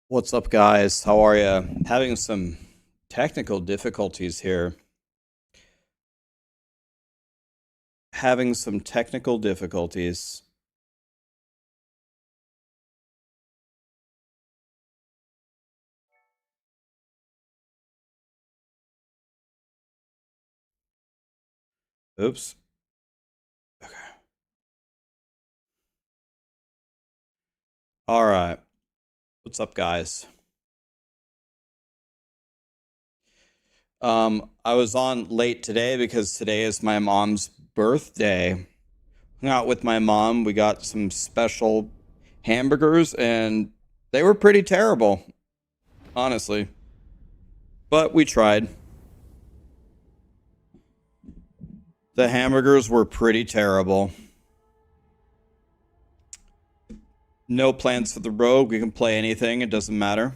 What's up, guys? How are you? Having some technical difficulties here. Having some technical difficulties. Oops. Okay. All right. What's up, guys? I was on late today because today is my mom's birthday. Hung out with my mom. We got some special hamburgers and they were pretty terrible, honestly. But we tried. The hamburgers were pretty terrible. No plans for the rogue. We can play anything. It doesn't matter.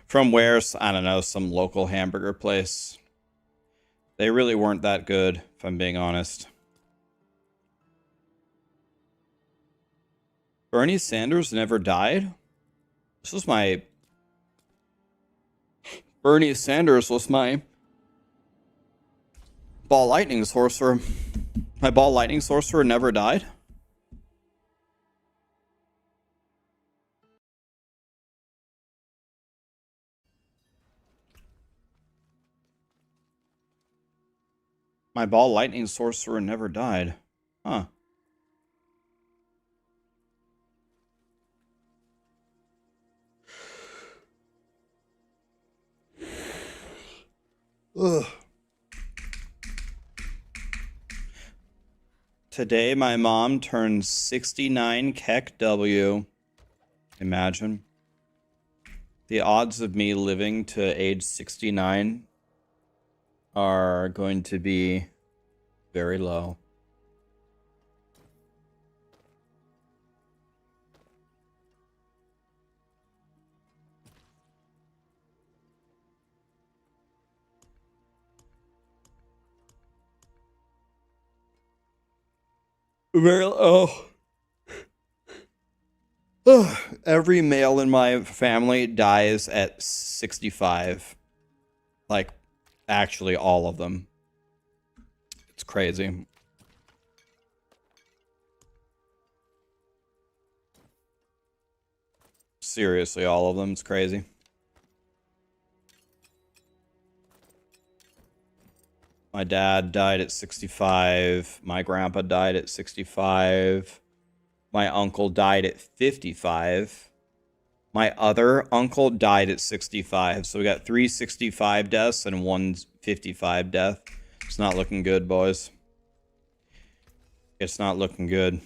From where? I don't know, some local hamburger place. They really weren't that good, if I'm being honest. Bernie Sanders never died? This was my... Bernie Sanders was my ball lightning sorcerer. My ball lightning sorcerer never died? My ball lightning sorcerer never died. Huh. Ugh. Today, my mom turns 69 Keck W. Imagine. The odds of me living to age 69 are going to be very low. Very low. Every male in my family dies at 65. Like, actually all of them. It's crazy. Seriously, all of them. It's crazy. My dad died at 65. My grandpa died at 65. My uncle died at 55. My other uncle died at 65. So we got 3 65 deaths and 1 55 death. It's not looking good, boys. It's not looking good.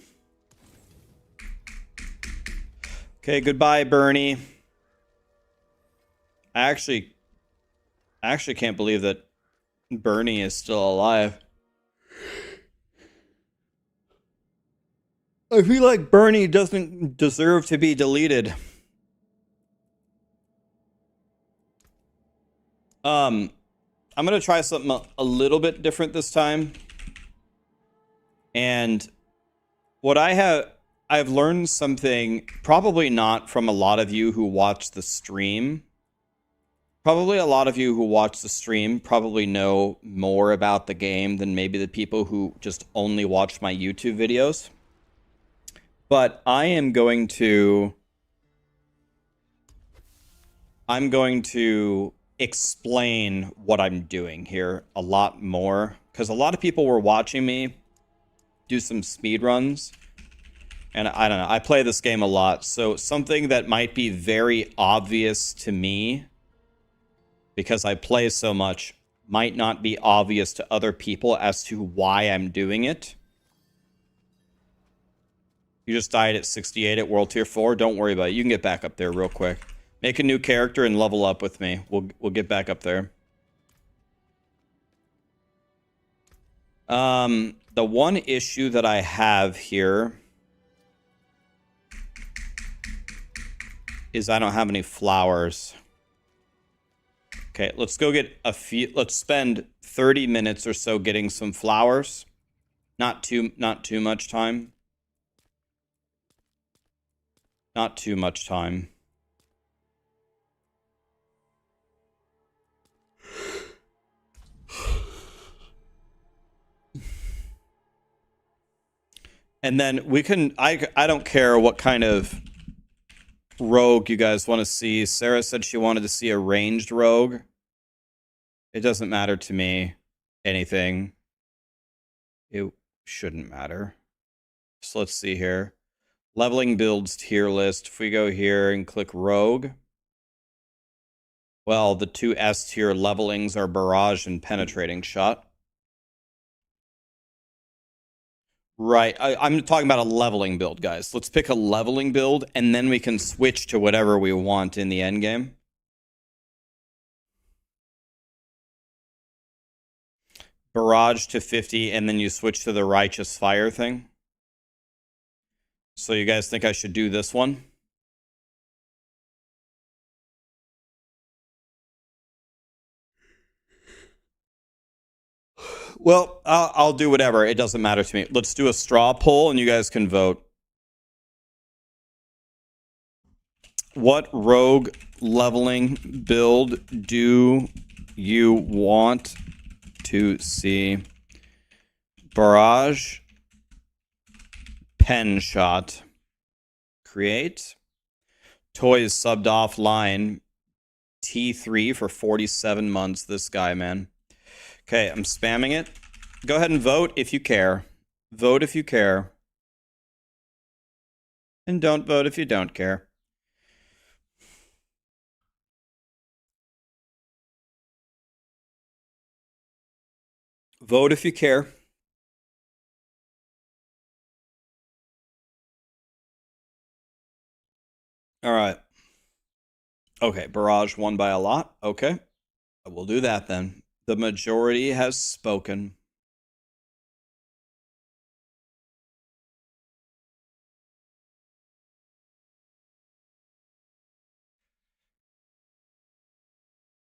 Okay, goodbye, Bernie. I actually can't believe that Bernie is still alive. I feel like Bernie doesn't deserve to be deleted. I'm gonna try something a little bit different this time. And what I've learned something, probably not from a lot of you who watch the stream. Probably a lot of you who watch the stream probably know more about the game than maybe the people who just only watch my YouTube videos. But I'm going to explain what I'm doing here a lot more, because a lot of people were watching me do some speed runs, and I don't know, I play this game a lot, so something that might be very obvious to me because I play so much might not be obvious to other people as to why I'm doing it. You just died at 68 at World Tier 4. Don't worry about it. You can get back up there real quick. Make a new character and level up with me. We'll get back up there. The one issue that I have here is I don't have any flowers. Okay, let's go get a few. Let's spend 30 minutes or so getting some flowers. Not too much time. Not too much time. And then we can, I don't care what kind of rogue you guys want to see. Sarah said she wanted to see a ranged rogue. It doesn't matter to me. Anything. It shouldn't matter. So let's see here. Leveling builds tier list. If we go here and click rogue. Well, the two S tier levelings are barrage and penetrating shot. Right, I'm talking about a leveling build, guys. Let's pick a leveling build, and then we can switch to whatever we want in the endgame. Barrage to 50, and then you switch to the Righteous Fire thing. So you guys think I should do this one? Well, I'll do whatever. It doesn't matter to me. Let's do a straw poll, and you guys can vote. What rogue leveling build do you want to see? Barrage, pen shot, create. Toys subbed offline. T3 for 47 months. This guy, man. Okay, I'm spamming it. Go ahead and vote if you care. Vote if you care. And don't vote if you don't care. Vote if you care. All right. Okay, Barrage won by a lot. Okay. We'll do that then. The majority has spoken.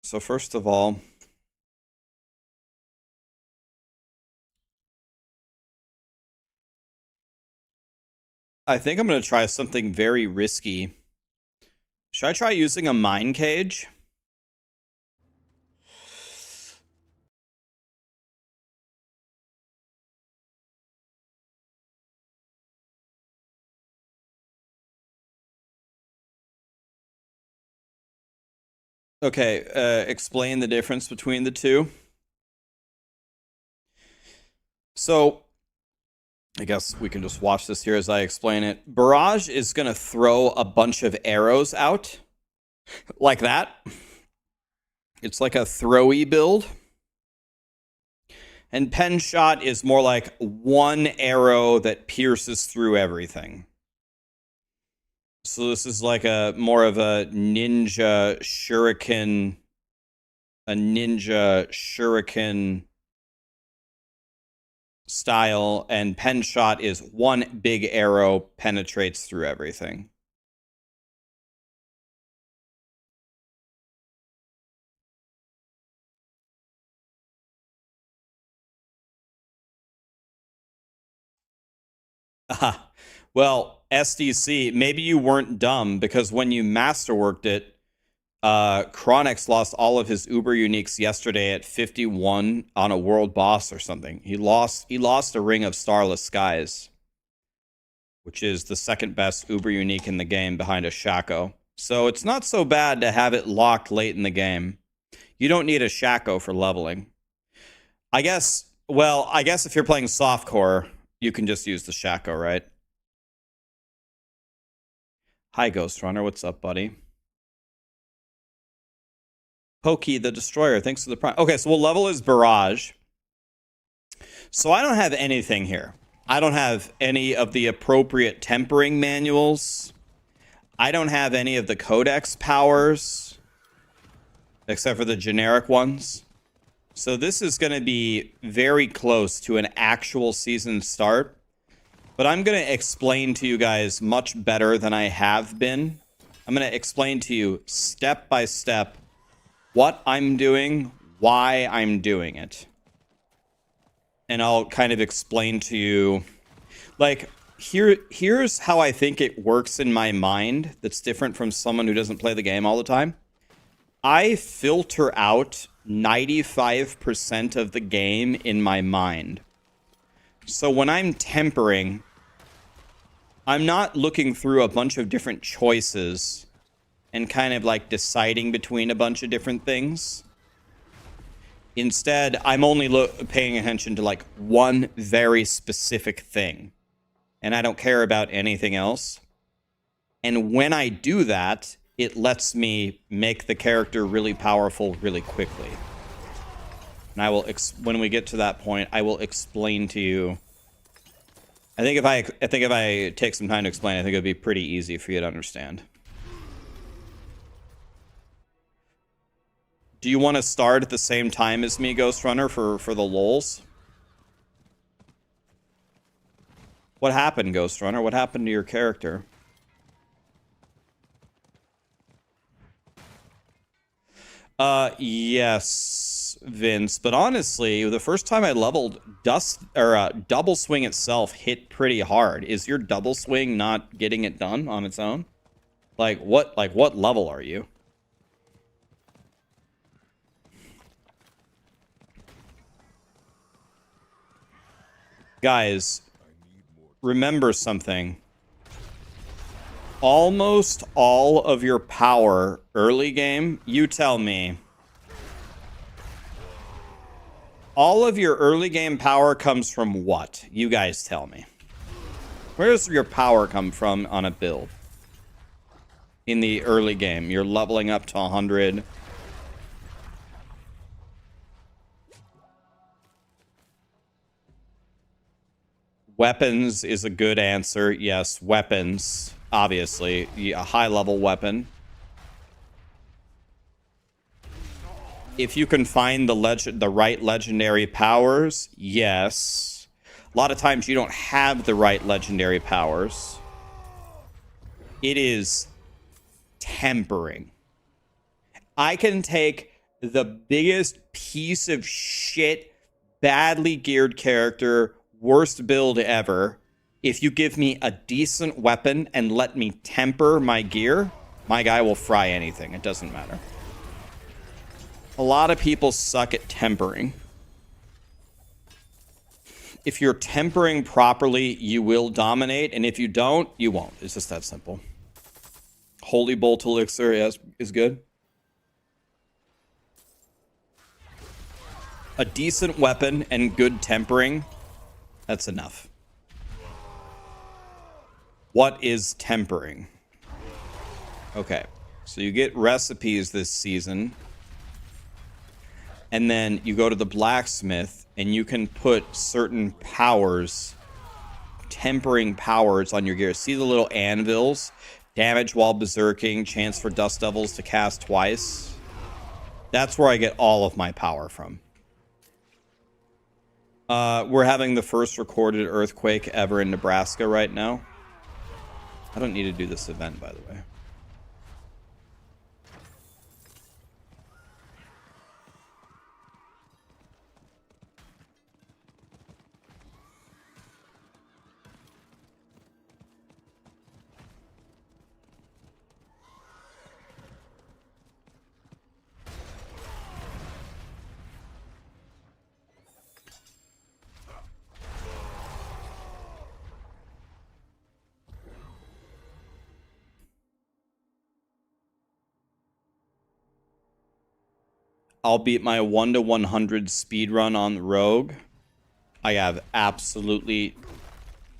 So first of all, I think I'm going to try something very risky. Should I try using a mine cage? Okay, explain the difference between the two. So, I guess we can just watch this here as I explain it. Barrage is going to throw a bunch of arrows out. Like that. It's like a throwy build. And pen shot is more like one arrow that pierces through everything. So this is like a more of a ninja shuriken style, and pen shot is one big arrow penetrates through everything. Well, SDC, maybe you weren't dumb, because when you masterworked it, Chronix lost all of his Uber uniques yesterday at 51 on a world boss or something. He lost a Ring of Starless Skies, which is the second best Uber unique in the game behind a Shaco. So it's not so bad to have it locked late in the game. You don't need a Shaco for leveling. I guess if you're playing softcore, you can just use the Shaco, right? Hi, Ghost Runner. What's up, buddy? Pokey the Destroyer. Thanks for the prime. Okay, so we'll level as Barrage. So I don't have anything here. I don't have any of the appropriate tempering manuals. I don't have any of the codex powers, except for the generic ones. So this is going to be very close to an actual season start. But I'm going to explain to you guys much better than I have been. I'm going to explain to you step by step what I'm doing, why I'm doing it. And I'll kind of explain to you, like, Here's how I think it works in my mind that's different from someone who doesn't play the game all the time. I filter out 95% of the game in my mind. So when I'm tempering, I'm not looking through a bunch of different choices and kind of like deciding between a bunch of different things. Instead, I'm only paying attention to like one very specific thing. And I don't care about anything else. And when I do that, it lets me make the character really powerful really quickly. And I will, when we get to that point, I will explain to you. I think if I take some time to explain, I think it'd be pretty easy for you to understand. Do you want to start at the same time as me, Ghost Runner, for the lols? What happened, Ghost Runner? What happened to your character? Yes, Vince. But honestly, the first time I leveled, double swing itself hit pretty hard. Is your double swing not getting it done on its own? Like what level are you? Guys, remember something. Almost all of your power early game, you tell me. All of your early game power comes from what? You guys tell me. Where does your power come from on a build? In the early game, you're leveling up to 100. Weapons is a good answer. Yes, weapons. Obviously, a high-level weapon. If you can find the right legendary powers, yes. A lot of times you don't have the right legendary powers. It is tempering. I can take the biggest piece of shit, badly geared character, worst build ever. If you give me a decent weapon and let me temper my gear, my guy will fry anything. It doesn't matter. A lot of people suck at tempering. If you're tempering properly, you will dominate. And if you don't, you won't. It's just that simple. Holy Bolt Elixir, yes, is good. A decent weapon and good tempering, that's enough. What is tempering? Okay, so you get recipes this season. And then you go to the blacksmith and you can put certain powers, tempering powers on your gear. See the little anvils? Damage while berserking, chance for dust devils to cast twice. That's where I get all of my power from. We're having the first recorded earthquake ever in Nebraska right now. I don't need to do this event, by the way. I'll beat my 1 to 100 speedrun on the Rogue. I have absolutely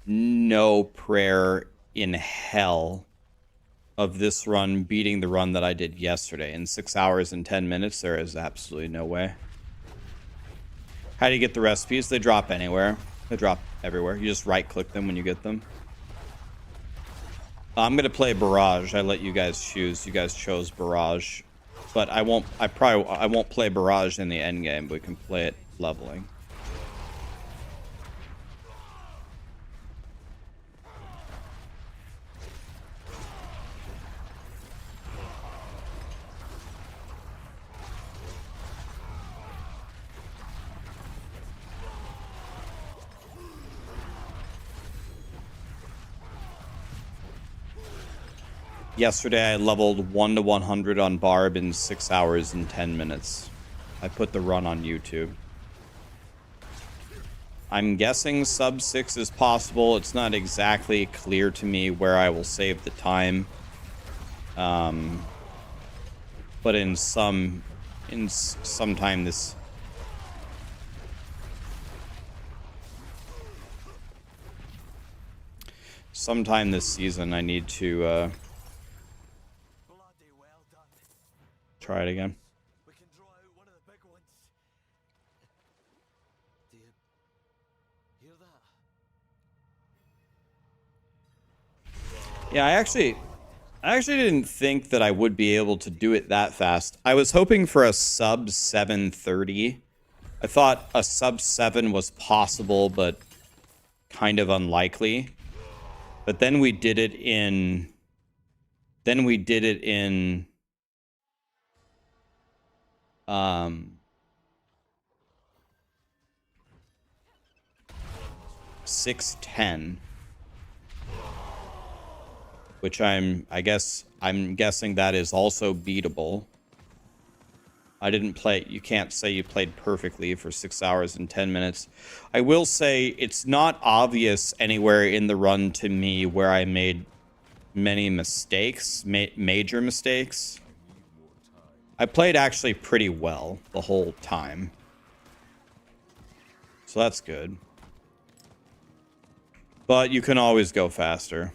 no prayer in hell of this run beating the run that I did yesterday. In 6 hours and 10 minutes, there is absolutely no way. How do you get the recipes? They drop anywhere. They drop everywhere. You just right-click them when you get them. I'm going to play Barrage. I let you guys choose. You guys chose Barrage. But I won't play Barrage in the end game, but we can play it leveling. Yesterday I leveled 1 to 100 on Barb in 6 hours and 10 minutes. I put the run on YouTube. I'm guessing sub 6 is possible. It's not exactly clear to me where I will save the time. But sometime this season I need to try it again. We can draw out one of the big ones. Do you hear that? Yeah, I actually didn't think that I would be able to do it that fast. I was hoping for a sub 7:30. I thought a sub 7 was possible, but kind of unlikely. But then we did it in 6:10. Which I'm guessing that is also beatable. I didn't play, you can't say you played perfectly for 6 hours and 10 minutes. I will say it's not obvious anywhere in the run to me where I made many mistakes, major mistakes. I played actually pretty well the whole time. So that's good. But you can always go faster.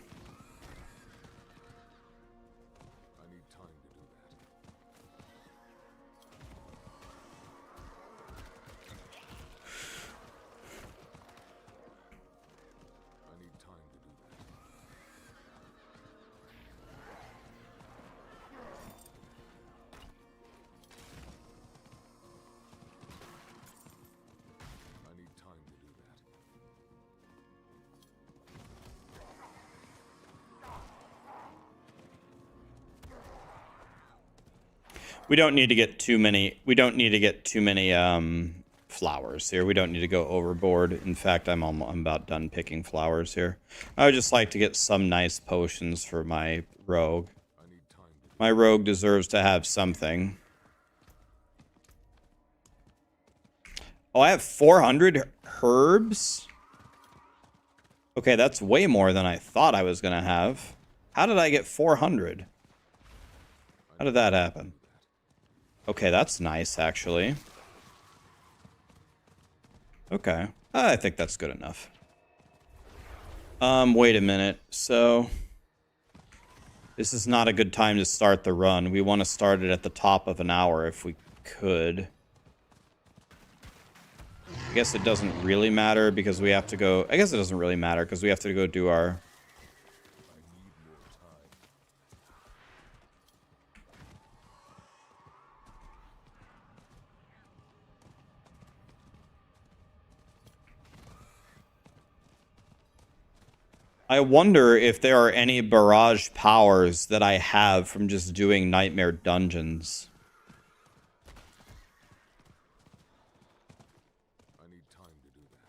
We don't need to get too many flowers here. We don't need to go overboard. In fact, I'm about done picking flowers here. I would just like to get some nice potions for my rogue. My rogue deserves to have something. Oh, I have 400 herbs? Okay, that's way more than I thought I was gonna have. How did I get 400? How did that happen? Okay, that's nice, actually. Okay. I think that's good enough. Wait a minute. So, this is not a good time to start the run. We want to start it at the top of an hour if we could. I guess it doesn't really matter because we have to go... I guess it doesn't really matter because we have to go do our... I wonder if there are any barrage powers that I have from just doing nightmare dungeons. I need time to do that.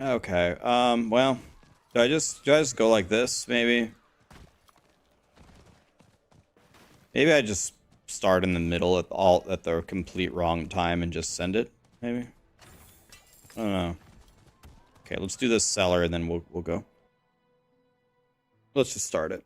Okay, well, do I just go like this, maybe? Maybe I just start in the middle at the complete wrong time and just send it, maybe? I don't know. Okay, let's do this cellar and then we'll go. Let's just start it.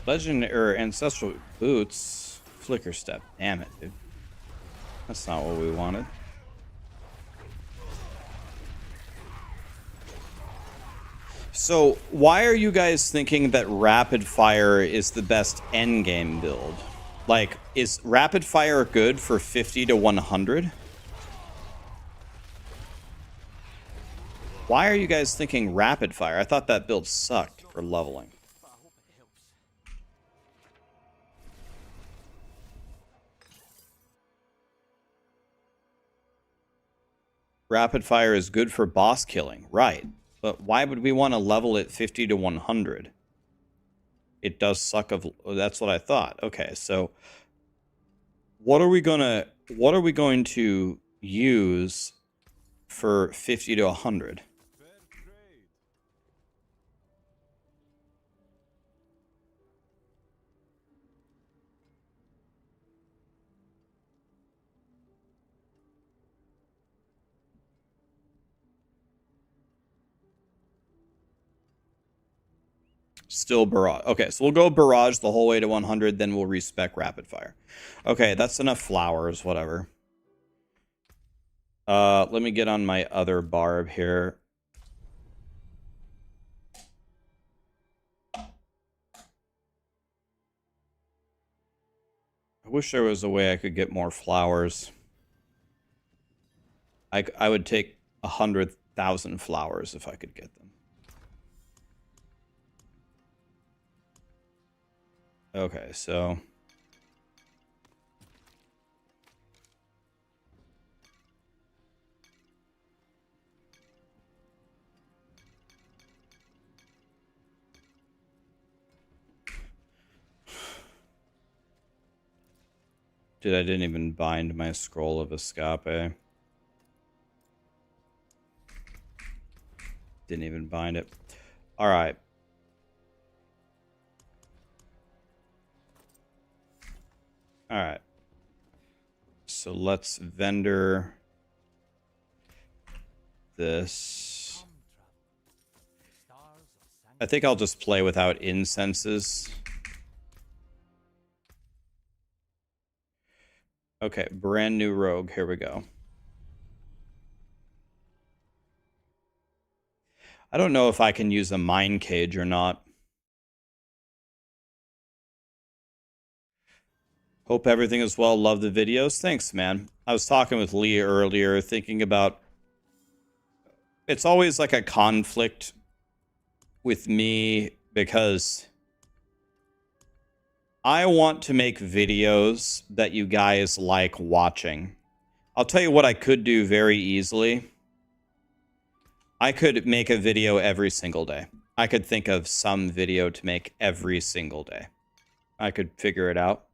Legend or ancestral boots. Flicker step. Damn it, dude. That's not what we wanted. So, why are you guys thinking that rapid fire is the best endgame build? Like, is rapid fire good for 50 to 100? Why are you guys thinking rapid fire? I thought that build sucked for leveling. Rapid fire is good for boss killing, right? But why would we want to level it 50 to 100? It does suck of. That's what I thought. Okay, so what are we going to use for 50 to 100? Still Barrage. Okay, so we'll go Barrage the whole way to 100, then we'll respec Rapid Fire. Okay, that's enough flowers, whatever. Let me get on my other barb here. I wish there was a way I could get more flowers. I would take 100,000 flowers if I could get them. Okay, so I didn't even bind my scroll of escape. Didn't even bind it. All right. All right. So let's vendor this. I think I'll just play without incenses. Okay, brand new rogue. Here we go. I don't know if I can use a mine cage or not. Hope everything is well. Love the videos. Thanks, man. I was talking with Lee earlier, thinking about... It's always like a conflict with me because I want to make videos that you guys like watching. I'll tell you what I could do very easily. I could make a video every single day. I could think of some video to make every single day. I could figure it out.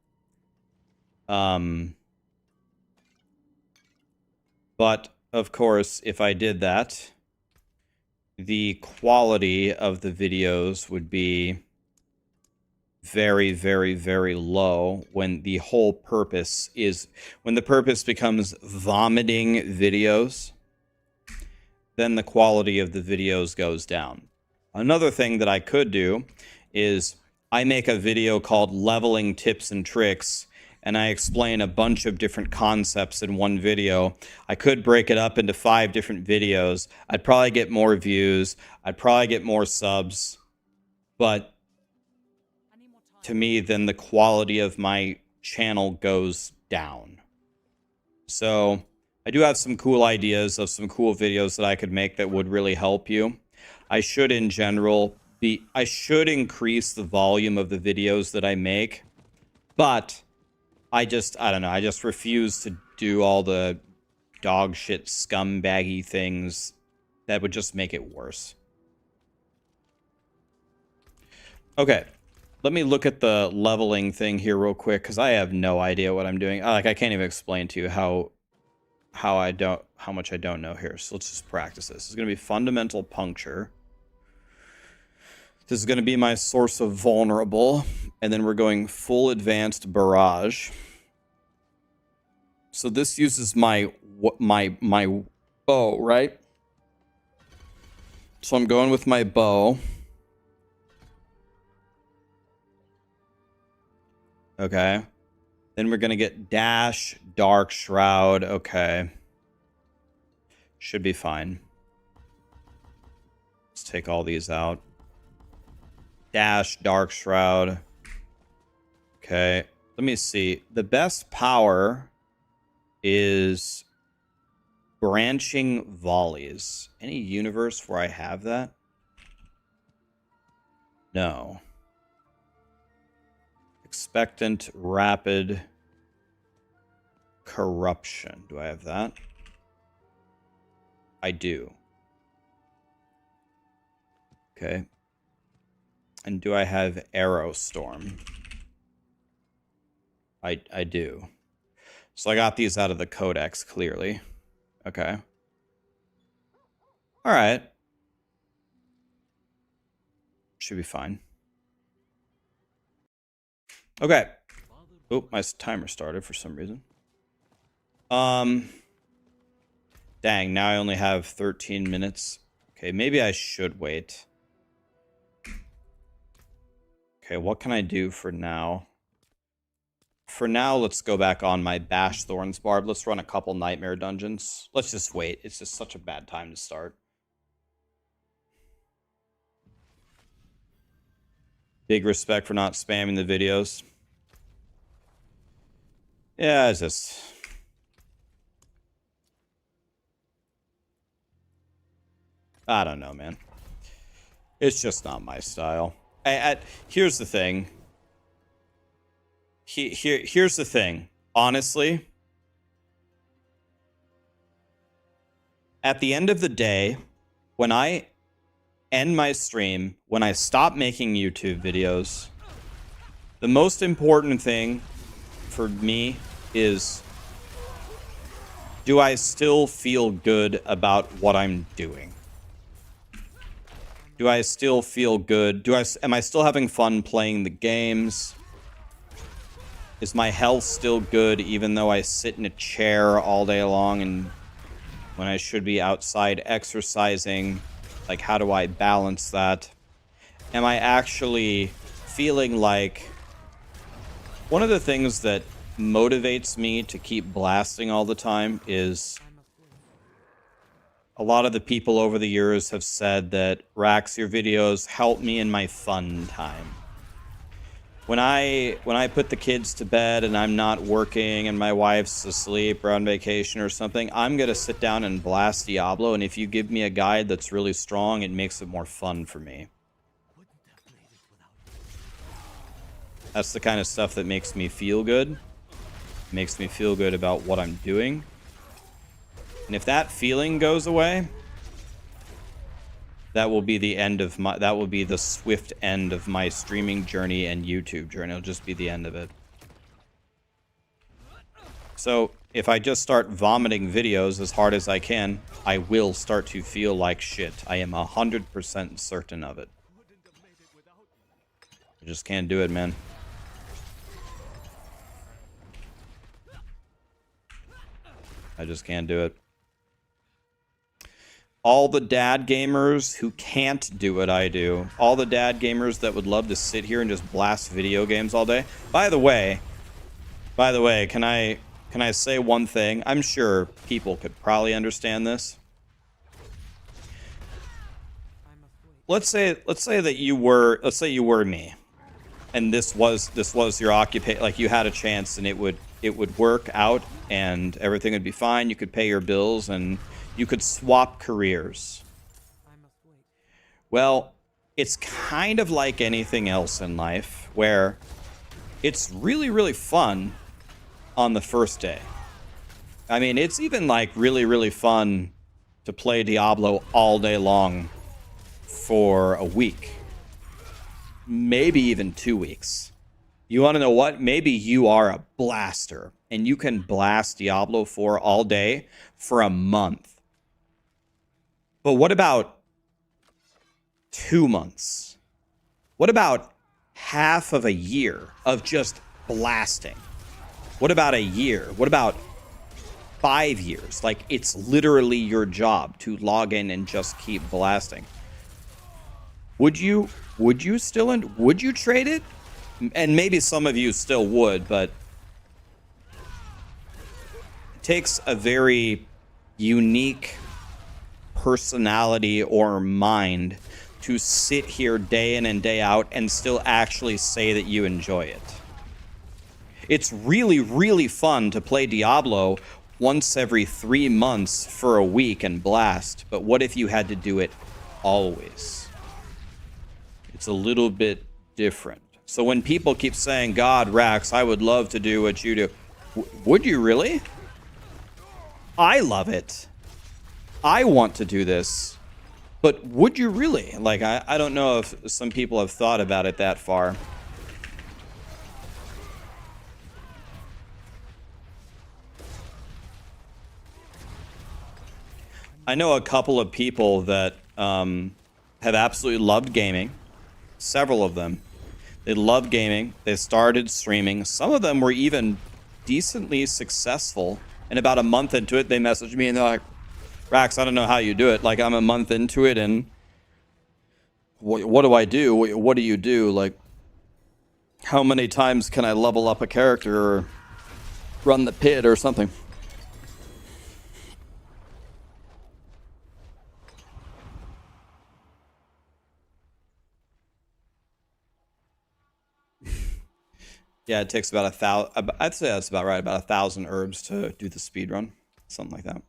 But, of course, if I did that, the quality of the videos would be very, very, very low when the whole purpose is... When the purpose becomes vomiting videos, then the quality of the videos goes down. Another thing that I could do is I make a video called Leveling Tips and Tricks, and I explain a bunch of different concepts in one video. I could break it up into 5 different videos. I'd probably get more views. I'd probably get more subs. But to me, then the quality of my channel goes down. So I do have some cool ideas of some cool videos that I could make that would really help you. I should, in general, I should increase the volume of the videos that I make, but I don't know, I just refuse to do all the dog shit scumbaggy things that would just make it worse. Okay, let me look at the leveling thing here real quick, because I have no idea what I'm doing. Like, I can't even explain to you how much I don't know here. So let's just practice this. It's going to be fundamental puncture. This is going to be my source of vulnerable, and then we're going full advanced barrage. So this uses my bow, right? So I'm going with my bow. Okay. Then we're going to get Dash, Dark Shroud. Okay. Should be fine. Let's take all these out. Dash, Dark Shroud. Okay. Let me see. The best power is Branching Volleys. Any universe where I have that? No. Expectant, Rapid, Corruption. Do I have that? I do. Okay. And do I have Arrow Storm? I do. So I got these out of the codex, clearly. Okay. Alright. Should be fine. Okay. Oh, my timer started for some reason. Dang, now I only have 13 minutes. Okay, maybe I should wait. Okay, what can I do for now? For now, let's go back on my Bash Thorns Barb. Let's run a couple Nightmare Dungeons. Let's just wait. It's just such a bad time to start. Big respect for not spamming the videos. Yeah, it's just... I don't know, man. It's just not my style. Here's the thing. Here's the thing. Honestly, at the end of the day, when I end my stream, when I stop making YouTube videos, the most important thing for me is, do I still feel good about what I'm doing? Do I still feel good? Am I still having fun playing the games? Is my health still good even though I sit in a chair all day long and when I should be outside exercising? Like, how do I balance that? Am I actually feeling like... One of the things that motivates me to keep blasting all the time is... A lot of the people over the years have said that, Rax, your videos help me in my fun time. When I put the kids to bed and I'm not working and my wife's asleep or on vacation or something, I'm going to sit down and blast Diablo, and if you give me a guide that's really strong, it makes it more fun for me. That's the kind of stuff that makes me feel good. Makes me feel good about what I'm doing. And if that feeling goes away, that will be the end of my... That will be the swift end of my streaming journey and YouTube journey. It'll just be the end of it. So, if I just start vomiting videos as hard as I can, I will start to feel like shit. I am 100% certain of it. I just can't do it, man. I just can't do it. All the dad gamers who can't do what I do. All the dad gamers that would love to sit here and just blast video games all day. By the way, can I say one thing? I'm sure people could probably understand this. Let's say that you were me, and this was your occupation. Like, you had a chance, and it would work out, and everything would be fine. You could pay your bills, and you could swap careers. Well, it's kind of like anything else in life, where it's really, really fun on the first day. I mean, it's even like really, really fun to play Diablo all day long for a week. Maybe even 2 weeks. You want to know what? Maybe you are a blaster and you can blast Diablo 4 all day for a month. But what about 2 months? What about half of a year of just blasting? What about a year? What about 5 years? Like, it's literally your job to log in and just keep blasting. Would you trade it? and maybe some of you still would, but it takes a very unique personality or mind to sit here day in and day out and still actually say that you enjoy it. It's really, really fun to play Diablo once every 3 months for a week and blast, but what if you had to do it always? It's a little bit different. So when people keep saying, God, Rax, I would love to do what you do, would you really? I love it. I want to do this, but would you really? Like, I don't know if some people have thought about it that far. I know a couple of people that have absolutely loved gaming. Several of them. They love gaming. They started streaming. Some of them were even decently successful. And about a month into it, they messaged me and they're like, Rax, I don't know how you do it. Like, I'm a month into it and what do I do? What do you do? Like, how many times can I level up a character or run the pit or something? Yeah, it takes about 1,000. I'd say that's about right. About 1,000 herbs to do the speed run, something like that.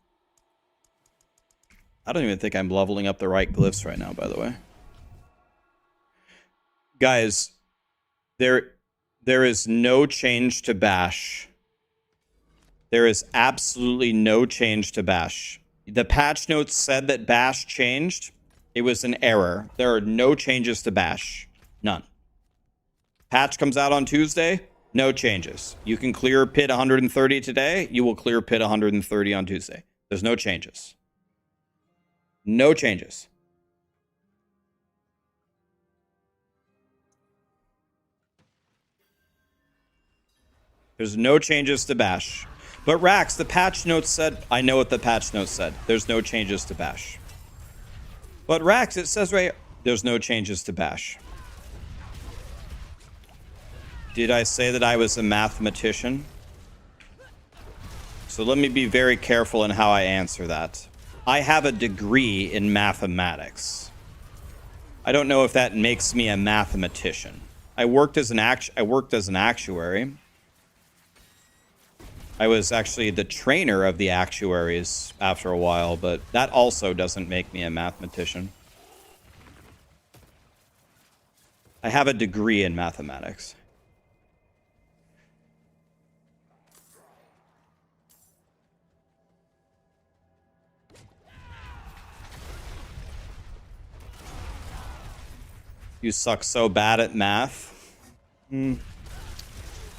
I don't even think I'm leveling up the right glyphs right now, by the way. Guys, there is no change to Bash. There is absolutely no change to Bash. The patch notes said that Bash changed. It was an error. There are no changes to Bash. None. Patch comes out on Tuesday, no changes. You can clear pit 130 today, you will clear pit 130 on Tuesday. There's no changes. No changes. There's no changes to Bash. But Rax, the patch notes said, I know what the patch notes said. There's no changes to Bash. But Rax, it says right here, there's no changes to Bash. Did I say that I was a mathematician? So let me be very careful in how I answer that. I have a degree in mathematics. I don't know if that makes me a mathematician. I worked as an actuary. I was actually the trainer of the actuaries after a while, but that also doesn't make me a mathematician. I have a degree in mathematics. You suck so bad at math.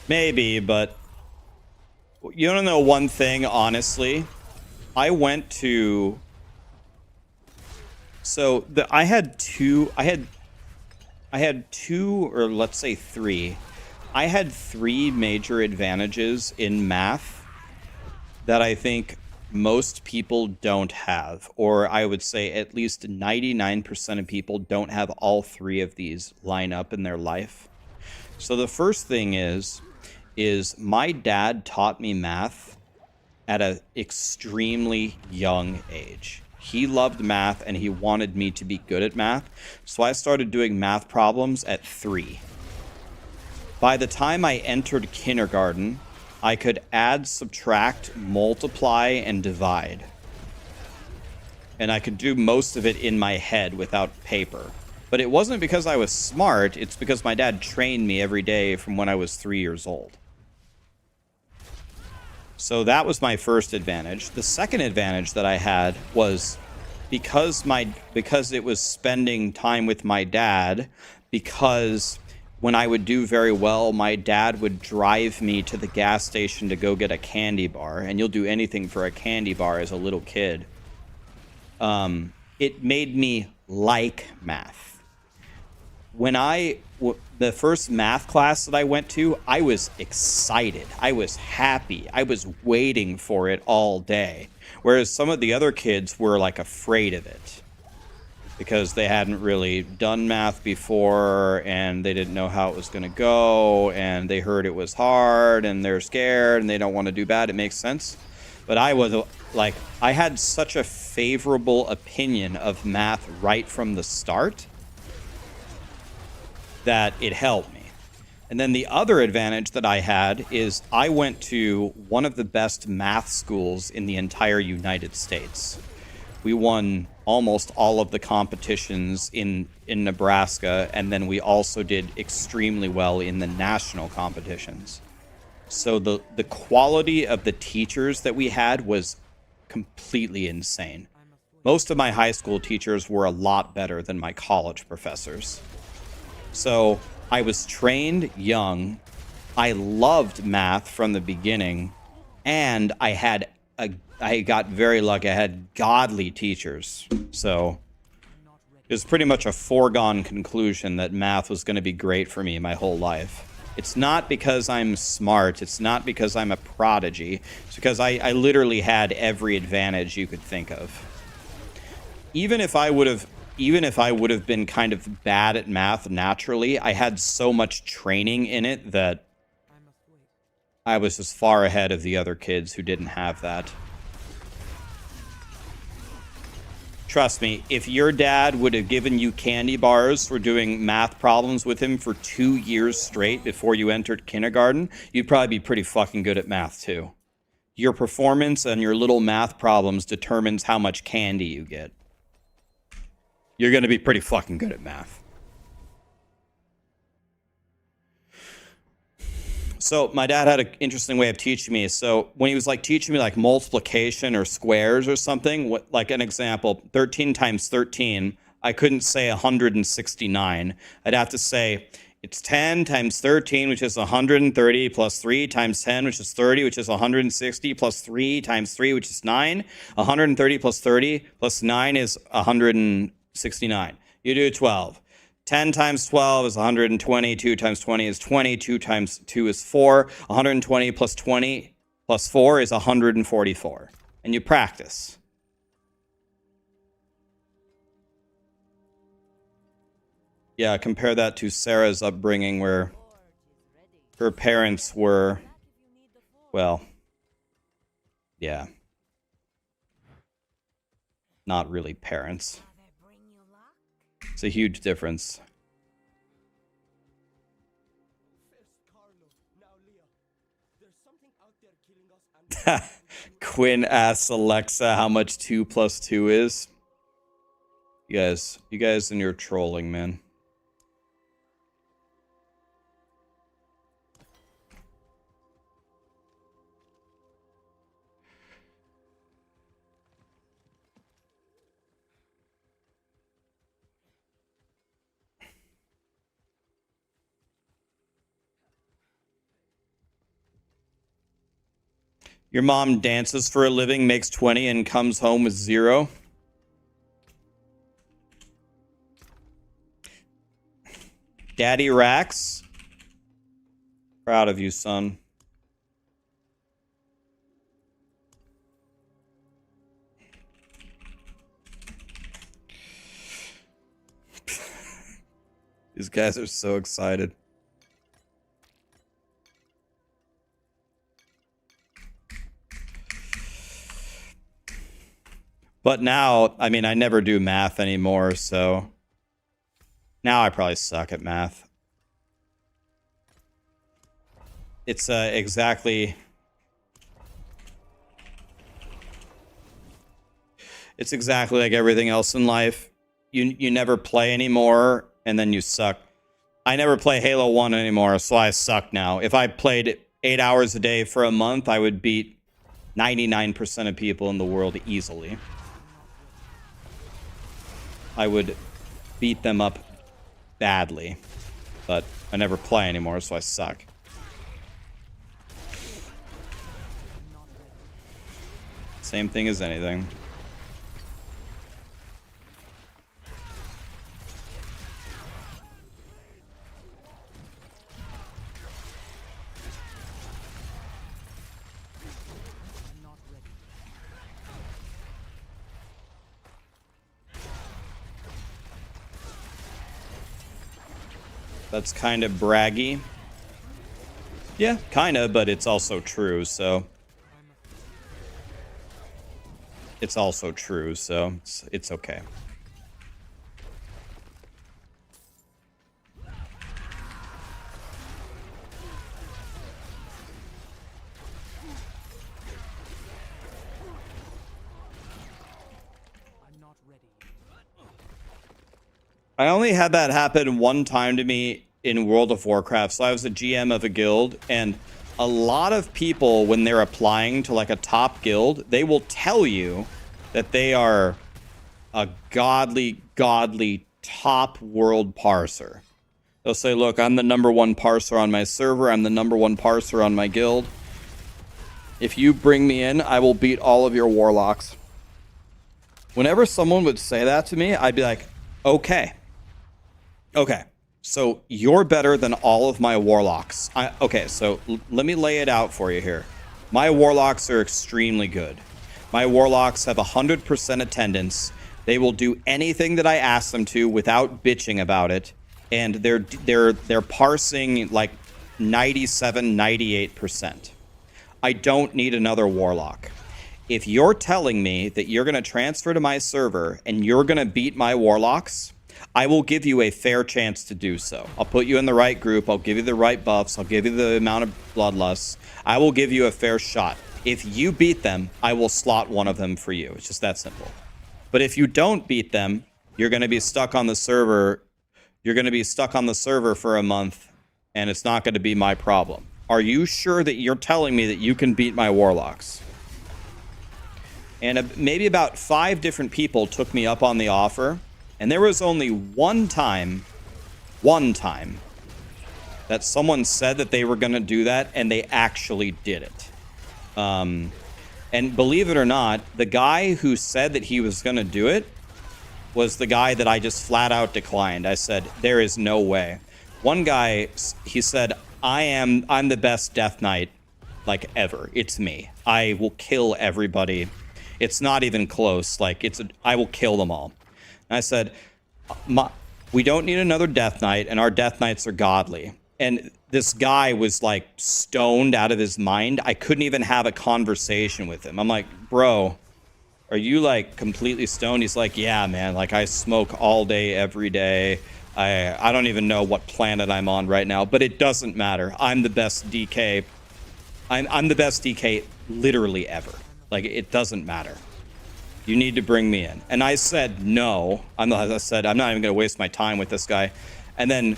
Maybe, but you don't know one thing, honestly. I went to... So, I had two, or let's say 3. I had 3 major advantages in math that I think most people don't have, or I would say at least 99% of people don't have all 3 of these line up in their life. So the first thing is my dad taught me math at an extremely young age. He loved math and he wanted me to be good at math, so I started doing math problems at 3. By the time I entered kindergarten, I could add, subtract, multiply, and divide. And I could do most of it in my head without paper. But it wasn't because I was smart, it's because my dad trained me every day from when I was 3 years old. So that was my first advantage. The second advantage that I had was because it was spending time with my dad, because when I would do very well, my dad would drive me to the gas station to go get a candy bar, and you'll do anything for a candy bar as a little kid. It made me like math. The first math class that I went to, I was excited. I was happy. I was waiting for it all day. Whereas some of the other kids were like afraid of it. because they hadn't really done math before and they didn't know how it was going to go, and they heard it was hard and they're scared and they don't want to do bad. It makes sense. But I was like, I had such a favorable opinion of math right from the start that it helped me. And then the other advantage that I had is I went to one of the best math schools in the entire United States. We won almost all of the competitions in Nebraska, and then we also did extremely well in the national competitions. So the quality of the teachers that we had was completely insane. Most of my high school teachers were a lot better than my college professors. So I was trained young, I loved math from the beginning, and I got very lucky. I had godly teachers. So it was pretty much a foregone conclusion that math was going to be great for me my whole life. It's not because I'm smart. It's not because I'm a prodigy. It's because I literally had every advantage you could think of. Even if I would have been kind of bad at math naturally, I had so much training in it that I was just far ahead of the other kids who didn't have that. Trust me, if your dad would have given you candy bars for doing math problems with him for 2 years straight before you entered kindergarten, you'd probably be pretty fucking good at math too. Your performance and your little math problems determines how much candy you get. You're going to be pretty fucking good at math. So my dad had an interesting way of teaching me. So when he was like teaching me like multiplication or squares or something, like an example, 13 times 13, I couldn't say 169. I'd have to say it's 10 times 13, which is 130, plus 3 times 10, which is 30, which is 160, plus 3 times 3, which is 9. 130 plus 30 plus 9 is 169. You do 12. 10 times 12 is 120. 2 times 20 is 20. 2 times 2 is 4. 120 plus 20 plus 4 is 144. And you practice. Yeah, compare that to Sarah's upbringing where her parents were, well, yeah, not really parents. It's a huge difference. Quinn asks Alexa how much 2 plus 2 is. You guys and your trolling, man. Your mom dances for a living, makes 20, and comes home with 0. Daddy Rax. Proud of you, son. These guys are so excited. But now, I mean, I never do math anymore, so now I probably suck at math. It's exactly like everything else in life. You never play anymore, and then you suck. I never play Halo 1 anymore, so I suck now. If I played 8 hours a day for a month, I would beat 99% of people in the world easily. I would beat them up badly, but I never play anymore, so I suck. Same thing as anything. That's kind of braggy. Yeah, kind of, but it's also true, so... It's also true, so it's okay. I only had that happen one time to me in World of Warcraft. So I was a GM of a guild, and a lot of people, when they're applying to like a top guild, they will tell you that they are a godly top world parser. They'll say, look, I'm the #1 parser on my server. I'm the #1 parser on my guild. If you bring me in, I will beat all of your warlocks. Whenever someone would say that to me, I'd be like, okay. Okay, so you're better than all of my warlocks. Okay, so let me lay it out for you here. My warlocks are extremely good. My warlocks have 100% attendance. They will do anything that I ask them to without bitching about it. And they're parsing like 97, 98%. I don't need another warlock. If you're telling me that you're going to transfer to my server and you're going to beat my warlocks, I will give you a fair chance to do so. I'll put you in the right group. I'll give you the right buffs. I'll give you the amount of bloodlust. I will give you a fair shot. If you beat them, I will slot one of them for you. It's just that simple. But if you don't beat them, you're going to be stuck on the server. You're going to be stuck on the server for a month, and it's not going to be my problem. Are you sure that you're telling me that you can beat my warlocks? And maybe about 5 different people took me up on the offer. And there was only one time that someone said that they were going to do that, and they actually did it. And believe it or not, the guy who said that he was going to do it was the guy that I just flat out declined. I said, there is no way. One guy, he said, I'm the best Death Knight, like, ever. It's me. I will kill everybody. It's not even close. Like, I will kill them all. And I said, we don't need another Death Knight, and our Death Knights are godly. And this guy was, like, stoned out of his mind. I couldn't even have a conversation with him. I'm like, bro, are you, like, completely stoned? He's like, yeah, man. Like, I smoke all day, every day. I don't even know what planet I'm on right now, but it doesn't matter. I'm the best DK. I'm the best DK literally ever. Like, it doesn't matter. You need to bring me in. And I said, no. I said, I'm not even going to waste my time with this guy. And then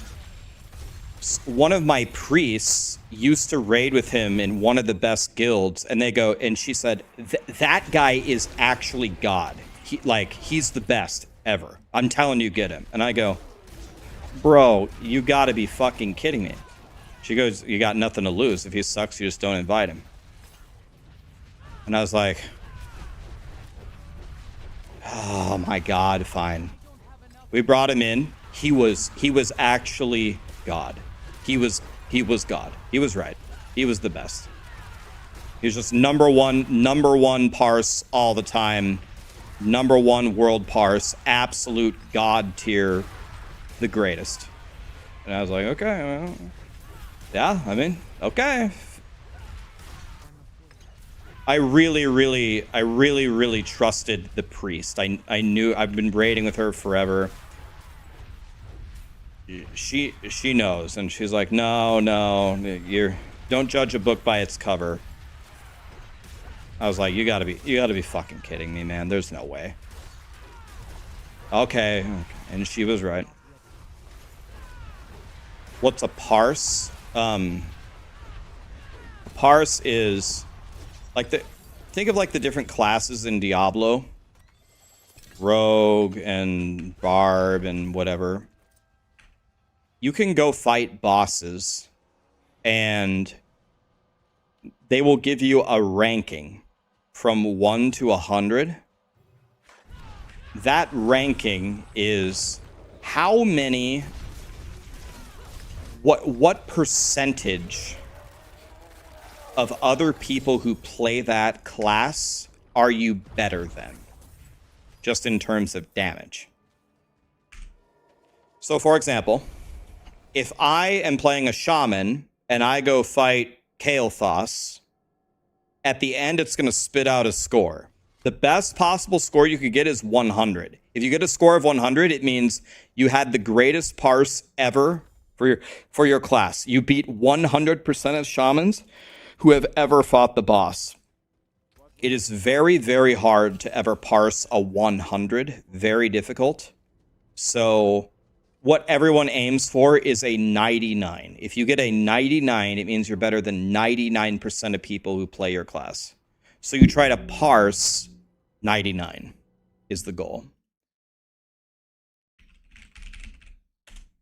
one of my priests used to raid with him in one of the best guilds. And they go, and she said, that guy is actually God. He's the best ever. I'm telling you, get him. And I go, bro, you got to be fucking kidding me. She goes, you got nothing to lose. If he sucks, you just don't invite him. And I was like, oh my God, fine. We brought him in. He was actually God. He was God. He was right. He was the best. He was just number one parse all the time. #1 world parse, absolute God tier, the greatest. And I was like, okay, well, yeah, I mean, okay. I really trusted the priest. I knew, I've been raiding with her forever. She knows, and she's like, no, don't judge a book by its cover. I was like, you gotta be fucking kidding me, man. There's no way. Okay, and she was right. What's a parse? A parse is like think of like the different classes in Diablo. Rogue and Barb and whatever. You can go fight bosses and they will give you a ranking from 1 to 100. That ranking is how many, what percentage of other people who play that class are you better than? Just in terms of damage. So for example, if I am playing a shaman and I go fight Kael'thas, at the end it's going to spit out a score. The best possible score you could get is 100. If you get a score of 100, it means you had the greatest parse ever for your class. You beat 100% of shamans who have ever fought the boss. It is very, very hard to ever parse a 100. Very difficult. So what everyone aims for is a 99. If you get a 99, it means you're better than 99% of people who play your class. So you try to parse 99 is the goal.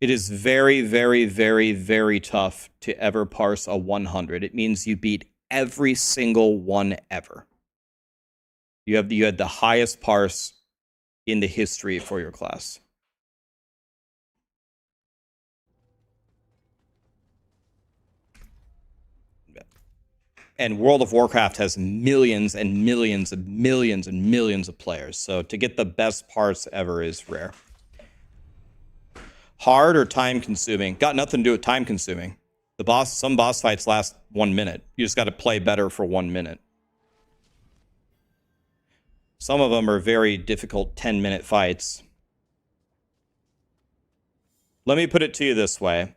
It is very, very, very, very tough to ever parse a 100. It means you beat every single one ever. You had the highest parse in the history for your class. And World of Warcraft has millions and millions and millions and millions of players. So to get the best parse ever is rare. Hard or time consuming? Got nothing to do with time consuming. Some boss fights last 1 minute. You just got to play better for 1 minute. Some of them are very difficult 10-minute fights. Let me put it to you this way.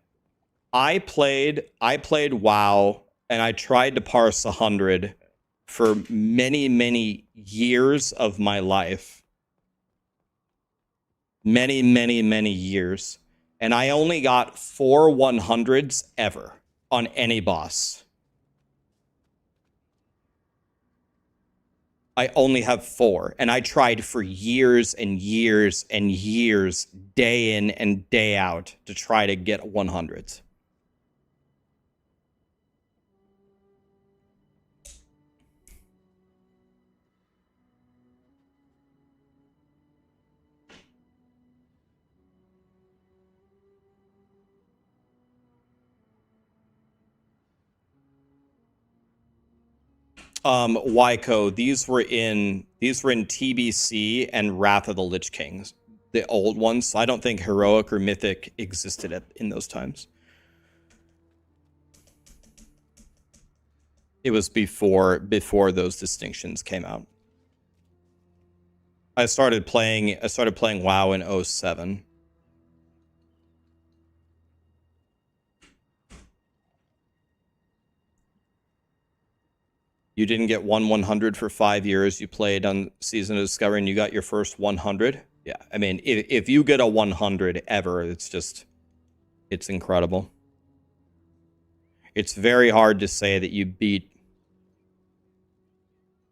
I played WoW and I tried to parse 100 for many, many years of my life. Many, many, many years. And I only got 4 100s ever on any boss. I only have 4. And I tried for years and years and years, day in and day out, to try to get 100s. Wyco, these were in TBC and Wrath of the Lich Kings, the old ones. So I don't think heroic or mythic existed in those times. It was before those distinctions came out. I started playing WoW in 07. You didn't get 100 for 5 years. You played on Season of Discovery and you got your first 100. Yeah, I mean, if you get a 100 ever, it's incredible. It's very hard to say that you beat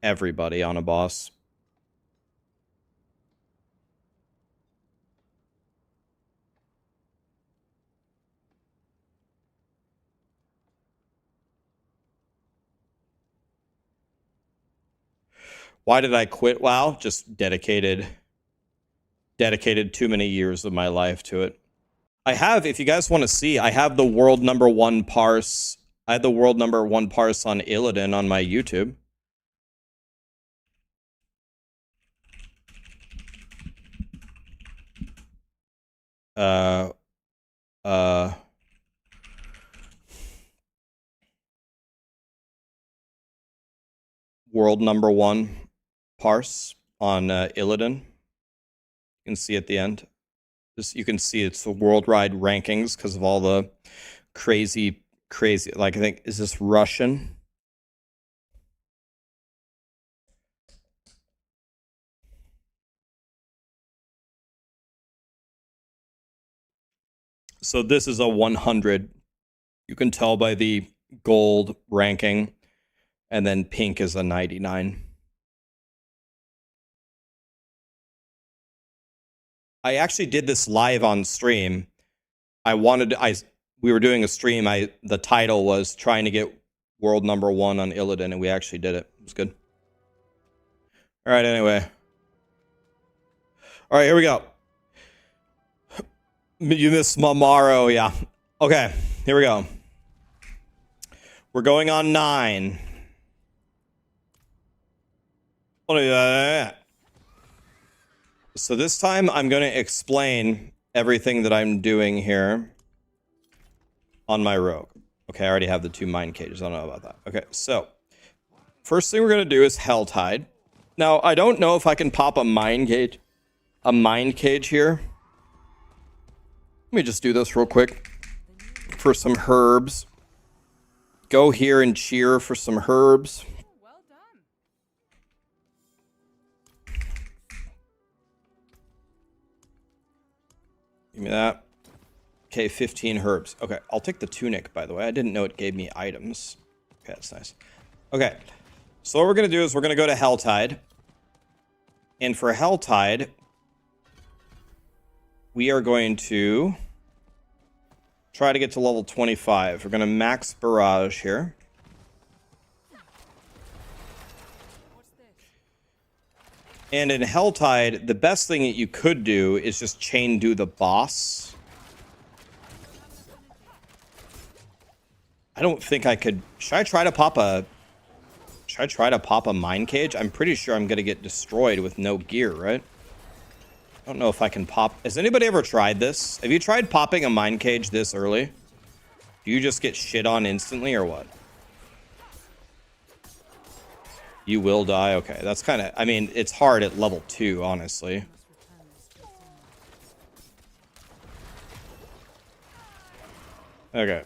everybody on a boss. Why did I quit WoW? Just dedicated too many years of my life to it. I have, if you guys want to see, I have the world #1 parse. I had the world #1 parse on Illidan on my YouTube. World #1 parse on Illidan. You can see at the end. You can see it's the worldwide rankings because of all the crazy, like, I think, is this Russian? So this is a 100. You can tell by the gold ranking, and then pink is a 99. I actually did this live on stream. We were doing a stream. The title was trying to get world #1 on Illidan, and we actually did it. It was good. All right, anyway. All right, here we go. You missed Mamaro, yeah. Okay, here we go. We're going on 9. So this time I'm going to explain everything that I'm doing here. on my rogue. Okay, I already have the 2 mine cages. I don't know about that. Okay, so first thing we're gonna do is Helltide. Now I don't know if I can pop a mine cage here. Let me just do this real quick for some herbs. Go here and cheer for some herbs. Well done. Give me that. Okay, 15 herbs. Okay, I'll take the tunic, by the way. I didn't know it gave me items. Okay, that's nice. Okay, so what we're going to do is we're going to go to Helltide. And for Helltide, we are going to try to get to level 25. We're going to max Barrage here. What's this? And in Helltide, the best thing that you could do is just chain do the boss. I don't think I could. Should I try to pop a mine cage? I'm pretty sure I'm gonna get destroyed with no gear, right? I don't know if I can pop. Has anybody ever tried this? Have you tried popping a mine cage this early? Do you just get shit on instantly or what? You will die? Okay, that's kind of... I mean, it's hard at level 2, honestly. Okay.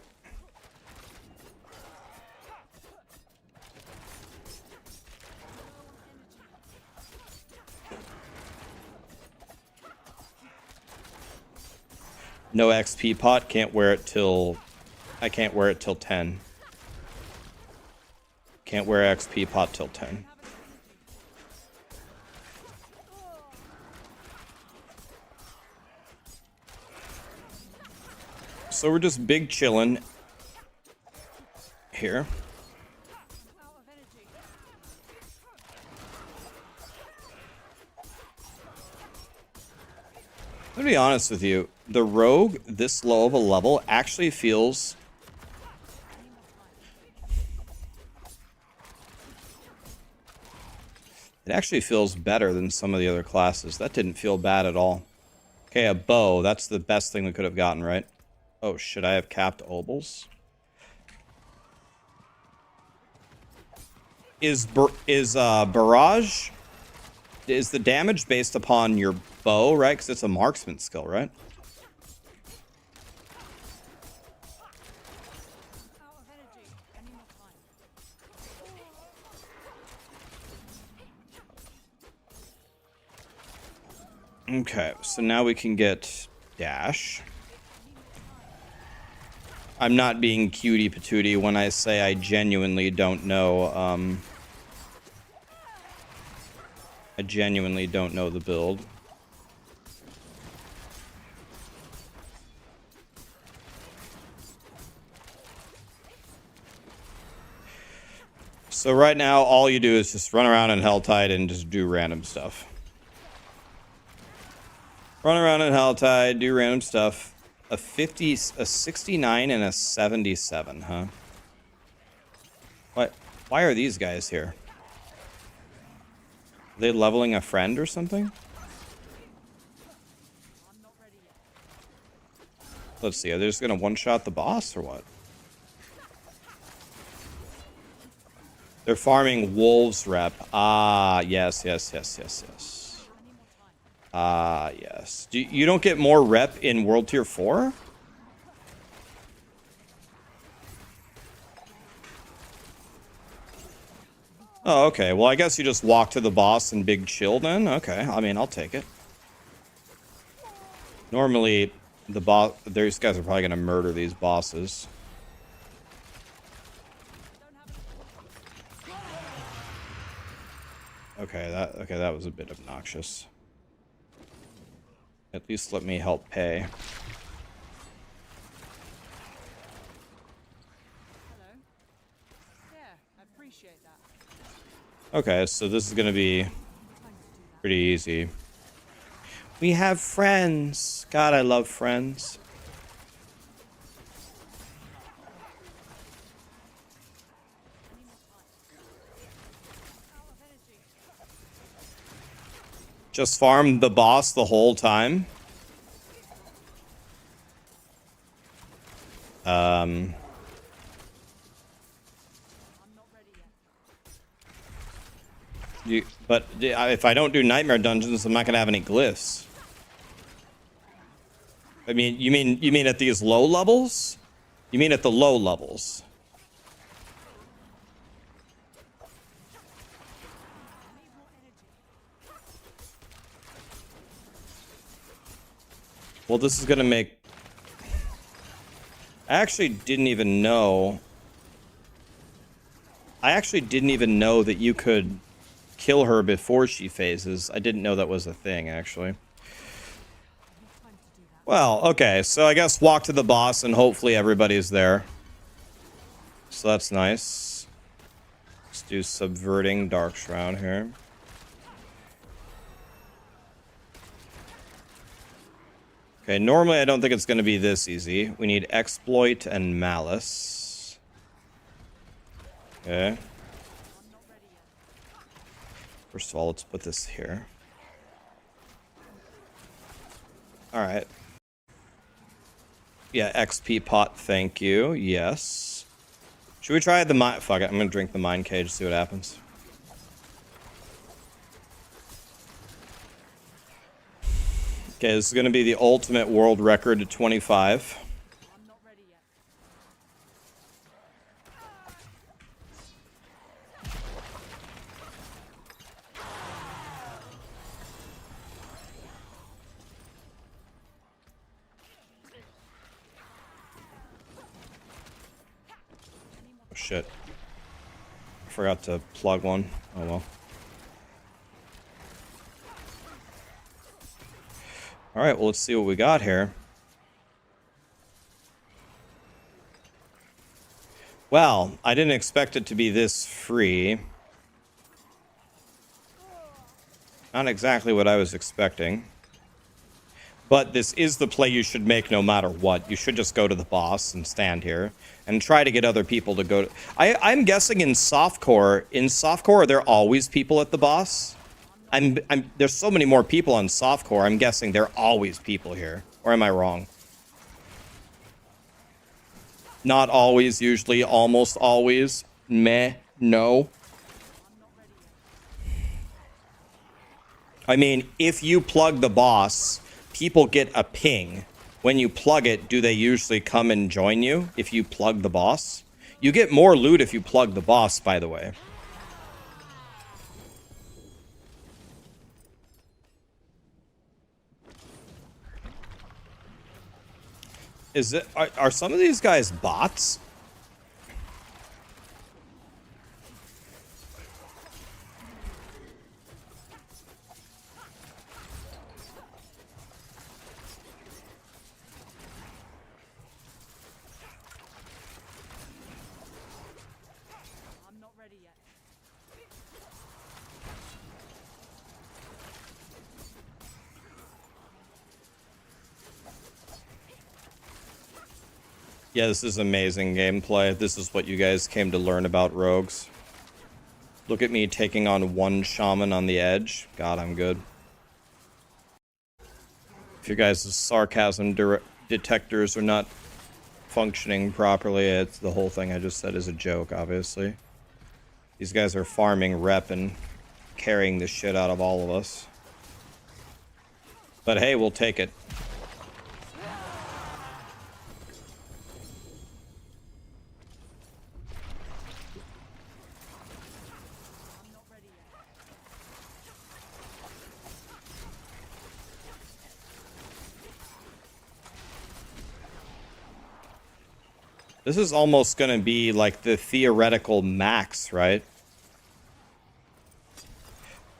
No XP pot. Can't wear it till... I can't wear it till 10. Can't wear XP pot till 10. So we're just big chilling here. Out of energy. I'm gonna be honest with you. The rogue this low of a level actually feels... It actually feels better than some of the other classes. That didn't feel bad at all. Okay, a bow. That's the best thing we could have gotten, right? Oh, should I have capped obols? Is Barrage... Is the damage based upon your bow, right? Because it's a marksman skill, right? Out of energy. Any more time? Okay, so now we can get dash. I'm not being cutie patootie when I say I genuinely don't know, I genuinely don't know the build. So right now, all you do is just run around in Helltide and just do random stuff. Run around in Helltide, do random stuff. A 50, a 69, and a 77, huh? What? Why are these guys here? Are they leveling a friend or something? I'm not ready yet. Let's see, are they just gonna one-shot the boss or what? They're farming wolves rep. Ah, yes. Ah, yes. You don't get more rep in World Tier 4? Oh, okay. Well, I guess you just walk to the boss and big chill then? Okay, I mean, I'll take it. Normally, the boss... These guys are probably going to murder these bosses. Okay, that was a bit obnoxious. At least let me help pay. Hello. Yeah, I appreciate that. Okay, so this is gonna be pretty easy. We have friends. God, I love friends. Out of energy. Just farm the boss the whole time. I'm not ready yet. But if I don't do nightmare dungeons, I'm not gonna have any glyphs. I mean, you mean at these low levels? You mean at the low levels? Well, this is gonna make... I actually didn't even know that you could kill her before she phases. I didn't know that was a thing, actually. Well, okay, so I guess walk to the boss and hopefully everybody's there. So that's nice. Let's do Subverting Dark Shroud here. Okay, normally I don't think it's going to be this easy. We need Exploit and Malice. Okay. First of all, let's put this here. Alright. Yeah, XP pot, thank you. Yes. Should we try the mine? Fuck it, I'm gonna drink the mine cage, see what happens. Okay, this is gonna be the ultimate world record at 25. I'm not ready yet. Oh shit. I forgot to plug one. Oh well. Alright, well let's see what we got here. Well, I didn't expect it to be this free. Not exactly what I was expecting. But this is the play you should make no matter what. You should just go to the boss and stand here. And try to get other people to go to... I'm guessing in softcore... In softcore, are there always people at the boss? There's so many more people on softcore, I'm guessing there are always people here. Or am I wrong? Not always, usually, almost always. Meh, no. I mean, if you plug the boss, people get a ping. When you plug it, do they usually come and join you if you plug the boss? You get more loot if you plug the boss, by the way. Is it? Are some of these guys bots? I'm not ready yet. Yeah, this is amazing gameplay. This is what you guys came to learn about rogues. Look at me taking on one shaman on the edge. God, I'm good. If your guys' sarcasm detectors are not functioning properly, it's the whole thing I just said is a joke, obviously. These guys are farming rep and carrying the shit out of all of us. But hey, we'll take it. I'm not ready yet. This is almost going to be like the theoretical max, right?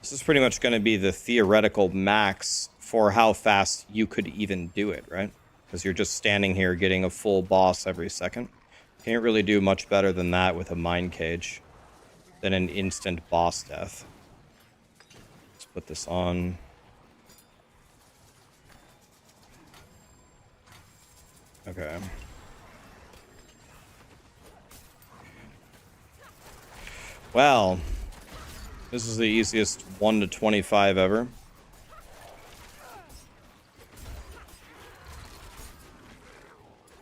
This is pretty much going to be the theoretical max for how fast you could even do it, right? Because you're just standing here getting a full boss every second. Can't really do much better than that with a mine cage than an instant boss death. Let's put this on. Okay. Well, this is the easiest 1 to 25 ever. I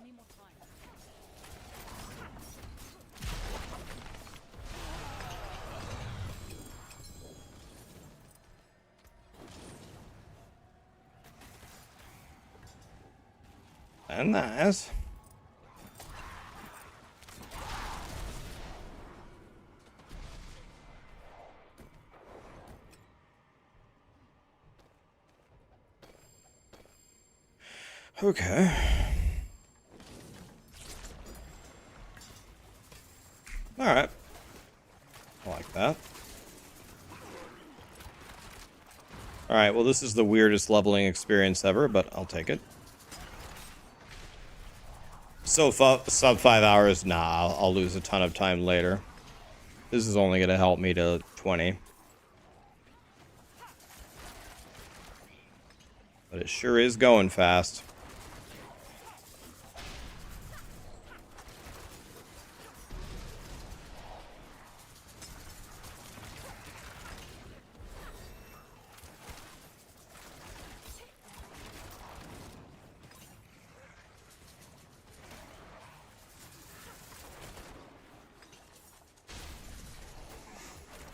need more time. Nice. Okay. All right. I like that. All right, well, this is the weirdest leveling experience ever, but I'll take it. So sub 5 hours, nah, I'll lose a ton of time later. This is only going to help me to 20. But it sure is going fast.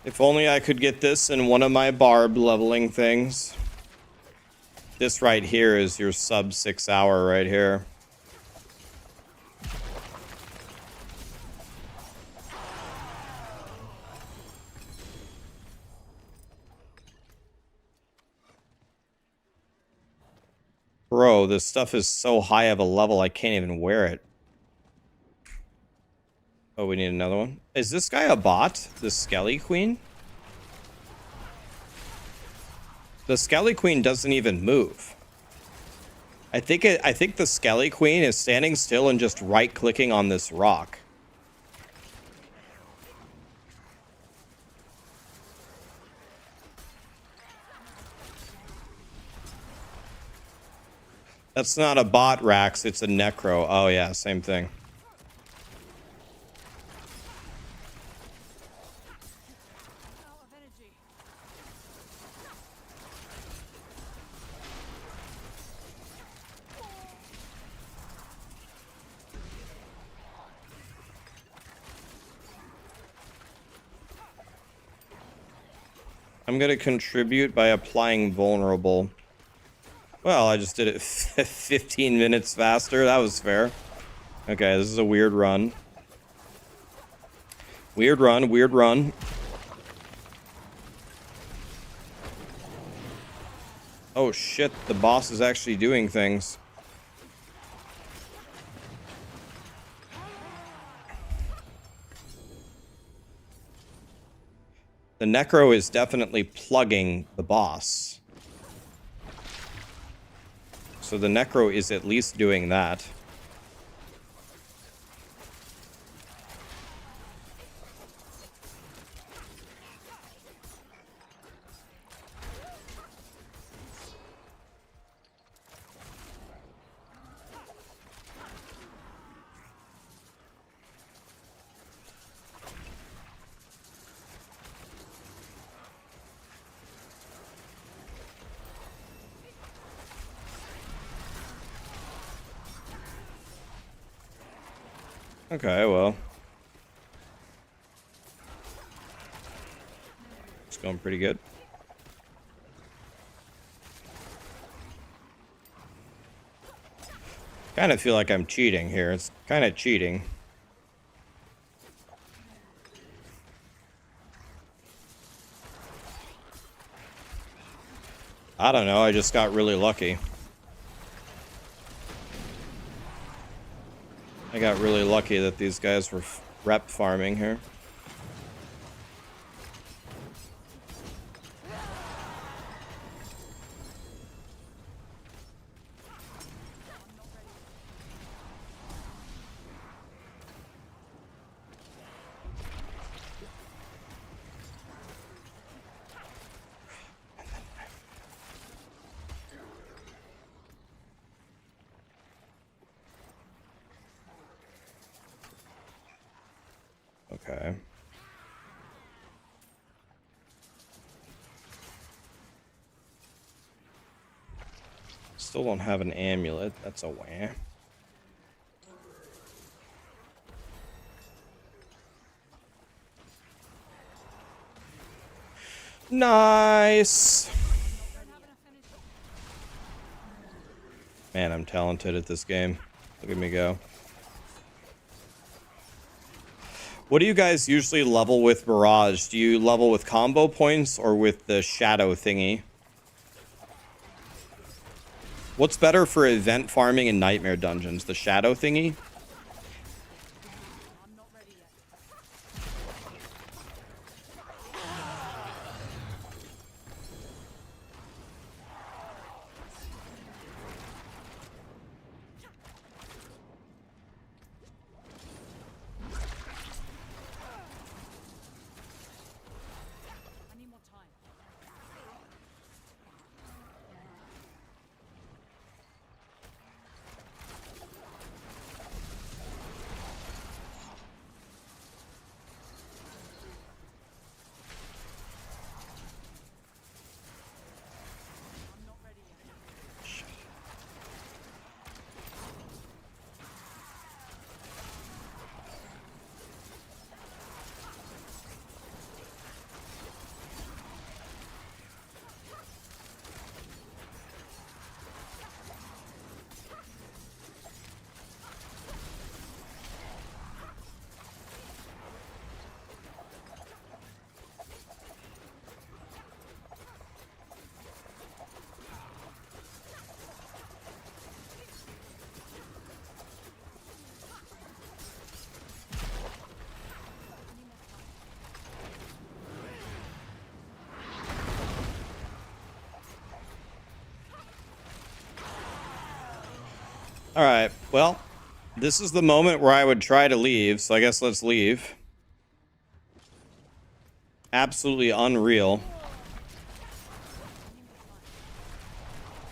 If only I could get this in one of my barb leveling things. This right here is your sub 6 hour right here. Bro, this stuff is so high of a level I can't even wear it. Oh, we need another one. Is this guy a bot? The Skelly Queen? The Skelly Queen doesn't even move. I think the Skelly Queen is standing still and just right-clicking on this rock. That's not a bot, Rax. It's a Necro. Oh, yeah, same thing. Out of energy. I'm going to contribute by applying vulnerable. Well, I just did it 15 minutes faster. That was fair. Okay, this is a weird run. Weird run, weird run. Oh shit, the boss is actually doing things. The Necro is definitely plugging the boss. So the Necro is at least doing that. Okay, well. It's going pretty good. Kind of feel like I'm cheating here. It's kind of cheating. I don't know, I just got really lucky. I got really lucky that these guys were rep farming here. Okay. Still don't have an amulet. That's a wah. Nice. Man, I'm talented at this game. Look at me go. What do you guys usually level with Barrage? Do you level with combo points or with the shadow thingy? What's better for event farming and nightmare dungeons? The shadow thingy? I'm not ready yet. I need more time. I'm not ready yet. All right, well, this is the moment where I would try to leave, so I guess let's leave. Absolutely unreal.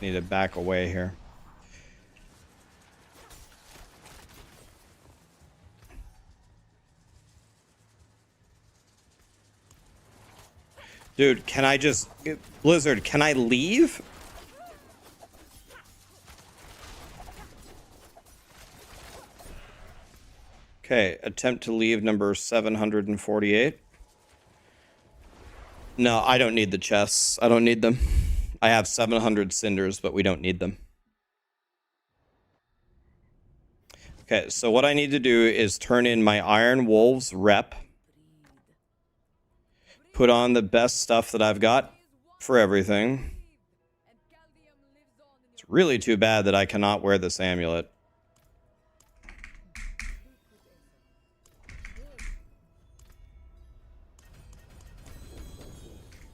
Need to back away here. Dude, can I just... Blizzard, can I leave? Okay, attempt to leave number 748. No, I don't need the chests. I don't need them. I have 700 cinders, but we don't need them. Okay, so what I need to do is turn in my Iron Wolves rep. Put on the best stuff that I've got for everything. It's really too bad that I cannot wear this amulet.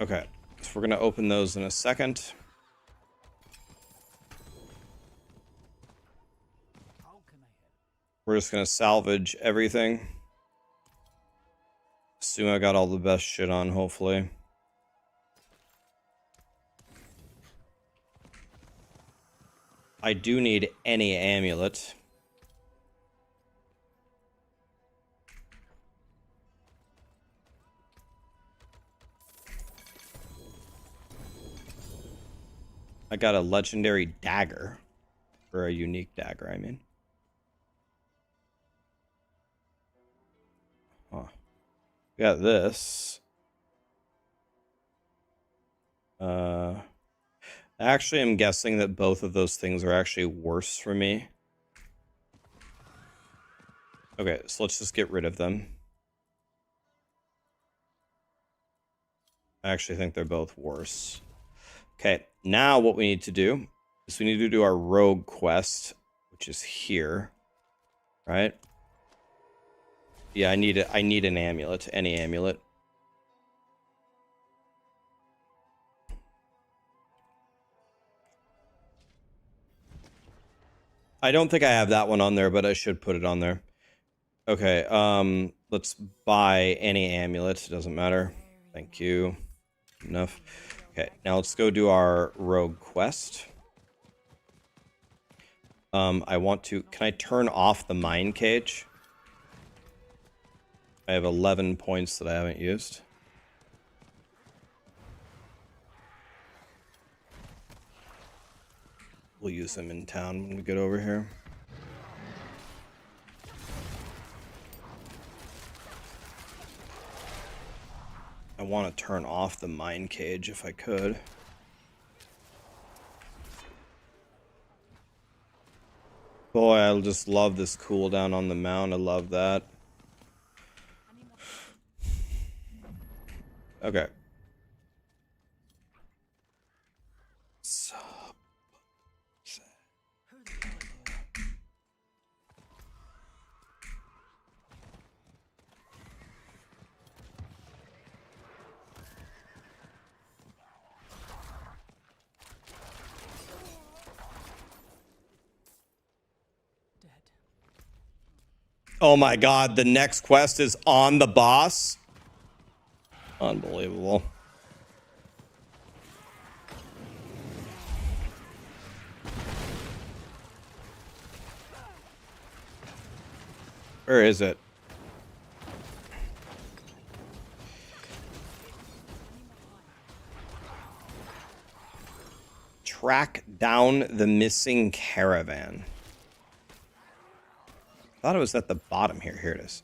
Okay, so we're going to open those in a second. We're just going to salvage everything. Assume I got all the best shit on, hopefully. I do need any amulet. I got a legendary dagger. Or a unique dagger, I mean. Huh. We got this. Actually, I'm guessing that both of those things are actually worse for me. Okay, so let's just get rid of them. I actually think they're both worse. Okay, now what we need to do is we need to do our rogue quest, which is here, right? Yeah, I need an amulet, any amulet. I don't think I have that one on there, but I should put it on there. Okay, let's buy any amulet, it doesn't matter. Thank you. Enough. Okay, now let's go do our rogue quest. I want to... Can I turn off the mine cage? I have 11 points that I haven't used. We'll use them in town when we get over here. I want to turn off the mine cage if I could. Boy, I just love this cooldown on the mount. I love that. I need more time. Okay. So, Dead. oh my god, the next quest is on the boss? Unbelievable. Where is it? Track down the missing caravan. Thought it was at the bottom here. Here it is.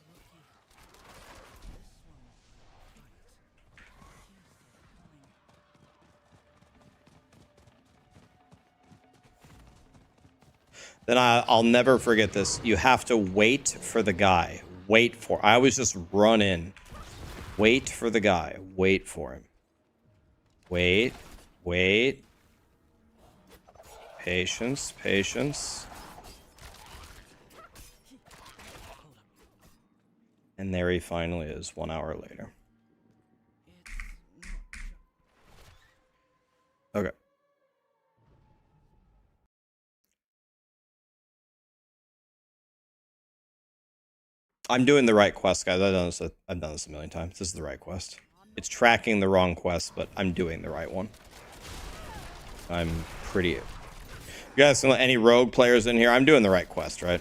Then I'll never forget this. You have to wait for the guy. Wait for. I always just run in. Wait for the guy. Wait for him. Wait. Wait. Patience. Patience. And there he finally is 1 hour later. Okay. I'm doing the right quest, guys. I've done this a million times. This is the right quest. It's tracking the wrong quest, but I'm doing the right one. I'm pretty... You guys, any rogue players in here? I'm doing the right quest, right?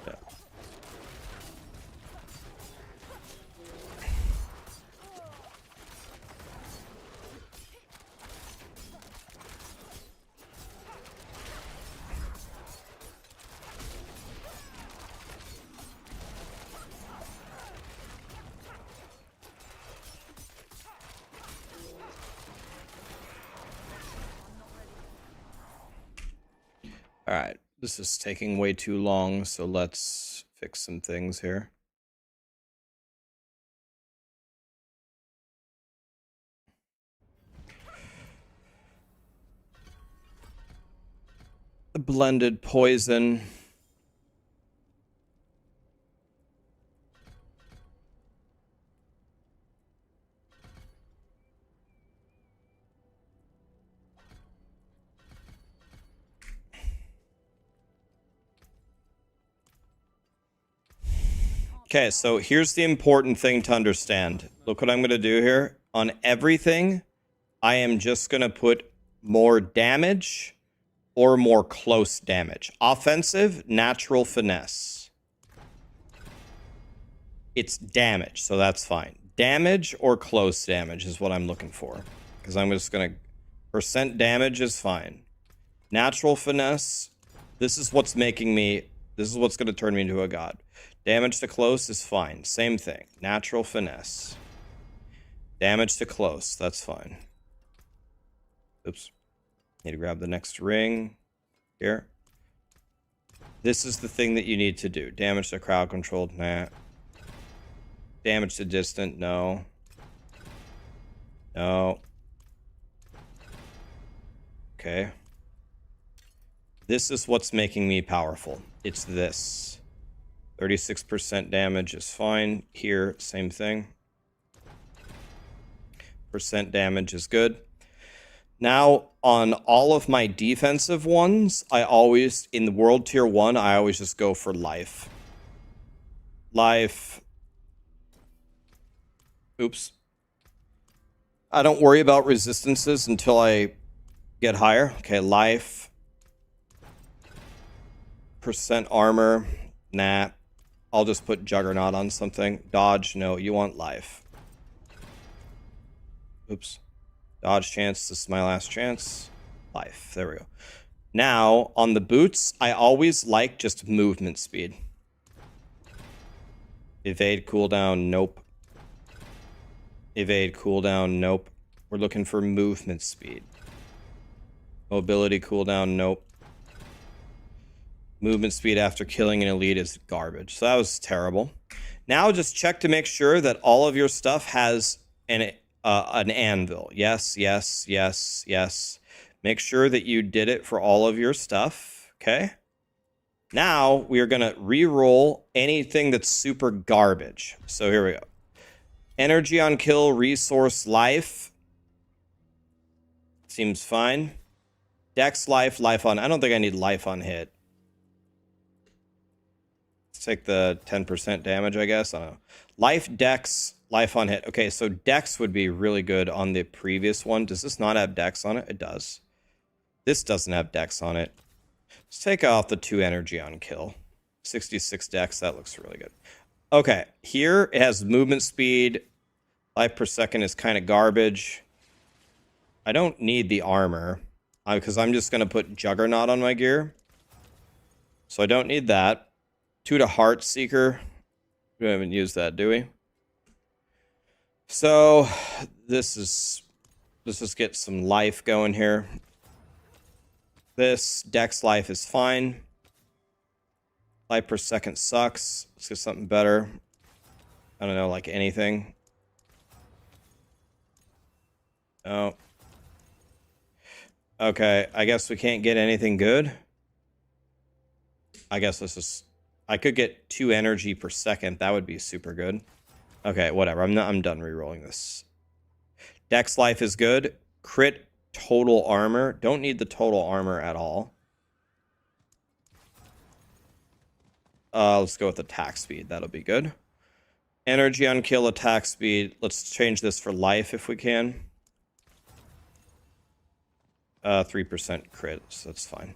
Yeah. All right, this is taking way too long, so let's fix some things here. The blended poison. Okay, so here's the important thing to understand. Look what I'm going to do here. On everything, I am just going to put more damage or more close damage. Offensive, natural finesse. It's damage, so that's fine. Damage or close damage is what I'm looking for. Because I'm just going to... Percent damage is fine. Natural finesse, this is what's making me... This is what's going to turn me into a god. Damage to close is fine. Same thing. Natural finesse. Damage to close. That's fine. Oops. Need to grab the next ring. Here. This is the thing that you need to do. Damage to crowd controlled. Nah. Damage to distant. No. No. Okay. This is what's making me powerful. It's this. 36% damage is fine. Here, same thing. Percent damage is good. Now, on all of my defensive ones, I always, in the world tier 1, I always just go for life. Life. Oops. I don't worry about resistances until I get higher. Okay, life. Percent armor. Nah. I'll just put Juggernaut on something. Dodge, no, you want life. Oops. Dodge chance, this is my last chance. Life, there we go. Now, on the boots, I always like just movement speed. Evade cooldown, nope. Evade cooldown, nope. We're looking for movement speed. Mobility cooldown, nope. Movement speed after killing an elite is garbage. So that was terrible. Now just check to make sure that all of your stuff has an anvil. Yes, yes, yes, yes. Make sure that you did it for all of your stuff, okay? Now we are gonna re-roll anything that's super garbage. So here we go. Energy on kill, resource, life. Seems fine. Dex, life, life on... I don't think I need life on hit. Let's take the 10% damage, I guess. I don't know. Life, dex, life on hit. Okay, so dex would be really good on the previous one. Does this not have dex on it? It does. This doesn't have dex on it. Let's take off the 2 energy on kill. 66 dex, that looks really good. Okay, here it has movement speed. Life per second is kind of garbage. I don't need the armor because I'm just going to put Juggernaut on my gear. So I don't need that. 2 to Heart Seeker. We haven't used that, do we? So let's just get some life going here. This Dex life is fine. Life per second sucks. Let's get something better. I don't know, like anything. Oh. Okay, I guess we can't get anything good. I guess this is... I could get 2 energy per second. That would be super good. Okay, whatever. I'm done re-rolling this. Dex life is good. Crit total armor. Don't need the total armor at all. Let's go with attack speed. That'll be good. Energy on kill, attack speed. Let's change this for life if we can. 3% crit, so that's fine.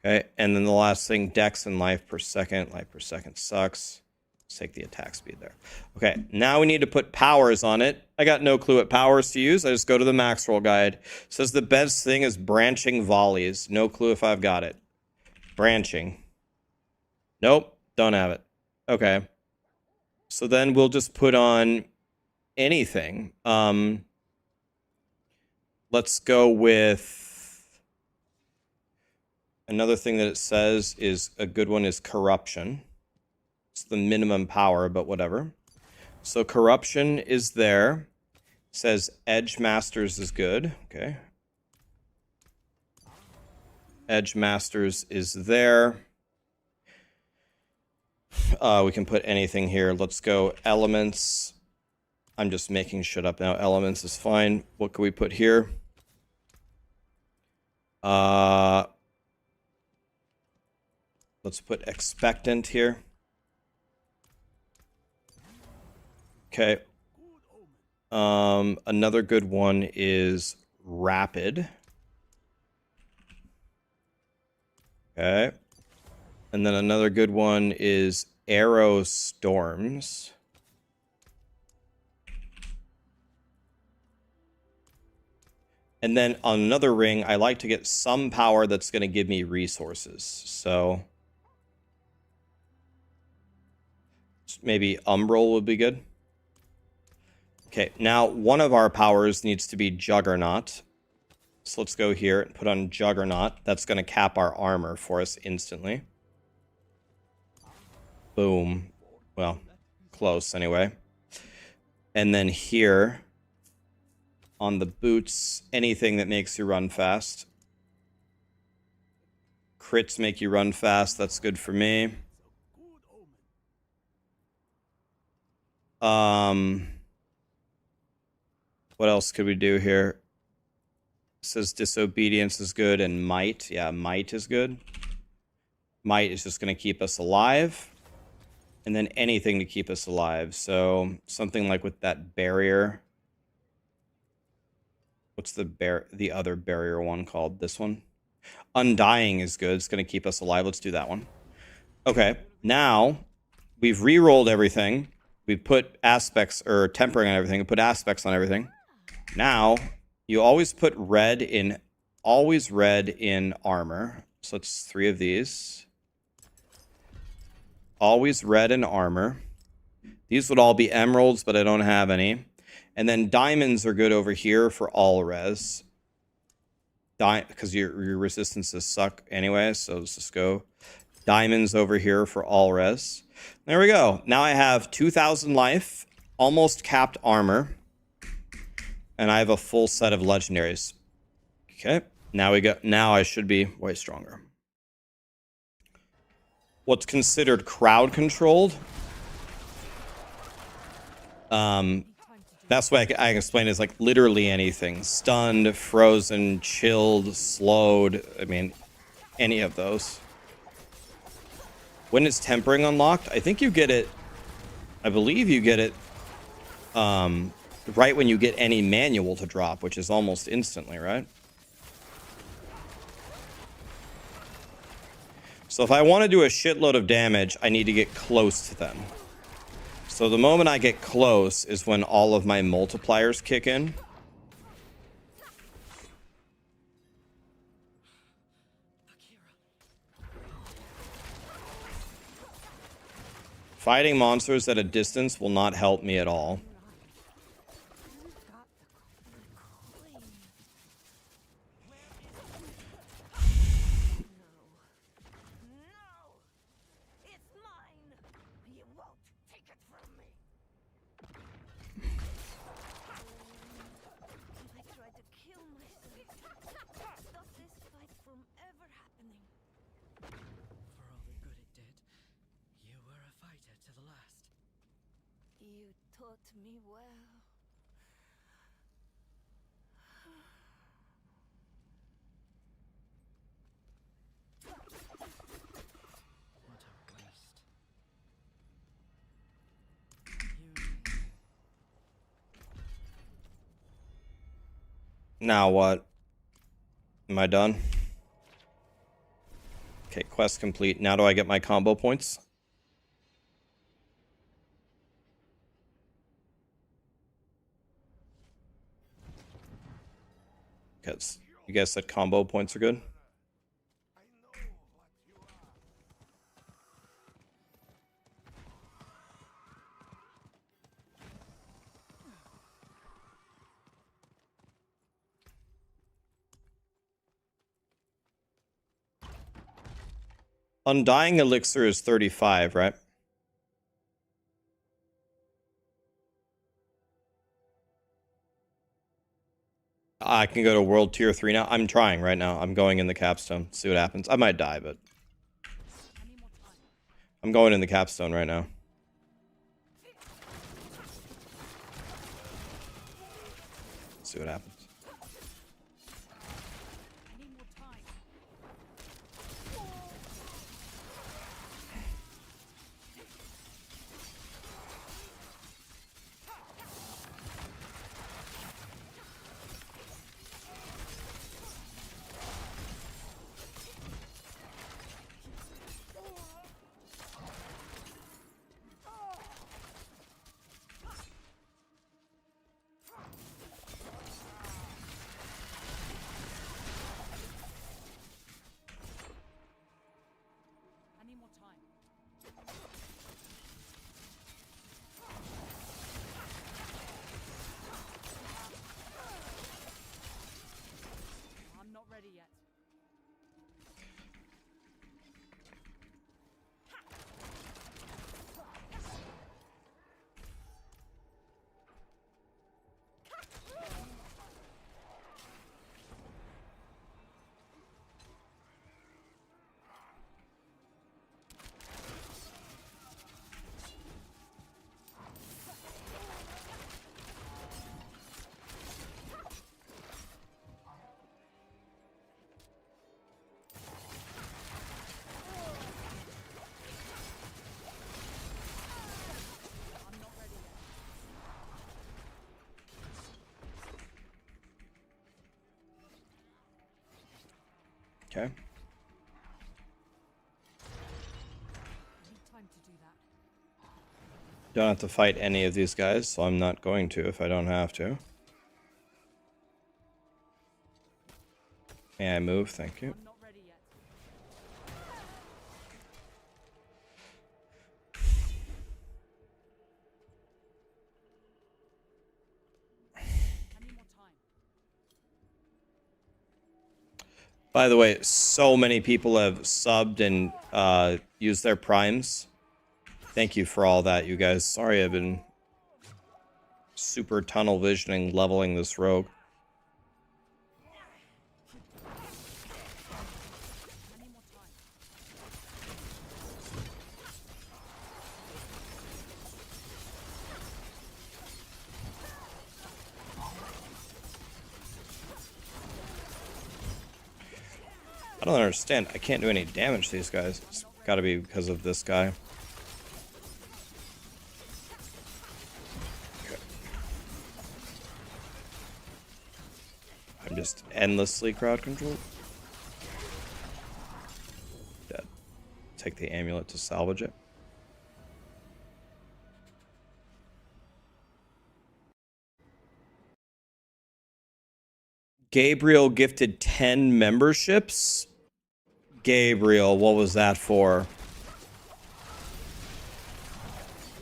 Okay, and then the last thing, dex and life per second. Life per second sucks. Let's take the attack speed there. Okay, now we need to put powers on it. I got no clue what powers to use. I just go to the Maxroll guide. It says the best thing is branching volleys. No clue if I've got it. Branching. Nope, don't have it. Okay. So then we'll just put on anything. Let's go with... Another thing that it says is a good one is corruption. It's the minimum power, but whatever. So corruption is there. It says Edge Masters is good. Okay. Edge Masters is there. We can put anything here. Let's go elements. I'm just making shit up now. Elements is fine. What can we put here? Let's put expectant here. Okay. Another good one is rapid. Okay. And then another good one is arrow storms. And then on another ring, I like to get some power that's going to give me resources. So maybe Umbral would be good. Okay, now one of our powers needs to be Juggernaut. So let's go here and put on Juggernaut. That's going to cap our armor for us instantly. Boom. Well, close anyway. And then here, on the boots, anything that makes you run fast. Crits make you run fast. That's good for me. What else could we do here? It says disobedience is good and might. Yeah, might is good. Might is just going to keep us alive. And then anything to keep us alive. So something like with that barrier. What's the other barrier one called? This one? Undying is good. It's going to keep us alive. Let's do that one. Okay. Now we've re-rolled everything. We put aspects or tempering on everything. We put aspects on everything. Now you always put red in armor. So it's 3 of these. Always red in armor. These would all be emeralds, but I don't have any. And then diamonds are good over here for all res. Because your resistances suck anyway, so let's just go. Diamonds over here for all res. There we go. Now I have 2,000 life, almost capped armor, and I have a full set of legendaries. Okay, now I should be way stronger. What's considered crowd controlled? Best way I can explain it is like literally anything. Stunned, frozen, chilled, slowed. I mean, any of those. When is tempering unlocked? I think you get it. I believe you get it right when you get any manual to drop, which is almost instantly, right? So if I want to do a shitload of damage, I need to get close to them. So the moment I get close is when all of my multipliers kick in. Fighting monsters at a distance will not help me at all. You taught me well. What a waste. Now what? Am I done? Okay, quest complete. Now do I get my combo points? Because you guys said combo points are good. Undying elixir is 35, right? I can go to world tier 3 now. I'm trying right now. I'm going in the capstone. See what happens. I might die, but I'm going in the capstone right now. See what happens. Okay. Don't have to fight any of these guys, so I'm not going to if I don't have to. May I move? Thank you. By the way, so many people have subbed and used their primes. Thank you for all that, you guys. Sorry I've been super tunnel visioning, leveling this rogue. I don't understand. I can't do any damage to these guys. It's gotta be because of this guy. Okay. I'm just endlessly crowd controlled. Dead. Take the amulet to salvage it. Gabriel gifted 10 memberships. Gabriel, what was that for?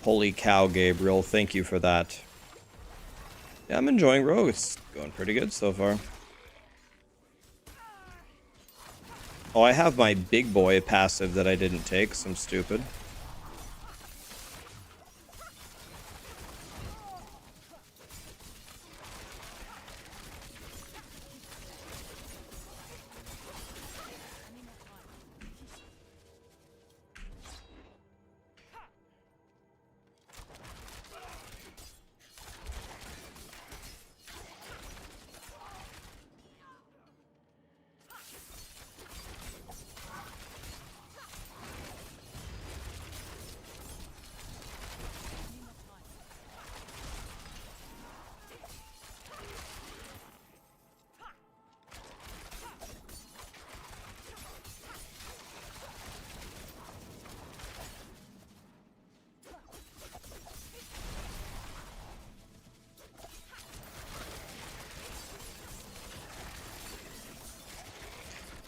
Holy cow, Gabriel. Thank you for that. Yeah, I'm enjoying Rogue. It's going pretty good so far. Oh, I have my big boy passive that I didn't take. So I'm stupid.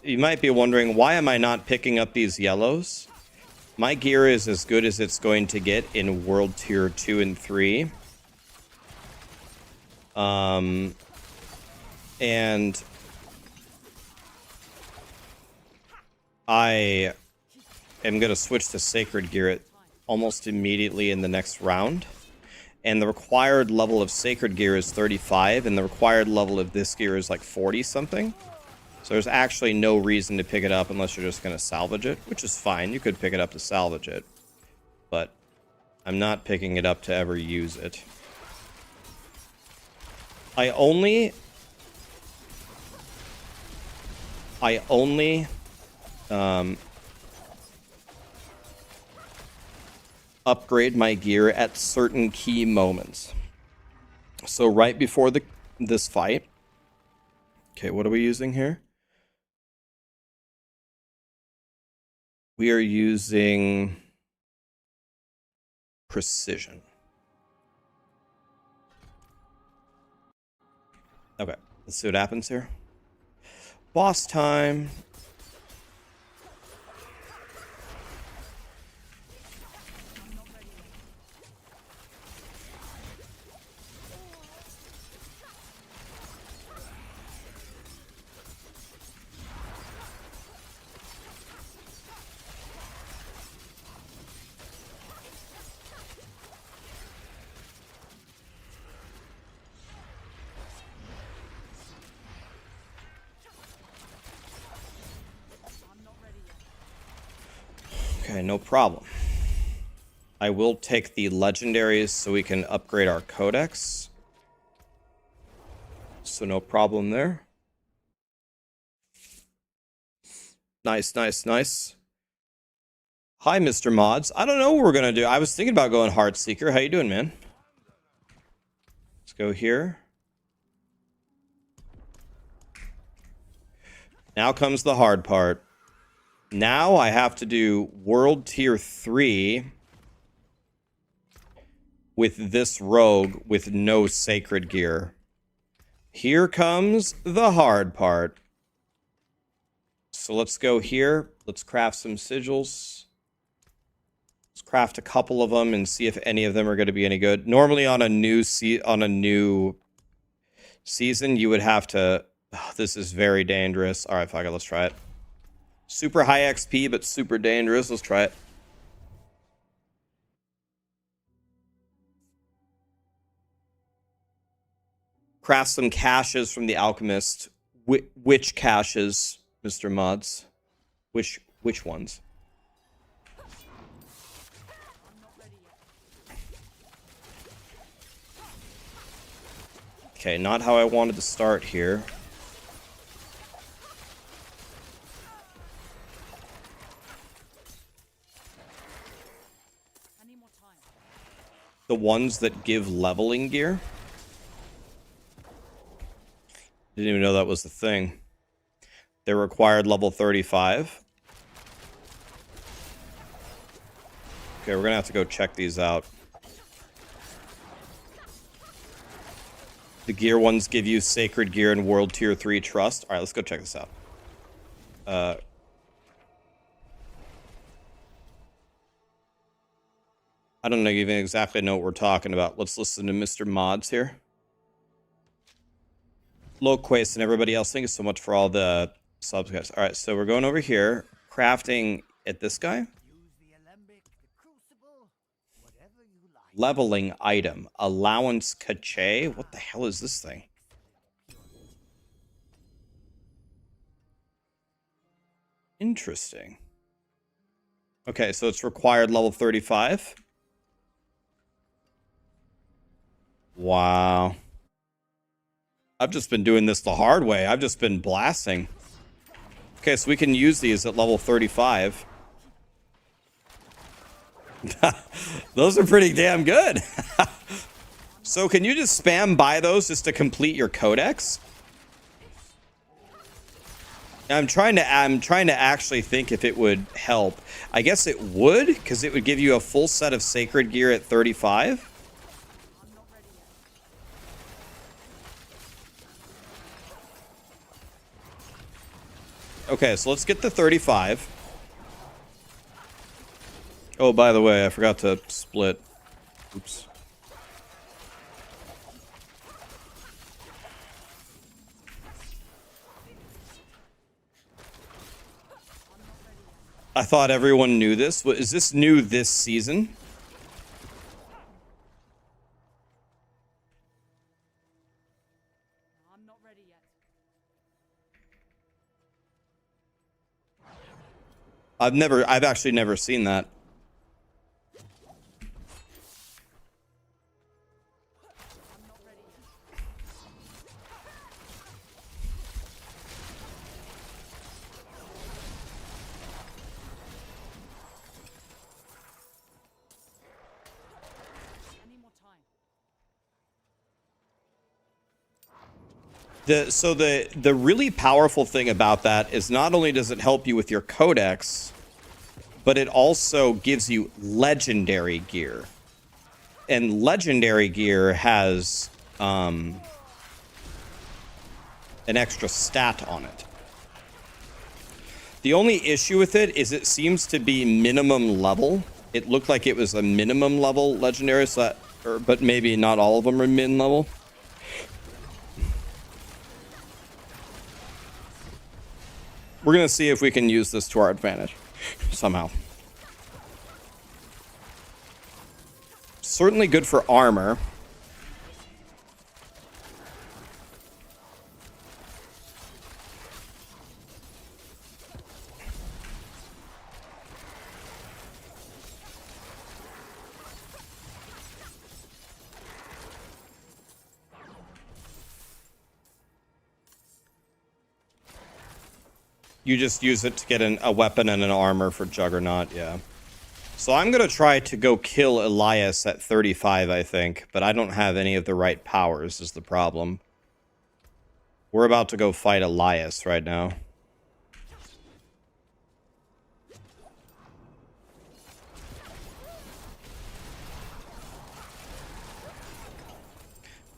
You might be wondering, why am I not picking up these yellows? My gear is as good as it's going to get in World Tier 2 and 3. And I am going to switch to Sacred Gear almost immediately in the next round. And the required level of Sacred Gear is 35, and the required level of this gear is like 40 something. So there's actually no reason to pick it up unless you're just going to salvage it, which is fine. You could pick it up to salvage it, but I'm not picking it up to ever use it. I only upgrade my gear at certain key moments. So right before this fight. Okay, what are we using here? We are using precision. Okay, let's see what happens here. Boss time. Okay, no problem. I will take the legendaries so we can upgrade our codex. So no problem there. Nice, nice, nice. Hi, Mr. Mods. I don't know what we're gonna do. I was thinking about going Heartseeker. How you doing, man? Let's go here. Now comes the hard part. Now I have to do World Tier 3 with this rogue with no Sacred Gear. Here comes the hard part. So let's go here. Let's craft some sigils. Let's craft a couple of them and see if any of them are going to be any good. Normally on a new season, you would have to Oh, this is very dangerous. All right, fuck it. Let's try it. Super high XP, but super dangerous. Let's try it. Craft some caches from the alchemist. Which caches, Mr. Mods? Which ones? Okay, not how I wanted to start here. The ones that give leveling gear? Didn't even know that was the thing. They're required level 35. Okay, we're gonna have to go check these out. The gear ones give you sacred gear and world tier 3 trust. Alright, let's go check this out. I don't even exactly know what we're talking about. Let's listen to Mr. Mods here. Loquace and everybody else, thank you so much for all the subs, guys. Alright, so we're going over here. Crafting at this guy. Leveling item. Allowance cache. What the hell is this thing? Interesting. Okay, so it's required level 35. Wow. I've just been doing this the hard way. I've just been blasting. Okay, so we can use these at level 35. Those are pretty damn good. So can you just spam buy those just to complete your codex? I'm trying to actually think if it would help. I guess it would, because it would give you a full set of sacred gear at 35. Okay, so let's get the 35. Oh, by the way, I forgot to split. Oops. I thought everyone knew this. Is this new this season? I'm not ready yet. I've actually never seen that. The really powerful thing about that is not only does it help you with your codex, but it also gives you legendary gear. And legendary gear has an extra stat on it. The only issue with it is it seems to be minimum level. It looked like it was a minimum level legendary, so that, but maybe not all of them are min level. We're going to see if we can use this to our advantage somehow. Certainly good for armor. You just use it to get a weapon and an armor for Juggernaut, yeah. So I'm going to try to go kill Elias at 35, I think. But I don't have any of the right powers, is the problem. We're about to go fight Elias right now.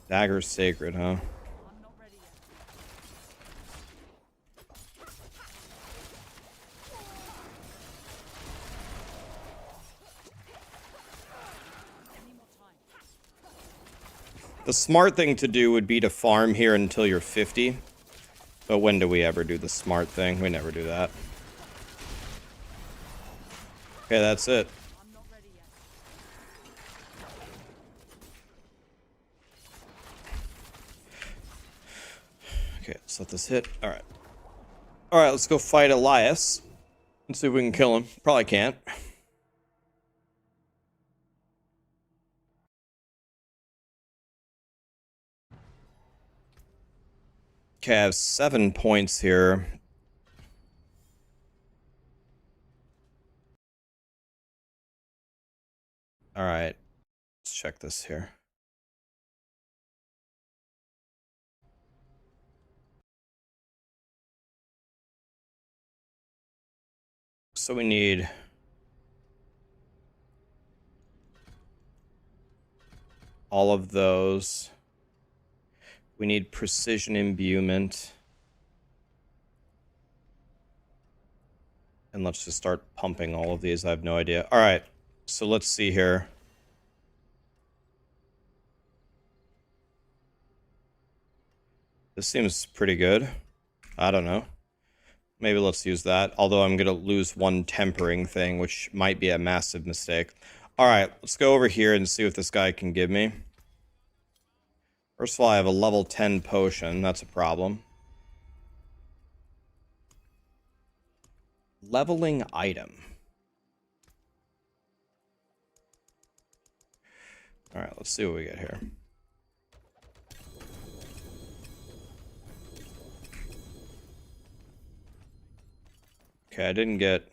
Dagger's sacred, huh? The smart thing to do would be to farm here until you're 50. But when do we ever do the smart thing? We never do that. Okay, that's it. Okay, let's let this hit. Alright. Alright, let's go fight Elias. And see if we can kill him. Probably can't. Okay, I have 7 points here. Alright. Let's check this here. So we need all of those. We need precision imbuement. And let's just start pumping all of these. I have no idea. All right. So let's see here. This seems pretty good. I don't know. Maybe let's use that. Although I'm going to lose one tempering thing, which might be a massive mistake. All right. Let's go over here and see what this guy can give me. First of all, I have a level 10 potion. That's a problem. Leveling item. All right, let's see what we get here. Okay, I didn't get...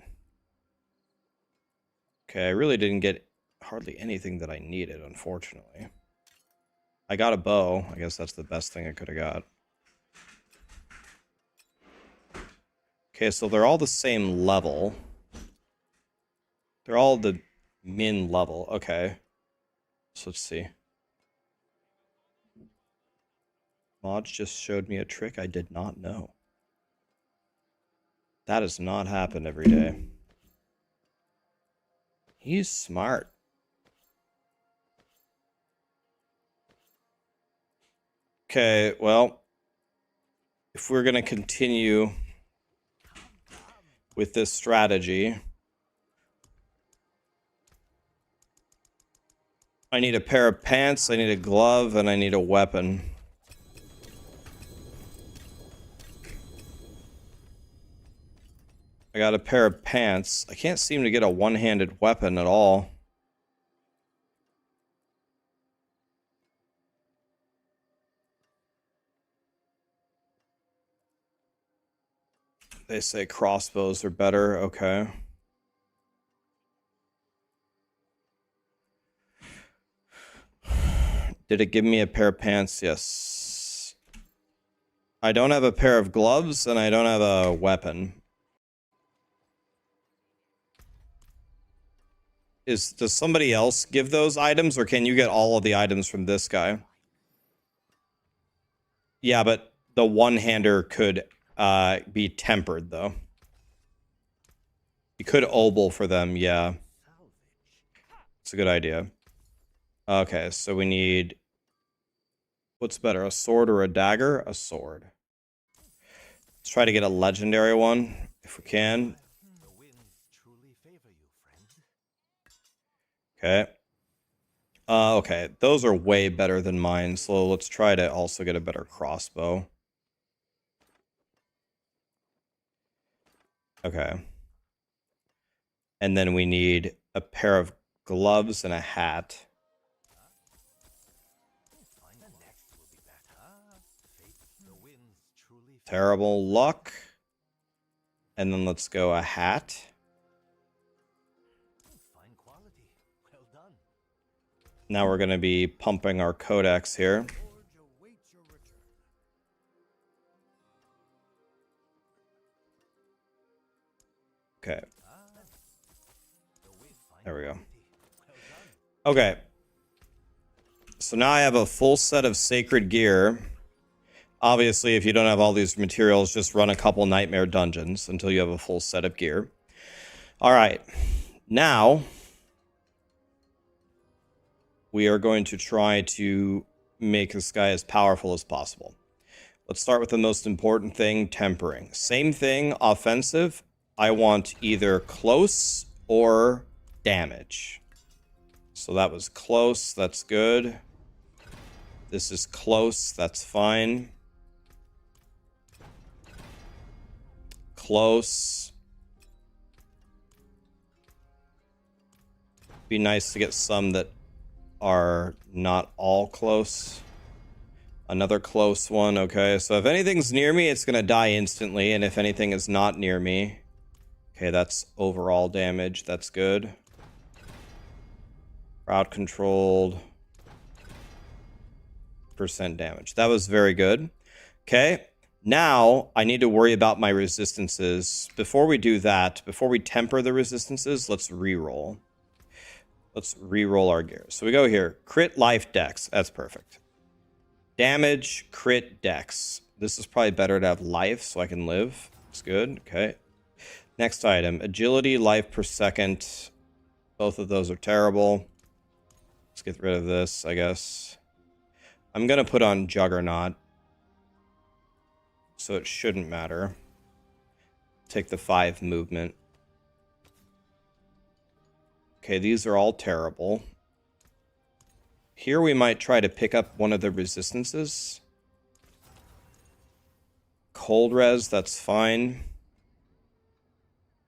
Okay, I really didn't get hardly anything that I needed, unfortunately. I got a bow. I guess that's the best thing I could have got. Okay, so they're all the same level. They're all the min level. Okay. So let's see. Mods just showed me a trick I did not know. That does not happen every day. He's smart. Okay, well, if we're going to continue with this strategy, I need a pair of pants, I need a glove, and I need a weapon. I got a pair of pants. I can't seem to get a one-handed weapon at all. They say crossbows are better. Okay. Did it give me a pair of pants? Yes. I don't have a pair of gloves, and I don't have a weapon. Does somebody else give those items, or can you get all of the items from this guy? Yeah, but the one-hander could be tempered, though. You could obol for them, yeah. It's a good idea. Okay, so we need... What's better, a sword or a dagger? A sword. Let's try to get a legendary one, if we can. Okay. Okay, those are way better than mine, so let's try to also get a better crossbow. Okay. And then we need a pair of gloves and a hat. Terrible luck. And then let's go a hat. Now we're going to be pumping our codex here. Okay. There we go. Okay. So now I have a full set of sacred gear. Obviously, if you don't have all these materials, just run a couple nightmare dungeons until you have a full set of gear. All right. Now... we are going to try to make this guy as powerful as possible. Let's start with the most important thing, tempering. Same thing, offensive. I want either close or damage. So that was close, that's good. This is close, that's fine. Close. Be nice to get some that are not all close. Another close one, okay. So if anything's near me, it's gonna die instantly, and if anything is not near me... Okay, that's overall damage, that's good. Crowd controlled. Percent damage. That was very good. Okay, now I need to worry about my resistances. Before we do that, before we temper the resistances, let's re-roll. Let's re-roll our gears. So we go here. Crit, life, dex. That's perfect. Damage, crit, dex. This is probably better to have life so I can live. That's good. Okay. Next item. Agility, life per second. Both of those are terrible. Let's get rid of this, I guess. I'm going to put on Juggernaut. So it shouldn't matter. Take the 5 movement. Okay, these are all terrible. Here we might try to pick up one of the resistances. Cold res, that's fine.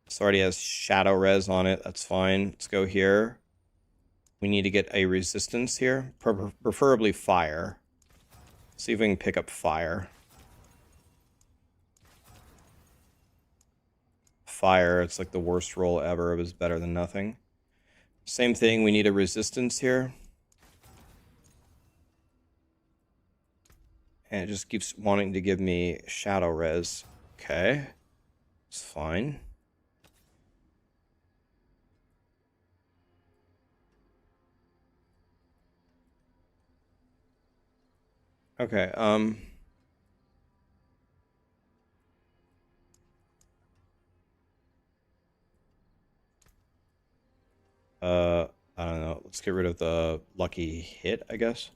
This already has shadow res on it, that's fine. Let's go here. We need to get a resistance here, preferably fire. See if we can pick up fire. Fire, it's like the worst roll ever. It was better than nothing. Same thing, we need a resistance here. And it just keeps wanting to give me shadow res. Okay. It's fine. Okay, I don't know. Let's get rid of the lucky hit, I guess.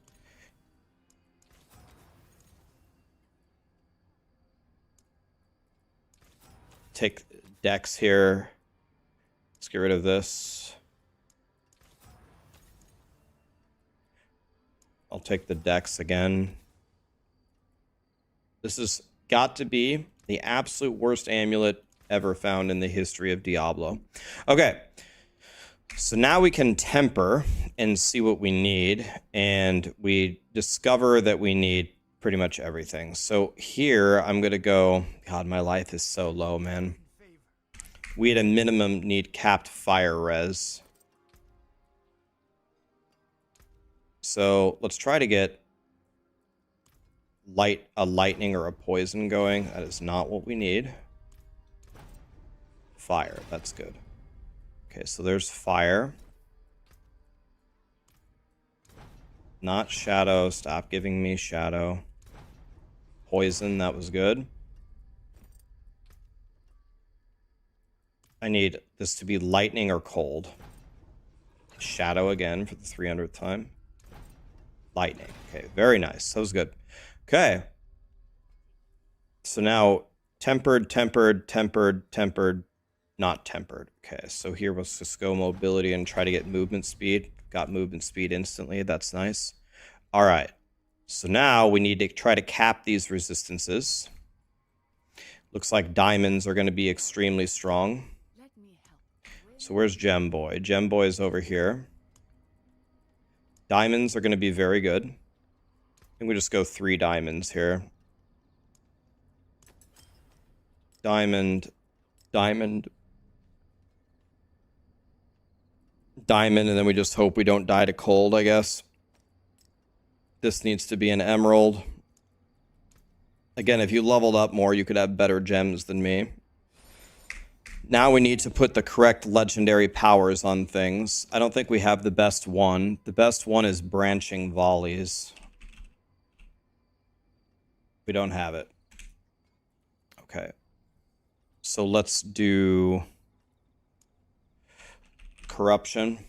Take dex here. Let's get rid of this. I'll take the dex again. This has got to be the absolute worst amulet ever found in the history of Diablo. Okay. So now we can temper and see what we need, and we discover that we need pretty much everything. So here I'm going to go... God, my life is so low, man. We at a minimum need capped fire res. So let's try to get a lightning or a poison going. That is not what we need. Fire, that's good. Okay, so there's fire. Not shadow. Stop giving me shadow. Poison, that was good. I need this to be lightning or cold. Shadow again for the 300th time. Lightning. Okay, very nice. That was good. Okay. So now tempered, tempered, tempered, tempered, not tempered. Okay, so here was just go mobility and try to get movement speed. Got movement speed instantly. That's nice. All right. So now we need to try to cap these resistances. Looks like diamonds are going to be extremely strong. So where's Gem Boy? Gem Boy is over here. Diamonds are going to be very good. I think we just go 3 diamonds here. Diamond, diamond, diamond, and then we just hope we don't die to cold, I guess. This needs to be an emerald. Again, if you leveled up more, you could have better gems than me. Now we need to put the correct legendary powers on things. I don't think we have the best one. The best one is branching volleys. We don't have it. Okay. So let's do corruption.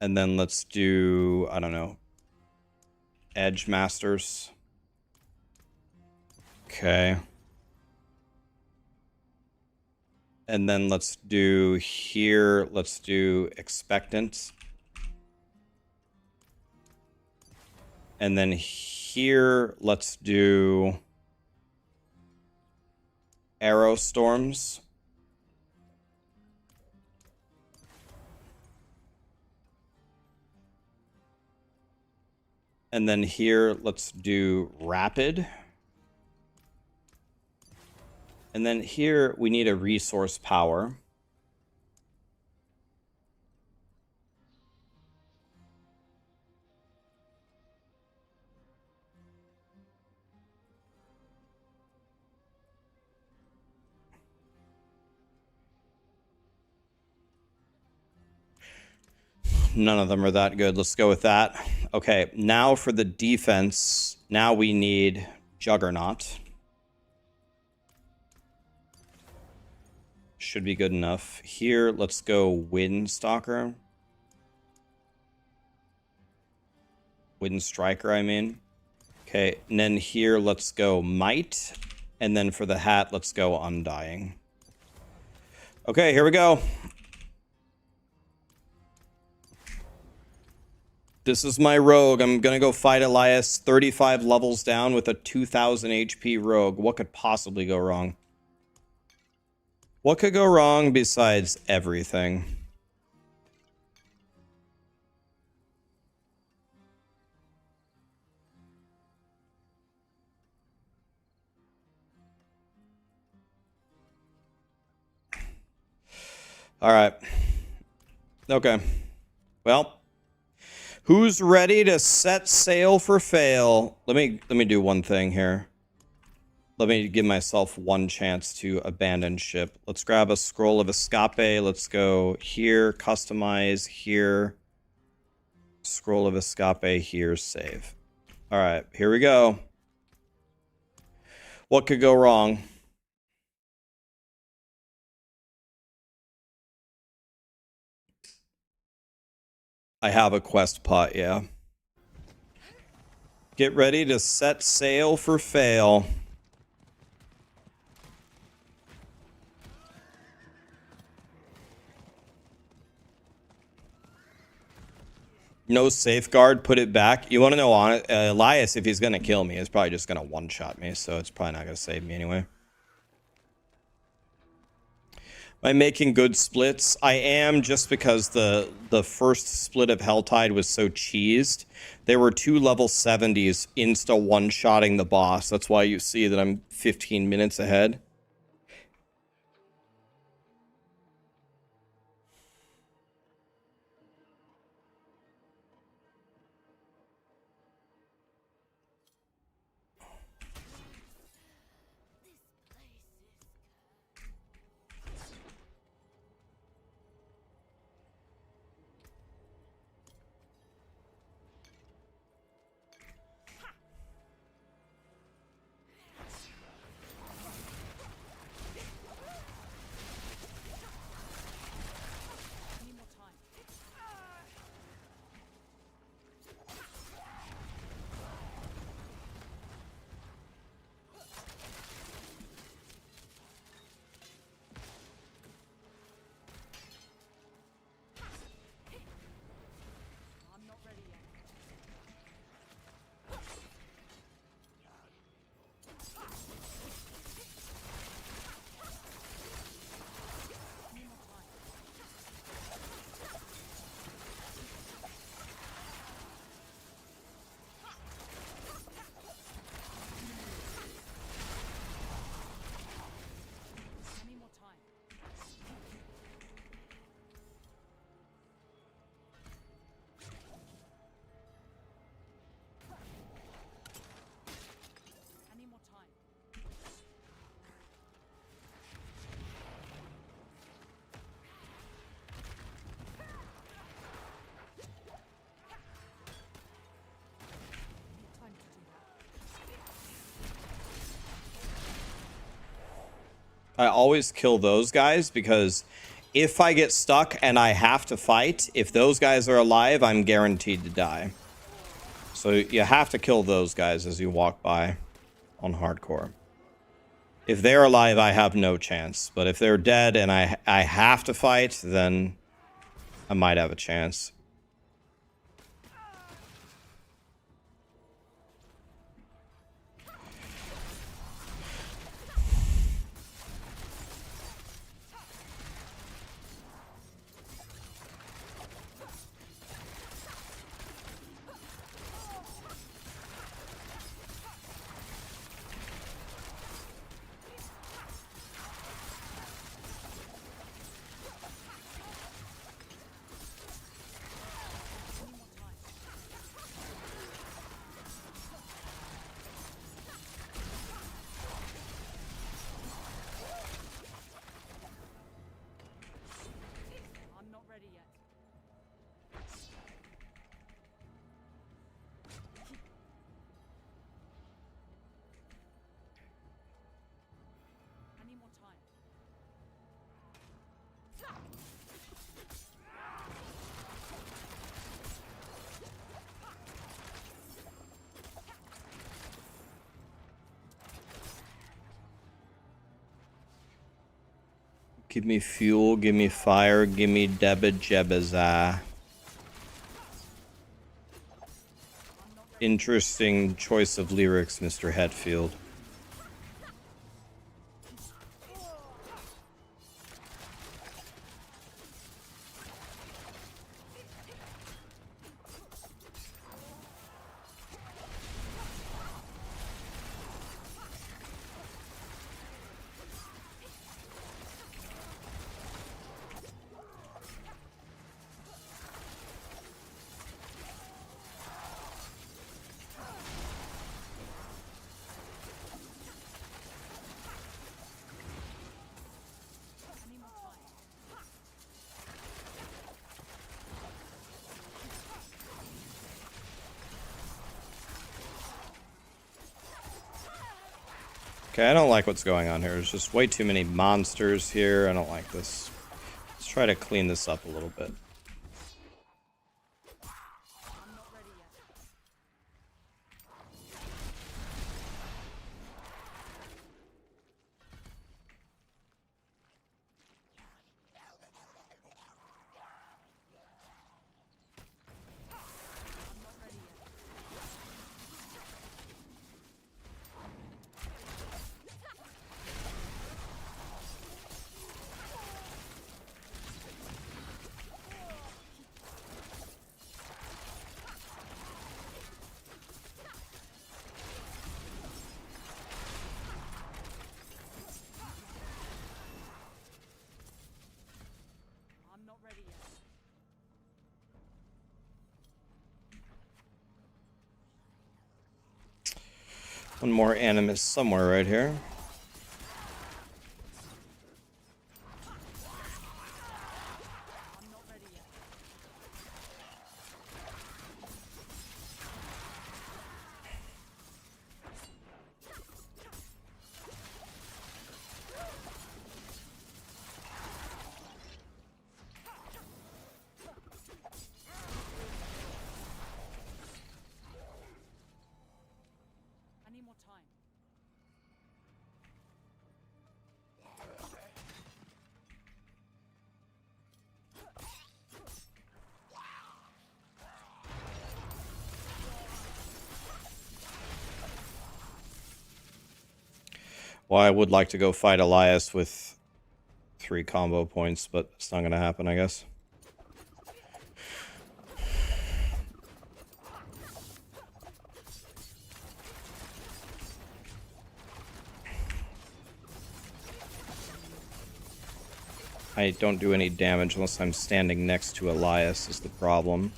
And then let's do, I don't know, Edge Masters. Okay. And then let's do here, let's do Expectant. And then here, let's do Arrow Storms. And then here, let's do Rapid. And then here, we need a Resource Power. None of them are that good. Let's go with that. Okay, now for the defense. Now we need Juggernaut. Should be good enough. Here, let's go Windstalker. Windstriker, I mean. Okay, and then here, let's go Might. And then for the hat, let's go Undying. Okay, here we go. This is my rogue. I'm gonna go fight Elias 35 levels down with a 2000 HP rogue. What could possibly go wrong? What could go wrong besides everything? All right. Okay. Well, who's ready to set sail for fail? Let me do one thing here. Let me give myself one chance to abandon ship. Let's grab a scroll of escape. Let's go here, customize here. Scroll of escape here, save. All right, here we go. What could go wrong? I have a quest pot, yeah. Get ready to set sail for fail. No safeguard, put it back. You want to know on Elias, if he's going to kill me, is probably just going to one-shot me, so it's probably not going to save me anyway. Am I making good splits? I am, just because the first split of Helltide was so cheesed. There were 2 level 70s insta one-shotting the boss. That's why you see that I'm 15 minutes ahead. I always kill those guys because if I get stuck and I have to fight, if those guys are alive, I'm guaranteed to die. So So you have to kill those guys as you walk by on hardcore. If they're alive, I have no chance. But if they're dead and I have to fight, then I might have a chance. I'm not ready yet. I need more time. Give me fuel, give me fire, give me debba jebbaza. Interesting choice of lyrics, Mr. Hetfield. Okay, I don't like what's going on here. There's just way too many monsters here. I don't like this. Let's try to clean this up a little bit. I'm not ready yet. I'm not ready yet. I'm not ready yet. One more animus somewhere right here. I'm not ready yet. I need more time. Well, I would like to go fight Elias with 3 combo points, but it's not going to happen, I guess. I don't do any damage unless I'm standing next to Elias is the problem.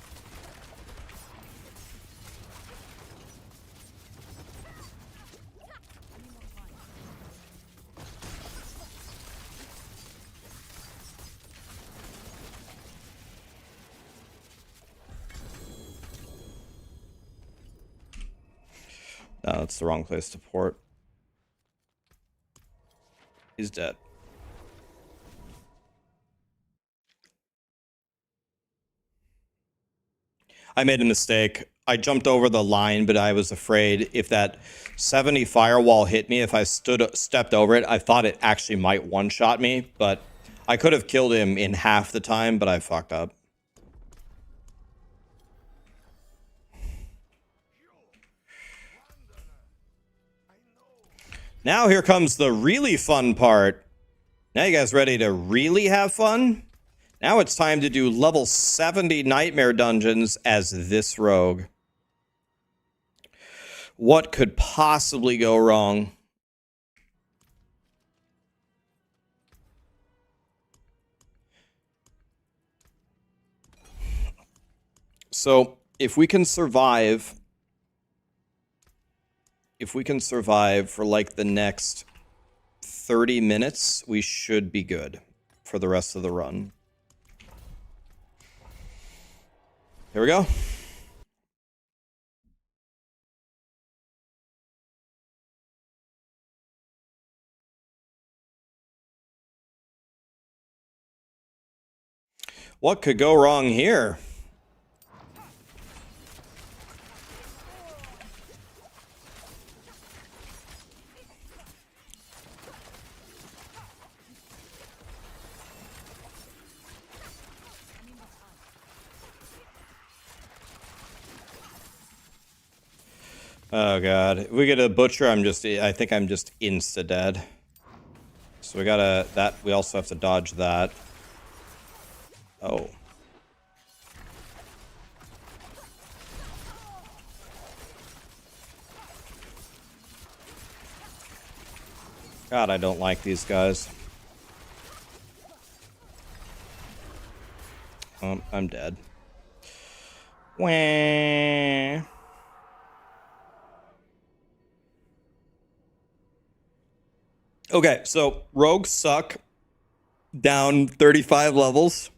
No, that's the wrong place to port. He's dead. I made a mistake. I jumped over the line, but I was afraid if that 70 firewall hit me, if I stepped over it, I thought it actually might one-shot me, but I could have killed him in half the time, but I fucked up. Now here comes the really fun part. Now you guys ready to really have fun? Now it's time to do level 70 nightmare dungeons as this rogue. What could possibly go wrong? So, if we can survive for like the next 30 minutes, we should be good for the rest of the run. Here we go. What could go wrong here? Oh god. If we get a butcher, I think I'm just insta dead. So we gotta we also have to dodge that. Oh. God, I don't like these guys. I'm dead. Wah. Okay, so rogues suck. Down 35 levels.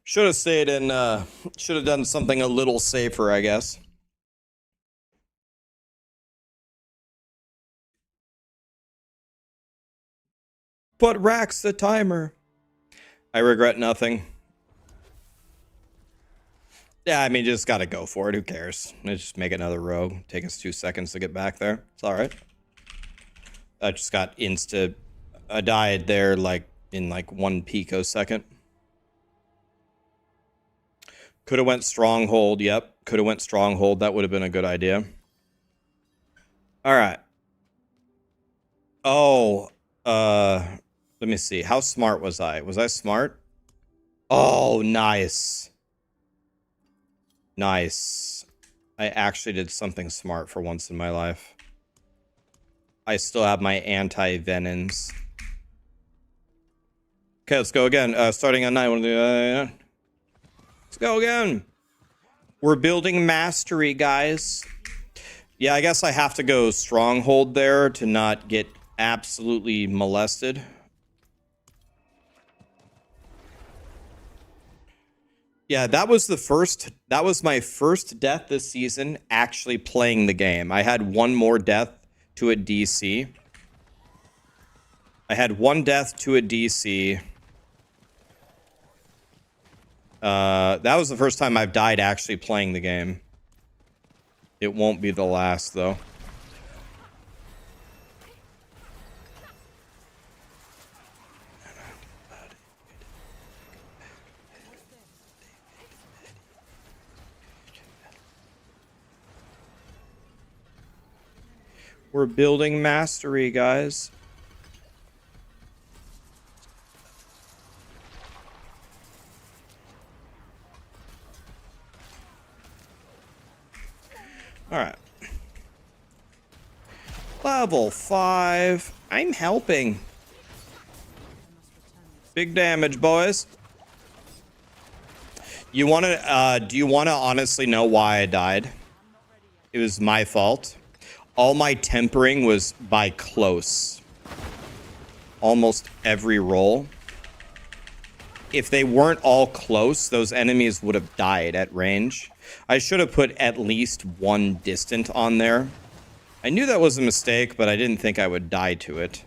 Should have stayed in, should have done something a little safer, I guess. But Rax the timer. I regret nothing. Yeah, I mean, just gotta go for it. Who cares? Let's just make another rogue. Take us 2 seconds to get back there. It's alright. I just got I died there like in like 1 picosecond. Could have went stronghold. Yep. Could have went stronghold. That would have been a good idea. Alright. Oh, let me see. How smart was I? Was I smart? Oh, nice. Nice. I actually did something smart for once in my life. I still have my anti-venoms. Okay, let's go again. Starting on 9. Let's go again. We're building mastery, guys. Yeah, I guess I have to go stronghold there to not get absolutely molested. Yeah, that was my first death this season actually playing the game. I had one more death to a DC. I had one death to a DC. That was the first time I've died actually playing the game. It won't be the last, though. We're building mastery, guys. All right. Level 5. I'm helping. Big damage, boys. You want to, do you want to honestly know why I died? It was my fault. All my tempering was by close. Almost every roll. if they weren't all close, those enemies would have died at range. I should have put at least one distant on there. I knew that was a mistake, but I didn't think I would die to it.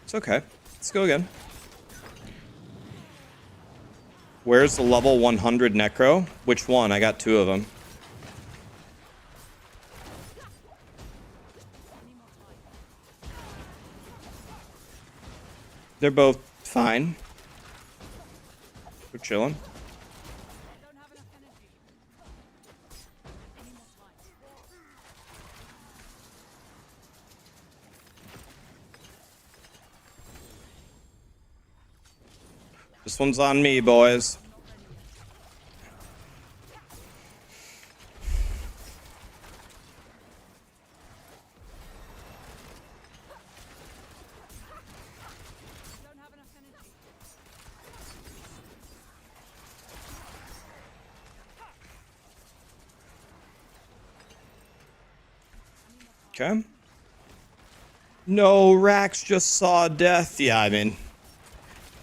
It's okay. Let's go again. Where's the level 100 Necro? Which one? I got 2 of them. They're both fine. We're chilling. Don't have enough energy. Any more time. This one's on me, boys. Don't have enough energy. Okay. No, Rax just saw death. Yeah, I mean,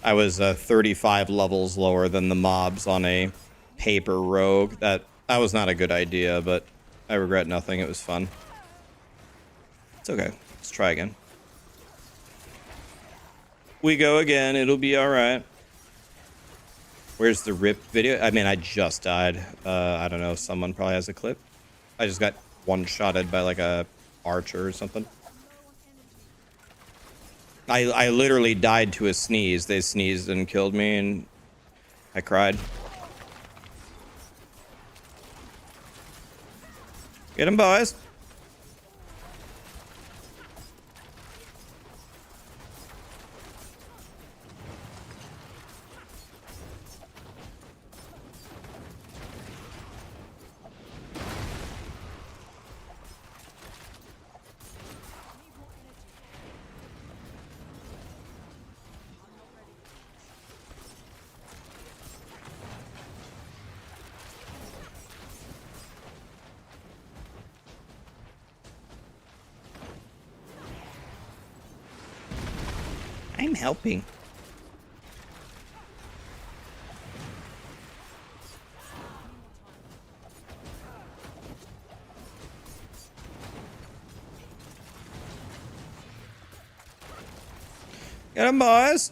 I was 35 levels lower than the mobs on a paper rogue. That was not a good idea, but I regret nothing. It was fun. It's okay. Let's try again. We go again. It'll be all right. Where's the rip video? I mean, I just died. I don't know. Someone probably has a clip. I just got one-shotted by like a archer or something. I literally died to a sneeze. They sneezed and killed me, and I cried. Get him, boys. I'm helping. Get him, boys.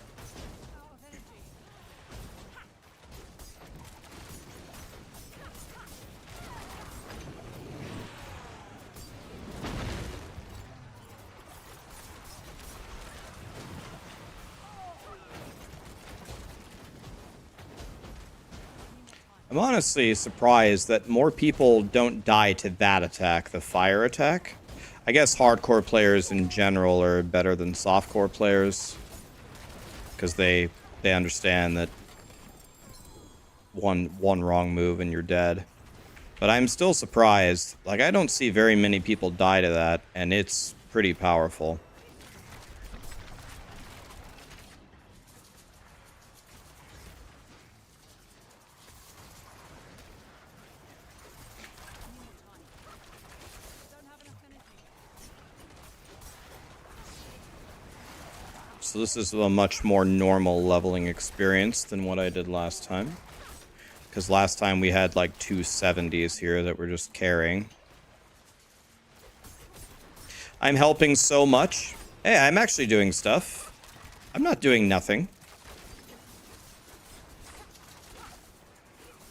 I'm honestly surprised that more people don't die to that attack, the fire attack. I guess hardcore players in general are better than softcore players, because they understand that one wrong move and you're dead. But I'm still surprised. Like, I don't see very many people die to that, and it's pretty powerful. So this is a much more normal leveling experience than what I did last time. Because last time we had like 270s here that we're just carrying. I'm helping so much. Hey, I'm actually doing stuff. I'm not doing nothing.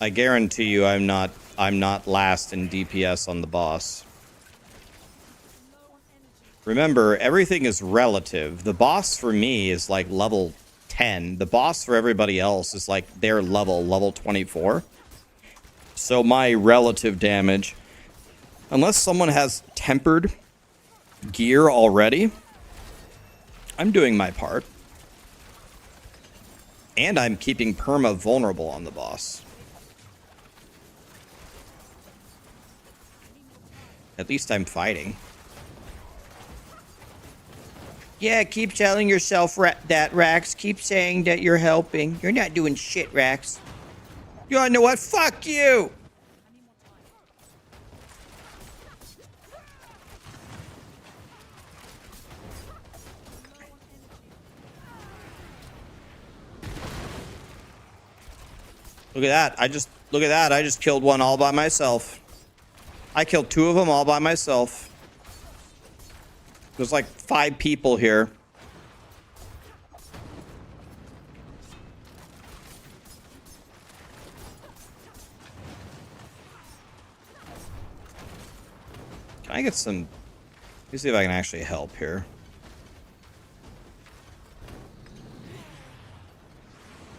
I guarantee you I'm not last in DPS on the boss. Remember, everything is relative. The boss for me is like level 10. The boss for everybody else is like their level 24. So my relative damage, unless someone has tempered gear already, I'm doing my part. And I'm keeping perma vulnerable on the boss. At least I'm fighting. Yeah, keep telling yourself that, Rax. Keep saying that you're helping. You're not doing shit, Rax. You wanna know what? Fuck you! Look at that. Look at that. I just killed one all by myself. I killed 2 of them all by myself. There's like 5 people here. Can I get some... Let me see if I can actually help here.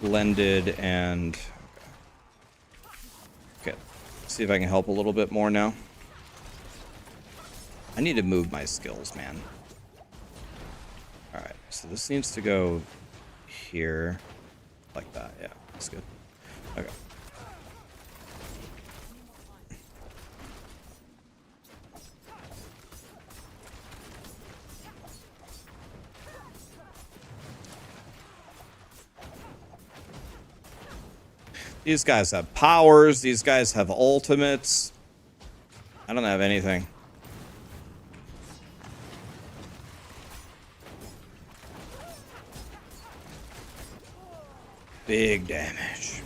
Blended and... Okay. See if I can help a little bit more now. I need to move my skills, man. Alright, so this needs to go here. Like that, yeah. That's good. Okay. These guys have powers. These guys have ultimates. I don't have anything. Big damage.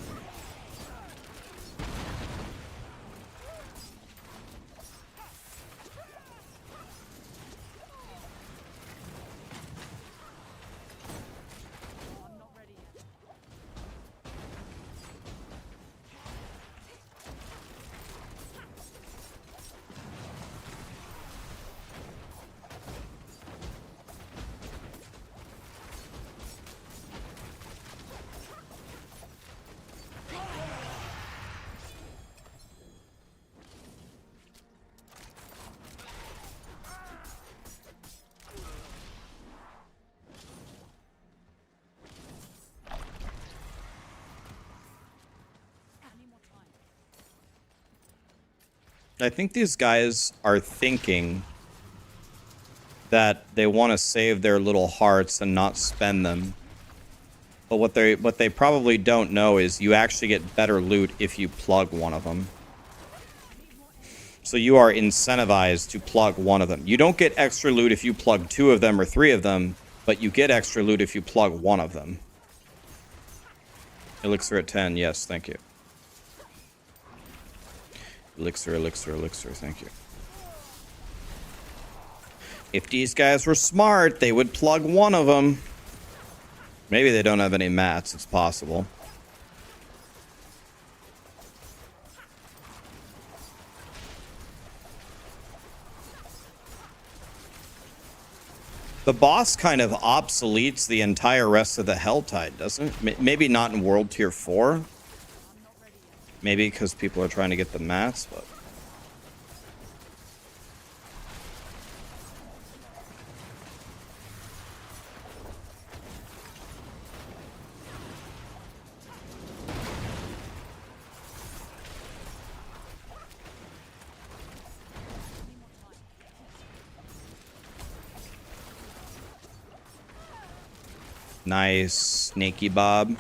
I'm not ready yet. Any more time? I think these guys are thinking that they want to save their little hearts and not spend them. But what they probably don't know is you actually get better loot if you plug one of them. So you are incentivized to plug one of them. You don't get extra loot if you plug 2 of them or 3 of them, but you get extra loot if you plug one of them. Elixir at 10, yes, thank you. Elixir, elixir, elixir, thank you. If these guys were smart, they would plug one of them. Maybe they don't have any mats, it's possible. The boss kind of obsoletes the entire rest of the Helltide, doesn't it? Maybe not in World Tier 4. Maybe because people are trying to get the mats, but... Nice, Snaky Bob.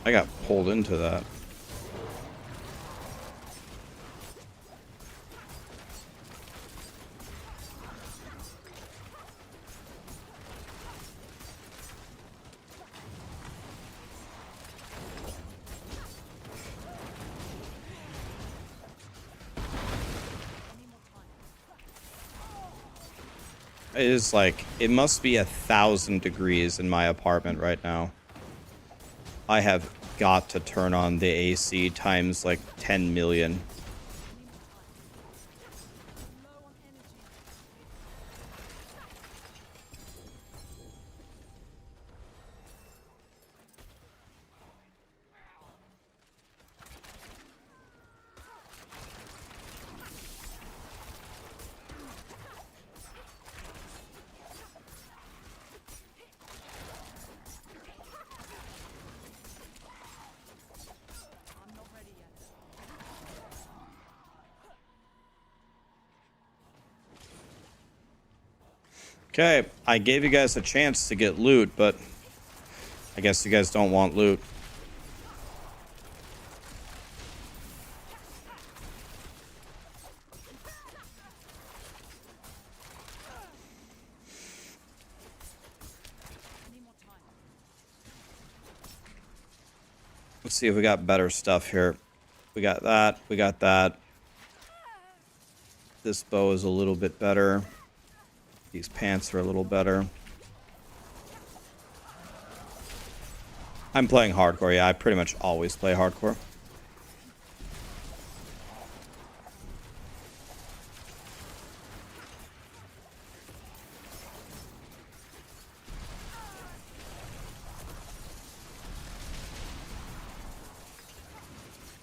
I got pulled into that. It is like, it must be 1,000 degrees in my apartment right now. I have got to turn on the AC times like 10 million. Okay, I gave you guys a chance to get loot, but I guess you guys don't want loot. Need more time. Let's see if we got better stuff here. We got that. We got that. This bow is a little bit better. These pants are a little better. I'm playing hardcore. Yeah, I pretty much always play hardcore.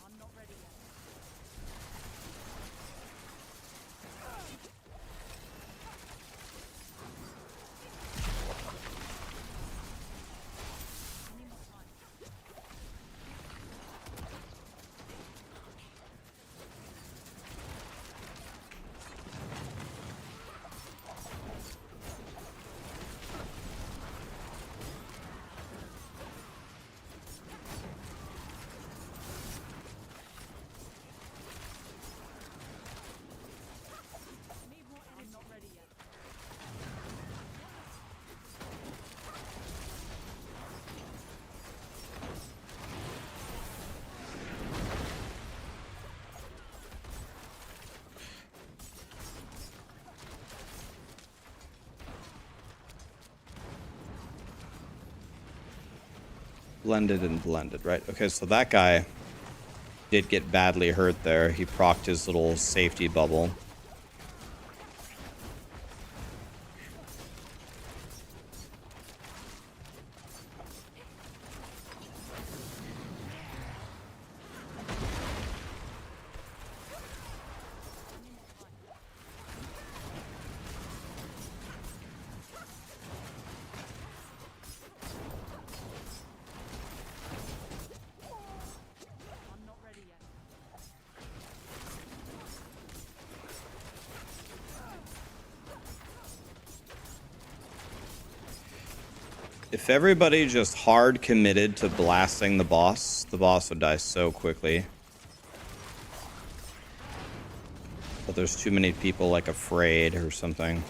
I'm not ready yet. Need more time. Need more. I'm not ready yet. Blended and blended, right? Okay, so that guy did get badly hurt there. He procced his little safety bubble. I'm not ready yet. If everybody just hard committed to blasting the boss would die so quickly. But there's too many people like afraid or something.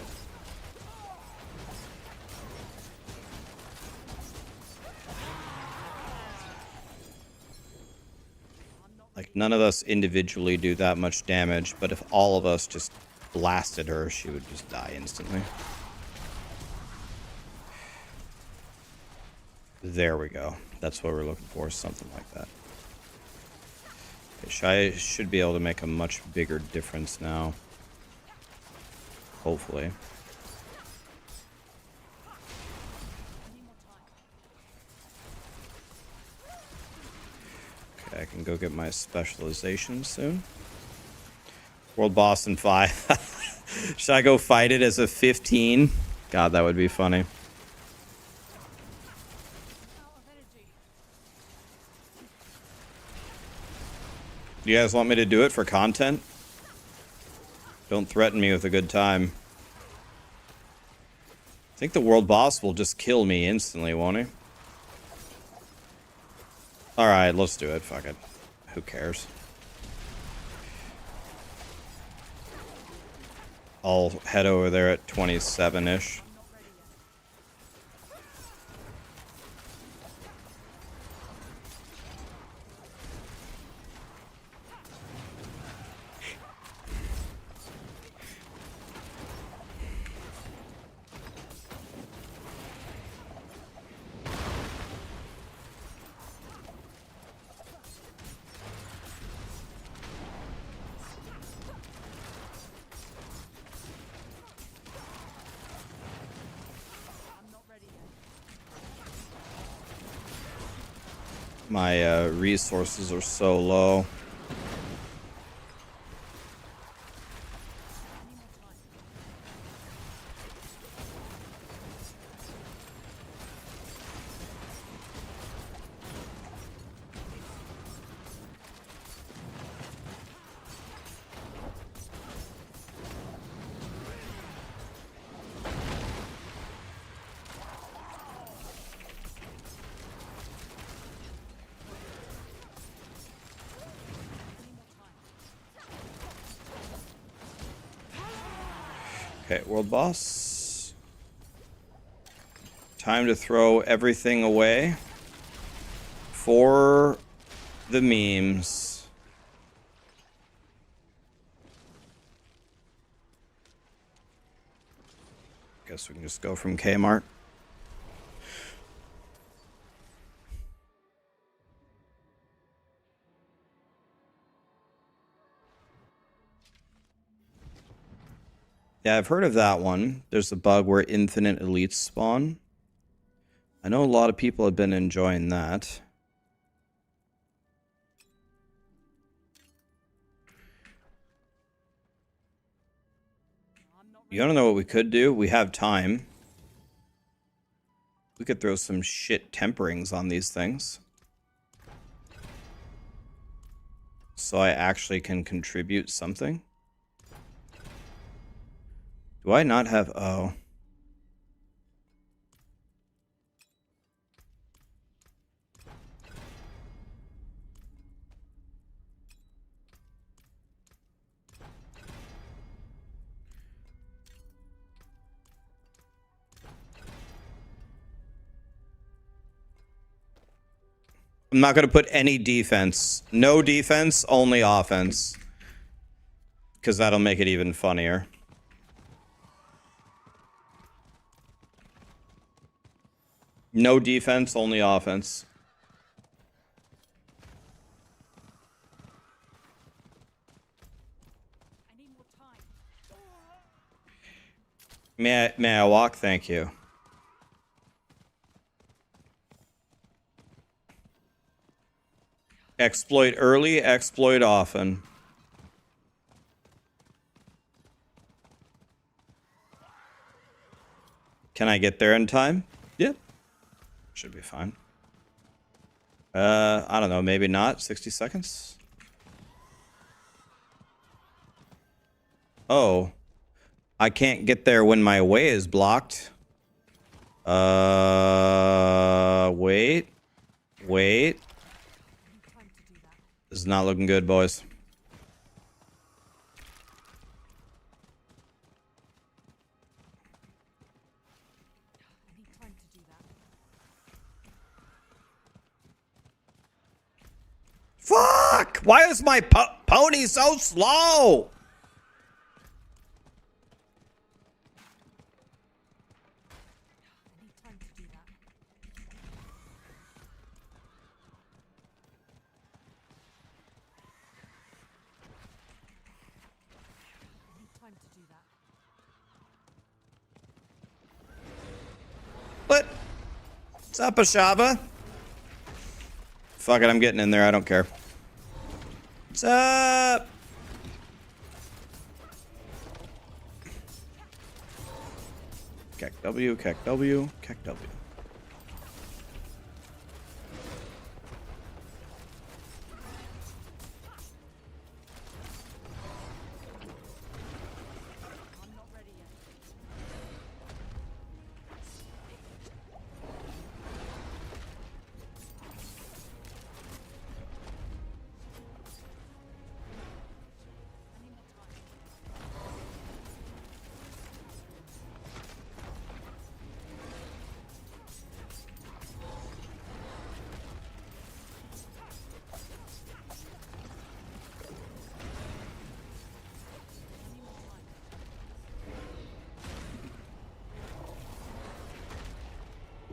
Like none of us individually do that much damage, but if all of us just blasted her, she would just die instantly. There we go. That's what we're looking for, something like that. Okay, I should be able to make a much bigger difference now. Hopefully. Need more time. Okay, I can go get my specialization soon. World boss in 5. Should I go fight it as a 15? God, that would be funny. Out of energy. Do you guys want me to do it for content? Don't threaten me with a good time. I think the world boss will just kill me instantly, won't he? Alright, let's do it. Fuck it. Who cares? I'll head over there at 27-ish. I'm not ready yet. I'm not ready yet. My resources are so low. Need more time. Okay, world boss. Time to throw everything away for the memes. Guess we can just go from Kmart. Yeah, I've heard of that one. There's a bug where infinite elites spawn. I know a lot of people have been enjoying that. You wanna know what we could do? We have time. We could throw some shit temperings on these things. So I actually can contribute something. Do I not have... Oh. I'm not going to put any defense. No defense, only offense. Because that'll make it even funnier. No defense, only offense. I need more time. May I walk? Thank you. Exploit early, exploit often. Can I get there in time? Yep. Should be fine. I don't know, maybe not. 60 seconds? Oh. I can't get there when my way is blocked. Wait. Wait. This is not looking good, boys. Fuck! Why is my pony so slow? What? What's up, Ashava? Fuck it, I'm getting in there. I don't care. What's up? Kek W, Kek W, Kek W.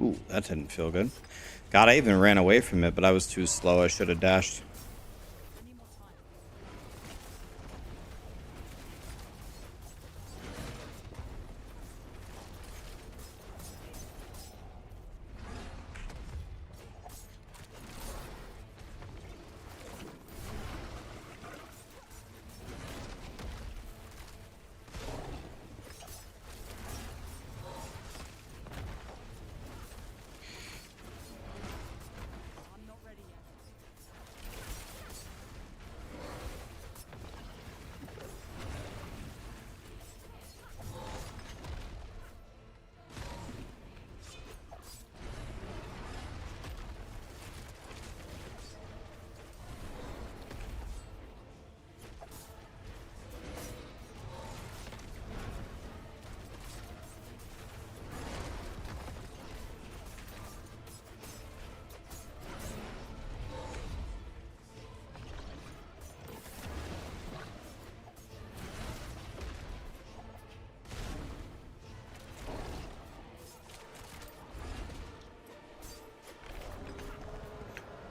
Ooh, that didn't feel good. God, I even ran away from it, but I was too slow. I should have dashed.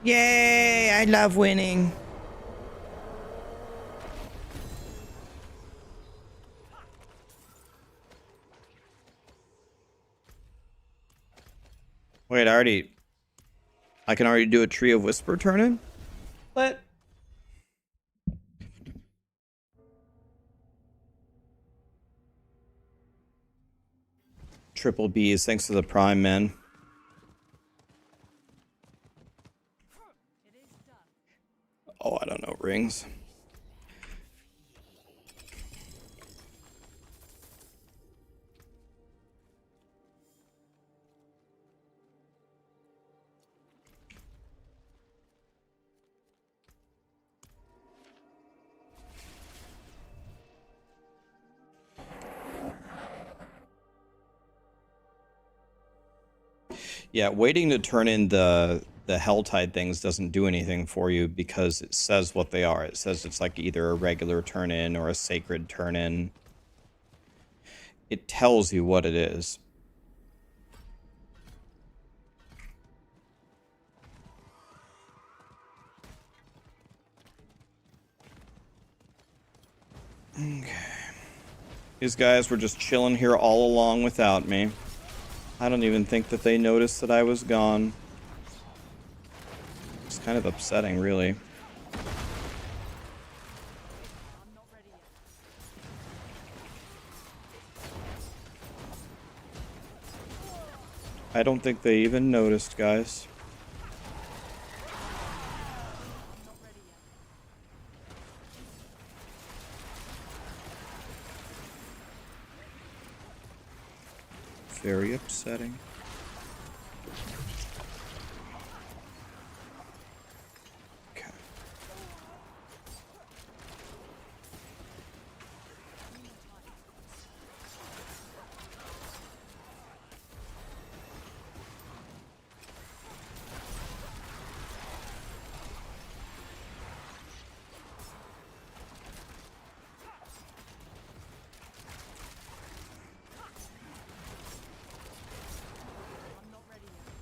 Yay! I love winning. Wait, I can already do a Tree of Whisper turn-in? What? Triple B's, thanks to the Prime, man. It is done. Oh, I don't know, rings. Yeah, waiting to turn in the Helltide things doesn't do anything for you because it says what they are. It says it's like either a regular turn-in or a sacred turn-in. It tells you what it is. Okay. These guys were just chilling here all along without me. I don't even think that they noticed that I was gone. It's kind of upsetting, really. I'm not ready yet. I don't think they even noticed, guys. I'm not ready yet. Very upsetting. Okay. I'm not ready yet.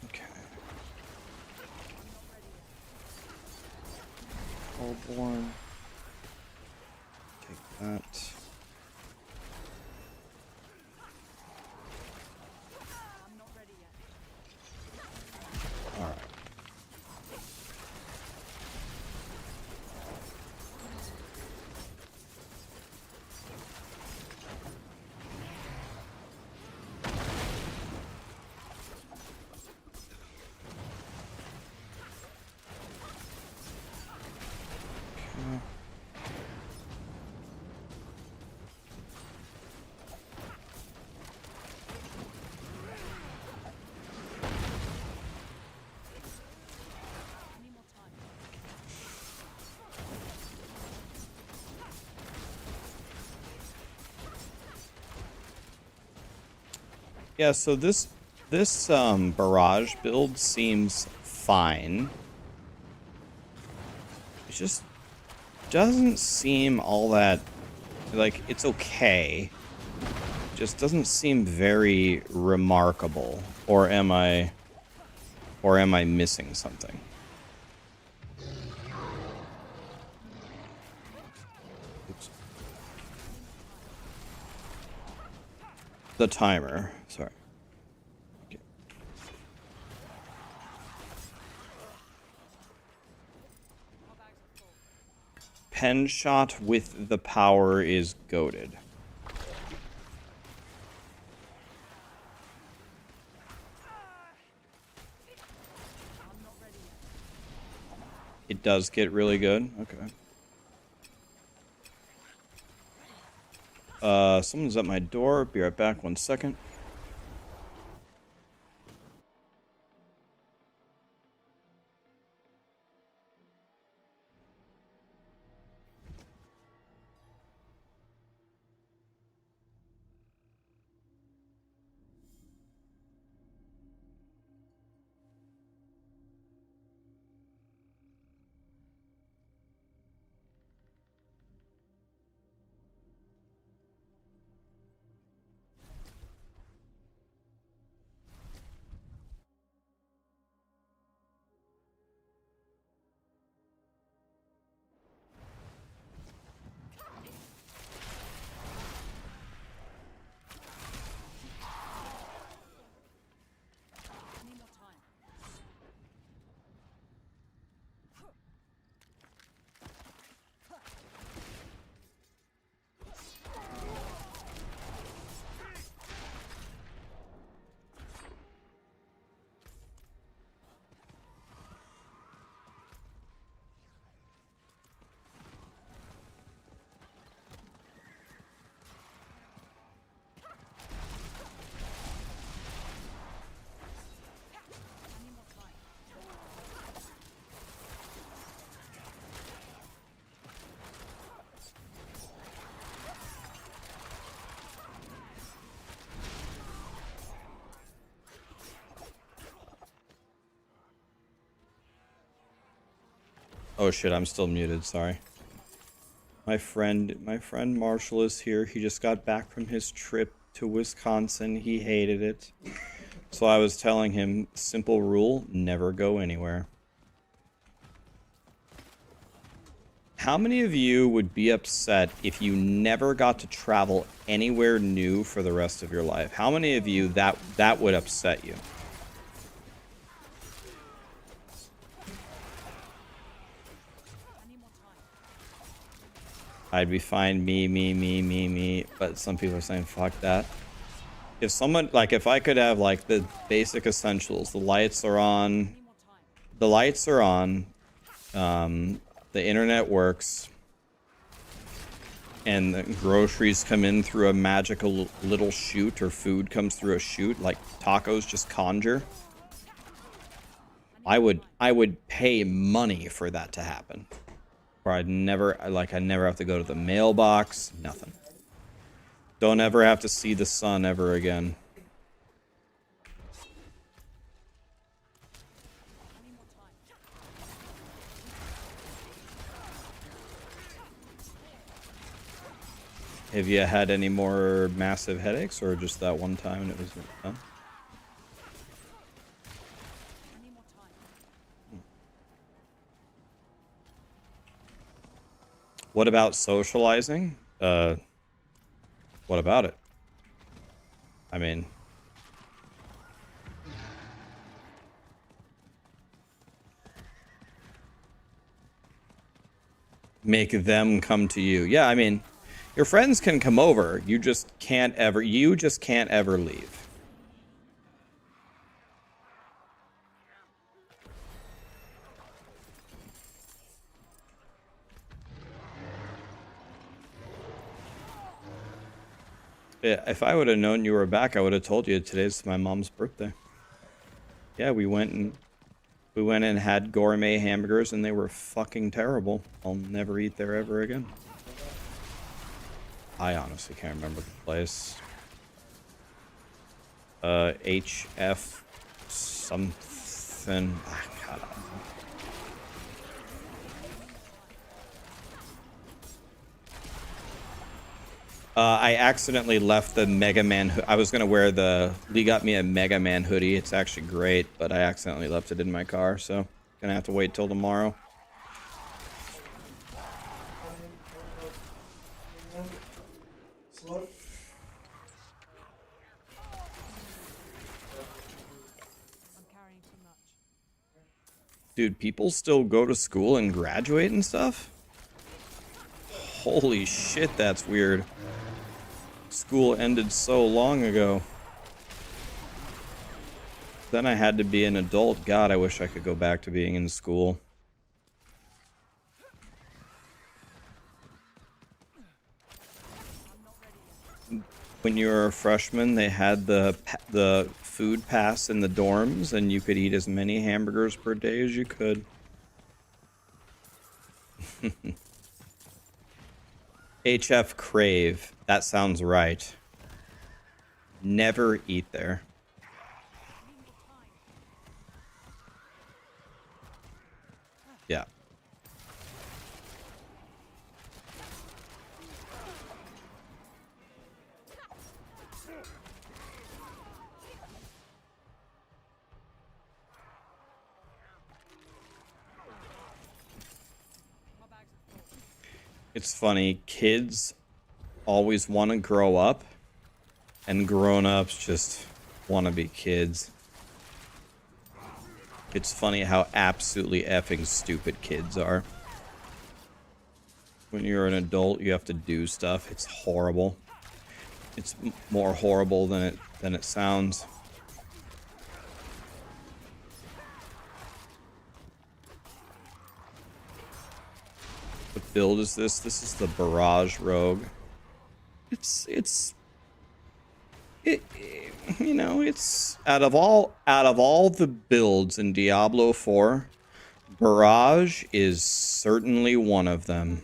Okay. Hellborn. Take that. I'm not ready yet. Alright. Okay. I need more time. Yeah, so this barrage build seems fine. It just doesn't seem all that, like, it's okay. It just doesn't seem very remarkable. Or am I missing something? Oops. The timer, sorry. Okay. My bags are full. Pen shot with the power is goated. I'm not ready yet. It does get really good. Okay. Someone's at my door. Be right back. 1 second. Oh shit, I'm still muted, sorry. My friend Marshall is here. He just got back from his trip to Wisconsin. He hated it. So I was telling him, simple rule, never go anywhere. How many of you would be upset if you never got to travel anywhere new for the rest of your life? How many of you that would upset you? I'd be fine, me, but some people are saying, fuck that. If someone, like, if I could have, like, the basic essentials, the lights are on, the internet works, and the groceries come in through a magical little chute, or food comes through a chute, like tacos just conjure, I would pay money for that to happen. Or I'd never have to go to the mailbox, nothing. Don't ever have to see the sun ever again. Have you had any more massive headaches, or just that one time and it was done? What about socializing? What about it? I mean, make them come to you. Yeah, I mean, your friends can come over. You just can't ever leave. Yeah, if I would have known you were back, I would have told you today's my mom's birthday. Yeah, we went and had gourmet hamburgers, and they were fucking terrible. I'll never eat there ever again. I honestly can't remember the place. HF something. Ah, God, I don't know. I accidentally left the Mega Man. I was gonna wear Lee got me a Mega Man hoodie. It's actually great, but I accidentally left it in my car, so gonna have to wait till tomorrow. Dude, people still go to school and graduate and stuff? Holy shit, that's weird. School ended so long ago. Then I had to be an adult. God, I wish I could go back to being in school. When you were a freshman, they had the food pass in the dorms, and you could eat as many hamburgers per day as you could. HF Crave. That sounds right. Never eat there. Yeah. It's funny, kids always want to grow up, and grown-ups just want to be kids. It's funny how absolutely effing stupid kids are. When you're an adult, you have to do stuff. It's horrible. It's more horrible than it sounds. What build is this? This is the Barrage Rogue. You know, it's out of all the builds in Diablo 4, Barrage is certainly one of them.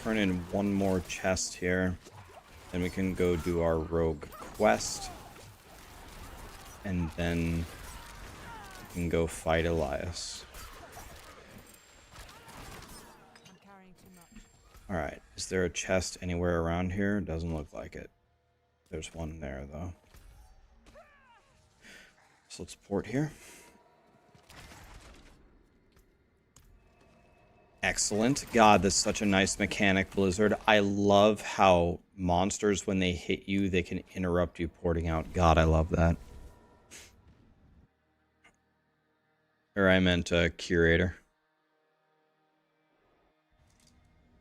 turn in one more chest here. Then we can go do our rogue quest. And then we can go fight Elias. I'm carrying too much. Alright, is there a chest anywhere around here? Doesn't look like it. There's one there, though. So let's port here. Excellent. God, that's such a nice mechanic, Blizzard. I love how monsters, when they hit you, they can interrupt you porting out. God, I love that. Or I meant curator.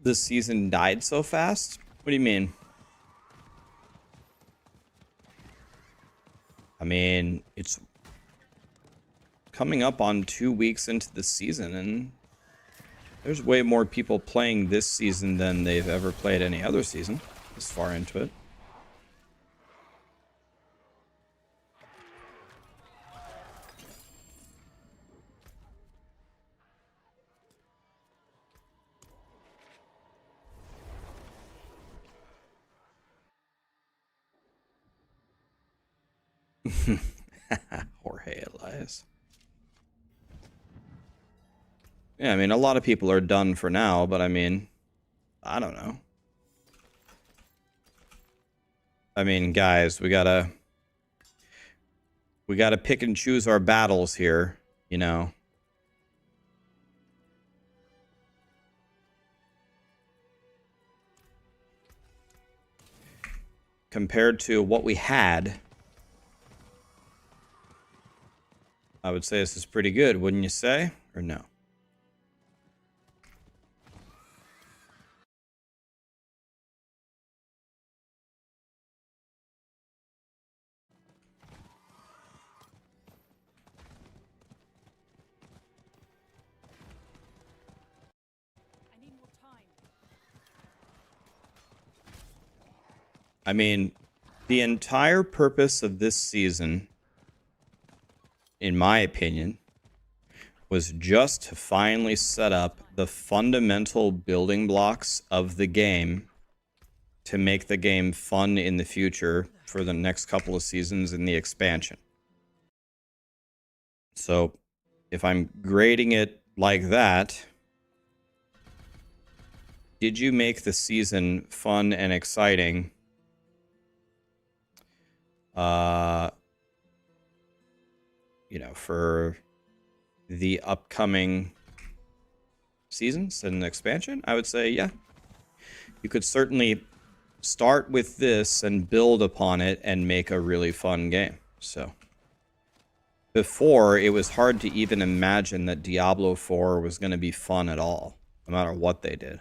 The season died so fast? What do you mean? I mean, it's coming up on 2 weeks into the season, and there's way more people playing this season than they've ever played any other season this far into it. Jorge Elias. Yeah, I mean, a lot of people are done for now, but I mean, I don't know. I mean, guys, we gotta pick and choose our battles here, you know. Compared to what we had, I would say this is pretty good, wouldn't you say? Or no? I need more time. I mean, the entire purpose of this season, in my opinion, was just to finally set up the fundamental building blocks of the game to make the game fun in the future for the next couple of seasons in the expansion. So, if I'm grading it like that, did you make the season fun and exciting? You know, for the upcoming seasons and expansion? I would say, yeah. You could certainly start with this and build upon it and make a really fun game. So, before, it was hard to even imagine that Diablo 4 was going to be fun at all, no matter what they did.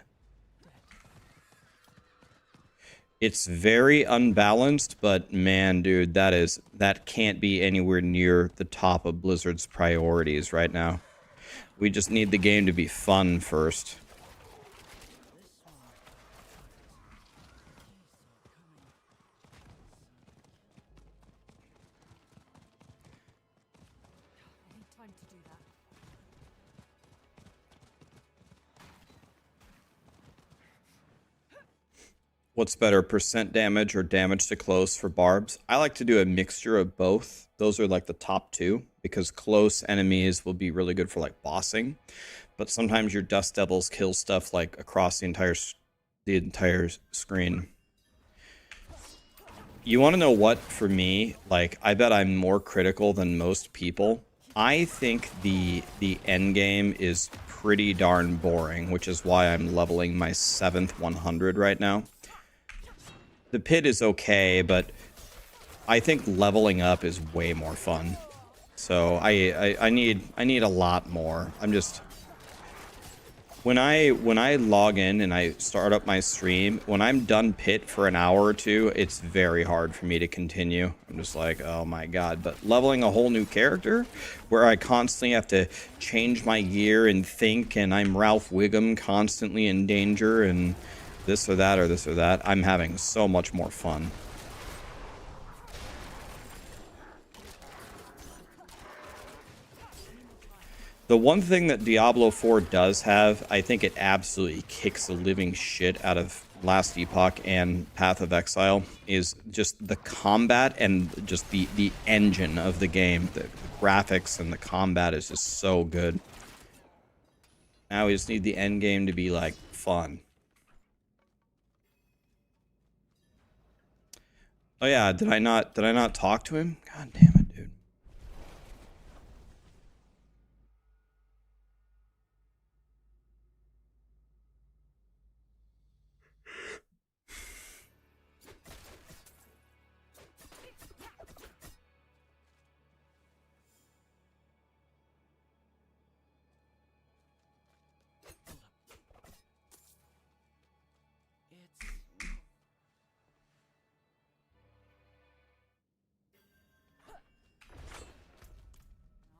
It's very unbalanced, but man, dude, that can't be anywhere near the top of Blizzard's priorities right now. We just need the game to be fun first. I need time to do that. What's better, percent damage or damage to close for barbs? I like to do a mixture of both. Those are like the top two, because close enemies will be really good for like bossing. But sometimes your Dust Devils kill stuff like across the entire screen. You want to know what, for me, like, I bet I'm more critical than most people. I think the end game is pretty darn boring, which is why I'm leveling my 7th 100 right now. The pit is okay, but I think leveling up is way more fun. So I need a lot more. I'm just, when I log in and I start up my stream, when I'm done pit for an hour or two, it's very hard for me to continue. I'm just like, oh my god. But leveling a whole new character where I constantly have to change my gear and think, and I'm Ralph Wiggum constantly in danger and this or that or this or that, I'm having so much more fun. The one thing that Diablo 4 does have, I think it absolutely kicks the living shit out of Last Epoch and Path of Exile, is just the combat and just the engine of the game. The graphics and the combat is just so good. Now we just need the end game to be like fun. Oh yeah, did I not talk to him? God damn it, dude.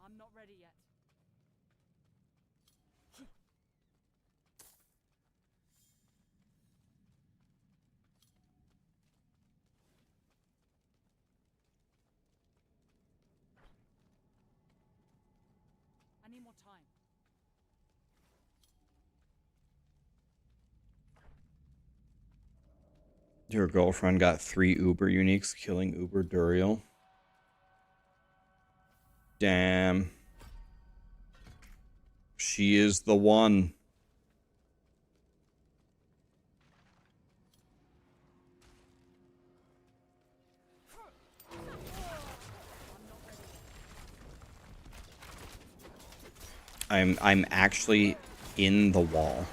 I'm not ready yet. I need more time. Your girlfriend got 3 Uber uniques, killing Uber Duriel. Damn. She is the one. I'm actually in the wall.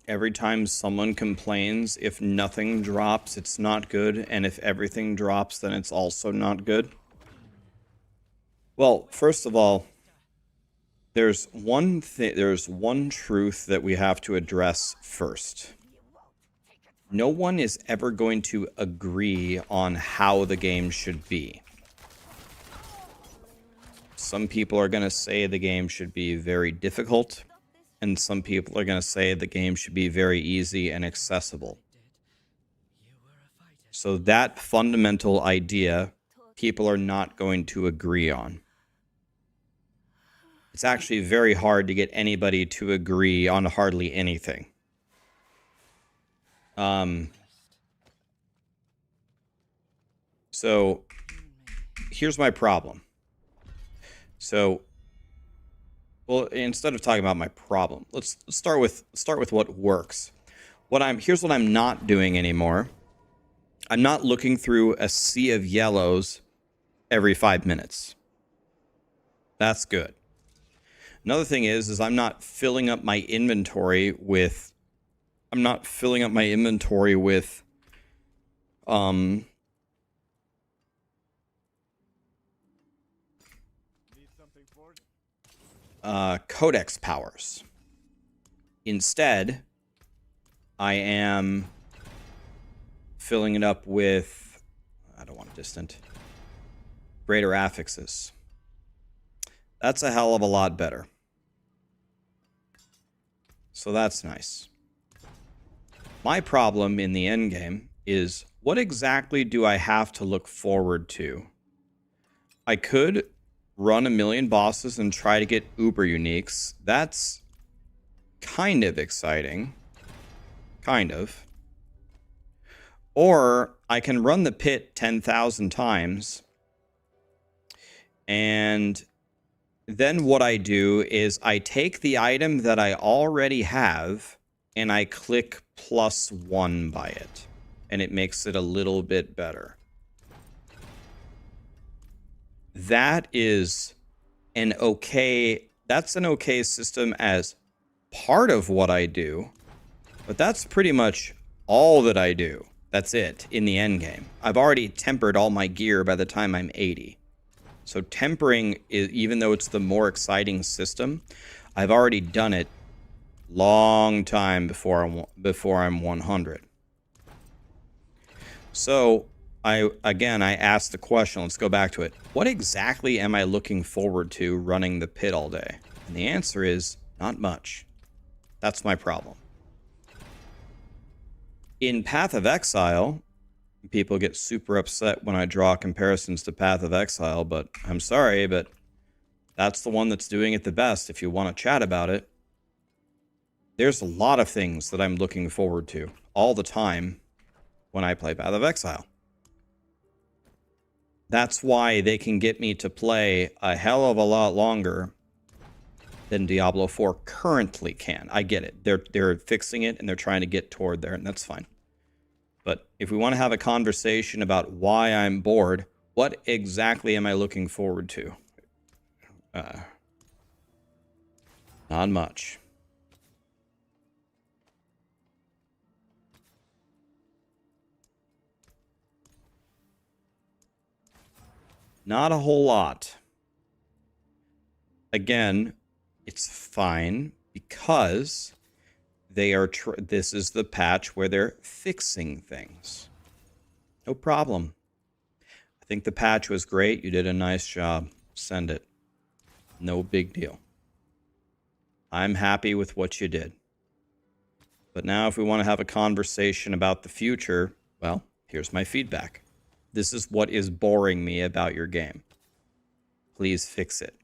Every time someone complains, if nothing drops, it's not good, and if everything drops, then it's also not good. Well, first of all, there's one truth that we have to address first. No one is ever going to agree on how the game should be. Some people are going to say the game should be very difficult, and some people are going to say the game should be very easy and accessible. So that fundamental idea, people are not going to agree on. It's actually very hard to get anybody to agree on hardly anything. So here's my problem. So, well, instead of talking about my problem, let's start with what works. Here's what I'm not doing anymore. I'm not looking through a sea of yellows every 5 minutes. That's good. Another thing is I'm not filling up my inventory with codex powers. Instead, I am filling it up with, I don't want distant, greater affixes. That's a hell of a lot better. So that's nice. My problem in the endgame is, what exactly do I have to look forward to? I could run 1,000,000 bosses and try to get Uber uniques. That's kind of exciting. Kind of. Or I can run the pit 10,000 times. And then what I do is I take the item that I already have and I click +1 by it. And it makes it a little bit better. That is an okay system as part of what I do, but that's pretty much all that I do. That's it in the end game. I've already tempered all my gear by the time I'm 80. So tempering is, even though it's the more exciting system, I've already done it long time before I'm 100. So I asked the question. Let's go back to it. What exactly am I looking forward to running the pit all day? And the answer is not much. That's my problem. In Path of Exile, people get super upset when I draw comparisons to Path of Exile, but I'm sorry, but that's the one that's doing it the best if you want to chat about it. There's a lot of things that I'm looking forward to all the time when I play Path of Exile. That's why they can get me to play a hell of a lot longer than Diablo 4 currently can. I get it. They're fixing it and they're trying to get toward there, and that's fine. But if we want to have a conversation about why I'm bored, what exactly am I looking forward to? Not much. Not a whole lot. Again, it's fine because they are. This is the patch where they're fixing things. No problem. I think the patch was great. You did a nice job. Send it. No big deal. I'm happy with what you did. But now if we want to have a conversation about the future, well, here's my feedback. This is what is boring me about your game. Please fix it.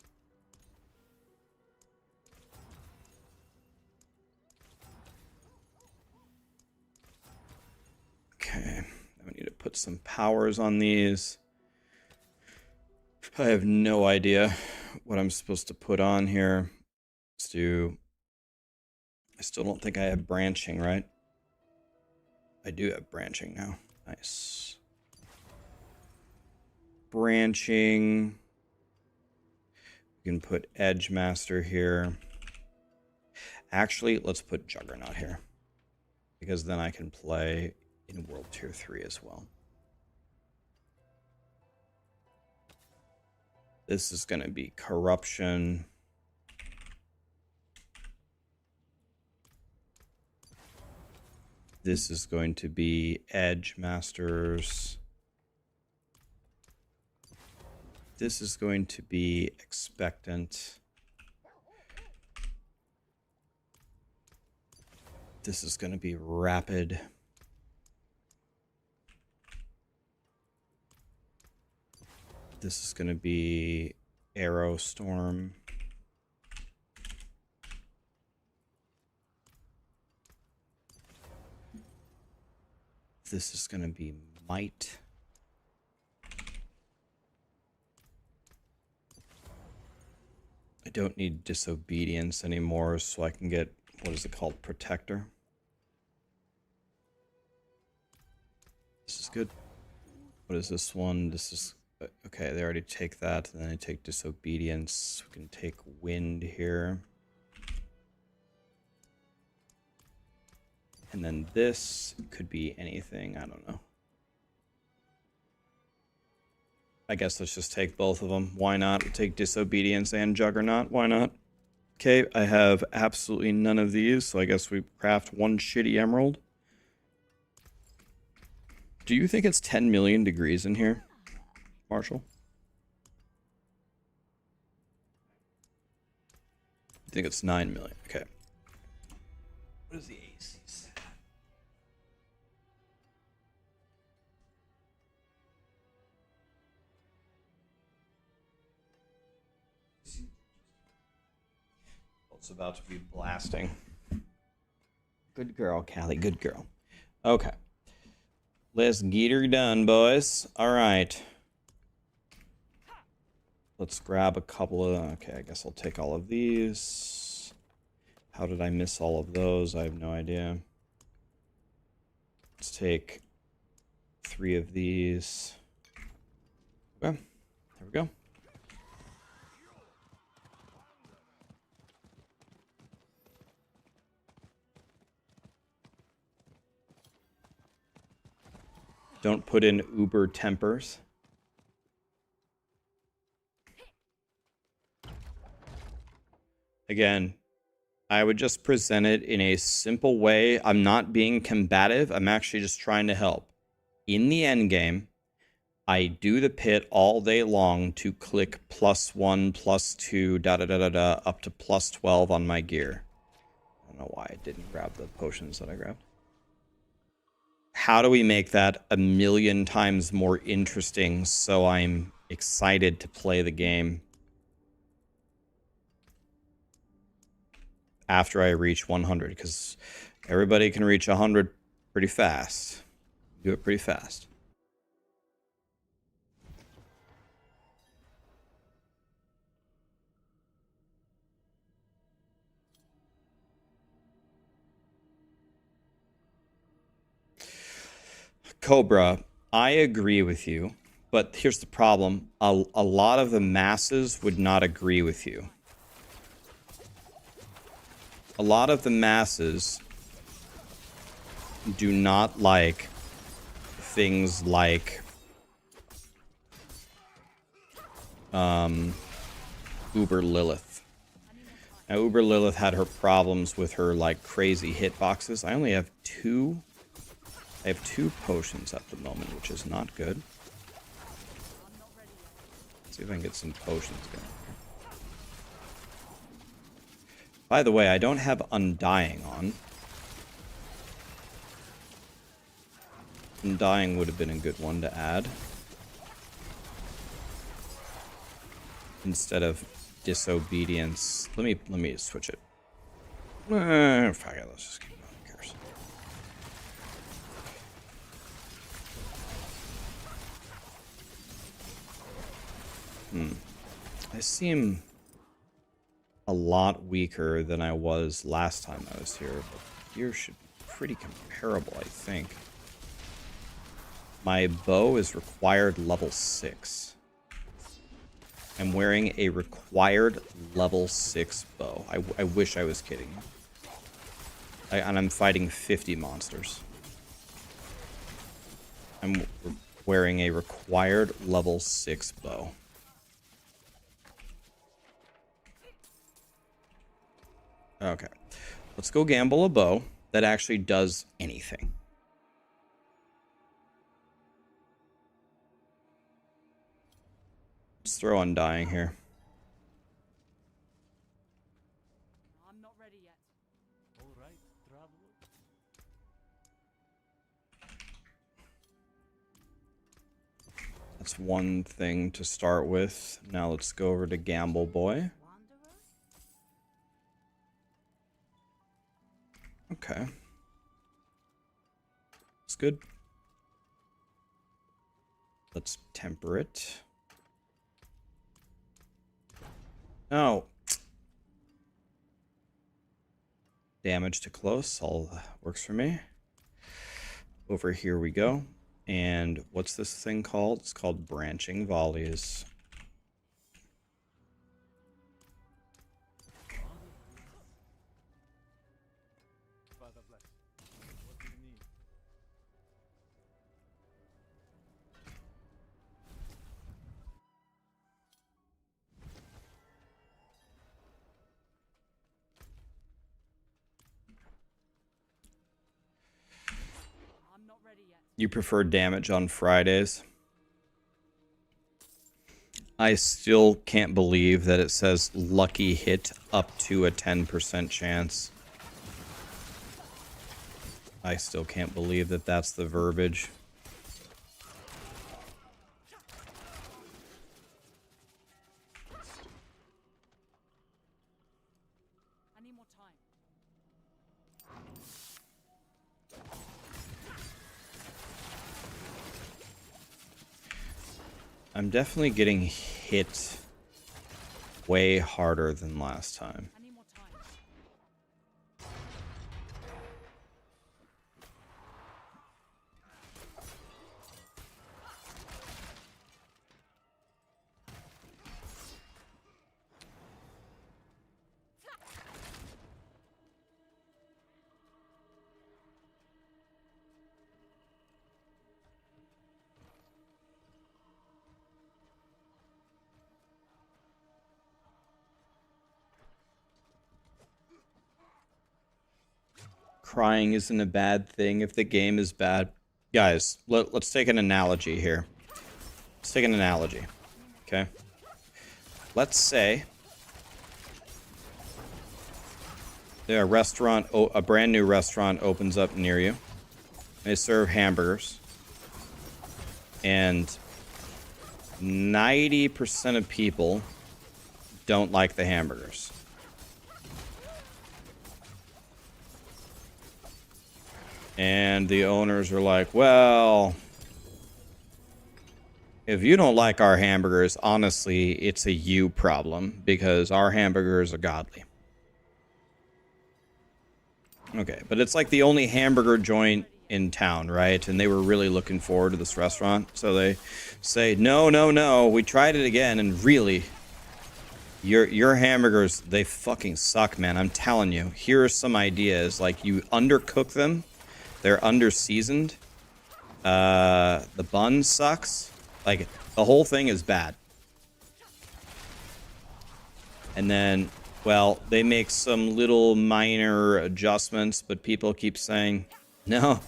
Okay, I need to put some powers on these. I have no idea what I'm supposed to put on here. Let's do... I still don't think I have branching, right? I do have branching now. Nice. Branching. We can put Edge Master here. Actually, let's put Juggernaut here. Because then I can play in World Tier 3 as well. This is going to be Corruption. This is going to be Edge Masters. This is going to be Expectant. This is going to be Rapid. This is going to be Arrow Storm. This is going to be Might. I don't need Disobedience anymore, so I can get, what is it called, Protector. This is good. What is this one? This is, okay, they already take that, and then they take Disobedience. We can take Wind here. And then this could be anything, I don't know. I guess let's just take both of them. Why not? We'll take Disobedience and Juggernaut. Why not? Okay, I have absolutely none of these, so I guess we craft one shitty emerald. Do you think it's 10 million degrees in here, Marshall? I think it's 9 million. Okay. What is the AC set? It's about to be blasting. Good girl, Callie. Good girl. Okay. Let's get her done, boys. All right. Let's grab a couple of... Okay, I guess I'll take all of these. How did I miss all of those? I have no idea. Let's take 3 of these. Okay. There we go. Don't put in Uber tempers. Again, I would just present it in a simple way. I'm not being combative. I'm actually just trying to help. In the end game, I do the pit all day long to click +1, +2, da da da da da, up to +12 on my gear. I don't know why I didn't grab the potions that I grabbed. How do we make that a million times more interesting so I'm excited to play the game after I reach 100? Because everybody can reach 100 pretty fast. Do it pretty fast. Cobra, I agree with you, but here's the problem. A lot of the masses would not agree with you. A lot of the masses do not like things like Uber Lilith. Now, Uber Lilith had her problems with her like crazy hitboxes. I only have two. I have 2 potions at the moment, which is not good. Let's see if I can get some potions going. By the way, I don't have Undying on. Undying would have been a good one to add. Instead of Disobedience. Let me switch it. Fuck it, let's just keep going. Who cares? I seem a lot weaker than I was last time I was here, but gear should be pretty comparable, I think. My bow is required level 6. I'm wearing a required level 6 bow. I wish I was kidding you. And I'm fighting 50 monsters. I'm wearing a required level 6 bow. Okay. Let's go gamble a bow that actually does anything. Let's throw Undying here. I'm not ready yet. All right, traveler. That's one thing to start with. Now let's go over to Gamble Boy. Wanderer? Okay. That's good. Let's temper it. No. Damage to close. All works for me. Over here we go. And what's this thing called? It's called branching volleys. Father bless. What do you need? I'm not ready yet. You prefer damage on Fridays? I still can't believe that it says lucky hit up to a 10% chance. I still can't believe that that's the verbiage. I need more time. I'm definitely getting hit way harder than last time. I need more time. crying isn't a bad thing if the game is bad. Guys, let's take an analogy here. Let's take an analogy, okay? Let's say a restaurant, a brand new restaurant opens up near you. They serve hamburgers. And 90% of people don't like the hamburgers. And the owners are like, well, if you don't like our hamburgers, honestly, it's a you problem because our hamburgers are godly. Okay, but it's like the only hamburger joint in town, right? And they were really looking forward to this restaurant. So they say, no, no, no, we tried it again, and really, your hamburgers, they fucking suck, man. I'm telling you. Here are some ideas. Like, you undercook them. They're under-seasoned. The bun sucks. Like, the whole thing is bad. And then, well, they make some little minor adjustments, but people keep saying, no,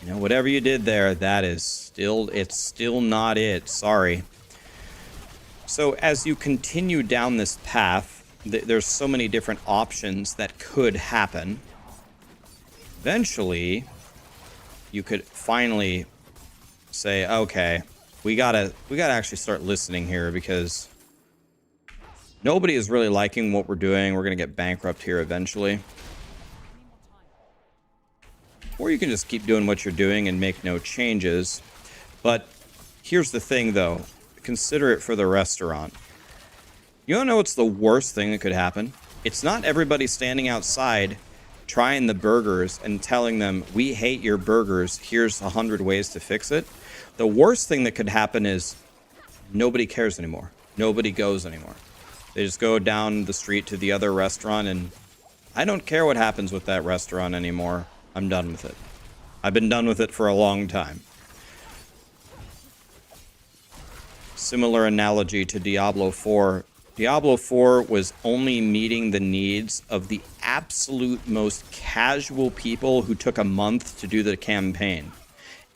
you know, whatever you did there, that is still, it's still not it. Sorry. So as you continue down this path, there's so many different options that could happen. Eventually, you could finally say, okay, we gotta actually start listening here because nobody is really liking what we're doing. We're gonna get bankrupt here eventually. Or you can just keep doing what you're doing and make no changes. But here's the thing, though. Consider it for the restaurant. You don't know what's the worst thing that could happen? It's not everybody standing outside trying the burgers and telling them, we hate your burgers, here's 100 ways to fix it. The worst thing that could happen is nobody cares anymore. Nobody goes anymore. They just go down the street to the other restaurant, and I don't care what happens with that restaurant anymore. I'm done with it. I've been done with it for a long time. Similar analogy to Diablo 4. Diablo 4 was only meeting the needs of the absolute most casual people who took a month to do the campaign.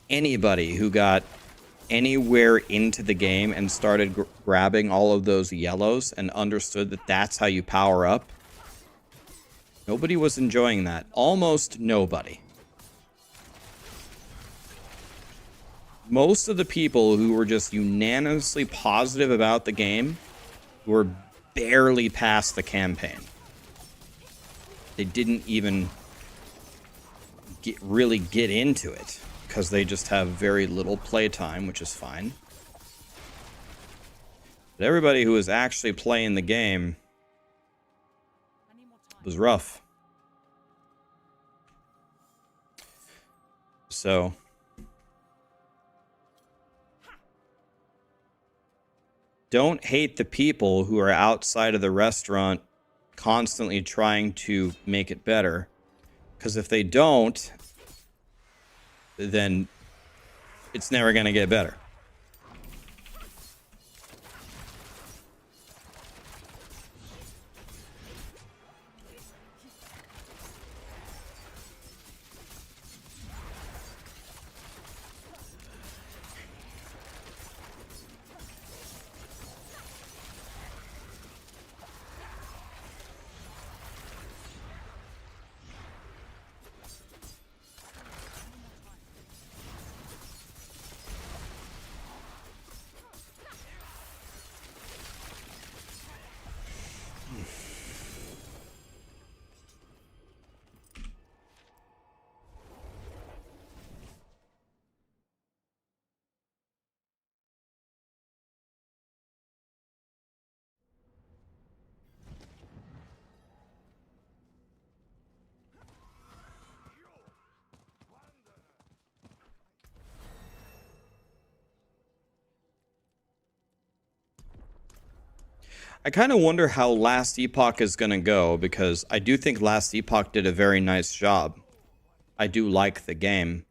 Anybody who got anywhere into the game and started grabbing all of those yellows and understood that that's how you power up, nobody was enjoying that. Almost nobody. Most of the people who were just unanimously positive about the game were barely past the campaign. They didn't even really get into it because they just have very little playtime, which is fine. But everybody who was actually playing the game was rough. So don't hate the people who are outside of the restaurant constantly trying to make it better. Because if they don't, then it's never going to get better. I kind of wonder how Last Epoch is going to go, because I do think Last Epoch did a very nice job. I do like the game.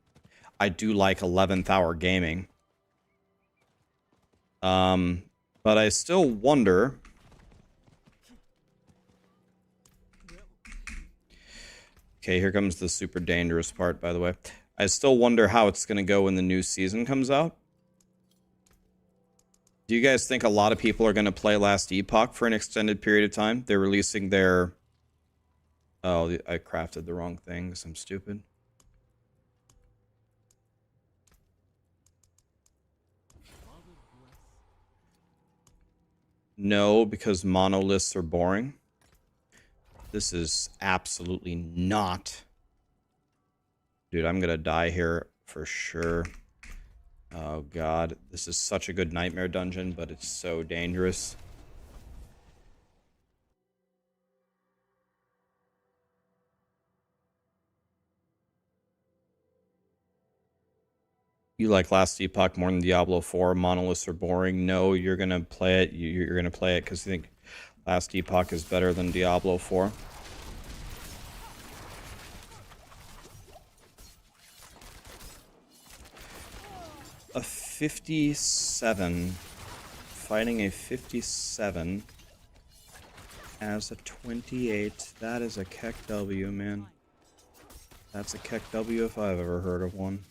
I do like 11th hour gaming. But I still wonder Okay, here comes the super dangerous part, by the way. I still wonder how it's going to go when the new season comes out. Do you guys think a lot of people are going to play Last Epoch for an extended period of time? They're releasing their... Oh, I crafted the wrong thing because I'm stupid. No, because monoliths are boring. This is absolutely not. Dude, I'm gonna die here for sure. Oh god, this is such a good nightmare dungeon, but it's so dangerous. You like Last Epoch more than Diablo 4? Monoliths are boring. No, you're gonna play it. You're gonna play it because you think Last Epoch is better than Diablo 4. A 57. Fighting a 57 as a 28. That is a Keck W, man. That's a Keck W if I've ever heard of one.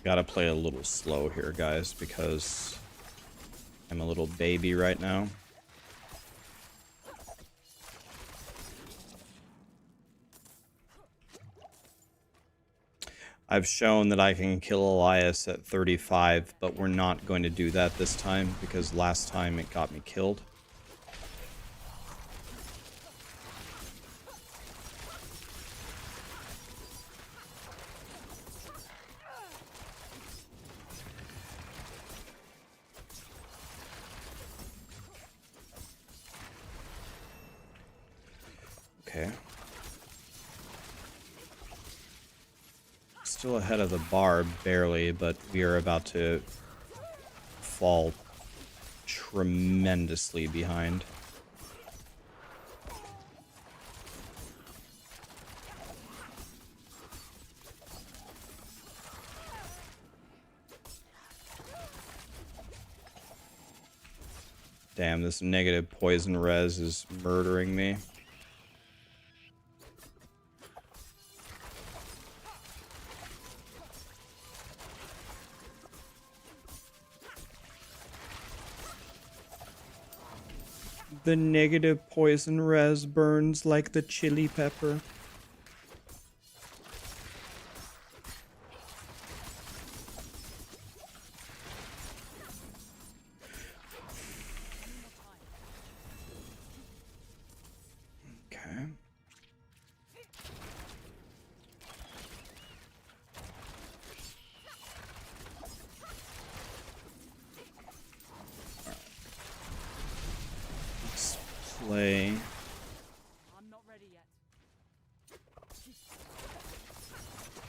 Gotta play a little slow here, guys, because I'm a little baby right now. I've shown that I can kill Elias at 35, but we're not going to do that this time because last time it got me killed. Okay. Still ahead of the bar, barely, but we are about to fall tremendously behind. Damn, this negative poison res is murdering me. The negative poison res burns like the chili pepper. Okay. Play. I'm not ready yet.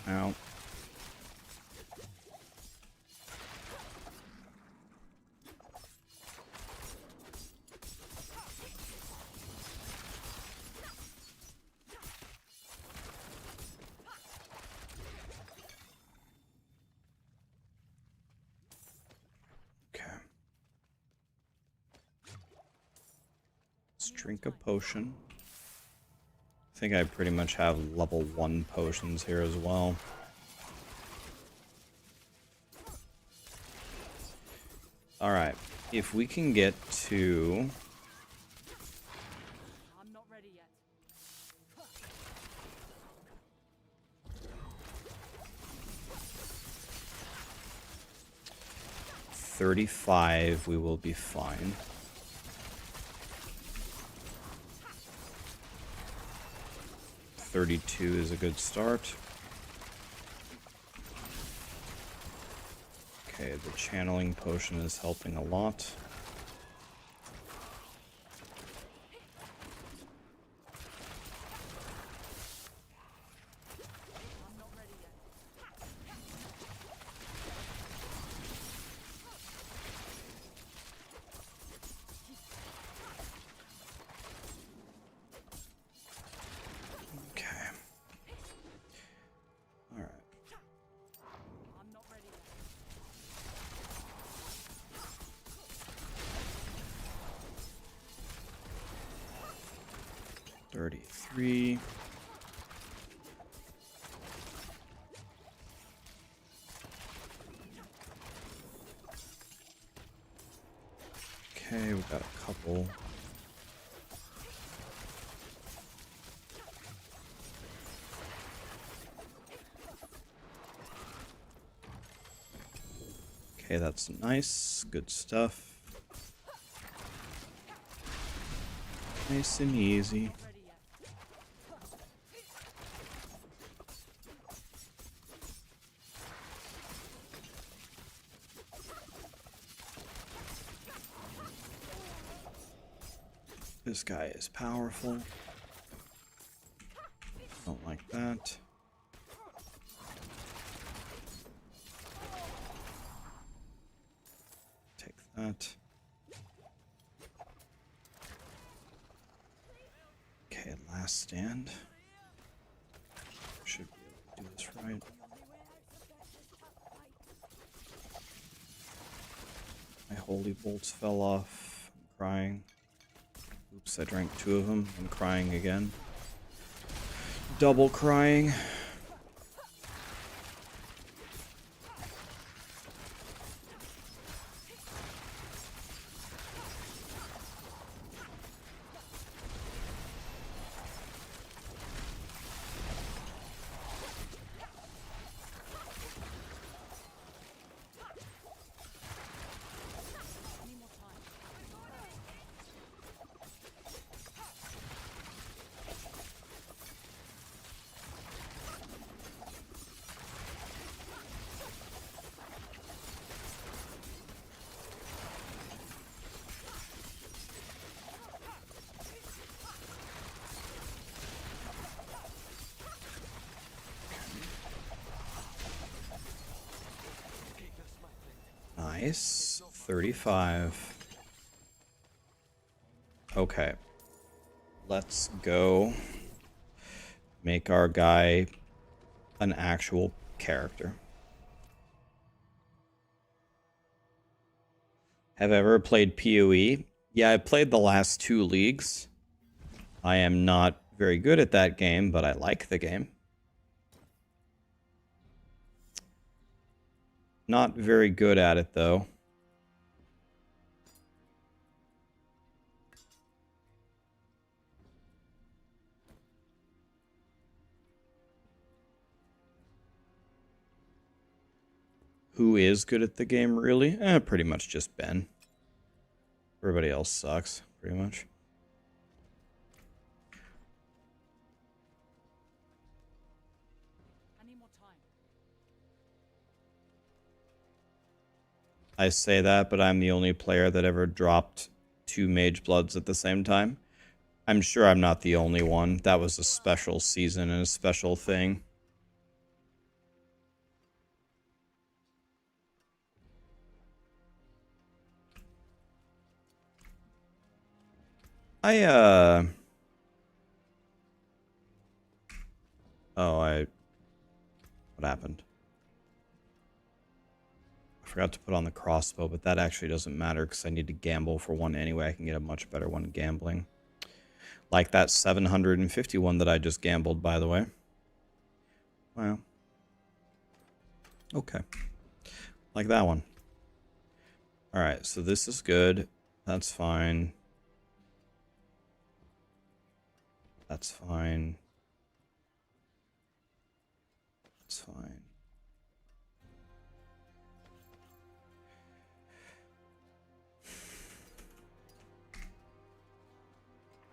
Ow. Okay. Let's drink a potion. I think I pretty much have level 1 potions here as well. Alright, if we can get to... I'm not ready yet. 35, we will be fine. $32 is a good start. Okay, the channeling potion is helping a lot. I'm not ready yet. 33. Okay, we got a couple. Okay, that's nice. Good stuff. Nice and easy. Ready yet? This guy is powerful. Don't like that. Take that. Okay, last stand. Should be able to do this right. My holy bolts fell off. I'm crying. Oops, I drank 2 of them. I'm crying again. Double crying. Any more time? Nice. 35. Okay. Let's go make our guy an actual character. Have I ever played PoE? Yeah, I played the last 2 leagues. I am not very good at that game, but I like the game. Not very good at it, though. Who is good at the game, really? Pretty much just Ben. Everybody else sucks, pretty much. Any more time? I say that, but I'm the only player that ever dropped 2 Mage Bloods at the same time. I'm sure I'm not the only one. That was a special season and a special thing. What happened? I forgot to put on the crossbow, but that actually doesn't matter because I need to gamble for one anyway. I can get a much better one gambling. Like that 751 that I just gambled, by the way. Wow. Okay. Like that one. Alright, so this is good. That's fine. That's fine. That's fine.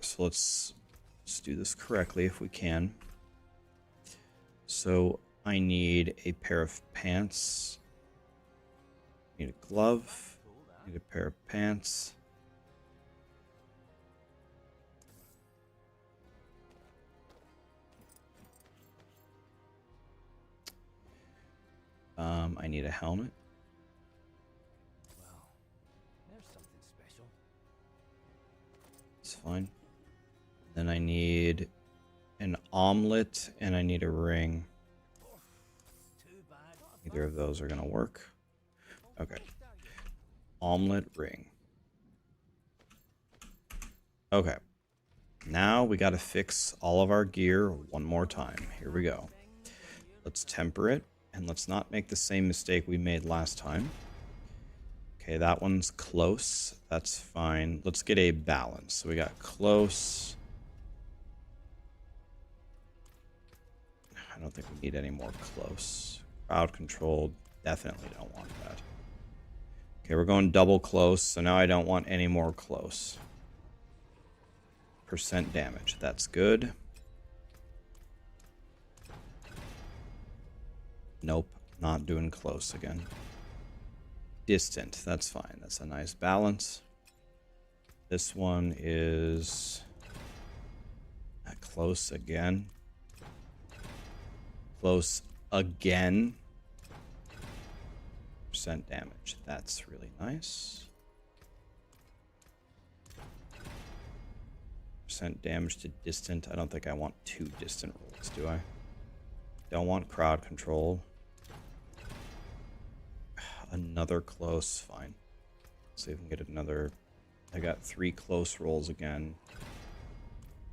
So let's do this correctly if we can. So I need a pair of pants. Need a glove. Need a pair of pants. I need a helmet. Well, there's something special. It's fine. Then I need an omelet and I need a ring. Too bad. Neither of those are gonna work. Okay. Omelet, ring. Okay. Now we got to fix all of our gear one more time. Here we go. Let's temper it, and let's not make the same mistake we made last time. Okay, that one's close. That's fine. Let's get a balance. So we got close. I don't think we need any more close. Crowd controlled. Definitely don't want that. Okay, we're going double close, so now I don't want any more close. Percent damage. That's good. Nope, not doing close again. Distant. That's fine. That's a nice balance. This one is close again. Close again. Percent damage. That's really nice. Percent damage to distant. I don't think I want 2 distant rolls, do I? Don't want crowd control. Another close. Fine. Let's see if we can get another. I got 3 close rolls again.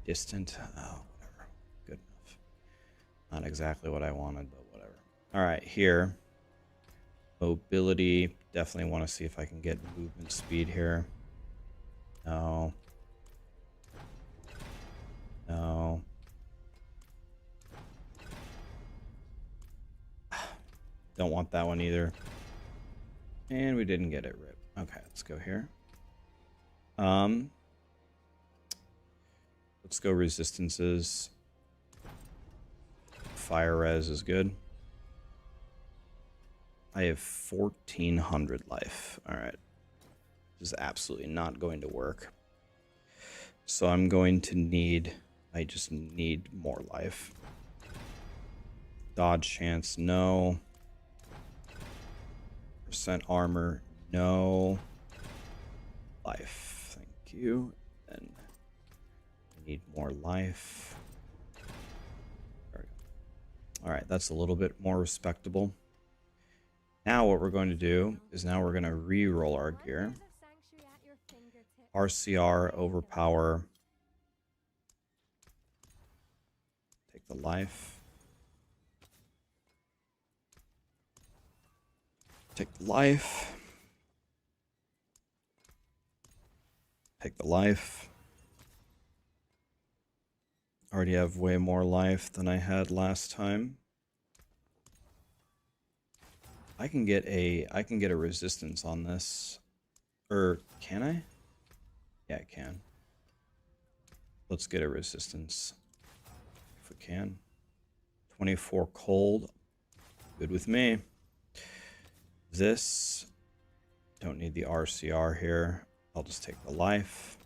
Distant. Oh, whatever. Good enough. Not exactly what I wanted, but whatever. All right, here. Mobility. Definitely want to see if I can get movement speed here. No. No. Don't want that one either. And we didn't get it ripped. Okay, let's go here. Let's go resistances. Fire res is good. I have 1400 life. All right. This is absolutely not going to work. So I'm going to need, I just need more life. Dodge chance, no. Percent armor, no. Life, thank you. And I need more life. There we go. All right, that's a little bit more respectable. Now what we're going to do is now we're going to re-roll our gear. RCR, overpower. Take the life. Take the life. Take the life. Already have way more life than I had last time. I can get a resistance on this. Or can I? Yeah, I can. Let's get a resistance if we can. 24 cold. Good with me. This, don't need the RCR here. I'll just take the life.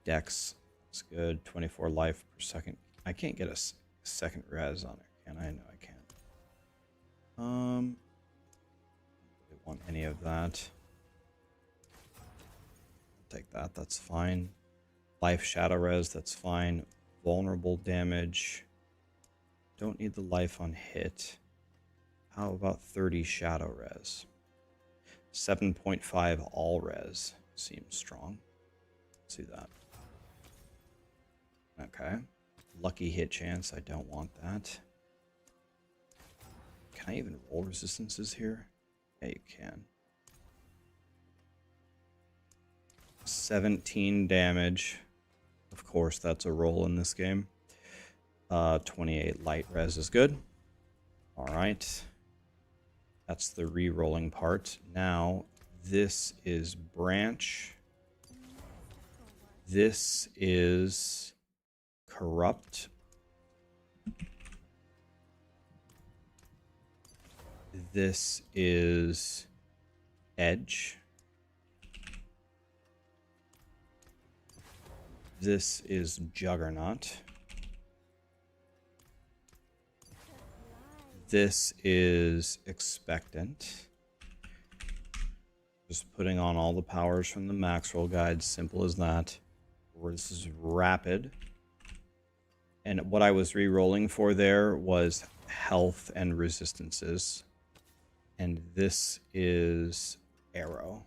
Dex, that's good. 24 life per second. I can't get a second res on it, can I? No, I can't. Don't really want any of that. I'll take that, that's fine. Life shadow res, that's fine. Vulnerable damage. Don't need the life on hit. How about 30 shadow res? 7.5 all res seems strong. Let's do that. Okay. Lucky hit chance. I don't want that. Can I even roll resistances here? Yeah, you can. 17 damage. Of course, that's a roll in this game. 28 light res is good. All right. That's the re-rolling part. Now, this is branch. This is corrupt. This is edge. This is juggernaut. This is expectant. Just putting on all the powers from the Maxroll guide, simple as that. This is rapid. And what I was re-rolling for there was health and resistances. And this is arrow.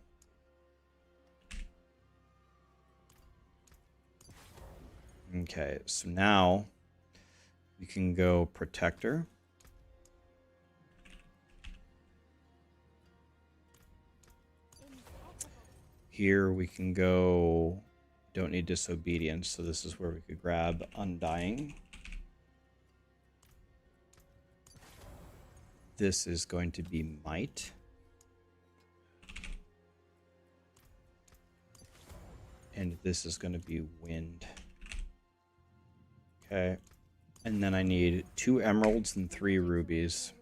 Okay, so now we can go Protector. Here we can go, don't need Disobedience, so this is where we could grab Undying. This is going to be Might. And this is going to be Wind. Okay. And then I need 2 emeralds and 3 rubies.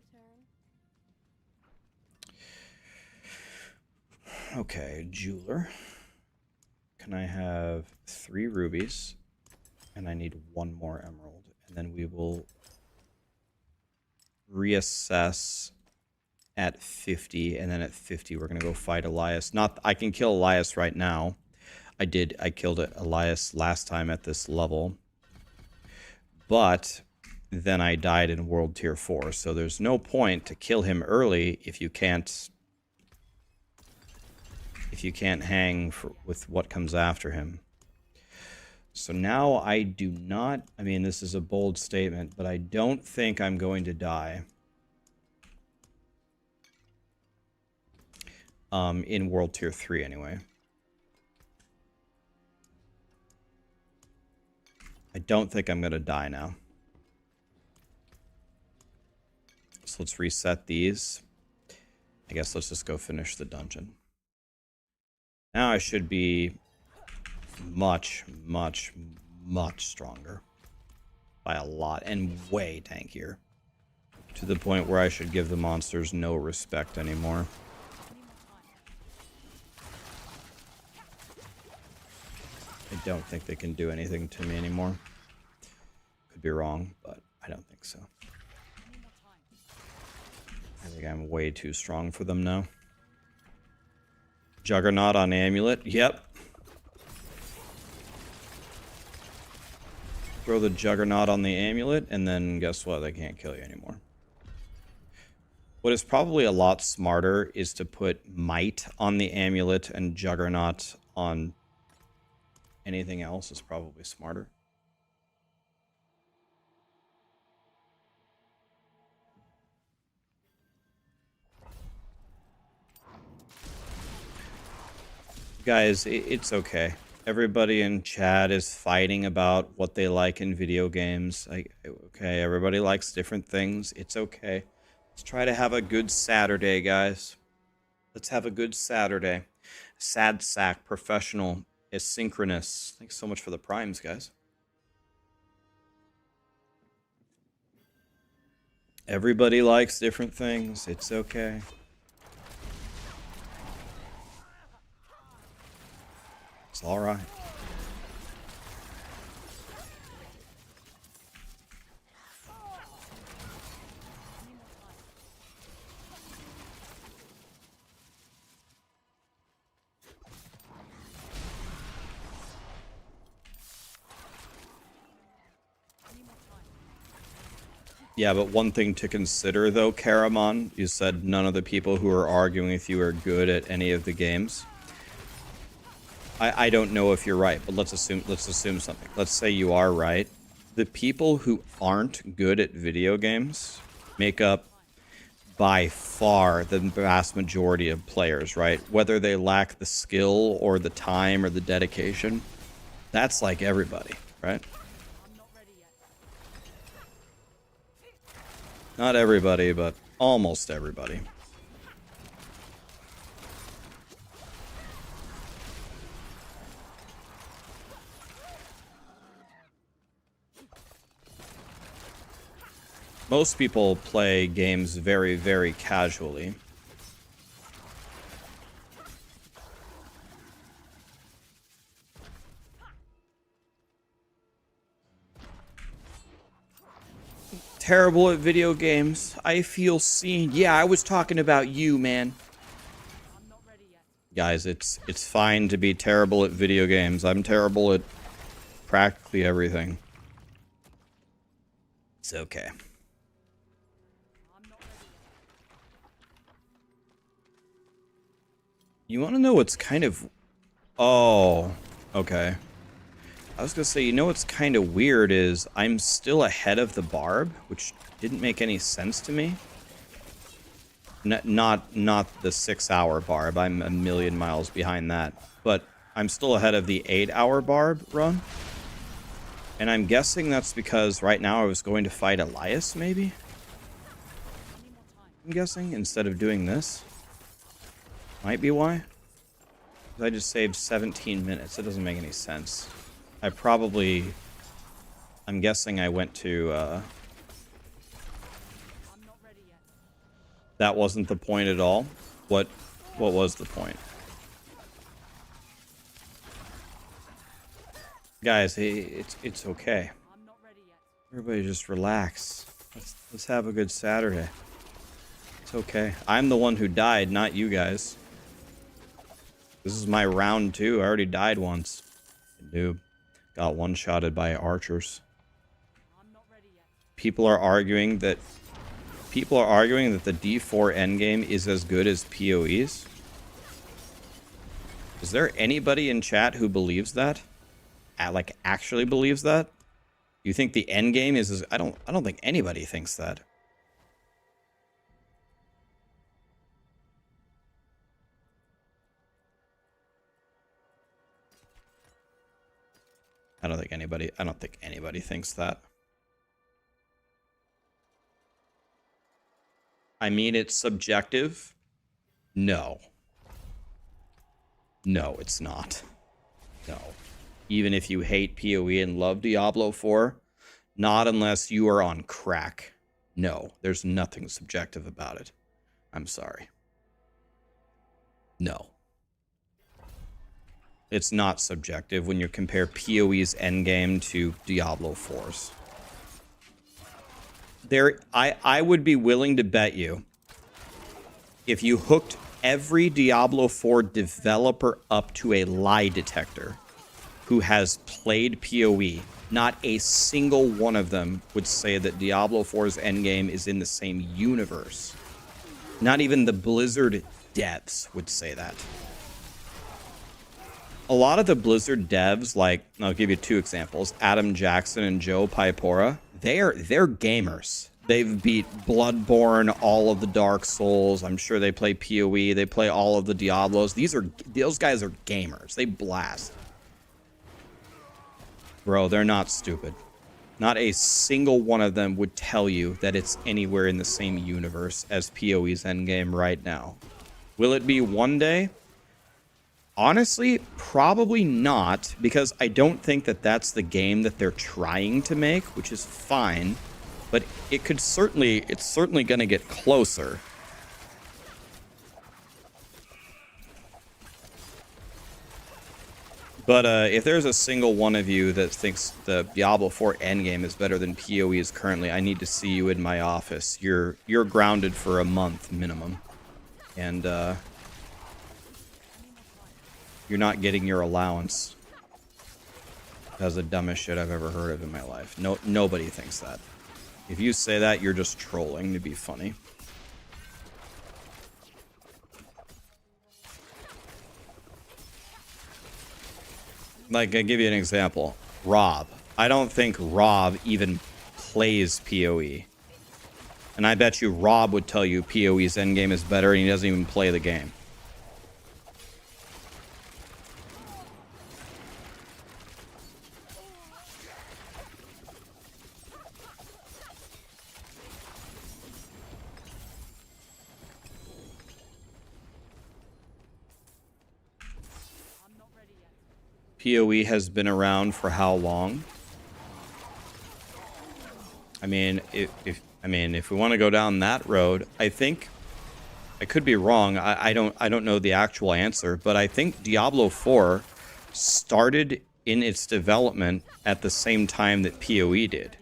Okay, jeweler. Can I have 3 rubies? And I need 1 more emerald. And then we will reassess at 50. And then at 50, we're going to go fight Elias. Not, I can kill Elias right now. I killed Elias last time at this level. But then I died in World Tier 4. So there's no point to kill him early if you can't hang with what comes after him. So now I do not, I mean, this is a bold statement, but I don't think I'm going to die in World Tier 3 anyway. I don't think I'm going to die now. So let's reset these. I guess let's just go finish the dungeon. Now I should be much, much, much stronger. By a lot. And way tankier. To the point where I should give the monsters no respect anymore. I don't think they can do anything to me anymore. Could be wrong, but I don't think so. I think I'm way too strong for them now. Juggernaut on Amulet. Yep. Throw the Juggernaut on the Amulet, and then guess what? They can't kill you anymore. What is probably a lot smarter is to put Might on the Amulet and Juggernaut on anything else is probably smarter. Guys, it's okay. Everybody in chat is fighting about what they like in video games. Okay, everybody likes different things. It's okay. Let's try to have a good Saturday, guys. Let's have a good Saturday. Sad sack, professional, asynchronous. Thanks so much for the primes, guys. Everybody likes different things. It's okay. It's all right. Yeah, but one thing to consider, though, Karamon, you said none of the people who are arguing with you are good at any of the games. I don't know if you're right, but let's assume something. Let's say you are right. The people who aren't good at video games make up by far the vast majority of players, right? Whether they lack the skill or the time or the dedication, that's like everybody, right? Not everybody, but almost everybody. Most people play games very, very casually. Terrible at video games. I feel seen. Yeah, I was talking about you, man. Guys, it's fine to be terrible at video games. I'm terrible at practically everything. It's okay. You want to know what's kind of... Oh, okay. I was gonna say, you know what's kind of weird is I'm still ahead of the Barb, which didn't make any sense to me. Not the 6-hour Barb. I'm a million miles behind that. But I'm still ahead of the 8-hour Barb run. And I'm guessing that's because right now I was going to fight Elias, maybe? I'm guessing, instead of doing this. Might be why. I just saved 17 minutes. It doesn't make any sense. I'm guessing I went to, that wasn't the point at all. What was the point? Guys, it's okay. Everybody just relax. Let's have a good Saturday. It's okay. I'm the one who died, not you guys. This is my round 2. I already died once. Noob. Got one-shotted by archers. People are arguing that the D4 endgame is as good as PoE's. Is there anybody in chat who believes that? Like actually believes that? You think the endgame is as... I don't think anybody thinks that. I don't think anybody thinks that. I mean, it's subjective. No. No, it's not. No. Even if you hate PoE and love Diablo 4, not unless you are on crack. No, there's nothing subjective about it. I'm sorry. No. It's not subjective when you compare PoE's endgame to Diablo 4's. I would be willing to bet you, if you hooked every Diablo 4 developer up to a lie detector who has played PoE, not a single one of them would say that Diablo 4's endgame is in the same universe. Not even the Blizzard devs would say that. A lot of the Blizzard devs, like, I'll give you 2 examples, Adam Jackson and Joe Pypora, they're gamers. They've beat Bloodborne, all of the Dark Souls. I'm sure they play PoE. They play all of the Diablos. Those guys are gamers. They blast. Bro, they're not stupid. Not a single one of them would tell you that it's anywhere in the same universe as PoE's endgame right now. Will it be one day? Honestly, probably not, because I don't think that that's the game that they're trying to make, which is fine. But it's certainly going to get closer. But if there's a single one of you that thinks the Diablo 4 endgame is better than PoE is currently, I need to see you in my office. You're grounded for a month minimum. And you're not getting your allowance. That's the dumbest shit I've ever heard of in my life. Nobody thinks that. If you say that, you're just trolling to be funny. Like, I'll give you an example. Rob. I don't think Rob even plays PoE. And I bet you Rob would tell you PoE's endgame is better and he doesn't even play the game. PoE has been around for how long? I mean, if we want to go down that road, I think I could be wrong. I don't know the actual answer, but I think Diablo 4 started in its development at the same time that PoE did.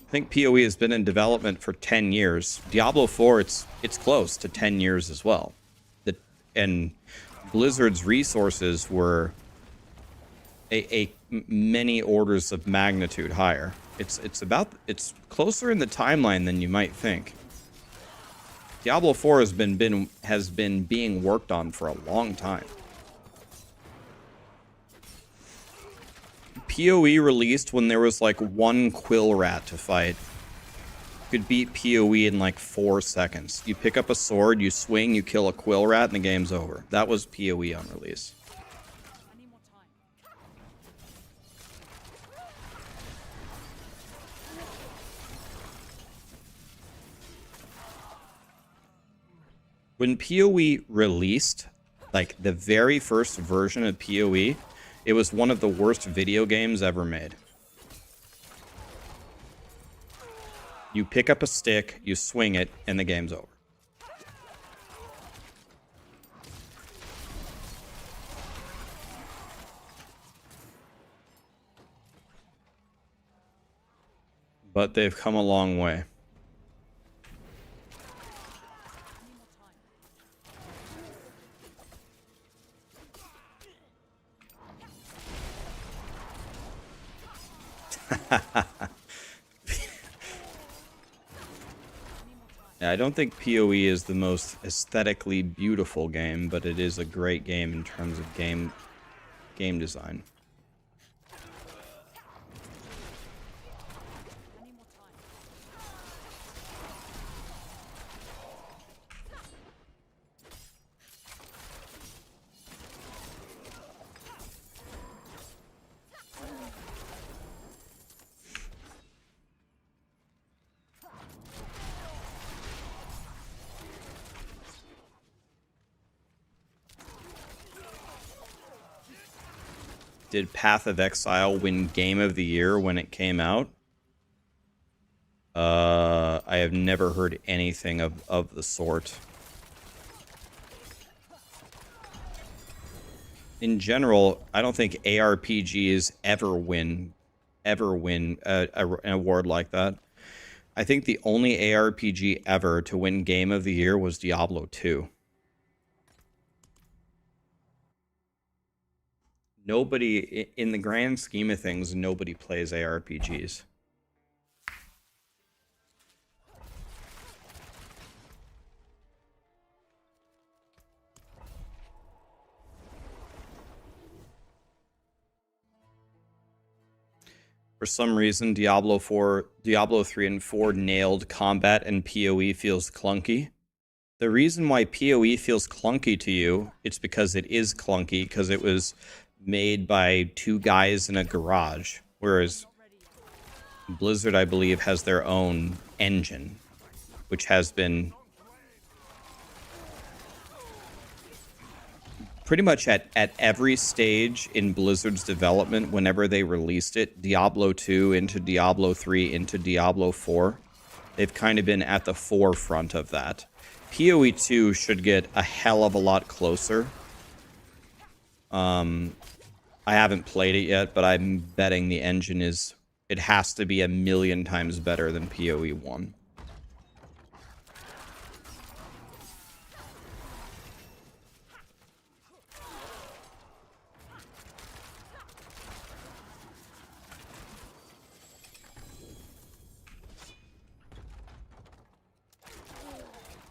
I think PoE has been in development for 10 years. Diablo 4, it's close to 10 years as well. And Blizzard's resources were many orders of magnitude higher. It's closer in the timeline than you might think. Diablo 4 has been being worked on for a long time. PoE released when there was like one quill rat to fight. You could beat PoE in like 4 seconds. You pick up a sword, you swing, you kill a quill rat, and the game's over. That was PoE on release. I need more time. When PoE released, like the very first version of PoE, it was one of the worst video games ever made. You pick up a stick, you swing it, and the game's over. But they've come a long way. Yeah, I don't think PoE is the most aesthetically beautiful game, but it is a great game in terms of game design. I need more time. Did Path of Exile win Game of the Year when it came out? I have never heard anything of the sort. In general, I don't think ARPGs ever win an award like that. I think the only ARPG ever to win Game of the Year was Diablo 2. Nobody, in the grand scheme of things, nobody plays ARPGs. For some reason, Diablo 3 and 4 nailed combat and PoE feels clunky. The reason why PoE feels clunky to you, it's because it is clunky, because it was made by 2 guys in a garage, whereas Blizzard, I believe, has their own engine, which has been pretty much at every stage in Blizzard's development. Whenever they released it, Diablo 2 into Diablo 3 into Diablo 4, they've kind of been at the forefront of that. PoE 2 should get a hell of a lot closer. I haven't played it yet, but I'm betting the engine it has to be 1,000,000 times better than PoE 1.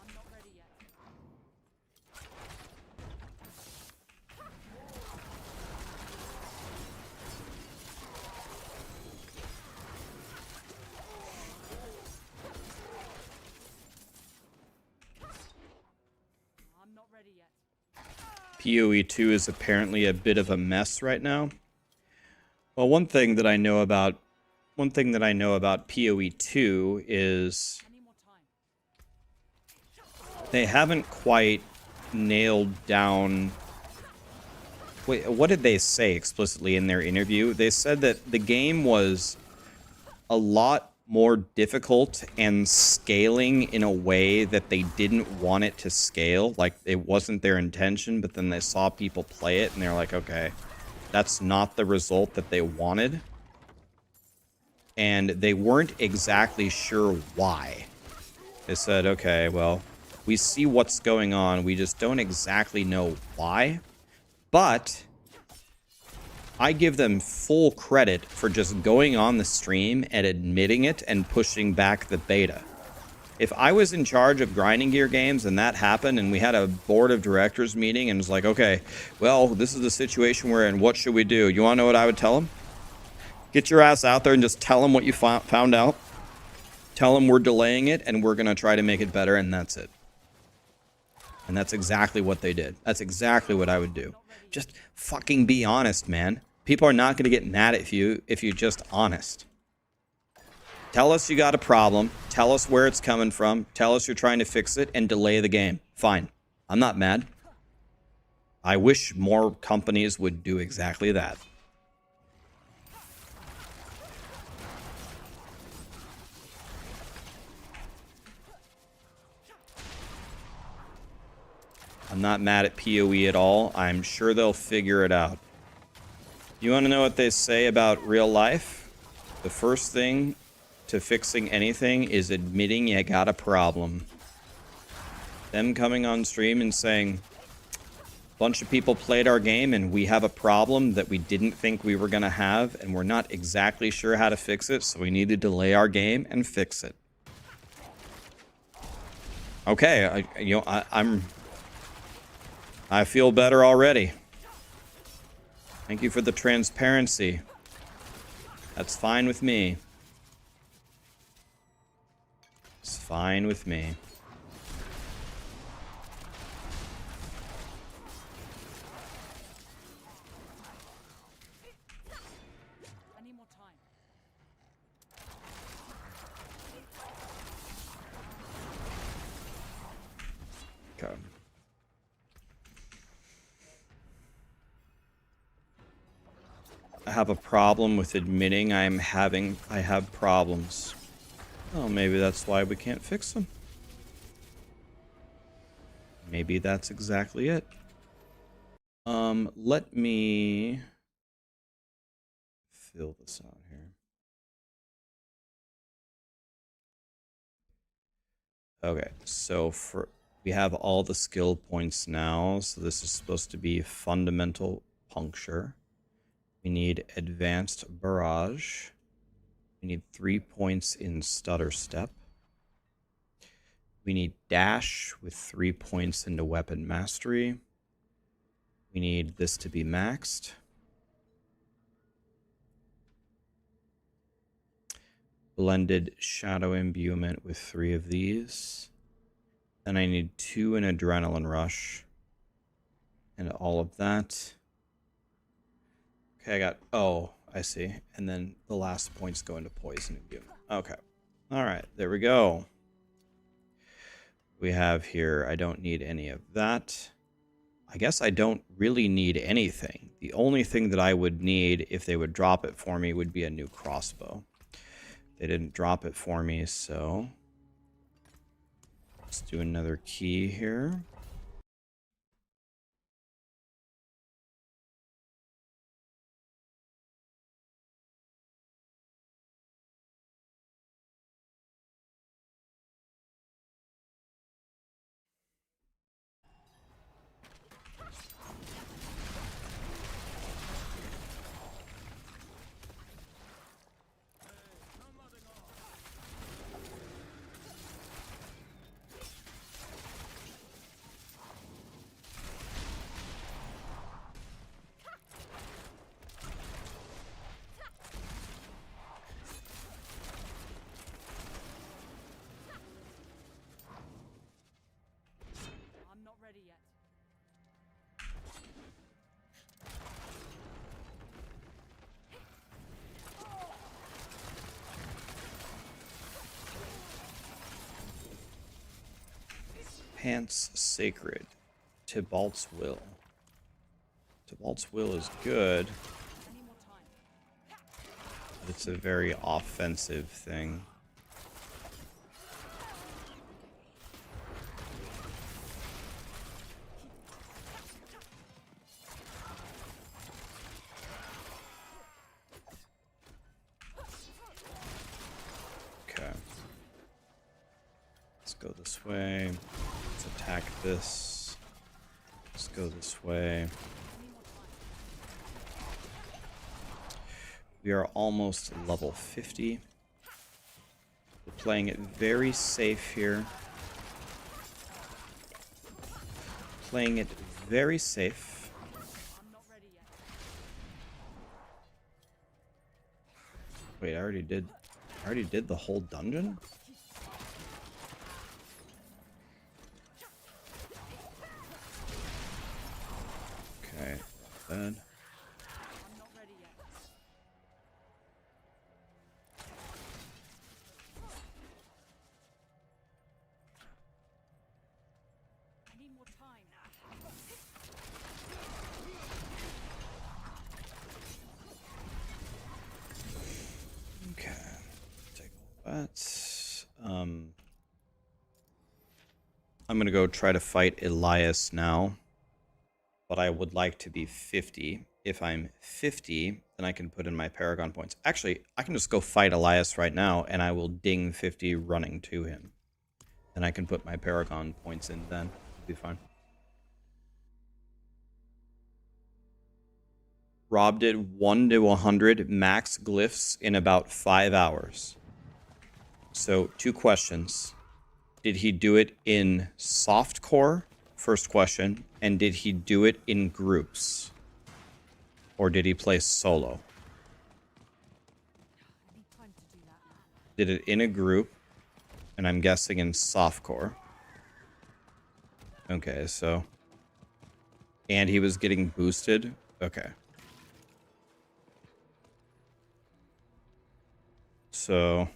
I'm not ready yet. I'm not ready yet. PoE 2 is apparently a bit of a mess right now. Well, one thing that I know about PoE 2 is I need more time. they haven't quite nailed down. Wait, what did they say explicitly in their interview? They said that the game was a lot more difficult and scaling in a way that they didn't want it to scale. Like, it wasn't their intention, but then they saw people play it and they're like, okay, that's not the result that they wanted. And they weren't exactly sure why. They said, okay, well, we see what's going on. We just don't exactly know why. But I give them full credit for just going on the stream and admitting it and pushing back the beta. If I was in charge of grinding gear games and that happened and we had a board of directors meeting and it's like, okay, well, this is the situation we're in. What should we do? You want to know what I would tell them? Get your ass out there and just tell them what you found out. Tell them we're delaying it and we're going to try to make it better, and that's it. And that's exactly what they did. That's exactly what I would do. Just fucking be honest, man. People are not going to get mad at you if you're just honest. Tell us you got a problem. Tell us where it's coming from. Tell us you're trying to fix it and delay the game. Fine. I'm not mad. I wish more companies would do exactly that. I'm not mad at PoE at all. I'm sure they'll figure it out. You want to know what they say about real life? The first thing to fixing anything is admitting you got a problem. Them coming on stream and saying, a bunch of people played our game and we have a problem that we didn't think we were going to have, and we're not exactly sure how to fix it, so we need to delay our game and fix it. Okay, I feel better already. Thank you for the transparency. That's fine with me. It's fine with me. I need more time. Okay. I have a problem with admitting I have problems. Well, maybe that's why we can't fix them. Maybe that's exactly it. Let me fill this out here. Okay, so we have all the skill points now. So this is supposed to be fundamental puncture. We need advanced barrage. We need 3 points in stutter step. We need dash with 3 points into weapon mastery. We need this to be maxed. Blended shadow imbuement with 3 of these. Then I need 2 in adrenaline rush. And all of that. Okay, I got, oh, I see. And then the last points go into poison imbuement. Okay. All right, there we go. We have here, I don't need any of that. I guess I don't really need anything. The only thing that I would need if they would drop it for me would be a new crossbow. They didn't drop it for me, so let's do another key here. I'm not ready yet. Pants Sacred. Tybalt's Will. Tybalt's Will is good. I need more time. But it's a very offensive thing. Okay. Let's go this way. Let's attack this. Let's go this way. We are almost level 50. We're playing it very safe here. Playing it very safe. I'm not ready yet. Wait, I already did the whole dungeon? Okay, then. I'm not ready yet. I need more time. Okay, take all that. I'm gonna go try to fight Elias now, but I would like to be 50. If I'm 50, then I can put in my Paragon points. Actually, I can just go fight Elias right now, and I will ding 50 running to him. Then I can put my Paragon points in then. It'll be fine. Rob did 1 to 100 max glyphs in about 5 hours. So, 2 questions. Did he do it in softcore? First question. And did he do it in groups? Or did he play solo? I need time to do that now. Did it in a group, and I'm guessing in softcore. Okay, so... And he was getting boosted? Okay. So...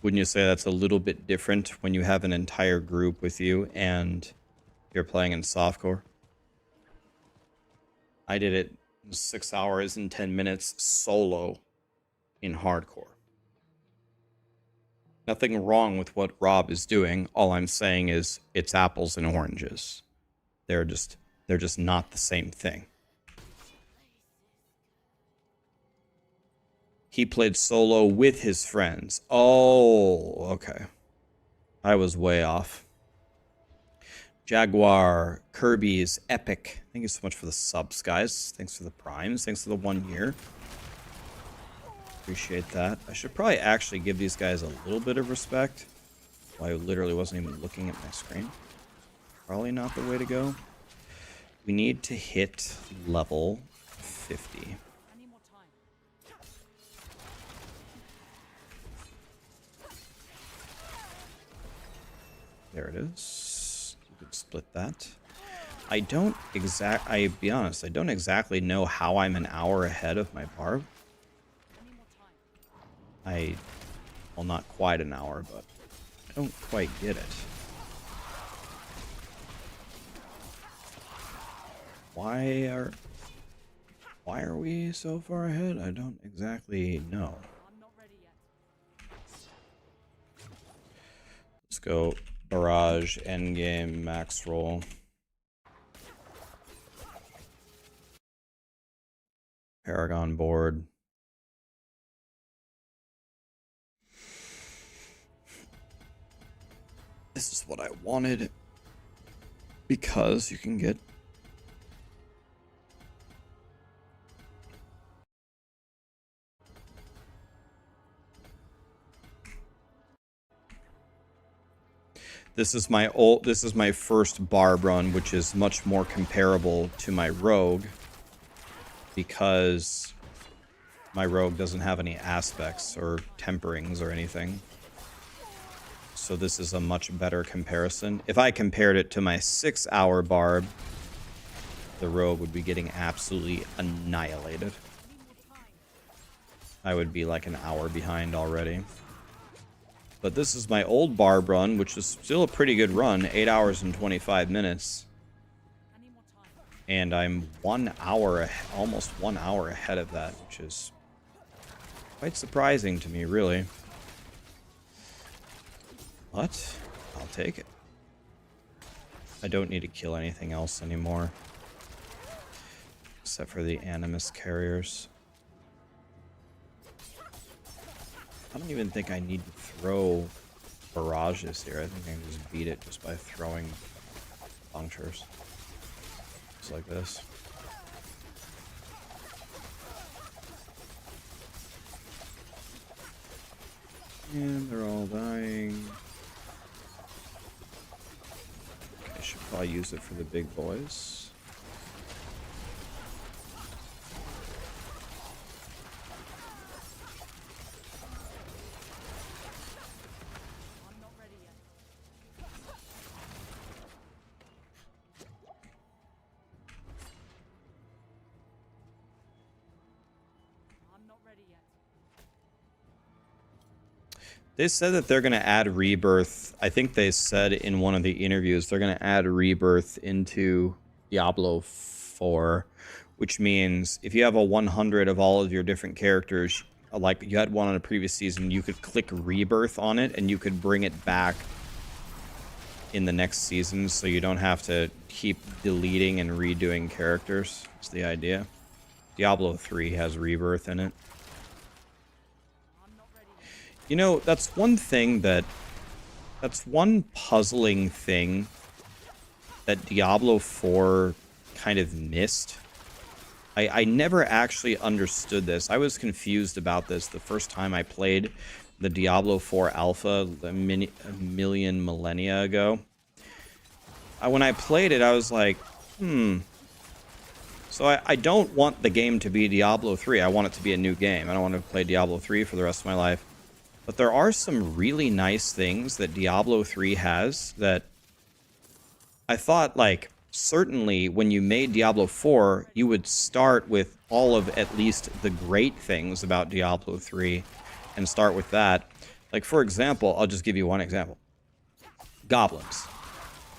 Wouldn't you say that's a little bit different when you have an entire group with you and you're playing in softcore? I did it 6 hours and 10 minutes solo in hardcore. Nothing wrong with what Rob is doing. All I'm saying is it's apples and oranges. They're just not the same thing. He played solo with his friends. Oh, okay. I was way off. Jaguar, Kirby's, Epic. Thank you so much for the subs, guys. Thanks for the primes. Thanks for the 1 year. Appreciate that. I should probably actually give these guys a little bit of respect. Well, I literally wasn't even looking at my screen. Probably not the way to go. We need to hit level 50. I need more time. There it is. You could split that. I'll be honest, I don't exactly know how I'm an hour ahead of my barb. I need more time. Well, not quite an hour, but I don't quite get it. Why are we so far ahead? I don't exactly know. I'm not ready yet. Let's go Barrage, endgame, Maxroll. Paragon board. This is what I wanted. Because you can get... This is my first barb run, which is much more comparable to my rogue, because my rogue doesn't have any aspects or temperings or anything. So this is a much better comparison. If I compared it to my 6-hour barb, the rogue would be getting absolutely annihilated. I would be like an hour behind already. But this is my old barb run, which is still a pretty good run, 8 hours and 25 minutes. And I'm 1 hour, almost 1 hour ahead of that, which is quite surprising to me, really. But I'll take it. I don't need to kill anything else anymore. Except for the Animus carriers. I don't even think I need to throw barrages here. I think I can just beat it just by throwing punctures. Just like this. And they're all dying. Okay, I should probably use it for the big boys. They said that they're going to add Rebirth. I think they said in one of the interviews they're going to add Rebirth into Diablo 4, which means if you have a 100 of all of your different characters, like you had one on a previous season, you could click Rebirth on it and you could bring it back in the next season, so you don't have to keep deleting and redoing characters. That's the idea. Diablo 3 has Rebirth in it. You know, that's one puzzling thing that Diablo 4 kind of missed. I never actually understood this. I was confused about this the first time I played the Diablo 4 alpha a million millennia ago. When I played it, I was like, So I don't want the game to be Diablo 3. I want it to be a new game. I don't want to play Diablo 3 for the rest of my life. But there are some really nice things that Diablo 3 has that I thought, like, certainly when you made Diablo 4, you would start with all of at least the great things about Diablo 3 and start with that. Like, for example, I'll just give you one example. Goblins.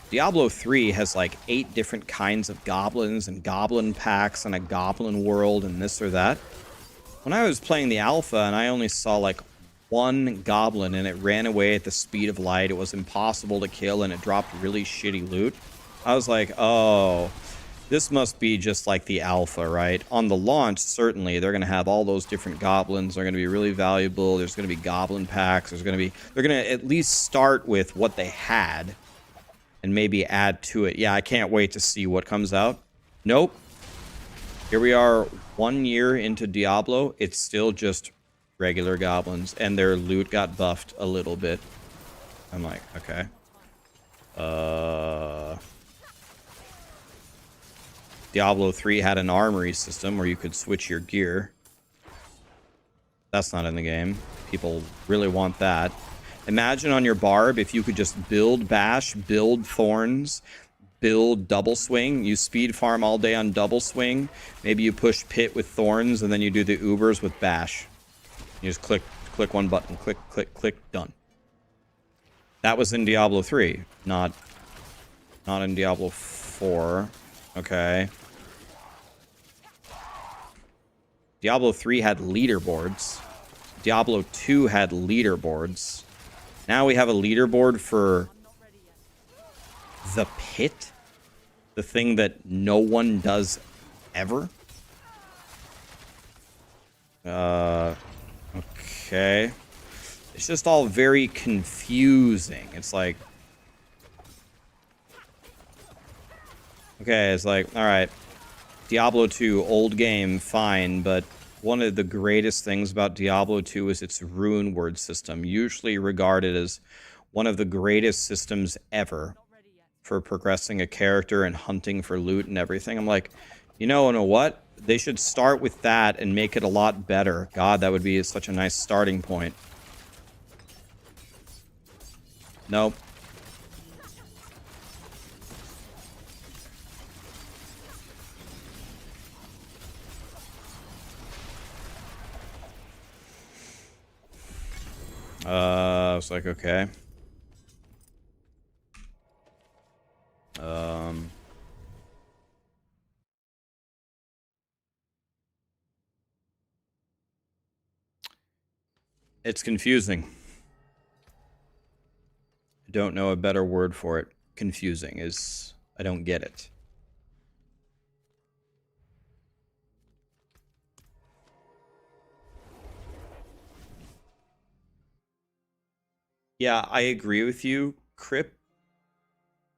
Diablo 3 has like 8 different kinds of goblins and goblin packs and a goblin world and this or that. When I was playing the alpha and I only saw like one goblin and it ran away at the speed of light, it was impossible to kill and it dropped really shitty loot, I was like, oh, this must be just like the alpha, right? On the launch, certainly, they're going to have all those different goblins. They're going to be really valuable. There's going to be goblin packs. They're going to at least start with what they had and maybe add to it. Yeah, I can't wait to see what comes out. Nope. Here we are 1 year into Diablo. It's still just regular goblins, and their loot got buffed a little bit. I'm like, okay. Diablo 3 had an armory system where you could switch your gear. That's not in the game. People really want that. Imagine on your barb if you could just build bash, build thorns, build double swing. You speed farm all day on double swing. Maybe you push pit with thorns, and then you do the ubers with bash. You just click one button, click, click, click, done. That was in Diablo 3, not in Diablo 4. Okay. Diablo 3 had leaderboards. Diablo 2 had leaderboards. Now we have a leaderboard for the pit, the thing that no one does ever. Okay. It's just all very confusing. It's like, okay, it's like, all right, Diablo 2, old game, fine, but one of the greatest things about Diablo 2 is its rune word system, usually regarded as one of the greatest systems ever for progressing a character and hunting for loot and everything. I'm like, you know what? They should start with that and make it a lot better. God, that would be such a nice starting point. Nope. I was like, okay. It's confusing. I don't know a better word for it. Confusing is, I don't get it. Yeah, I agree with you, Crip.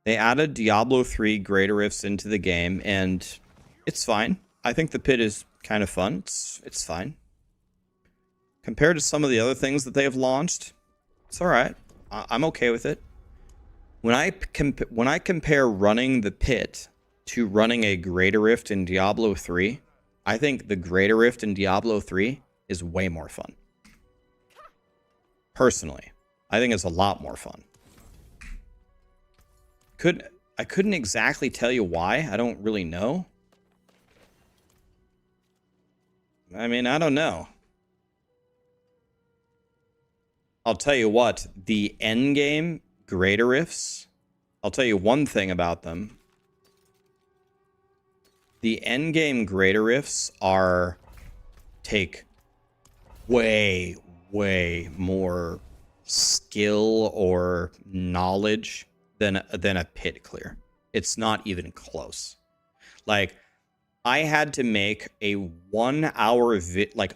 They added Diablo 3 Greater Rifts into the game, and it's fine. I think the pit is kind of fun. It's fine. Compared to some of the other things that they have launched, it's all right. I'm okay with it. When I compare running the pit to running a Greater Rift in Diablo 3, I think the Greater Rift in Diablo 3 is way more fun. Personally, I think it's a lot more fun. I couldn't exactly tell you why. I don't really know. I mean, I don't know. I'll tell you what, the end game greater rifts, I'll tell you one thing about them. The end game greater rifts take way more skill or knowledge than a pit clear. It's not even close. Like, I had to make a 1 hour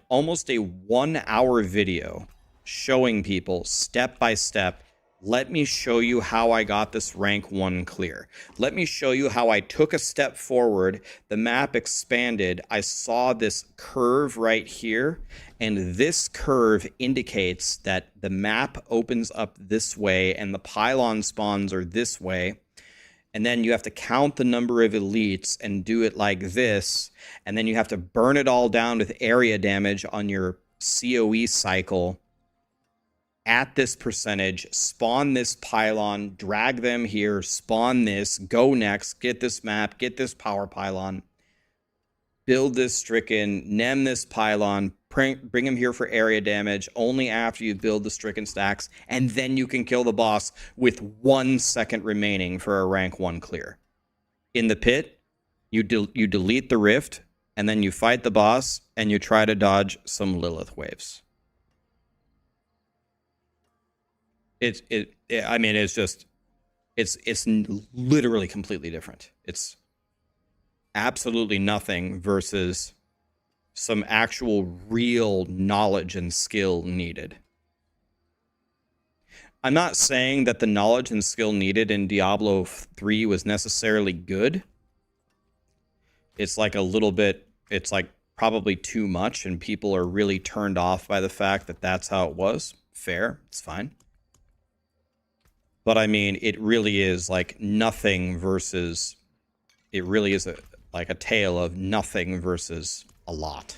almost a 1 hour video showing people step by step. Let me show you how I got this rank 1 clear. Let me show you how I took a step forward, the map expanded, I saw this curve right here, and this curve indicates that the map opens up this way and the pylon spawns are this way. And then you have to count the number of elites and do it like this, and then you have to burn it all down with area damage on your COE cycle at this percentage, spawn this pylon, drag them here, spawn this, go next, get this map, get this power pylon, build this stricken, nem this pylon, bring him here for area damage only after you build the stricken stacks, and then you can kill the boss with 1 second remaining for a rank 1 clear. In the pit, you delete the rift, and then you fight the boss, and you try to dodge some Lilith waves. It's literally completely different. It's absolutely nothing versus some actual real knowledge and skill needed. I'm not saying that the knowledge and skill needed in Diablo 3 was necessarily good. It's like a little bit, it's like probably too much, and people are really turned off by the fact that that's how it was. Fair, it's fine. But I mean, it really is like nothing versus, it really is like a tale of nothing versus a lot.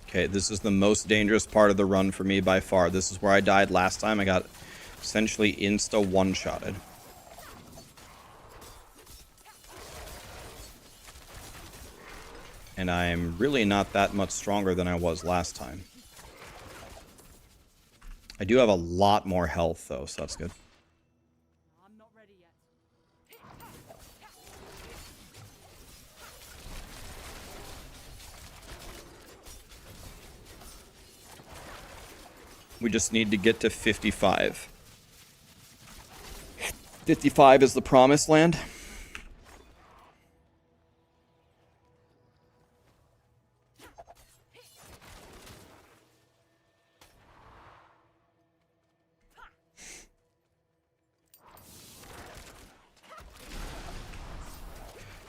Okay, this is the most dangerous part of the run for me by far. This is where I died last time. I got essentially insta one-shotted. And I'm really not that much stronger than I was last time. I do have a lot more health, though, so that's good. I'm not ready yet. We just need to get to 55. 55 is the promised land.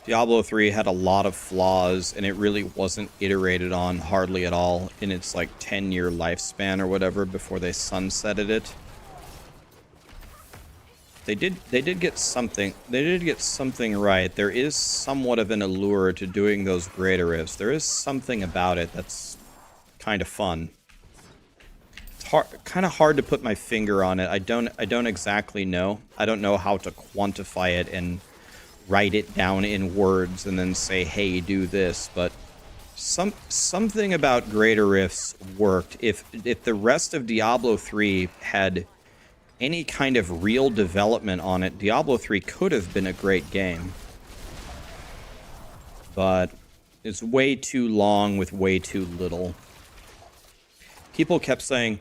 Diablo 3 had a lot of flaws, and it really wasn't iterated on hardly at all in its like 10-year lifespan or whatever before they sunsetted it. They did get something. They did get something right. There is somewhat of an allure to doing those greater rifts. There is something about it that's kind of fun. It's kind of hard to put my finger on it. I don't exactly know. I don't know how to quantify it and write it down in words and then say, hey, do this, but something about greater rifts worked. If the rest of Diablo 3 had any kind of real development on it, Diablo 3 could have been a great game. But it's way too long with way too little. People kept saying,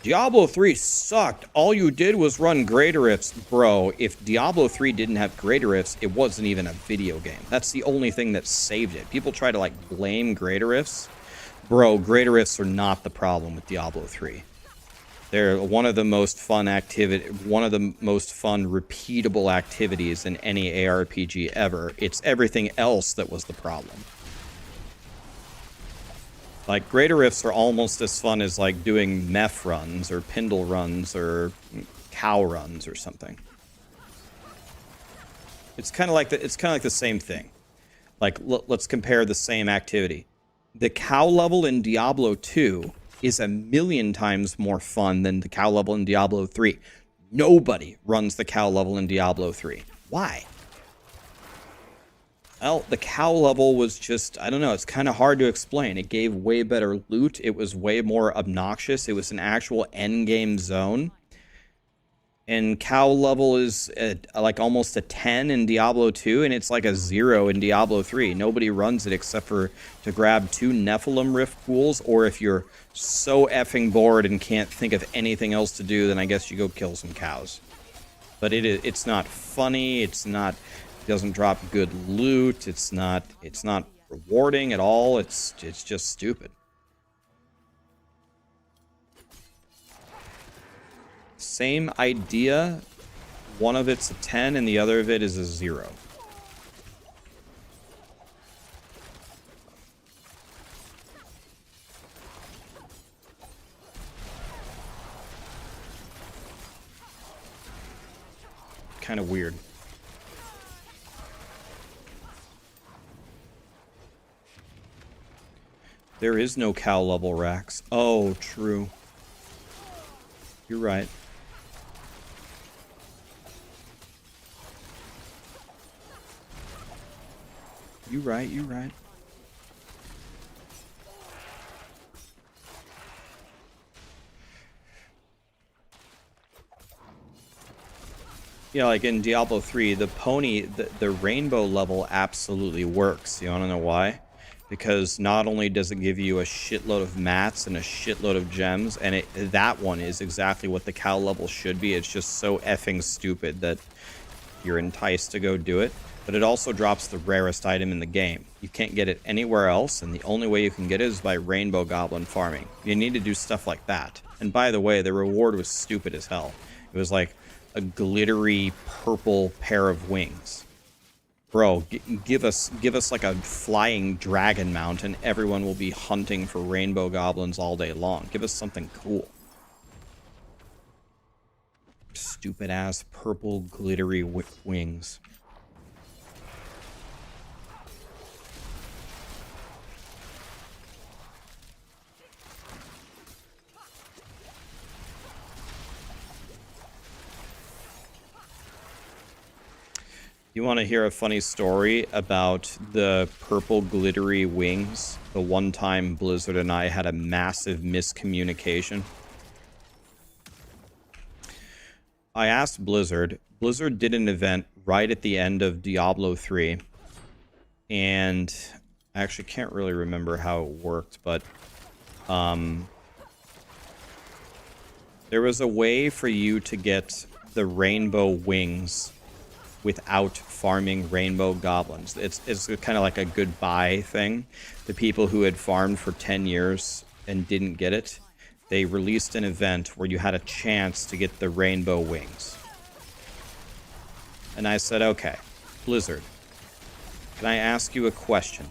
Diablo 3 sucked. All you did was run greater rifts. Bro, if Diablo 3 didn't have greater rifts, it wasn't even a video game. That's the only thing that saved it. People try to, like, blame greater rifts. Bro, greater rifts are not the problem with Diablo 3. They're one of the most fun repeatable activities in any ARPG ever. It's everything else that was the problem. Like, greater rifts are almost as fun as, like, doing meth runs or pindle runs or cow runs or something. It's kind of like the same thing. Like, let's compare the same activity. The cow level in Diablo 2 is 1,000,000 times more fun than the cow level in Diablo 3. Nobody runs the cow level in Diablo 3. Why? Well, the cow level was just, I don't know, it's kind of hard to explain. It gave way better loot. It was way more obnoxious. It was an actual endgame zone. And cow level is like almost a 10 in Diablo 2, and it's like a 0 in Diablo 3. Nobody runs it except for to grab 2 Nephilim Rift pools, or if you're so effing bored and can't think of anything else to do, then I guess you go kill some cows. But it's not funny, it doesn't drop good loot, it's not rewarding at all, it's just stupid. Same idea, one of it's a 10 and the other of it is a 0. Kind of weird. There is no cow level, Rax. Oh, true. You're right. You're right, you're right. Yeah, like in Diablo 3, the pony, the rainbow level absolutely works. You want to know why? Because not only does it give you a shitload of mats and a shitload of gems, and that one is exactly what the cow level should be. It's just so effing stupid that you're enticed to go do it. But it also drops the rarest item in the game. You can't get it anywhere else, and the only way you can get it is by rainbow goblin farming. You need to do stuff like that. And by the way, the reward was stupid as hell. It was like a glittery purple pair of wings. Bro, give us like a flying dragon mount, and everyone will be hunting for rainbow goblins all day long. Give us something cool. Stupid ass purple glittery wings. You want to hear a funny story about the purple glittery wings? The one time Blizzard and I had a massive miscommunication. I asked Blizzard. Blizzard did an event right at the end of Diablo 3. And I actually can't really remember how it worked, but there was a way for you to get the rainbow wings without farming rainbow goblins. It's kind of like a goodbye thing. The people who had farmed for 10 years and didn't get it, they released an event where you had a chance to get the rainbow wings. And I said, okay, Blizzard, can I ask you a question?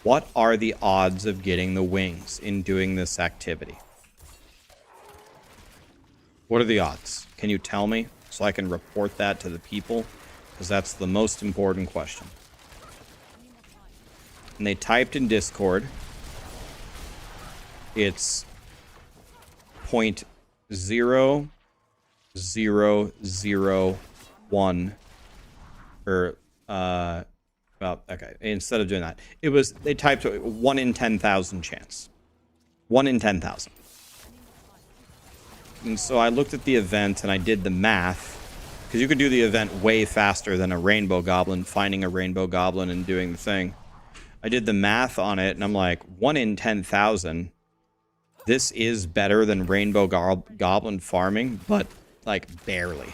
What are the odds of getting the wings in doing this activity? What are the odds? Can you tell me? So I can report that to the people, because that's the most important question. And they typed in Discord, it's 0.0001, or well, okay. Instead of doing that, they typed 1 in 10,000 chance, 1 in 10,000. And so I looked at the event and I did the math, because you could do the event way faster than a rainbow goblin, finding a rainbow goblin and doing the thing. I did the math on it and I'm like, 1 in 10,000. This is better than rainbow goblin farming, but like barely.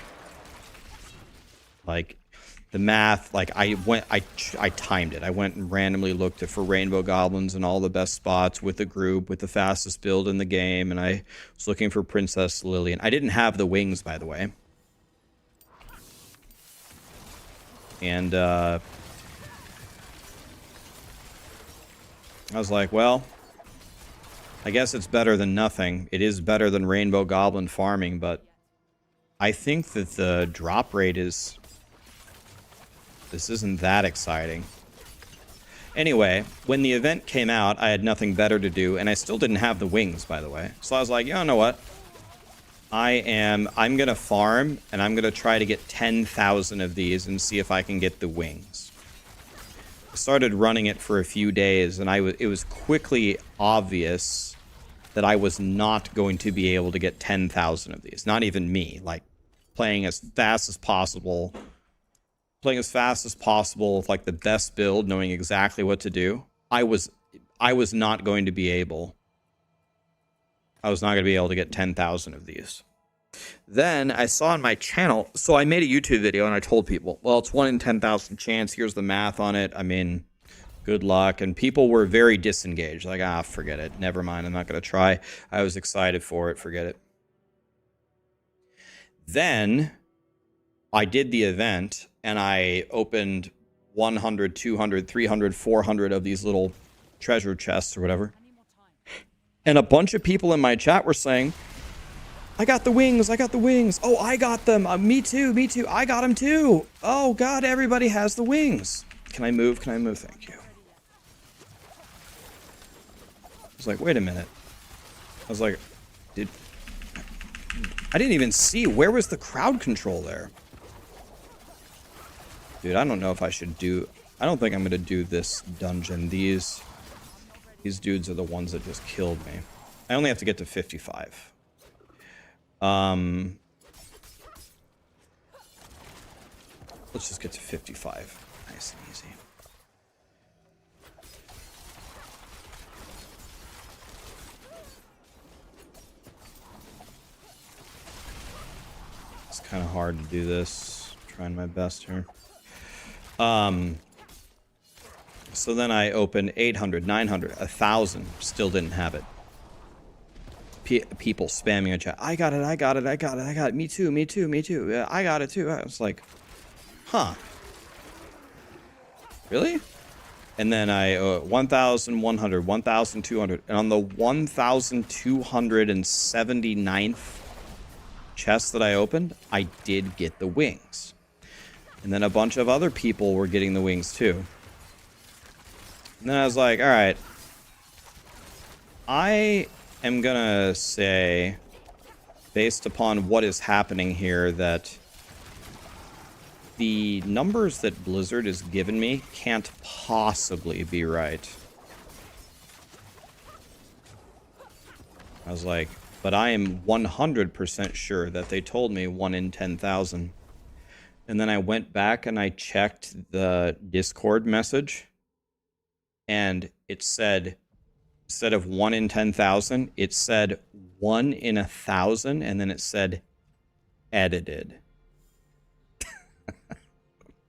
Like the math, like I timed it. I went and randomly looked for rainbow goblins in all the best spots with the group, with the fastest build in the game, and I was looking for Princess Lillian. I didn't have the wings, by the way. And I was like, well, I guess it's better than nothing. It is better than rainbow goblin farming, but I think that the drop rate is... This isn't that exciting. Anyway, when the event came out, I had nothing better to do, and I still didn't have the wings, by the way. So I was like, you know what? I'm gonna farm, and I'm gonna try to get 10,000 of these and see if I can get the wings. I started running it for a few days, and it was quickly obvious that I was not going to be able to get 10,000 of these. Not even me. Like, playing as fast as possible. Playing as fast as possible with, like, the best build, knowing exactly what to do. I was not going to be able. I was not going to be able to get 10,000 of these. Then I saw on my channel, so I made a YouTube video and I told people, well, it's 1 in 10,000 chance. Here's the math on it. I mean, good luck. And people were very disengaged. Like, forget it. Never mind. I'm not going to try. I was excited for it. Forget it. Then I did the event and I opened 100, 200, 300, 400 of these little treasure chests or whatever. And a bunch of people in my chat were saying, I got the wings, I got the wings. Oh, I got them. Me too, me too. I got them too. Oh, God, everybody has the wings. Can I move? Can I move? Thank you. I was like, wait a minute. I was like, I didn't even see. Where was the crowd control there? Dude, I don't know if I should do... I don't think I'm going to do this dungeon. These dudes are the ones that just killed me. I only have to get to 55. Let's just get to 55. Nice and easy. It's kind of hard to do this. I'm trying my best here. So then I opened 800, 900, 1,000. Still didn't have it. People spamming a chat. I got it, I got it, I got it, I got it. Me too, me too, me too. Yeah, I got it too. I was like, huh. Really? And then I 1,100, 1,200. And on the 1,279th chest that I opened, I did get the wings. And then a bunch of other people were getting the wings too. And then I was like, all right. I am gonna say, based upon what is happening here, that the numbers that Blizzard has given me can't possibly be right. I was like, but I am 100% sure that they told me 1 in 10,000. And then I went back and I checked the Discord message, and it said, instead of 1 in 10,000, it said 1 in 1,000, and then it said edited.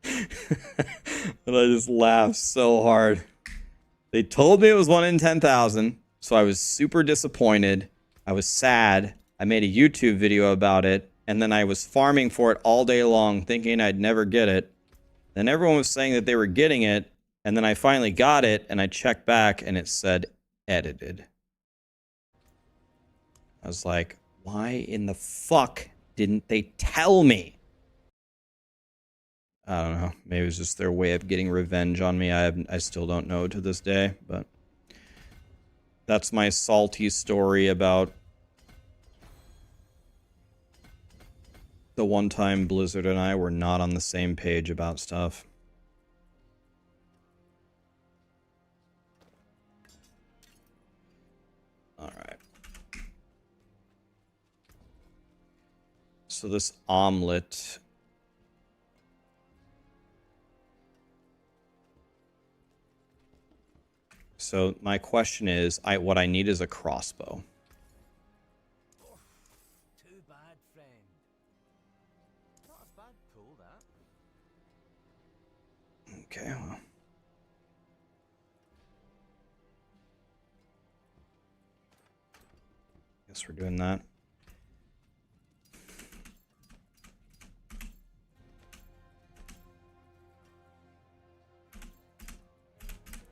And I just laughed so hard. They told me it was 1 in 10,000, so I was super disappointed. I was sad. I made a YouTube video about it, and then I was farming for it all day long, thinking I'd never get it. Then everyone was saying that they were getting it, and then I finally got it, and I checked back, and it said edited. I was like, why in the fuck didn't they tell me? I don't know. Maybe it was just their way of getting revenge on me. I still don't know to this day, but that's my salty story about the one time Blizzard and I were not on the same page about stuff. Alright. So this omelet... So my question is, what I need is a crossbow. Too bad, friend. Not a bad pull, that. Okay, well. Guess we're doing that.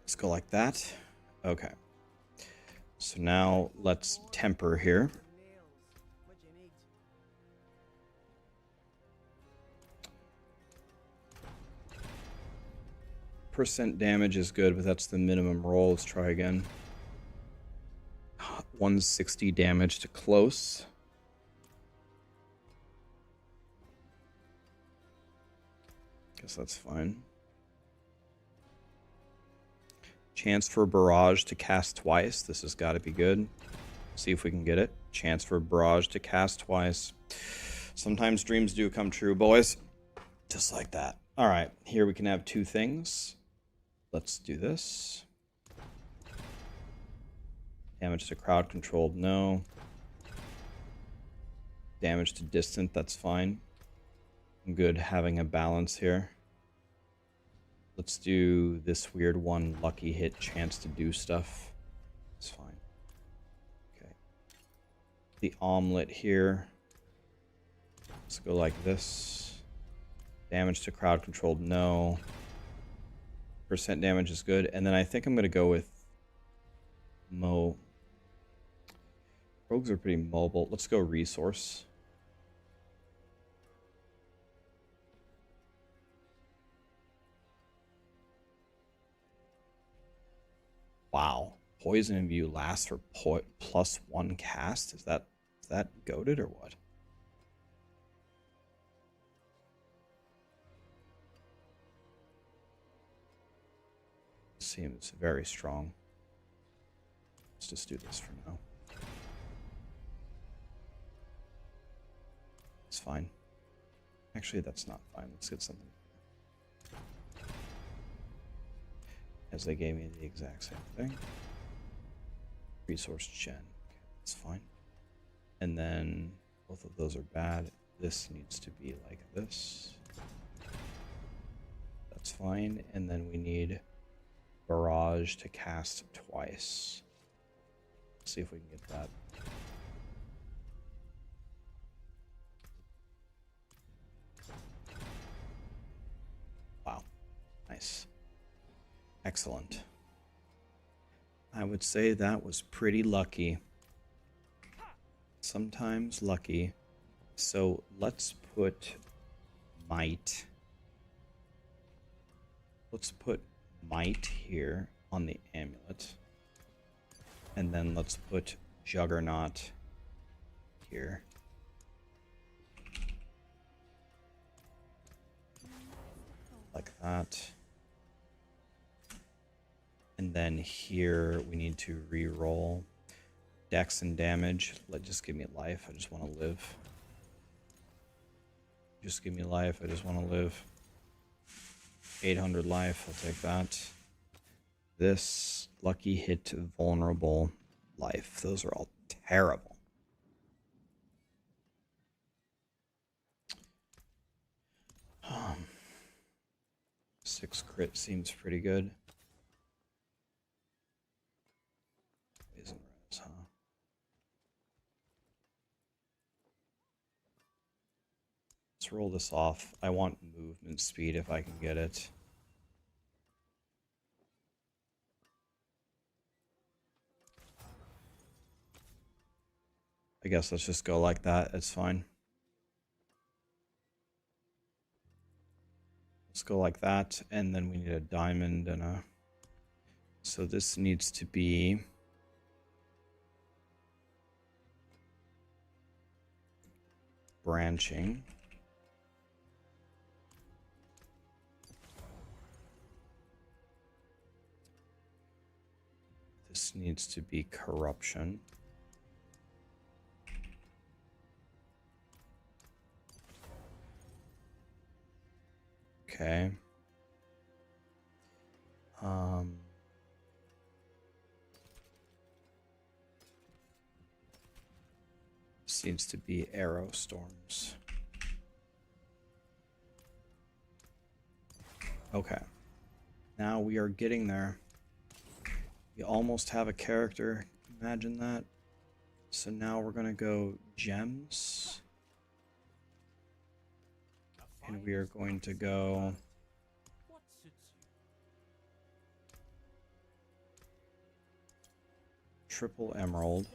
Let's go like that. Okay. So now let's temper here. Percent damage is good, but that's the minimum roll. Let's try again. 160 damage to close. Guess that's fine. Chance for Barrage to cast twice. This has got to be good. See if we can get it. Chance for Barrage to cast twice. Sometimes dreams do come true, boys. Just like that. All right, here we can have two things. Let's do this. Damage to crowd controlled, no. Damage to distant, that's fine. I'm good having a balance here. Let's do this weird one, lucky hit, chance to do stuff. It's fine. Okay. The omelet here. Let's go like this. Damage to crowd controlled, no. Percent damage is good. And then I think I'm going to go with Rogues are pretty mobile. Let's go resource. Wow. Poison Imbue lasts for +1 cast? Is that goated or what? Seems very strong. Let's just do this for now. It's fine. Actually, that's not fine. Let's get something. As they gave me the exact same thing. Resource gen. Okay, that's fine. And then both of those are bad. This needs to be like this. That's fine. And then we need Barrage to cast twice. Let's see if we can get that. Wow. Nice. Excellent. I would say that was pretty lucky. Sometimes lucky. So let's put might. Let's put might here on the amulet. And then let's put Juggernaut here. Like that. And then here we need to re-roll dex and damage. Just give me life. I just want to live. Just give me life. I just want to live. 800 life. I'll take that. This lucky hit, vulnerable, life. Those are all terrible. Six crit seems pretty good. Poison res, huh? Let's roll this off. I want movement speed if I can get it. I guess let's just go like that. It's fine. Let's go like that, and then we need a diamond and a... So this needs to be... branching. This needs to be corruption. Okay. Seems to be arrow storms. Okay. Now we are getting there. We almost have a character. Imagine that. So now we're gonna go gems. And we are going to go triple emerald.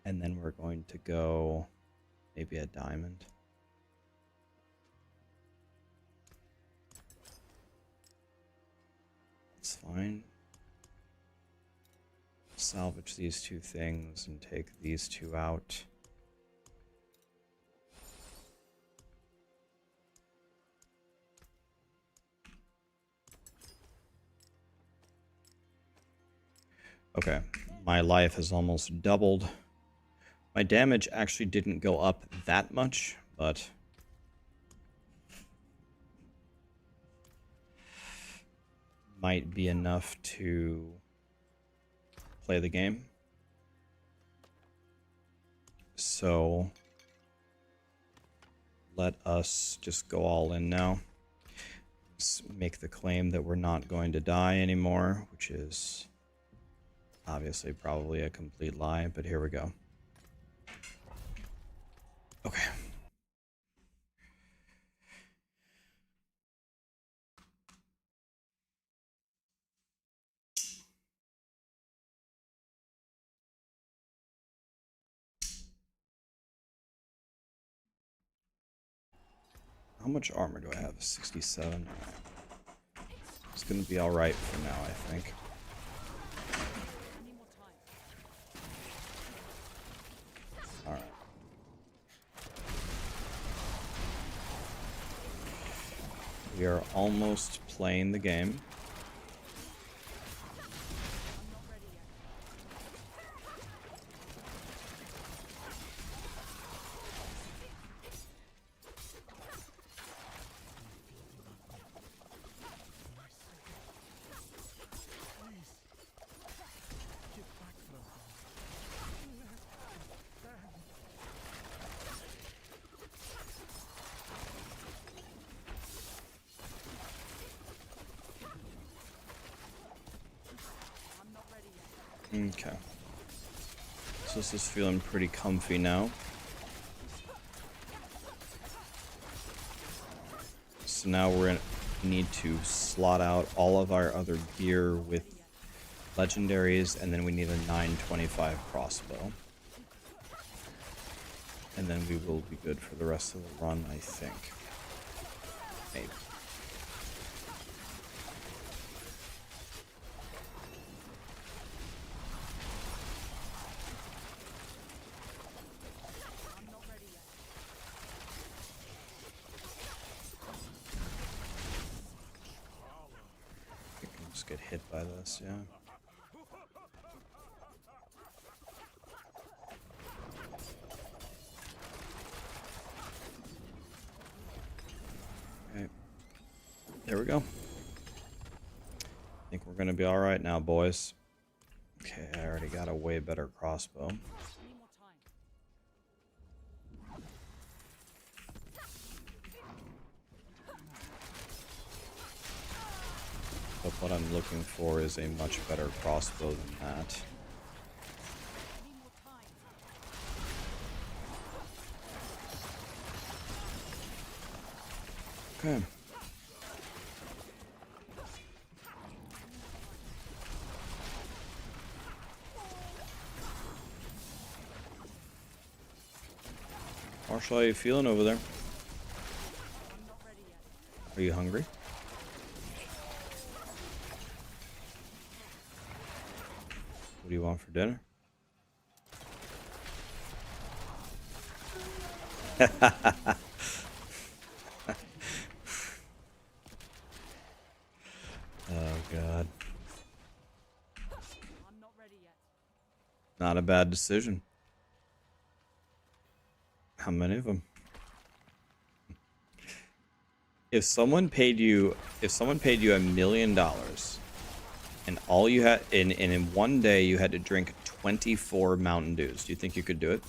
And then we're going to go maybe a diamond. That's fine. Salvage these two things and take these two out. Okay, my life has almost doubled. My damage actually didn't go up that much, but might be enough to play the game. So let us just go all in now. Let's make the claim that we're not going to die anymore, which is obviously probably a complete lie, but here we go. Okay. How much armor do I have? 67. It's gonna be alright for now, I think. Alright. We are almost playing the game. Okay. So this is feeling pretty comfy now. So now we're gonna need to slot out all of our other gear with legendaries, and then we need a 925 crossbow. And then we will be good for the rest of the run, I think. Maybe. Get hit by this, yeah. Okay. There we go. I think we're gonna be alright now, boys. Okay, I already got a way better crossbow. But what I'm looking for is a much better crossbow than that. Okay. Marshall, how you feeling over there? Are you hungry? What do you want for dinner? Oh God. I'm not ready yet. Not a bad decision. How many of them? If someone paid you $1 million and all you had in one day you had to drink 24 Mountain Dews, do you think you could do it?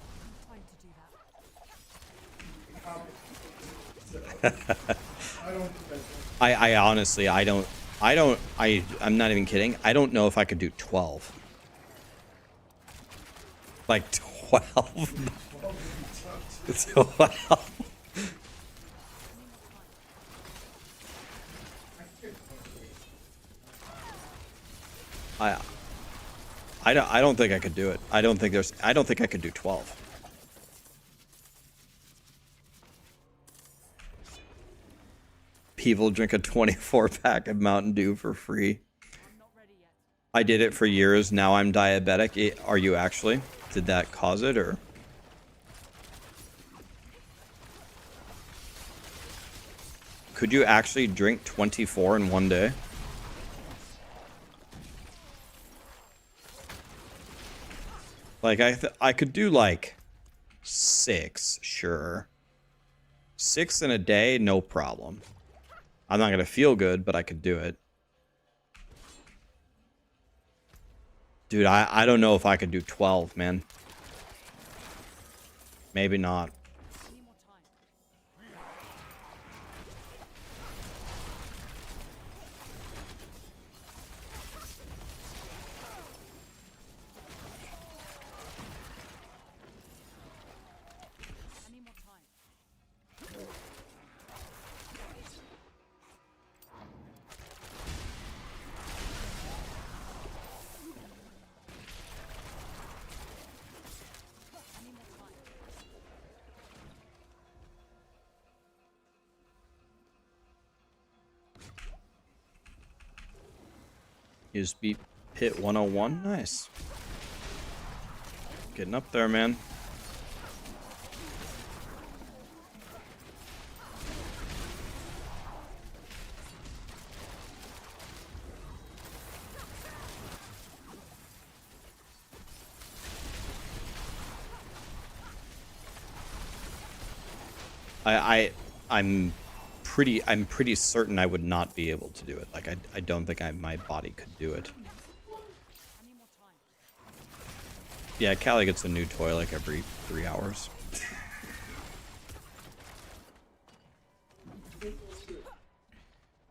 I'm trying to do that. I honestly, I'm not even kidding. I don't know if I could do 12. Like 12. 12. I don't think I could do it. I don't think I could do 12. People drink a 24 pack of Mountain Dew for free. I'm not ready yet. I did it for years. Now I'm diabetic. Are you actually? Did that cause it, or? Could you actually drink 24 in one day? Like, I could do, like, 6, sure. 6 in a day, no problem. I'm not gonna feel good, but I could do it. Dude, I don't know if I could do 12, man. Maybe not. Any more time? Any more time? Any more time? You just beat Pit 101. Nice. Getting up there, man. I'm pretty certain I would not be able to do it. Like I don't think my body could do it. Any more time? Yeah, Callie gets a new toy like every 3 hours.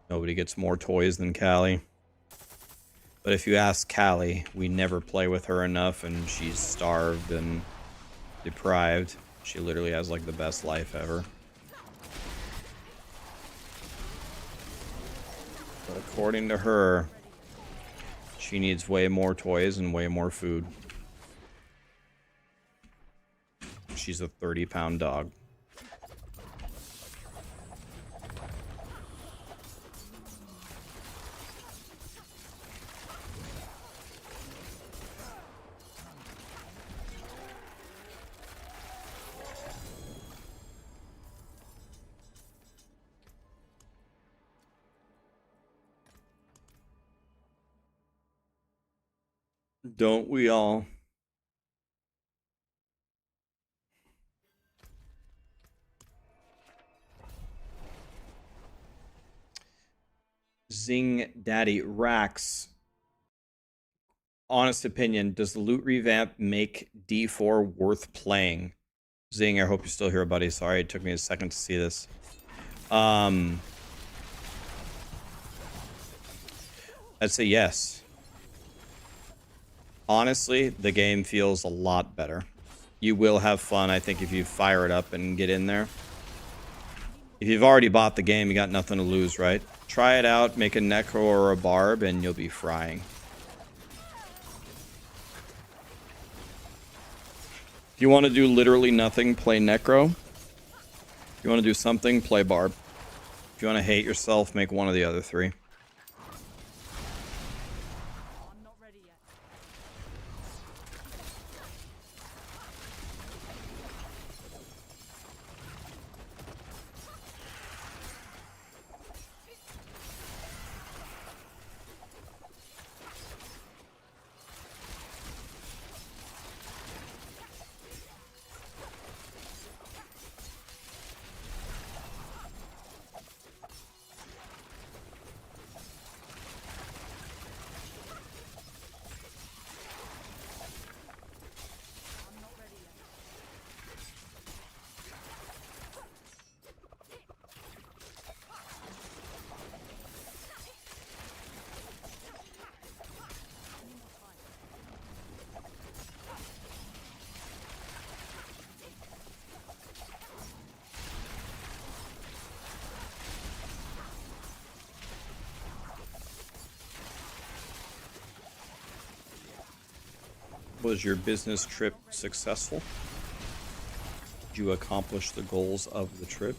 Nobody gets more toys than Callie. But if you ask Callie, we never play with her enough, and she's starved and deprived. She literally has like the best life ever. But according to her, she needs way more toys and way more food. She's a 30-pound dog. Don't we all? Zing Daddy Rax. Honest opinion, does the loot revamp make D4 worth playing? Zing, I hope you're still here, buddy. Sorry, it took me a second to see this. I'd say yes. Honestly, the game feels a lot better. You will have fun, I think, if you fire it up and get in there. If you've already bought the game, you got nothing to lose, right? Try it out, make a necro or a barb, and you'll be frying. If you want to do literally nothing, play necro. If you want to do something, play barb. If you want to hate yourself, make one of the other three. I'm not ready yet. I'm not ready yet. Any more time? Was your business trip successful? Did you accomplish the goals of the trip?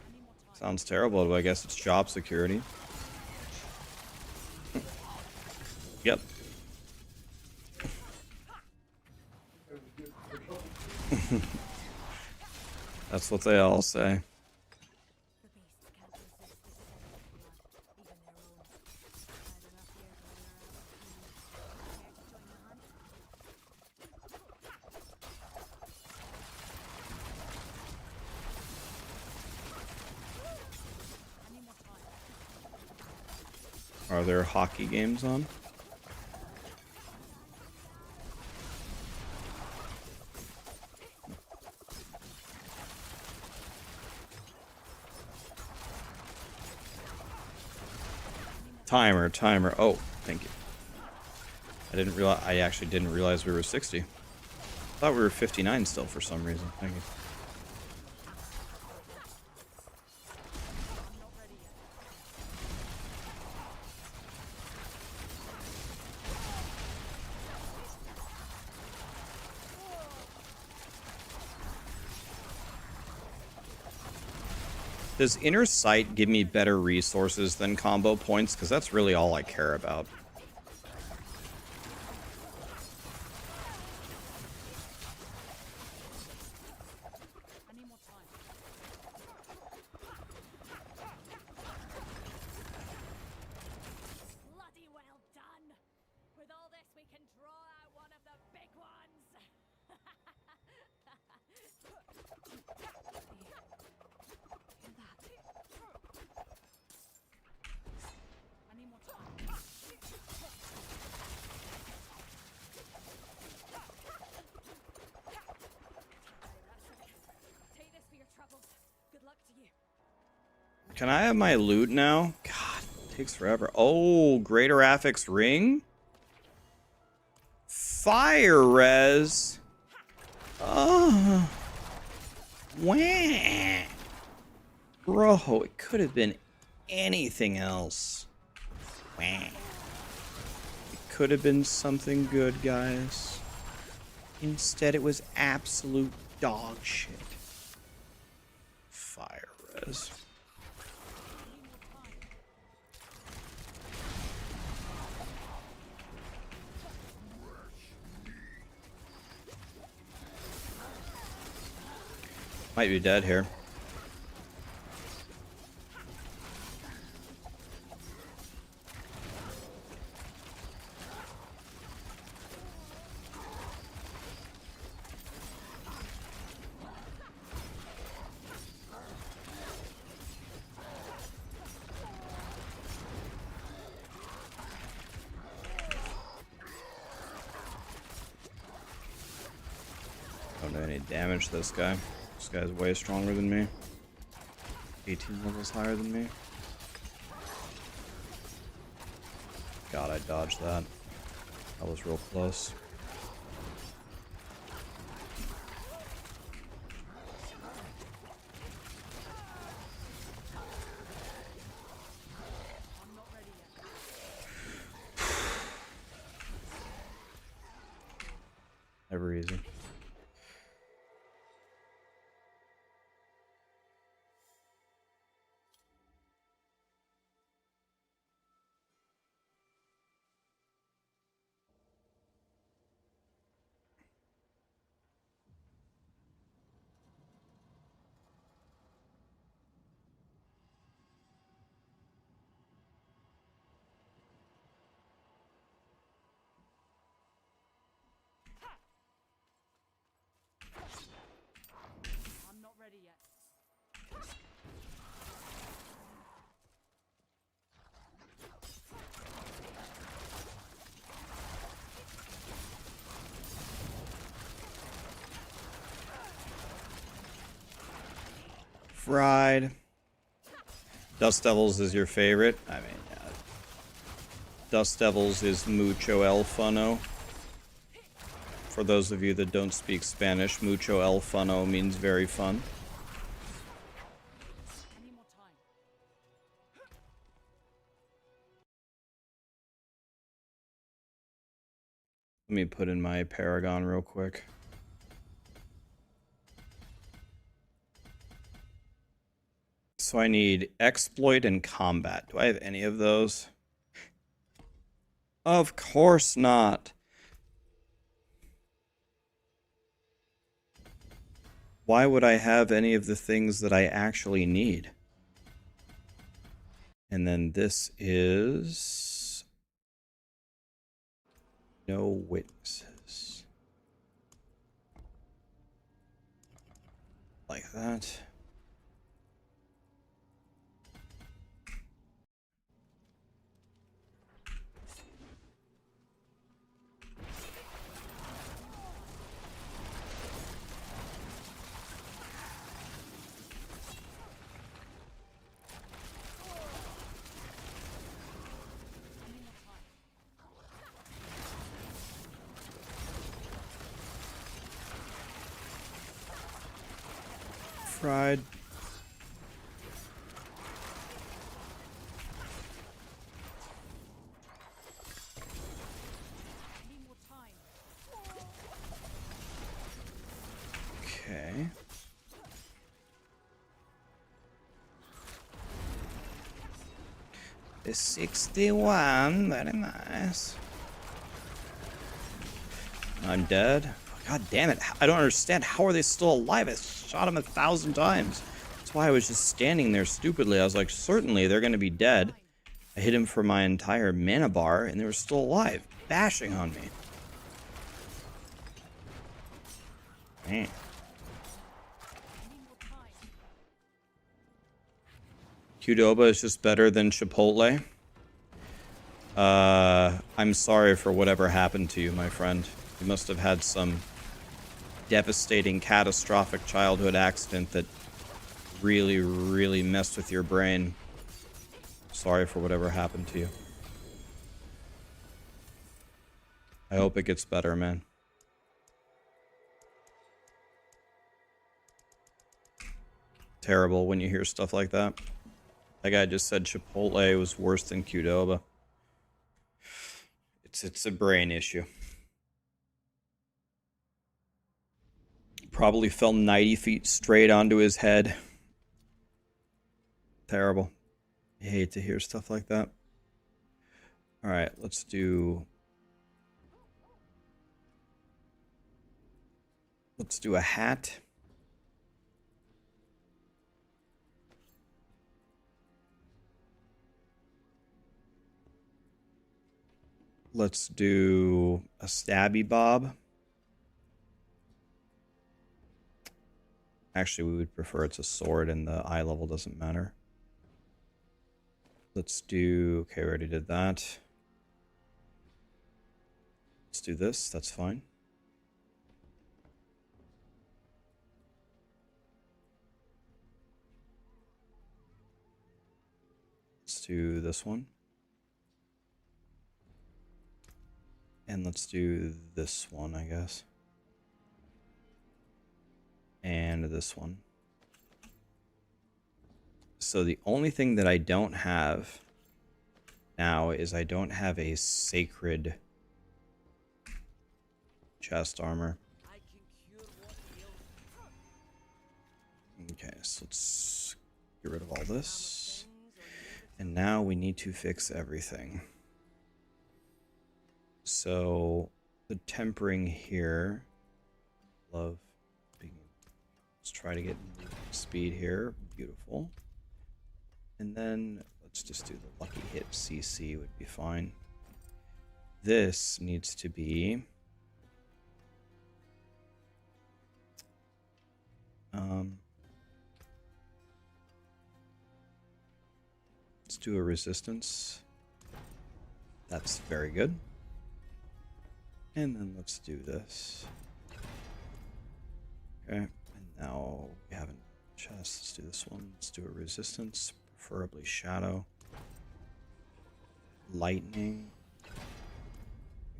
Any more time? Sounds terrible, but I guess it's job security. Yep. That's what they all say. The beasts can't resist the scent of blood, even their own. Had enough here to wear out a few. Care to join the hunt? I need more time. Are there hockey games on? Timer. Oh, thank you. I actually didn't realize we were 60. I thought we were 59 still for some reason. Thank you. Does Inner Sight give me better resources than combo points? Because that's really all I care about. I need more time. Bloody well done! With all this, we can draw out one of the big ones! I need more time. Take this for your troubles. Good luck to you. Can I have my loot now? God, it takes forever. Oh, Greater Affix Ring? Fire res. Oh. Wah. Bro, it could have been anything else. Wah. It could have been something good, guys. Instead, it was absolute dog shit. Fire res. Might be dead here. Don't do any damage to this guy. This guy's way stronger than me. 18 levels higher than me. God, I dodged that. That was real close. I'm not ready yet. Never easy. I'm not ready yet. Fried. Dust Devils is your favorite? I mean, yeah. Dust Devils is mucho el funo. For those of you that don't speak Spanish, mucho el funo means very fun. I need more time. Let me put in my Paragon real quick. So I need Exploit and Combat. Do I have any of those? Of course not. Why would I have any of the things that I actually need? And then this is no witnesses. Like that. Fried. Need more time. Okay. The 61, very nice. I'm dead. God damn it. I don't understand. How are they still alive? I shot them 1,000 times. That's why I was just standing there stupidly. I was like, certainly they're going to be dead. I hit him for my entire mana bar, and they were still alive, bashing on me. Man. Qdoba is just better than Chipotle. I'm sorry for whatever happened to you, my friend. You must have had some devastating, catastrophic childhood accident that really, really messed with your brain. Sorry for whatever happened to you. I hope it gets better, man. Terrible when you hear stuff like that. That guy just said Chipotle was worse than Qdoba. It's a brain issue. Probably fell 90 feet straight onto his head. Terrible. I hate to hear stuff like that. Alright, let's do a hat. Let's do a stabby bob. Actually, we would prefer it's a sword and the eye level doesn't matter. Let's do... Okay, we already did that. Let's do this. That's fine. Let's do this one. And let's do this one, I guess. And this one. So the only thing that I don't have now is I don't have a sacred chest armor. I can cure what ails. Okay, so let's get rid of all this. And now we need to fix everything. So the tempering here, love being, let's try to get speed here, beautiful. And then let's just do the lucky hit CC would be fine. This needs to be let's do a resistance. That's very good. And then let's do this. Okay, and now we haven't chest. Let's do this one. Let's do a resistance, preferably shadow. Lightning.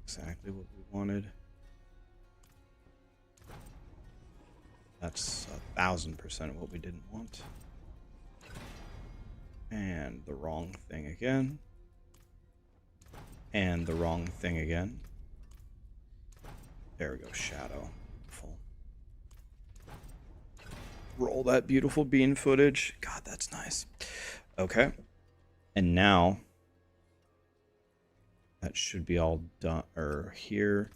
Exactly what we wanted. That's 1,000% what we didn't want. And the wrong thing again. And the wrong thing again. There we go, shadow. Full. Roll that beautiful bean footage. God, that's nice. Okay. And now That should be all done. Or here.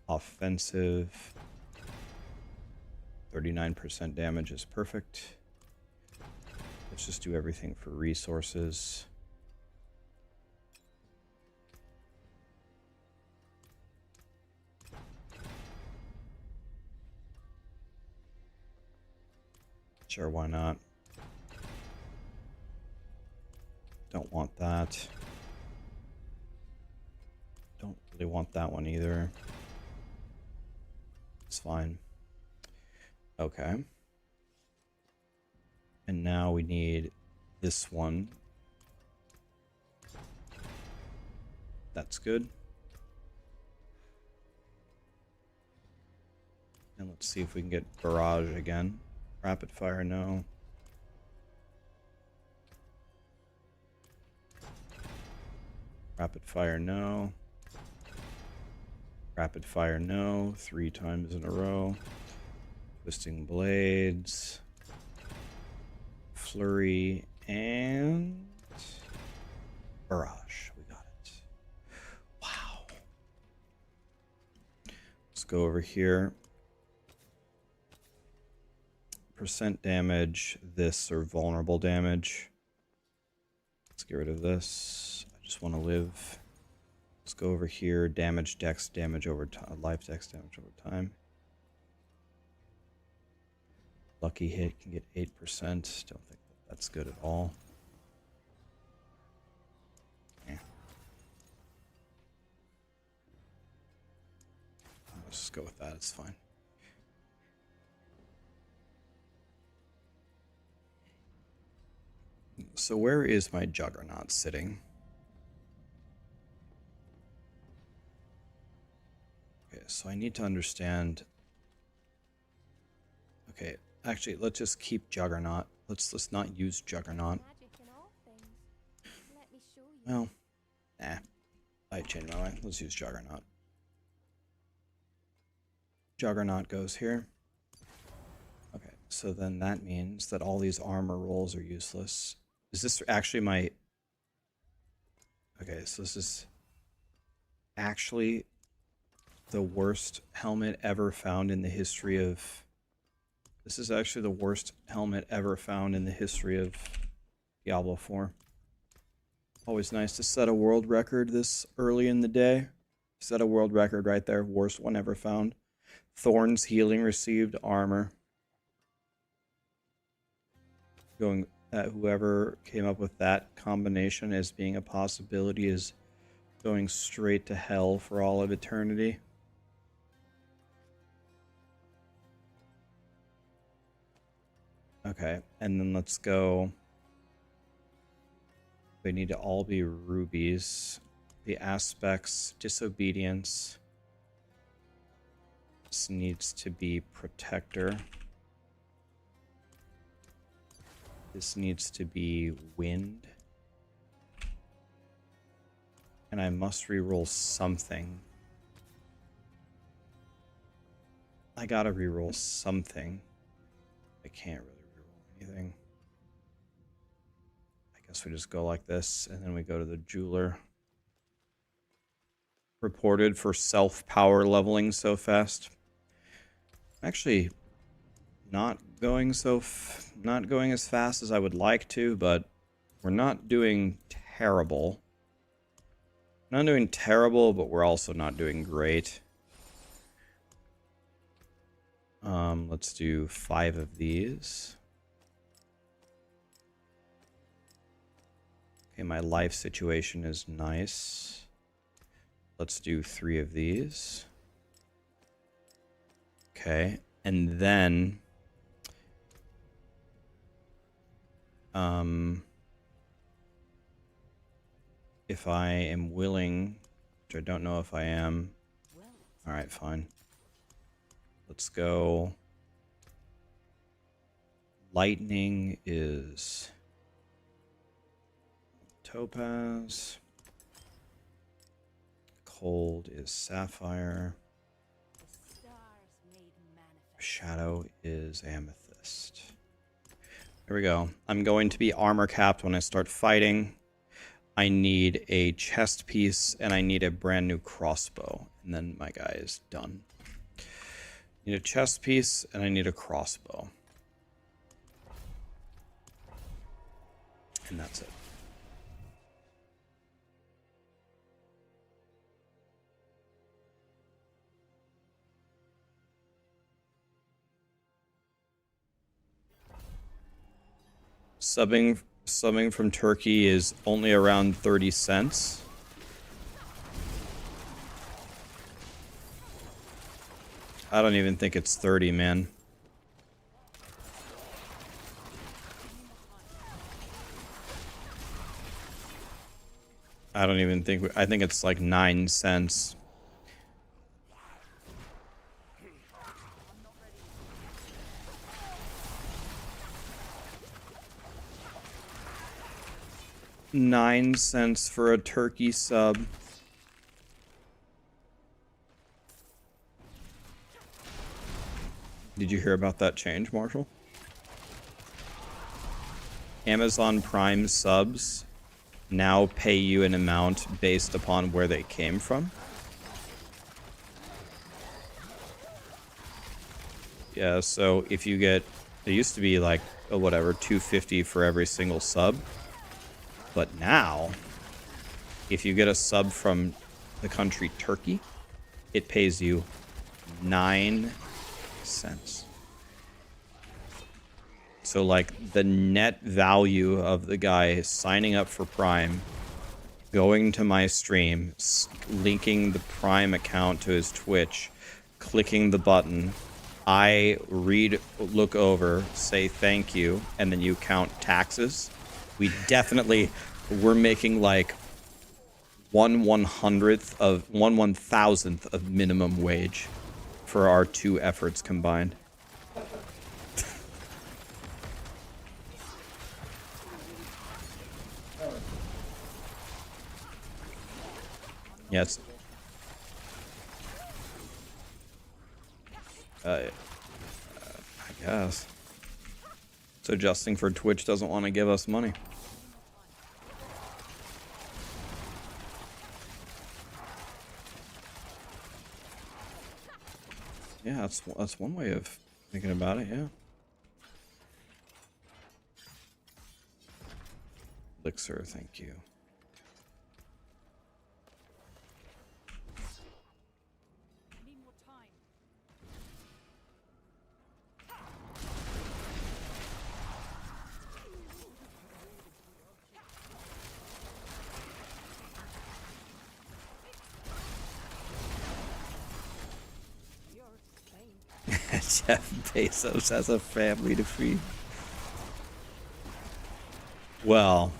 Offensive. 39% damage is perfect. Let's just do everything for resources. Sure, why not? Don't want that. Don't really want that one either. It's fine. Okay. And now we need this one. That's good. And let's see if we can get Barrage again. Rapid fire, no. Rapid fire, no. Rapid fire, no. 3 times in a row. Twisting blades. Flurry and Barrage. We got it. Wow. Let's go over here. Percent damage, this, or vulnerable damage. Let's get rid of this. I just want to live. Let's go over here. Damage, dex, damage over time. Life, dex, damage over time. Lucky hit can get 8%. Don't think that's good at all. Yeah. Let's just go with that. It's fine. So where is my Juggernaut sitting? Okay, so I need to understand. Okay, actually, let's just keep Juggernaut. Let's not use Juggernaut. Magic in all things. Let me show you. Well, nah. I changed my mind. Let's use Juggernaut. Juggernaut goes here. Okay, so then that means that all these armor rolls are useless. Is this actually my... Okay, so this is actually the worst helmet ever found in the history of... This is actually the worst helmet ever found in the history of Diablo 4. Always nice to set a world record this early in the day. Set a world record right there. Worst one ever found. Thorns healing received armor. Going... whoever came up with that combination as being a possibility is going straight to hell for all of eternity. Okay, and then let's go. They need to all be rubies. The aspects, disobedience. This needs to be protector. This needs to be wind. And I must reroll something. I gotta reroll something. I can't really reroll anything. I guess we just go like this, and then we go to the jeweler. Reported for self-power leveling so fast. Actually, not going as fast as I would like to, but we're not doing terrible. Not doing terrible, but we're also not doing great. Let's do 5 of these. Okay, my life situation is nice. Let's do 3 of these. Okay, and then if I am willing, which I don't know if I am. All right, fine. Let's go. Lightning is topaz. Cold is sapphire. The stars made manifest. Shadow is amethyst. There we go. I'm going to be armor capped when I start fighting. I need a chest piece, and I need a brand new crossbow. And then my guy is done. Need a chest piece, and I need a crossbow. And that's it. Subbing from Turkey is only around 30 cents. I don't even think it's 30, man. I don't even think... I think it's like 9 cents. $9 for a turkey sub. Did you hear about that change, Marshall? Amazon Prime subs now pay you an amount based upon where they came from. Yeah, so if you get... It used to be like, whatever, $2.50 for every single sub. But now, if you get a sub from the country Turkey, it pays you 9 cents. So, like, the net value of the guy signing up for Prime, going to my stream, linking the Prime account to his Twitch, clicking the button, I look over, say thank you, and then you count taxes. We're making like 1/100th of 1/1000th of minimum wage for our two efforts combined. Yes. I guess. So adjusting for Twitch doesn't want to give us money. Yeah, that's one way of thinking about it, yeah. Elixir, thank you. I need more time. Jeff Bezos has a family to feed. Well,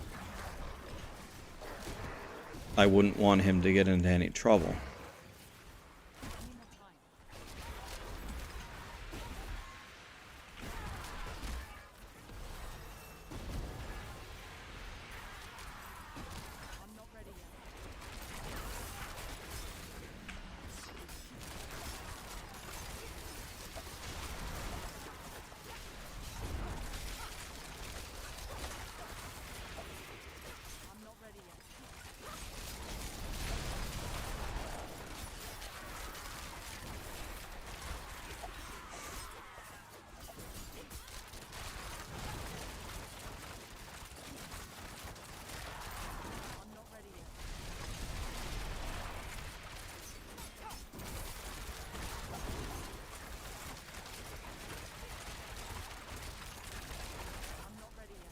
I wouldn't want him to get into any trouble. I'm not ready yet. I'm not ready yet. I'm not ready yet. I'm not ready yet.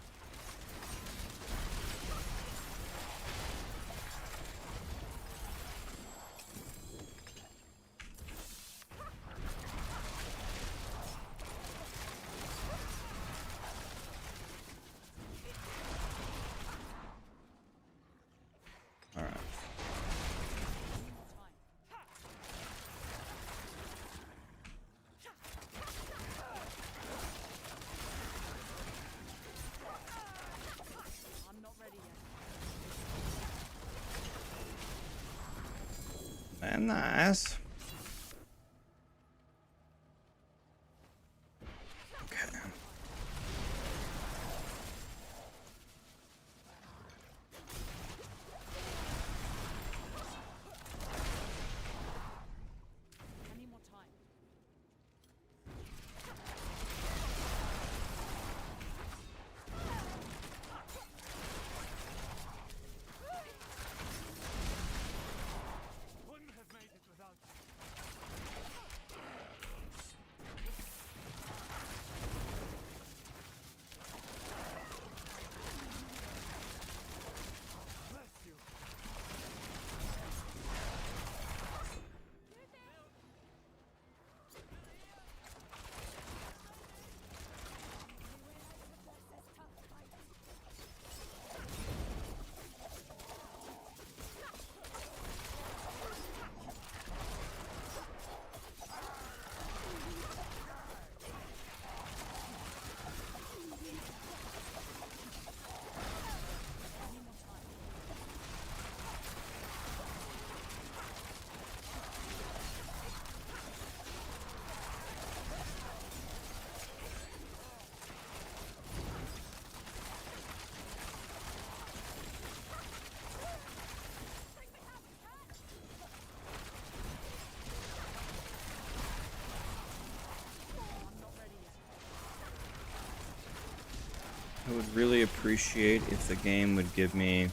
All right. I'm not ready yet. Man, nice. Okay. I would really appreciate if the game would give me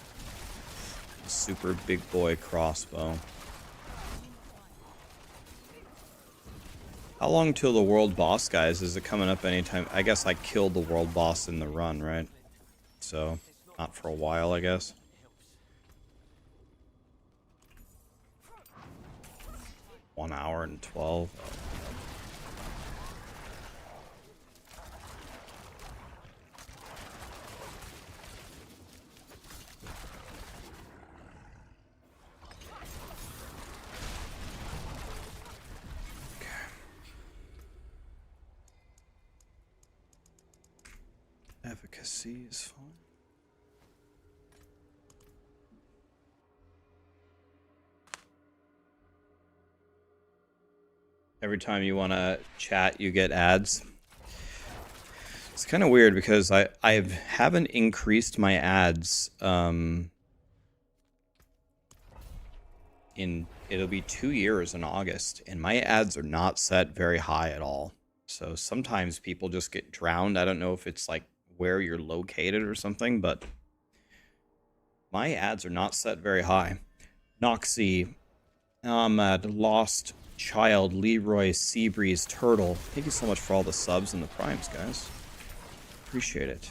a super big boy crossbow. How long till the world boss, guys? Is it coming up anytime? I guess I killed the world boss in the run, right? So, not for a while, I guess. One hour and 12. Efficacy is fine. Every time you want to chat, you get ads. It's kind of weird because I haven't increased my ads. It'll be 2 years in August, and my ads are not set very high at all. So sometimes people just get drowned. I don't know if it's like where you're located or something, but my ads are not set very high. Noxy, Lost Child, Leroy, Seabreeze, Turtle. Thank you so much for all the subs and the primes, guys. Appreciate it.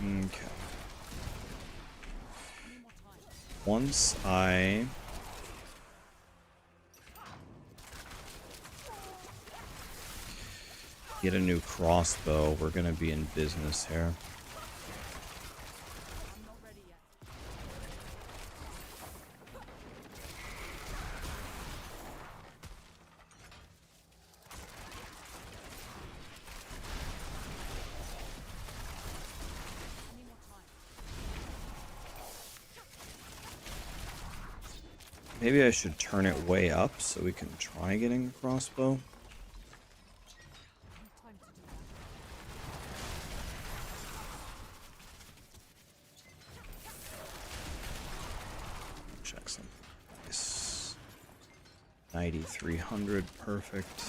Okay. Once I get a new crossbow, we're gonna be in business here. I'm not ready yet. I need more time. Maybe I should turn it way up so we can try getting the crossbow. Time to do that. Check something. Nice. 9,300, perfect.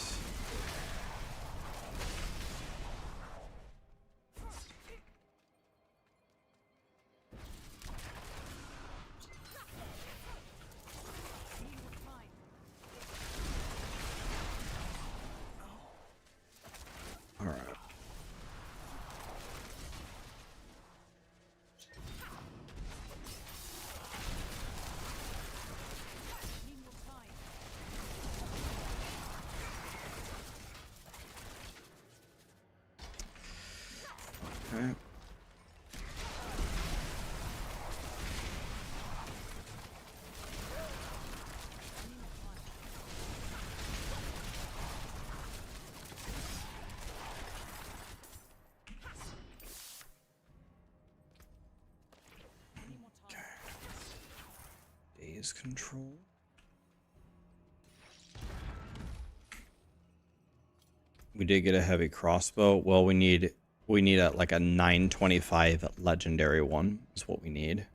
I need more time. All right. I need more time. Okay. I need more time. Daze control. We did get a heavy crossbow. Well, we need like a 925 legendary one is what we need.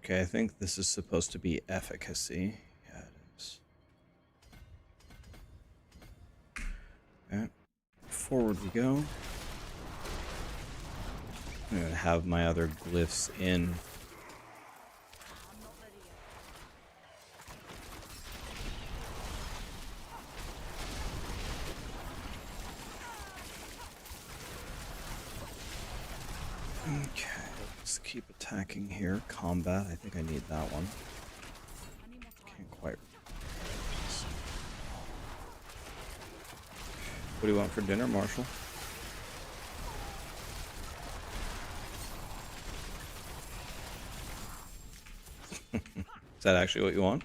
Okay, I think this is supposed to be efficacy. Yeah, it is. Okay, forward we go. I'm gonna have my other glyphs in. I'm not ready yet. Okay, let's keep attacking here. Combat, I think I need that one. I need more time. Can't quite. What do you want for dinner, Marshall? Is that actually what you want?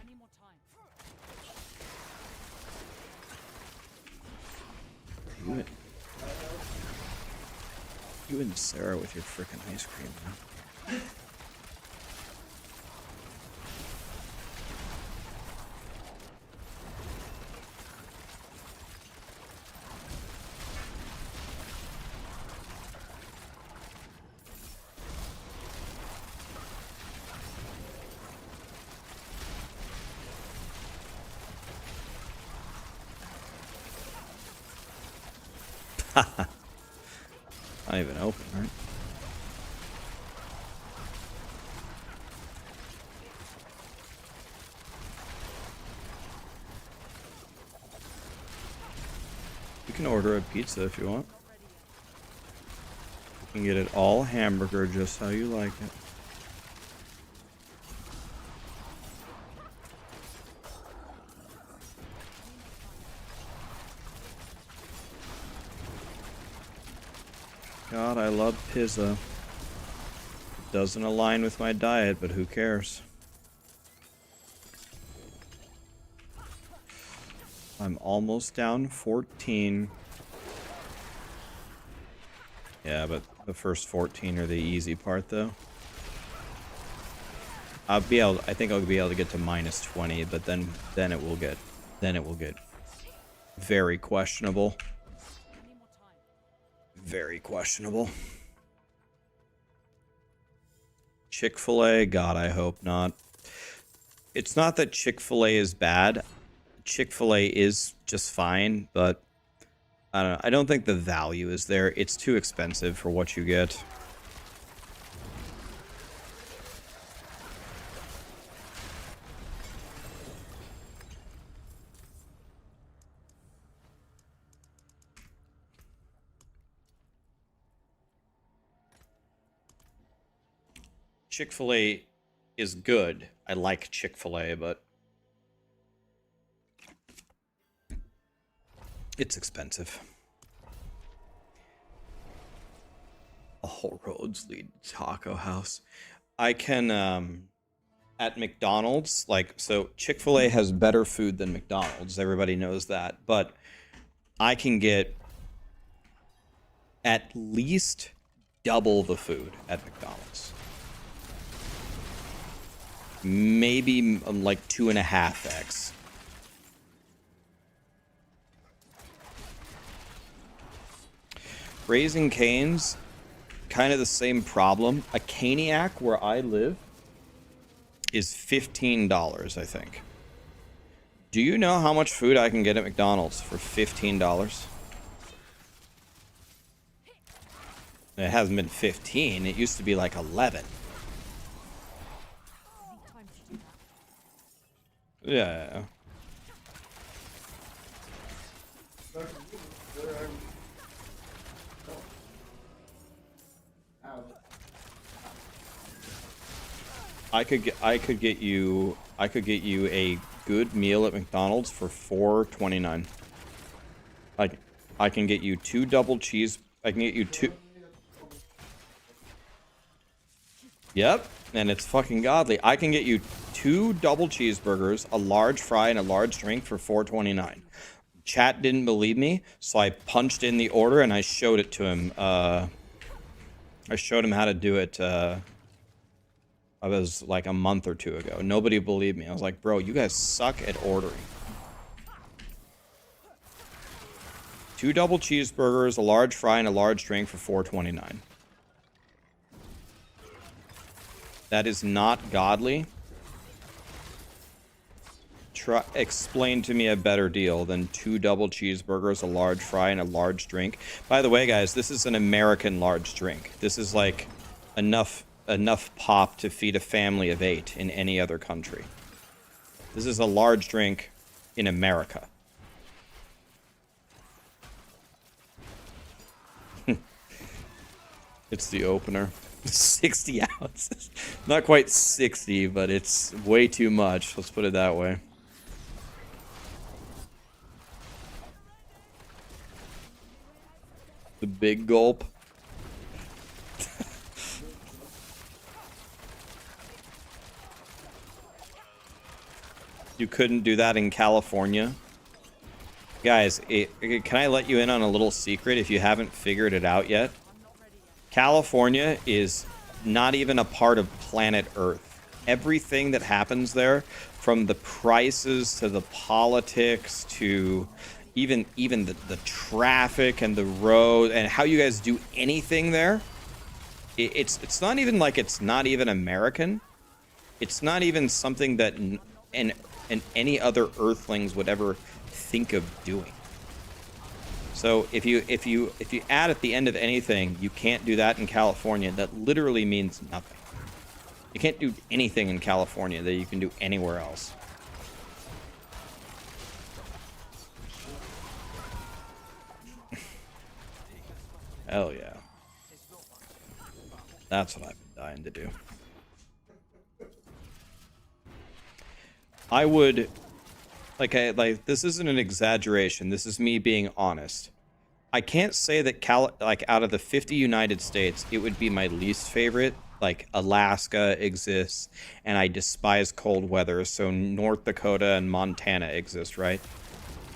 I need more time. You and Sarah with your frickin' ice cream, man. Not even open, right? You can order a pizza if you want. You can get it all hamburger just how you like it. God, I love pizza. It doesn't align with my diet, but who cares? I'm almost down 14. Yeah, but the first 14 are the easy part, though. I think I'll be able to get to minus 20, but then it will get very questionable. Very questionable. Chick-fil-A, God, I hope not. It's not that Chick-fil-A is bad. Chick-fil-A is just fine, but I don't know. I don't think the value is there. It's too expensive for what you get. Chick-fil-A is good. I like Chick-fil-A, but it's expensive. All roads lead to Taco House. I can, at McDonald's, like, so Chick-fil-A has better food than McDonald's. Everybody knows that. But I can get at least double the food at McDonald's. Maybe like 2.5x. Raising Cane's, kind of the same problem. A Caniac where I live is $15, I think. Do you know how much food I can get at McDonald's for $15? It hasn't been 15. It used to be like 11. Yeah. I could get you a good meal at McDonald's for $4.29. I can get you 2 double cheese. I can get you 2. Yep, and it's fucking godly. I can get you 2 double cheeseburgers, a large fry, and a large drink for $4.29. Chat didn't believe me, so I punched in the order and I showed it to him. I showed him how to do it. I was like a month or 2 ago. Nobody believed me. I was like, bro, you guys suck at ordering. 2 double cheeseburgers, a large fry, and a large drink for $4.29. That is not godly. Explain to me a better deal than 2 double cheeseburgers, a large fry, and a large drink. By the way, guys, this is an American large drink. This is like enough pop to feed a family of 8 in any other country. This is a large drink in America. It's the opener. 60 ounces. Not quite 60, but it's way too much. Let's put it that way. The big gulp. You couldn't do that in California? Guys, can I let you in on a little secret if you haven't figured it out yet? California is not even a part of planet Earth. Everything that happens there, from the prices to the politics to even the traffic and the road and how you guys do anything there, it's not even like it's not even American. It's not even something that any other Earthlings would ever think of doing. So if you add at the end of anything, you can't do that in California. That literally means nothing. You can't do anything in California that you can do anywhere else. Hell yeah. That's what I've been dying to do. I would, like this isn't an exaggeration. This is me being honest. I can't say that out of the 50 United States, it would be my least favorite. Like Alaska exists, and I despise cold weather, so North Dakota and Montana exist, right?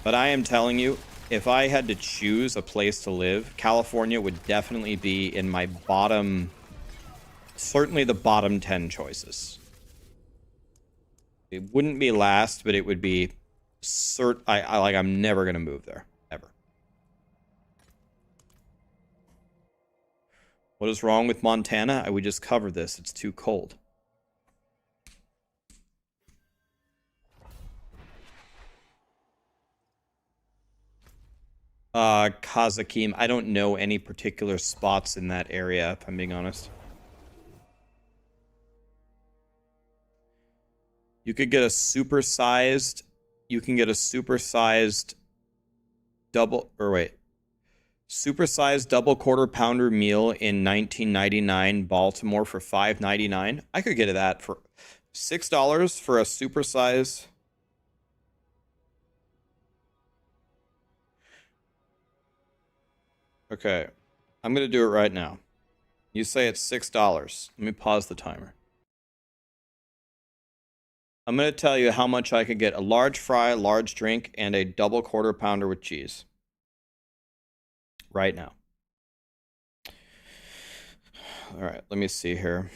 But I am telling you, if I had to choose a place to live, California would definitely be in my bottom, certainly the bottom 10 choices. It wouldn't be last, but it would be I'm never gonna move there, ever. What is wrong with Montana? We just covered this. It's too cold. Kazakim. I don't know any particular spots in that area, if I'm being honest. You could get a supersized... You can get a supersized supersized double quarter pounder meal in 1999 Baltimore for $5.99. I could get that for $6 for a supersize. Okay, I'm gonna do it right now. You say it's $6. Let me pause the timer. I'm gonna tell you how much I could get a large fry, large drink, and a double quarter pounder with cheese. Right now. All right, let me see here.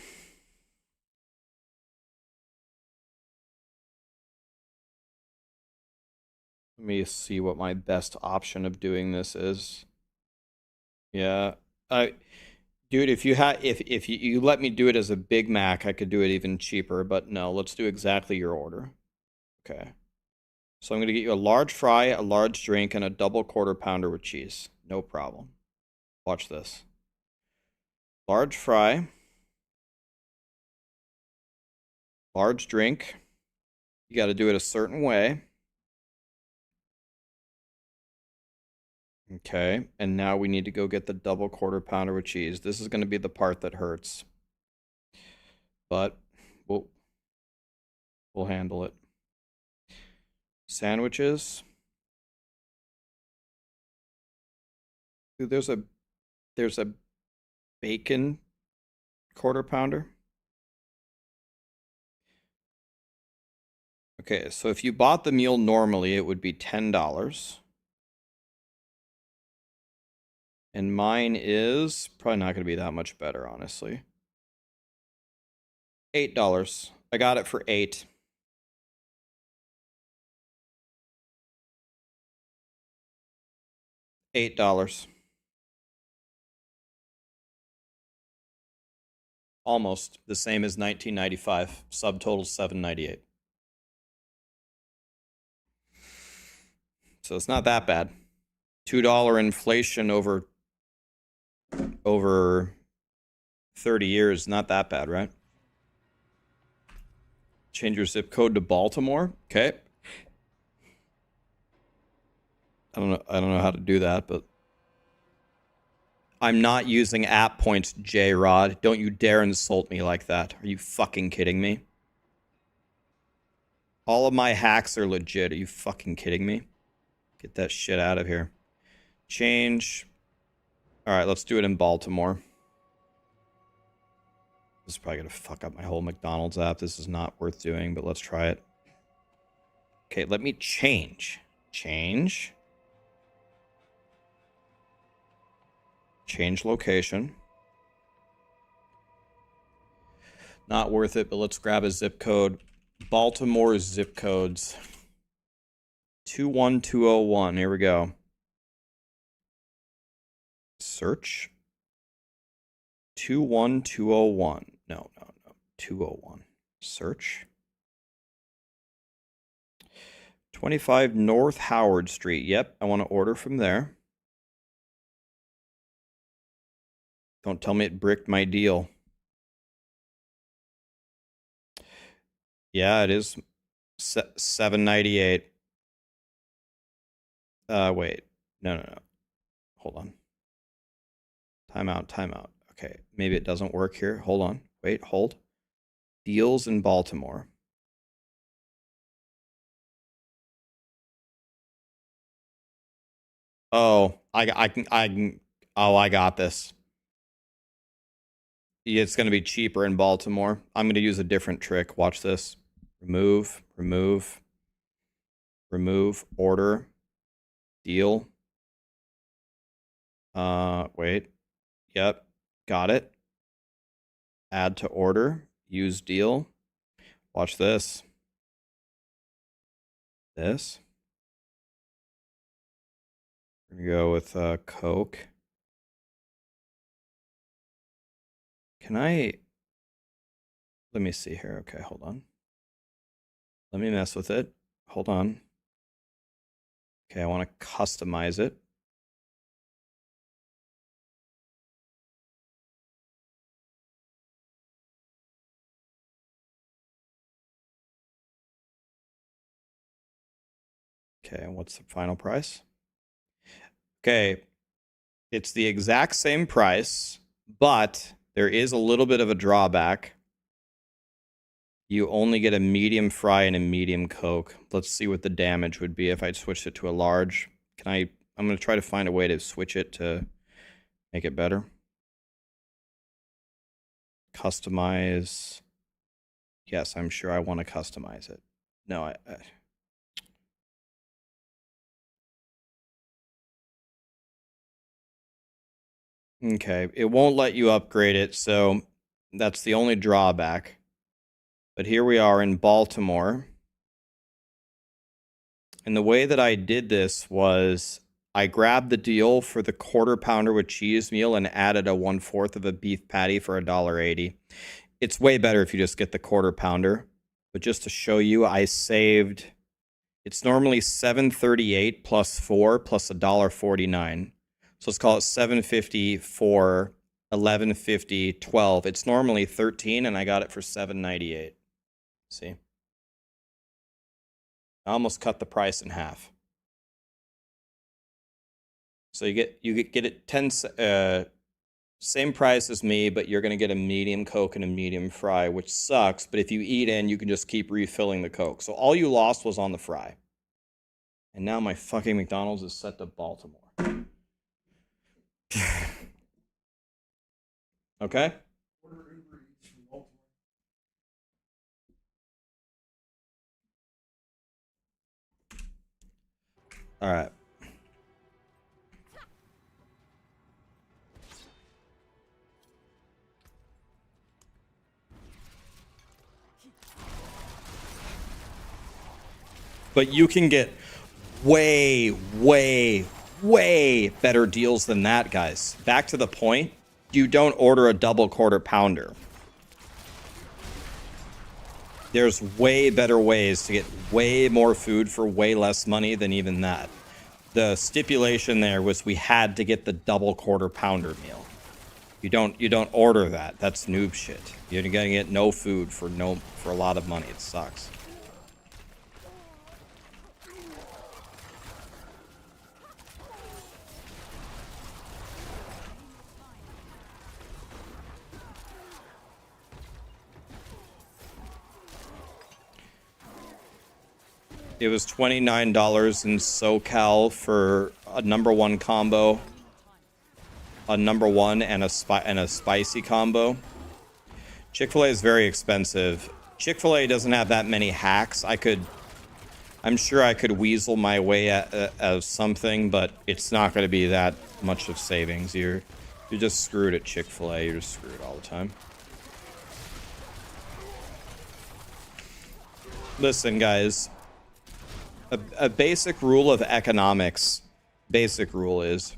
Let me see what my best option of doing this is. Yeah, dude, if you let me do it as a Big Mac, I could do it even cheaper, but no, let's do exactly your order. Okay. So I'm going to get you a large fry, a large drink, and a double quarter pounder with cheese. No problem. Watch this. Large fry. Large drink. You got to do it a certain way. Okay, and now we need to go get the double quarter pounder with cheese. This is going to be the part that hurts. But we'll handle it. Sandwiches. Dude, there's a bacon quarter pounder. Okay, so if you bought the meal normally, it would be $10. And mine is probably not going to be that much better, honestly. $8. I got it for $8. $8. Almost the same as 1995. Subtotal $7.98. So it's not that bad. $2 inflation over 30 years, not that bad, right? Change your zip code to Baltimore. Okay. I don't know how to do that, but I'm not using app points, J-Rod. Don't you dare insult me like that. Are you fucking kidding me? All of my hacks are legit. Are you fucking kidding me? Get that shit out of here. Change. All right, let's do it in Baltimore. This is probably going to fuck up my whole McDonald's app. This is not worth doing, but let's try it. Okay, let me change. Change. Change location. Not worth it, but let's grab a zip code. Baltimore zip codes. 21201. Here we go. Search. 21201. No. 201. Search. 25 North Howard Street. Yep, I want to order from there. Don't tell me it bricked my deal. Yeah, it is 798. Wait. No. Hold on. Timeout. Okay, maybe it doesn't work here. Hold on. Wait, hold. Deals in Baltimore. Oh, I got this. It's going to be cheaper in Baltimore. I'm going to use a different trick. Watch this. Remove, order, deal. Wait. Yep, got it. Add to order, use deal. Watch this. This. We're going to go with Coke. Can I... Let me see here. Okay, hold on. Let me mess with it. Hold on. Okay, I want to customize it. Okay, and what's the final price? Okay, it's the exact same price, but there is a little bit of a drawback. You only get a medium fry and a medium Coke. Let's see what the damage would be if I switched it to a large. I'm going to try to find a way to switch it to make it better. Customize. Yes, I'm sure I want to customize it. No, Okay, it won't let you upgrade it, so that's the only drawback. But here we are in Baltimore. And the way that I did this was I grabbed the deal for the quarter pounder with cheese meal and added a 1/4 of a beef patty for $1.80. It's way better if you just get the quarter pounder. But just to show you, I saved... It's normally $7.38 plus 4 plus $1.49. So let's call it $7.50 for $11.50, 12. It's normally $13, and I got it for $7.98. See? I almost cut the price in half. So you get it 10 same price as me, but you're gonna get a medium Coke and a medium fry, which sucks. But if you eat in, you can just keep refilling the Coke. So all you lost was on the fry. And now my fucking McDonald's is set to Baltimore. Okay? All right. But you can get way better deals than that, guys. Back to the point, you don't order a double quarter pounder. There's way better ways to get way more food for way less money than even that. The stipulation there was we had to get the double quarter pounder meal. You don't order that. That's noob shit. You're gonna get no food for a lot of money. It sucks. It was $29 in SoCal for a #1 combo, a #1 and a spicy combo. Chick-fil-A is very expensive. Chick-fil-A doesn't have that many hacks. I'm sure I could weasel my way as something, but it's not going to be that much of savings. You're just screwed at Chick-fil-A. You're just screwed all the time. Listen, guys. A basic rule of economics, basic rule is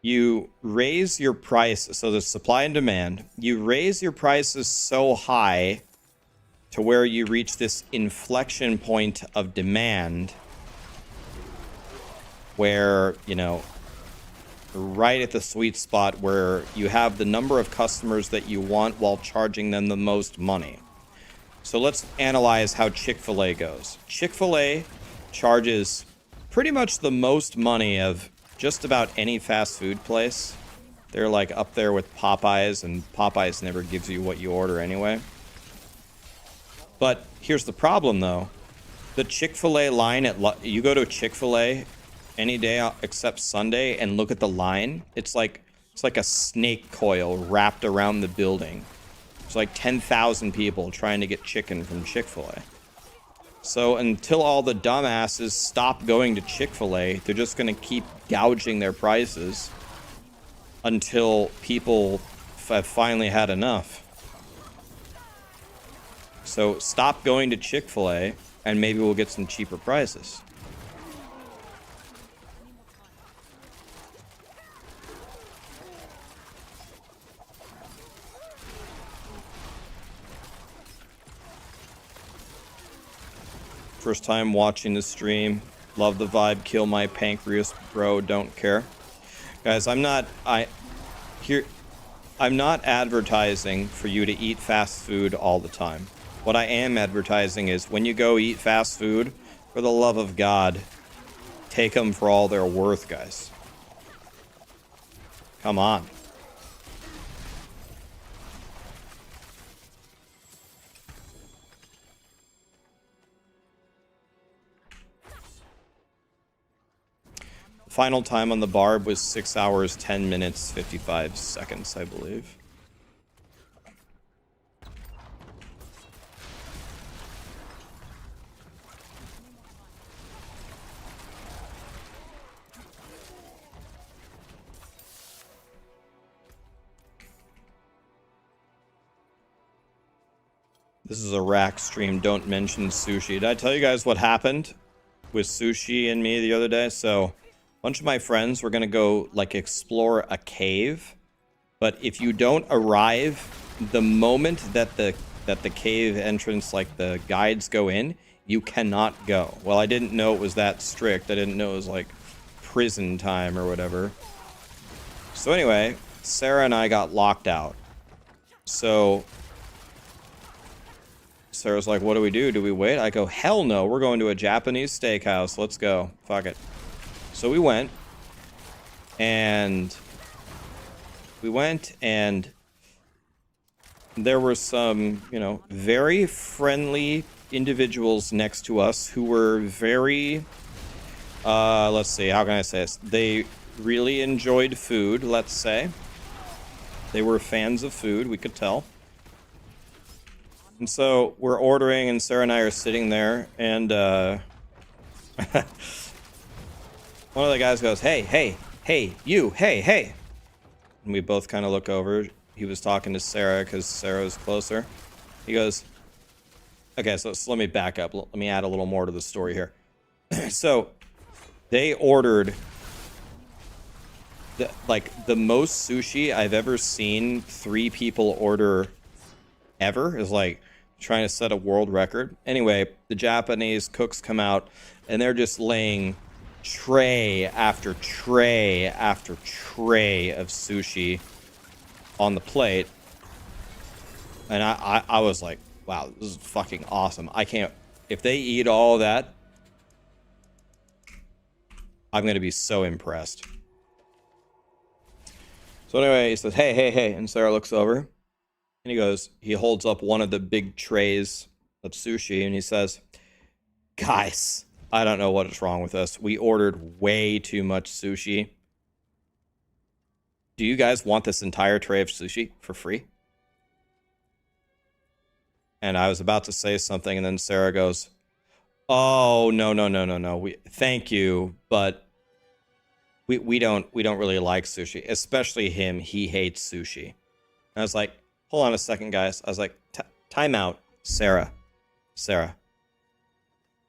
you raise your price, so there's supply and demand, you raise your prices so high to where you reach this inflection point of demand where, you know, right at the sweet spot where you have the number of customers that you want while charging them the most money. So let's analyze how Chick-fil-A goes. Chick-fil-A charges pretty much the most money of just about any fast food place. They're like up there with Popeyes, and Popeyes never gives you what you order anyway. But here's the problem though. The Chick-fil-A line you go to Chick-fil-A any day except Sunday and look at the line. It's like a snake coil wrapped around the building. It's like 10,000 people trying to get chicken from Chick-fil-A. So until all the dumbasses stop going to Chick-fil-A, they're just going to keep gouging their prices until people have finally had enough. So stop going to Chick-fil-A and maybe we'll get some cheaper prices. First time watching the stream. Love the vibe. Kill my pancreas, bro. Don't care. Guys, I'm not advertising for you to eat fast food all the time. What I am advertising is when you go eat fast food, for the love of God, take them for all they're worth, guys. Come on. Final time on the barb was 6 hours, 10 minutes, 55 seconds, I believe. This is a rack stream. Don't mention sushi. Did I tell you guys what happened with sushi and me the other day? So a bunch of my friends were gonna go like explore a cave, but if you don't arrive the moment that the cave entrance, like the guides go in, you cannot go. Well, I didn't know it was that strict. I didn't know it was like prison time or whatever. So anyway, Sarah and I got locked out. So Sarah's like, what do we do? Do we wait? I go, hell no, we're going to a Japanese steakhouse. Let's go. Fuck it. So we went, and there were some, you know, very friendly individuals next to us who were very, let's see, how can I say this? They really enjoyed food, let's say. They were fans of food, we could tell. And so we're ordering, and Sarah and I are sitting there, and one of the guys goes, hey, you, hey. And we both kind of look over. He was talking to Sarah because Sarah was closer. He goes, okay, so let me back up. Let me add a little more to the story here. So they ordered the most sushi I've ever seen 3 people order ever. Is like trying to set a world record. Anyway, the Japanese cooks come out and they're just laying tray after tray after tray of sushi on the plate, and I was like, wow, this is fucking awesome. I can't, if they eat all that, I'm gonna be so impressed. So anyway, he says, hey, and Sarah looks over and he holds up one of the big trays of sushi and he says, guys, I don't know what is wrong with us. We ordered way too much sushi. Do you guys want this entire tray of sushi for free? And I was about to say something, and then Sarah goes, oh, no. Thank you, but we don't really like sushi, especially him. He hates sushi. And I was like, hold on a second, guys. I was like, time out, Sarah.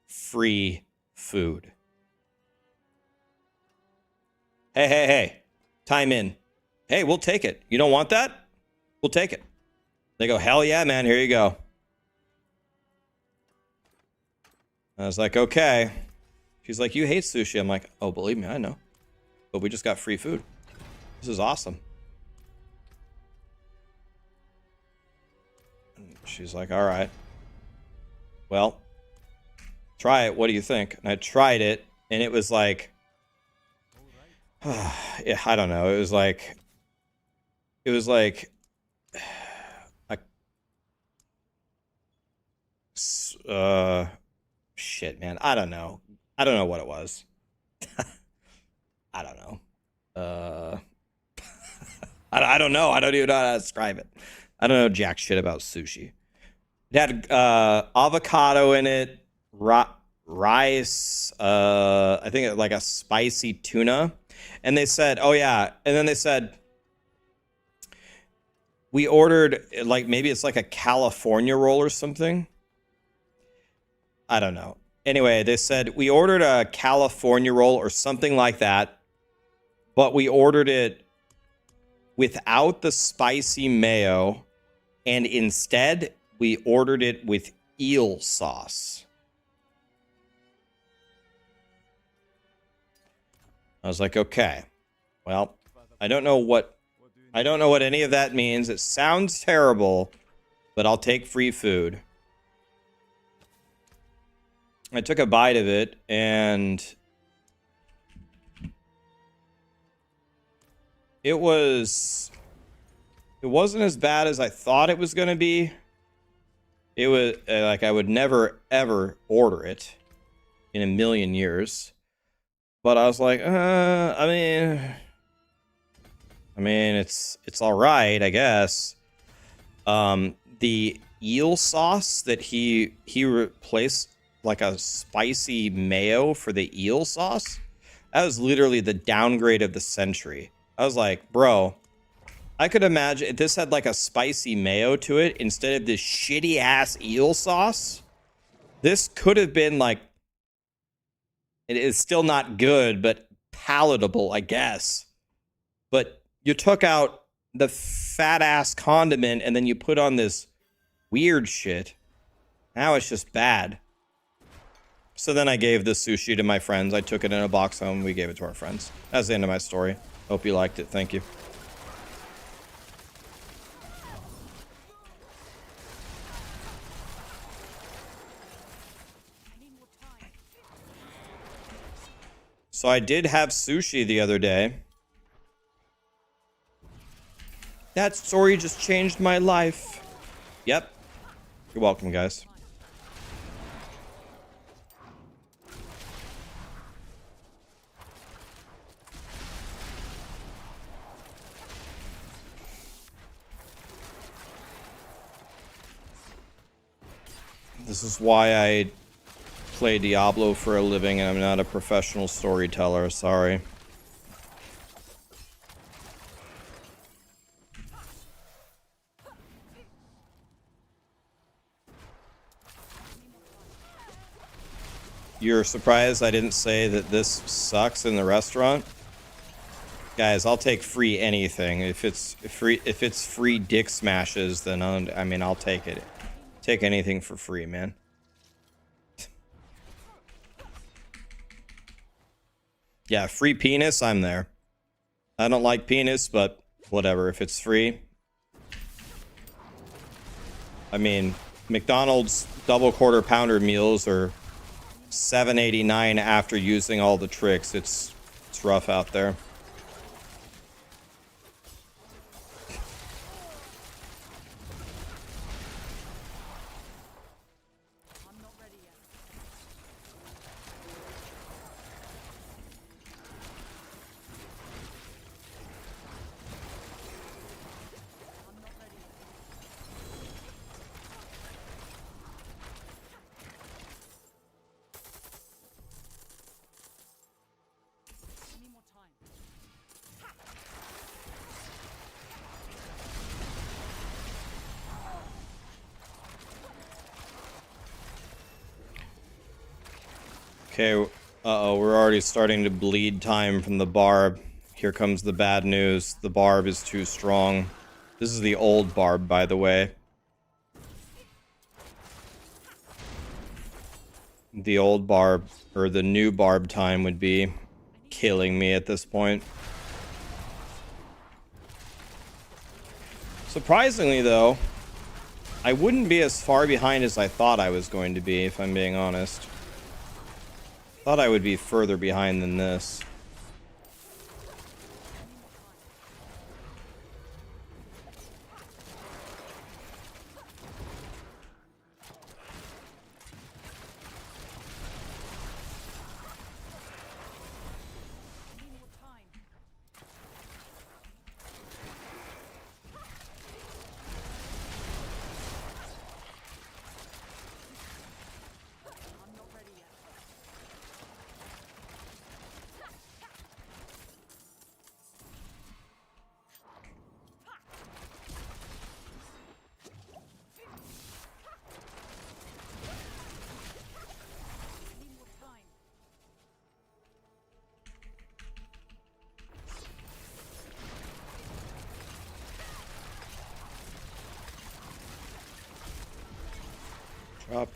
Free food. Hey, time in. Hey, we'll take it. You don't want that? We'll take it. They go, hell yeah, man, here you go. I was like, okay. She's like, you hate sushi. I'm like, oh, believe me, I know. But we just got free food. This is awesome. And she's like, all right. Well, try it. What do you think? And I tried it, and it was like, yeah, I don't know. It was like shit, man. I don't know. I don't know what it was. I don't know. I don't know. I don't even know how to describe it. I don't know jack shit about sushi. It had avocado in it, rice, I think like a spicy tuna. And they said, oh yeah. And then they said, we ordered, like, maybe it's like a California roll or something. I don't know. Anyway, they said we ordered a California roll or something like that, but we ordered it without the spicy mayo, and instead we ordered it with eel sauce. I was like, okay, well, I don't know what any of that means. It sounds terrible, but I'll take free food. I took a bite of it, and it wasn't as bad as I thought it was going to be. It was like I would never ever order it in a million years. But I was like, I mean, it's all right, I guess. The eel sauce that he replaced, like a spicy mayo for the eel sauce, that was literally the downgrade of the century. I was like, bro, I could imagine if this had like a spicy mayo to it instead of this shitty ass eel sauce. This could have been like, it is still not good, but palatable, I guess. But you took out the fat ass condiment and then you put on this weird shit. Now it's just bad. So then I gave the sushi to my friends. I took it in a box home. We gave it to our friends. That's the end of my story. Hope you liked it. Thank you. So I did have sushi the other day. That story just changed my life. Yep. You're welcome, guys. This is why I play Diablo for a living and I'm not a professional storyteller, sorry. You're surprised I didn't say that this sucks in the restaurant? Guys, I'll take free anything. If it's free dick smashes, then I'll take it. Take anything for free, man. Yeah, free penis, I'm there. I don't like penis, but whatever, if it's free. I mean, McDonald's double quarter pounder meals are $7.89 after using all the tricks. It's rough out there. Okay, uh-oh, we're already starting to bleed time from the barb. Here comes the bad news. The barb is too strong. This is the old barb, by the way. The old barb, or the new barb time would be killing me at this point. Surprisingly, though, I wouldn't be as far behind as I thought I was going to be, if I'm being honest. Thought I would be further behind than this. Dropped.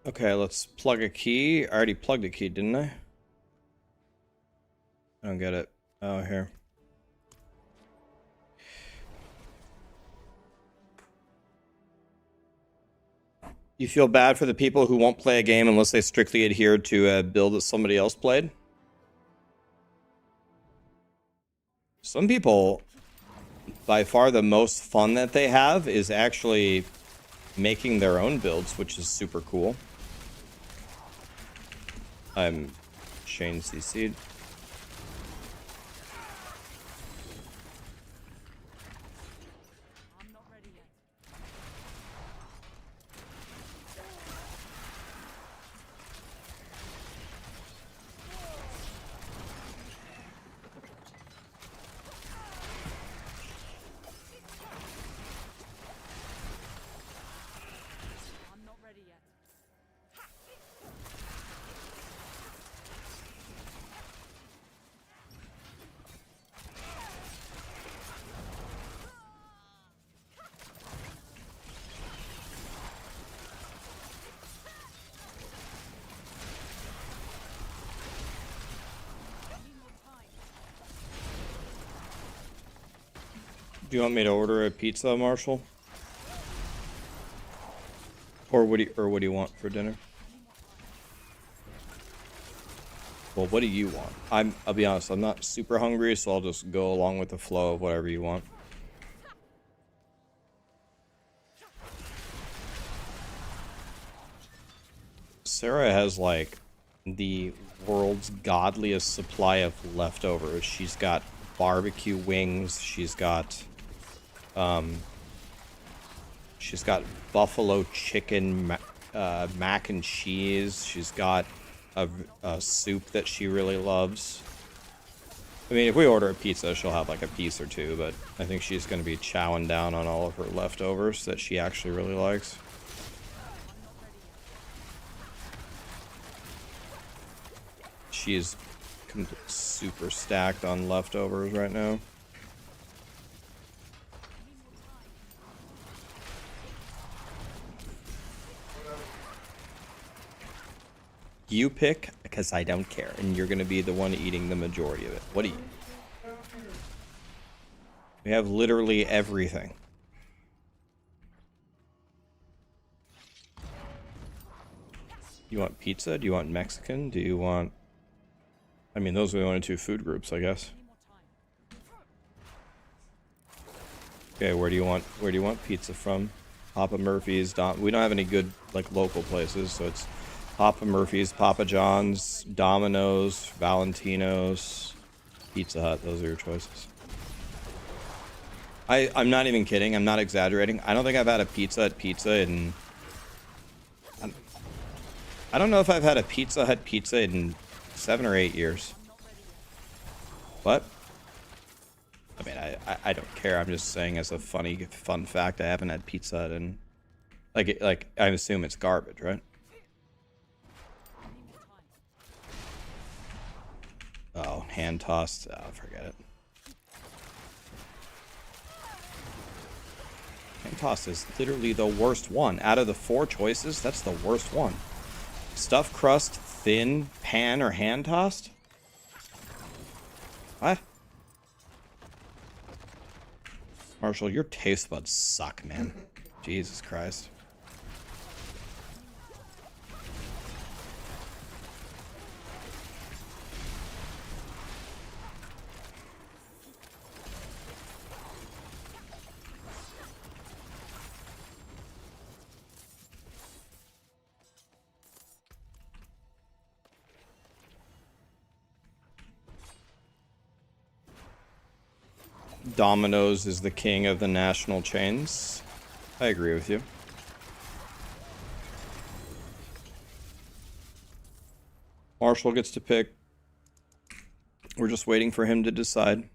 Okay, let's plug a key. I already plugged a key, didn't I? I don't get it. Oh, here. You feel bad for the people who won't play a game unless they strictly adhere to a build that somebody else played? Some people, by far the most fun that they have is actually making their own builds, which is super cool. I'm Shane CC'd. I'm not ready yet. I'm not ready yet. Do you want me to order a pizza, Marshall? Or what do you want for dinner? Well, what do you want? I'll be honest, I'm not super hungry, so I'll just go along with the flow of whatever you want. Sarah has like the world's godliest supply of leftovers. She's got barbecue wings, she's got buffalo chicken mac and cheese. She's got a soup that she really loves. I mean, if we order a pizza, she'll have like a piece or two, but I think she's going to be chowing down on all of her leftovers that she actually really likes. She is super stacked on leftovers right now. You pick, because I don't care, and you're going to be the one eating the majority of it. What do you... We have literally everything. You want pizza? Do you want Mexican? Do you want... I mean, those are the only two food groups, I guess. Okay, where do you want pizza from? Papa Murphy's, we don't have any good, like, local places, so it's Papa Murphy's, Papa John's, Domino's, Valentino's, Pizza Hut. Those are your choices. I'm not even kidding. I'm not exaggerating. I don't think I've had a pizza at pizza in I don't know if I've had a Pizza Hut pizza in 7 or 8 years. What? I mean, I don't care. I'm just saying as a fun fact, I haven't had Pizza Hut in... Like, I assume it's garbage, right? Oh, hand tossed. Oh, forget it. Hand tossed is literally the worst one. Out of the 4 choices, that's the worst one. Stuffed crust, thin, pan, or hand tossed? What? Marshall, your taste buds suck, man. Jesus Christ. Domino's is the king of the national chains. I agree with you. Marshall gets to pick. We're just waiting for him to decide.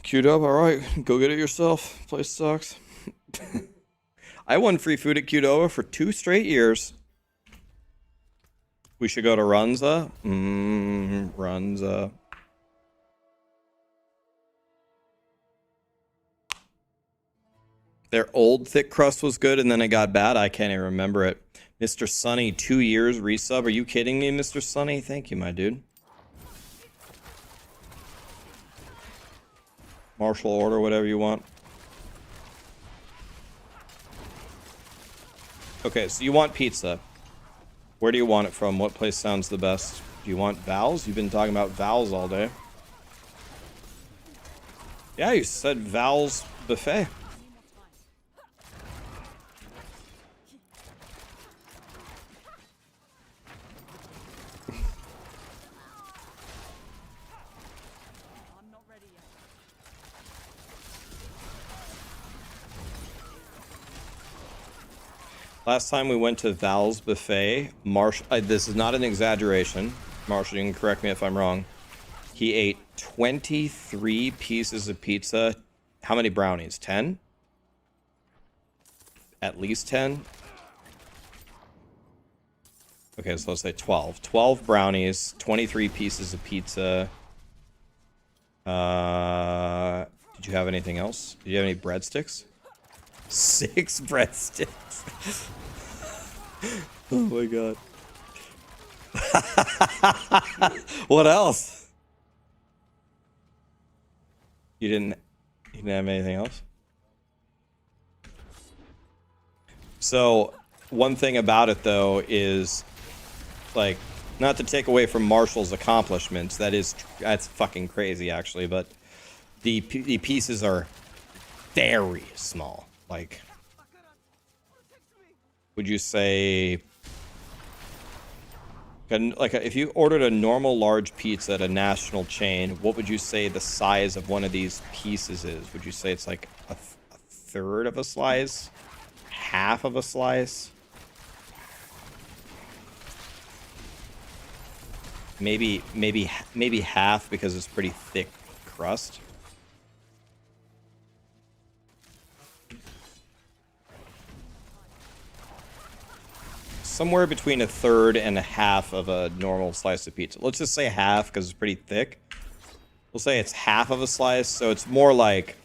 Queued up, alright. Go get it yourself. Place sucks. I won free food at Qdoba for 2 straight years. We should go to Runza. Runza. Their old thick crust was good, and then it got bad. I can't even remember it. Mr. Sunny, 2 years resub. Are you kidding me, Mr. Sunny? Thank you, my dude. Marshall, order whatever you want. Okay, so you want pizza. Where do you want it from? What place sounds the best? Do you want Val's? You've been talking about Val's all day. Yeah, you said Val's buffet. Last time we went to Val's buffet, Marshall, this is not an exaggeration. Marshall, you can correct me if I'm wrong. He ate 23 pieces of pizza. How many brownies? 10? At least 10? Okay, so let's say 12. 12 brownies, 23 pieces of pizza. Did you have anything else? Did you have any breadsticks? 6 breadsticks. Oh my god. What else? You didn't have anything else? So, one thing about it though is, like, not to take away from Marshall's accomplishments, that's fucking crazy actually, but the pieces are very small. Like, would you say, like, if you ordered a normal large pizza at a national chain, what would you say the size of one of these pieces is? Would you say it's like a third of a slice? Half of a slice? Maybe half because it's pretty thick crust. Somewhere between a third and a half of a normal slice of pizza. Let's just say half because it's pretty thick. We'll say it's half of a slice, so it's more like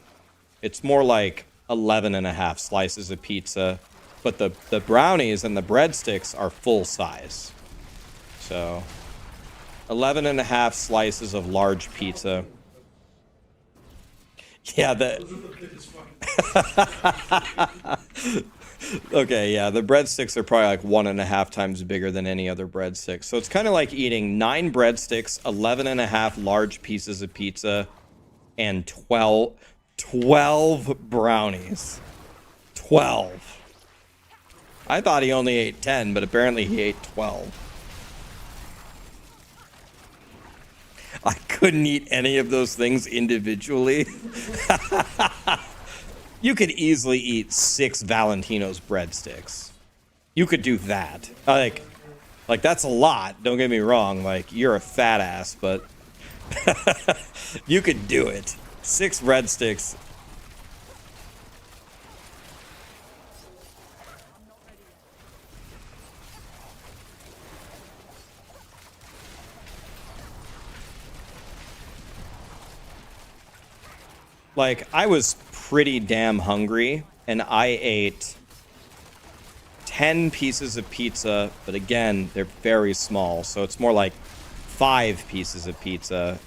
11 and a half slices of pizza, but the brownies and the breadsticks are full size. So 11 and a half slices of large pizza. Yeah, okay, yeah, the breadsticks are probably like 1.5 times bigger than any other breadstick. So it's kind of like eating 9 breadsticks, 11 and a half large pieces of pizza, and 12 brownies. 12. I thought he only ate 10, but apparently he ate 12. I couldn't eat any of those things individually. You could easily eat 6 Valentino's breadsticks. You could do that. Like that's a lot. Don't get me wrong. Like you're a fat ass, but you could do it. 6 breadsticks. Like I was pretty damn hungry, and I ate 10 pieces of pizza, but again, they're very small, so it's more like 5 pieces of pizza.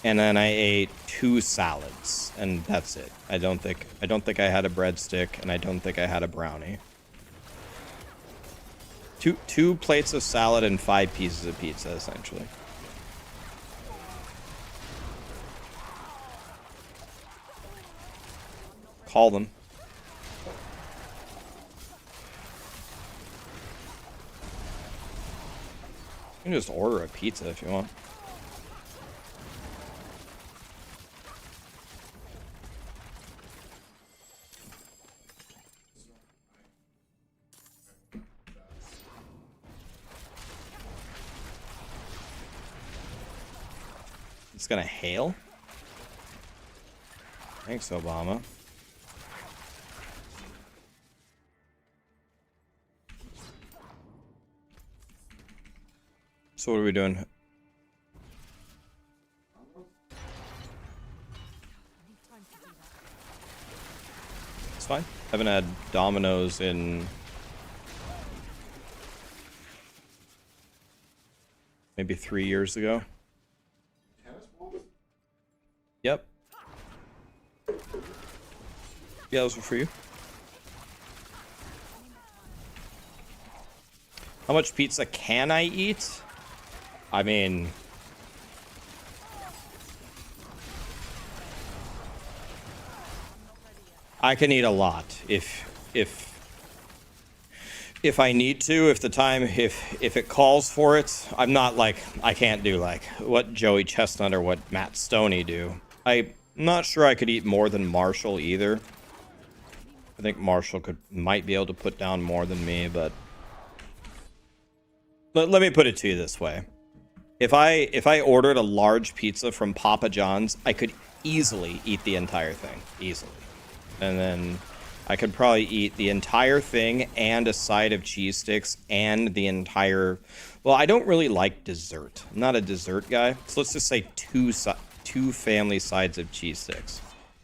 And then I ate 2 salads, and that's it. I don't think I had a breadstick, and I don't think I had a brownie. Two plates of salad and 5 pieces of pizza, essentially. Call them. You can just order a pizza if you want. It's gonna hail? Thanks, Obama. So what are we doing? It's fine. Haven't had Domino's in maybe 3 years ago. Yep. Yeah, those were for you. How much pizza can I eat? I mean, I can eat a lot if I need to, if it calls for it. I'm not like, I can't do like what Joey Chestnut or what Matt Stoney do. I'm not sure I could eat more than Marshall either. I think Marshall might be able to put down more than me, but let me put it to you this way. If I ordered a large pizza from Papa John's, I could easily eat the entire thing. Easily. And then I could probably eat the entire thing and a side of cheese sticks and the entire... Well, I don't really like dessert. I'm not a dessert guy. So let's just say two family sides of cheese sticks.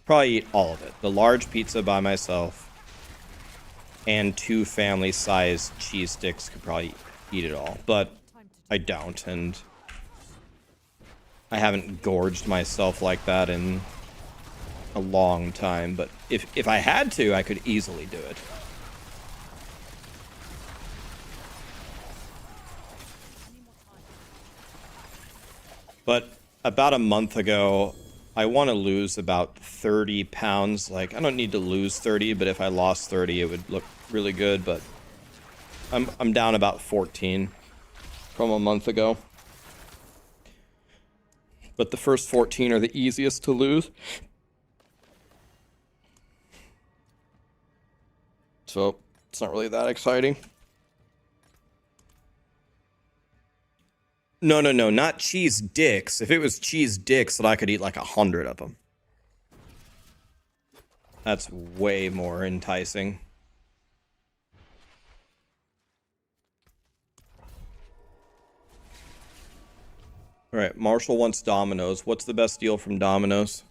Probably eat all of it. The large pizza by myself and 2 family size cheese sticks could probably eat it all. But I don't, and I haven't gorged myself like that in a long time, but if I had to, I could easily do it. But about a month ago, I want to lose about 30 pounds. Like, I don't need to lose 30, but if I lost 30, it would look really good, but I'm down about 14 from a month ago. But the first 14 are the easiest to lose. So it's not really that exciting. No, not cheese dicks. If it was cheese dicks, then I could eat like 100 of them. That's way more enticing. All right, Marshall wants Domino's. What's the best deal from Domino's?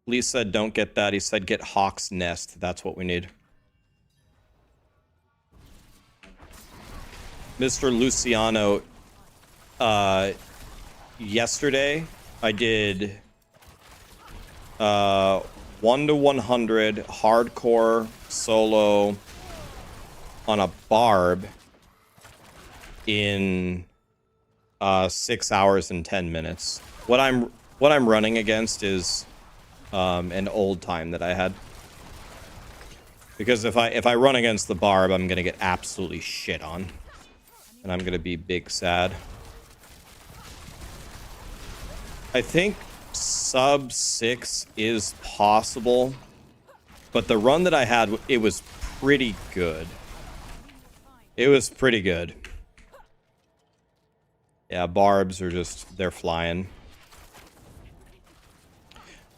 Lee said don't get that. He said get Hawk's Nest. That's what we need. Mr. Luciano, yesterday I did 1 to 100 hardcore solo on a barb in 6 hours and 10 minutes. What I'm running against is an old time that I had. Because if I run against the barb, I'm gonna get absolutely shit on. And I'm gonna be big sad. I think sub 6 is possible, but the run that I had, it was pretty good. It was pretty good. Yeah, barbs are just, they're flying.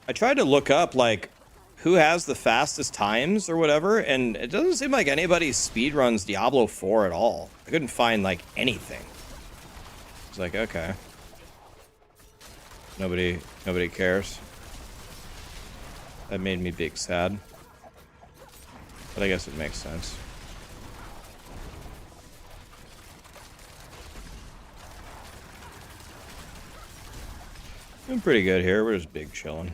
I tried to look up, like, who has the fastest times or whatever, and it doesn't seem like anybody speedruns Diablo 4 at all. I couldn't find, like, anything. It's like, okay. Nobody cares. That made me big sad. But I guess it makes sense. Doing pretty good here. We're just big chilling.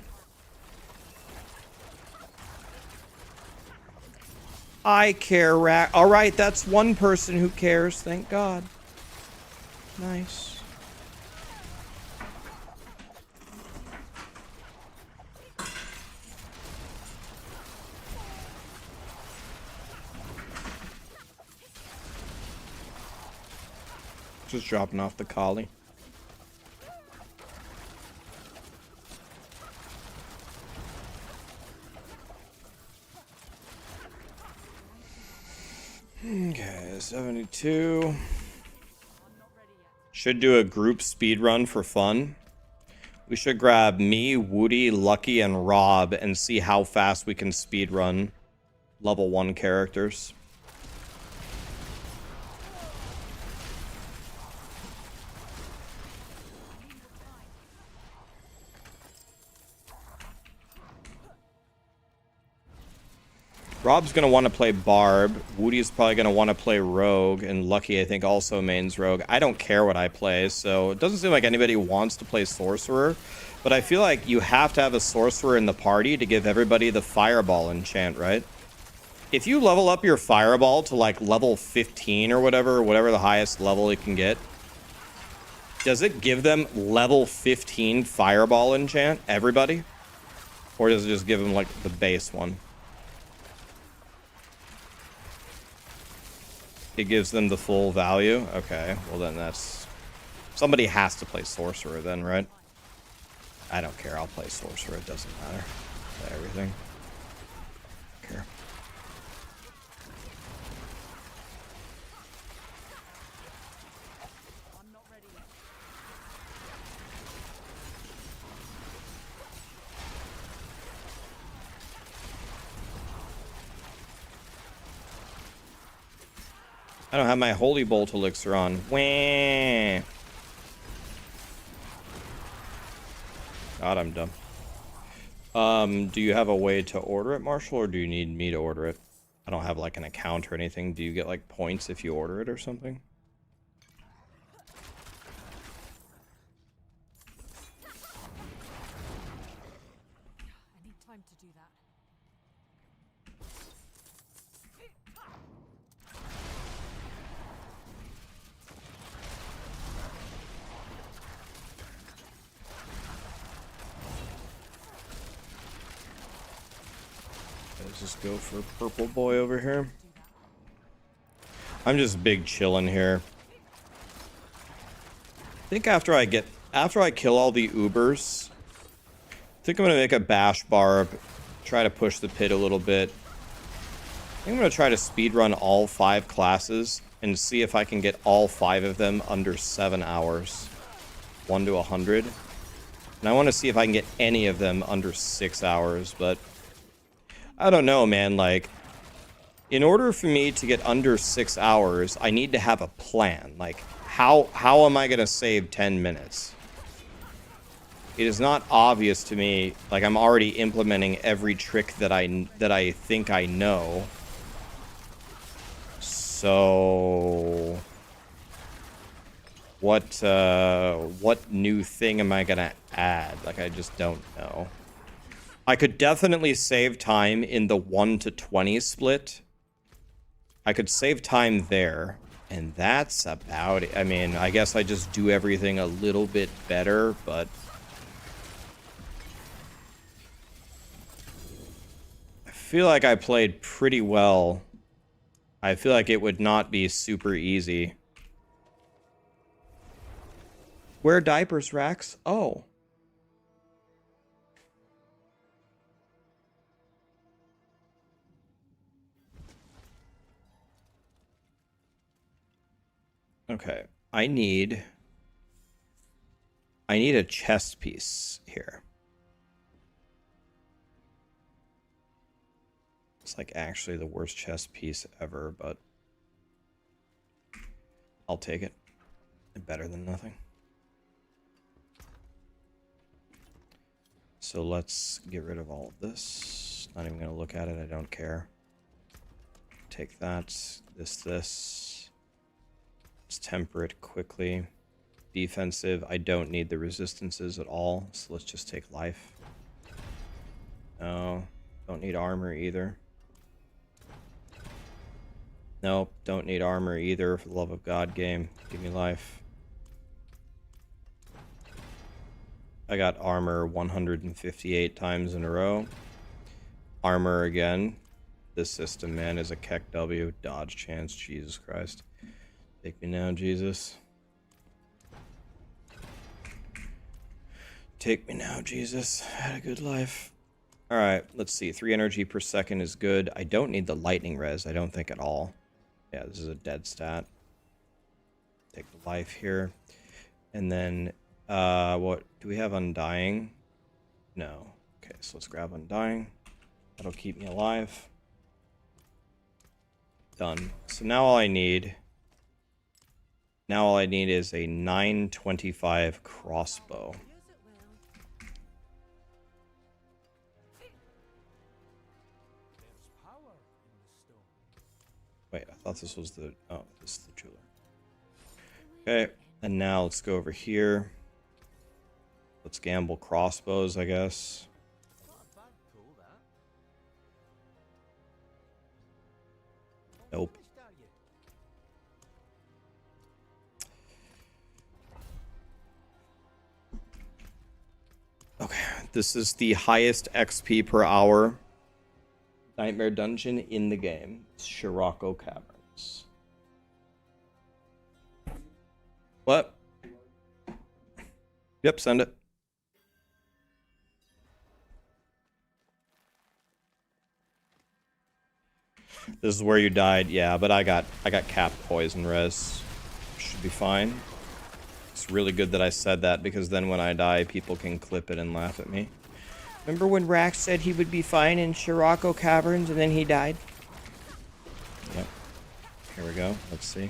I care, Alright, that's one person who cares, thank God. Nice. Just dropping off the collie. Okay, 72. Should do a group speed run for fun. We should grab me, Woody, Lucky, and Rob and see how fast we can speed run level 1 characters. Rob's going to want to play Barb. Woody's probably going to want to play Rogue. And Lucky, I think, also mains Rogue. I don't care what I play, so it doesn't seem like anybody wants to play Sorcerer. But I feel like you have to have a Sorcerer in the party to give everybody the Fireball enchant, right? If you level up your Fireball to, like, level 15 or whatever the highest level it can get, does it give them level 15 Fireball enchant, everybody? Or does it just give them, like, the base one? It gives them the full value? Okay, well then that's... Somebody has to play Sorcerer then, right? I don't care, I'll play Sorcerer, it doesn't matter. Play everything. Don't care. I'm not ready yet. I don't have my Holy Bolt elixir on. Wah. God, I'm dumb. Do you have a way to order it, Marshall, or do you need me to order it? I don't have, like, an account or anything. Do you get, like, points if you order it or something? I need time to do that. Let's just go for Purple Boy over here. I'm just big chilling here. I think after I kill all the Ubers, I think I'm gonna make a Bash Barb, try to push the pit a little bit. I think I'm gonna try to speedrun all 5 classes and see if I can get all 5 of them under 7 hours. 1 to 100. And I want to see if I can get any of them under 6 hours, but I don't know, man. Like, in order for me to get under 6 hours, I need to have a plan. Like, how am I going to save 10 minutes? It is not obvious to me. Like, I'm already implementing every trick that I think I know. So what new thing am I going to add? Like, I just don't know. I could definitely save time in the 1 to 20 split. I could save time there, and that's about it. I mean, I guess I just do everything a little bit better, but I feel like I played pretty well. I feel like it would not be super easy. Wear diapers, Rax? Oh. Okay, I need a chest piece here. It's like actually the worst chest piece ever, but I'll take it. Better than nothing. So let's get rid of all of this. Not even gonna look at it, I don't care. Take that, this. Let's temper it quickly. Defensive, I don't need the resistances at all, so let's just take life. No, don't need armor either. Nope, don't need armor either, for the love of God, game. Give me life. I got armor 158 times in a row. Armor again. This system, man, is a keck W. Dodge chance, Jesus Christ. Take me now, Jesus. Take me now, Jesus. Had a good life. Alright, let's see. 3 energy per second is good. I don't need the lightning res, I don't think at all. Yeah, this is a dead stat. Take the life here. And then, what do we have? Undying? No. Okay, so let's grab Undying. That'll keep me alive. Done. So now all I need is a 925 crossbow. Use it well. There's power in the stone. Wait, I thought this was the... Oh, this is the jeweler. Okay, and now let's go over here. Let's gamble crossbows, I guess. Not a bad pull, that. Nope. Finished, are you? Okay, this is the highest XP per hour nightmare dungeon in the game. Scirocco Caverns. What? Yep, send it. This is where you died, yeah, but I got capped poison res. Should be fine. It's really good that I said that because then when I die, people can clip it and laugh at me. Remember when Rax said he would be fine in Scirocco Caverns and then he died? Yep. Here we go. Let's see.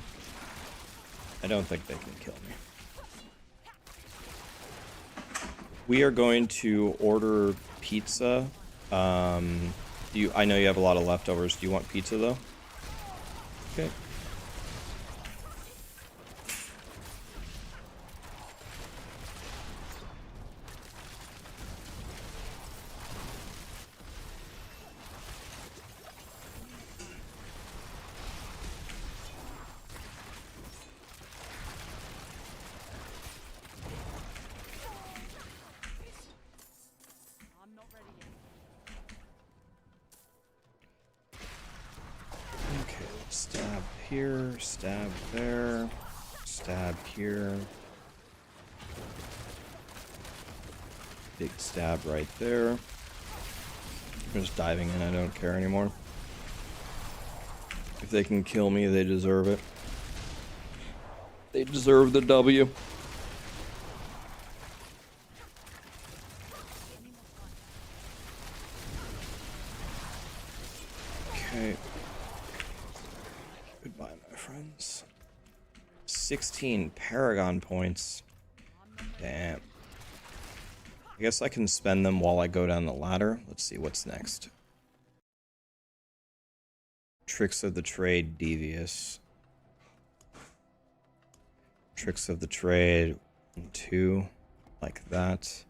I don't think they can kill me. We are going to order pizza. I know you have a lot of leftovers. Do you want pizza though? Okay. I'm not ready yet. Okay, stab here, stab there, stab here. Big stab right there. I'm just diving in, I don't care anymore. If they can kill me, they deserve it. They deserve the W. Okay. Goodbye, my friends. 16 Paragon points. Damn. I guess I can spend them while I go down the ladder. Let's see what's next. Tricks of the Trade, Devious. Tricks of the Trade, 2, like that.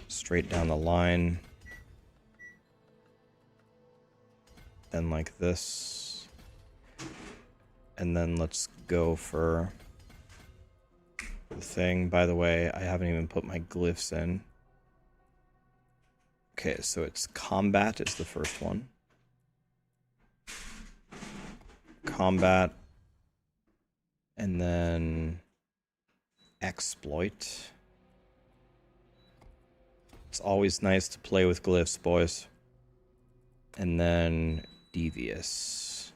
Straight down the line. Then like this. And then let's go for the thing. By the way, I haven't even put my glyphs in. Okay, so it's combat is the first one. Combat. And then exploit. It's always nice to play with glyphs, boys. And then devious.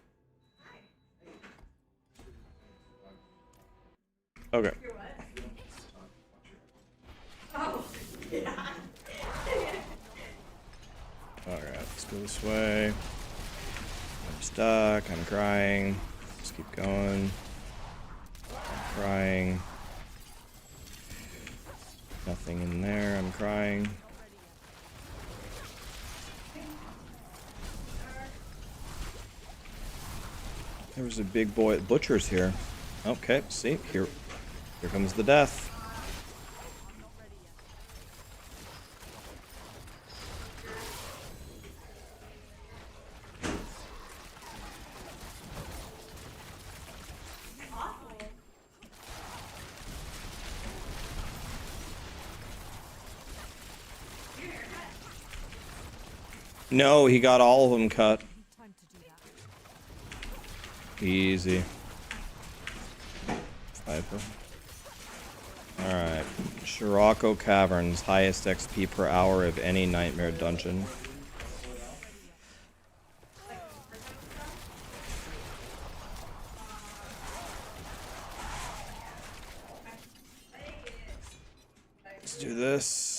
Okay. Alright, let's go this way. I'm stuck, I'm crying. Let's keep going. I'm crying. Nothing in there, I'm crying. There was a big boy. Butcher's here. Okay, see, here comes the death. No, he got all of them cut. Time to do that. Easy. Viper. Alright. Scirocco Caverns, highest XP per hour of any nightmare dungeon. Let's do this.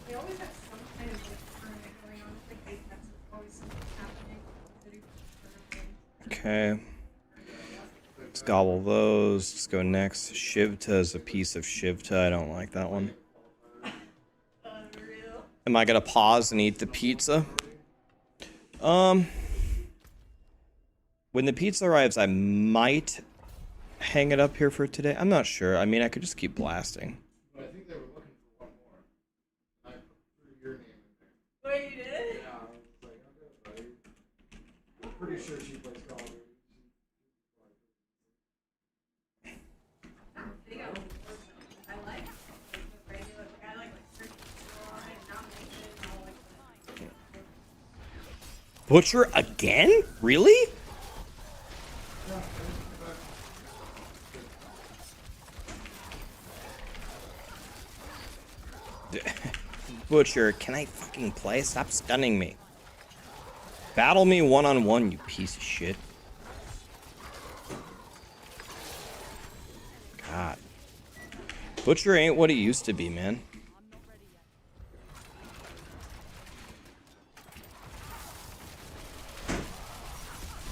They always have some kind of like tournament going on. Like Apex is always something happening. Okay. Let's gobble those. Let's go next. Shivta is a piece of Shivta. I don't like that one. Am I gonna pause and eat the pizza? When the pizza arrives, I might hang it up here for today. I'm not sure. I mean, I could just keep blasting. But I think they were looking for one more. I threw your name in there. Wait, you did? Yeah, I was like, okay, buddy. I'm pretty sure she plays Call of Duty. I like the regular. I like searching for it, nominations, and all like that. Butcher again? Really? Butcher, can I fucking play? Stop stunning me. Battle me one-on-one, you piece of shit. God. Butcher ain't what he used to be, man.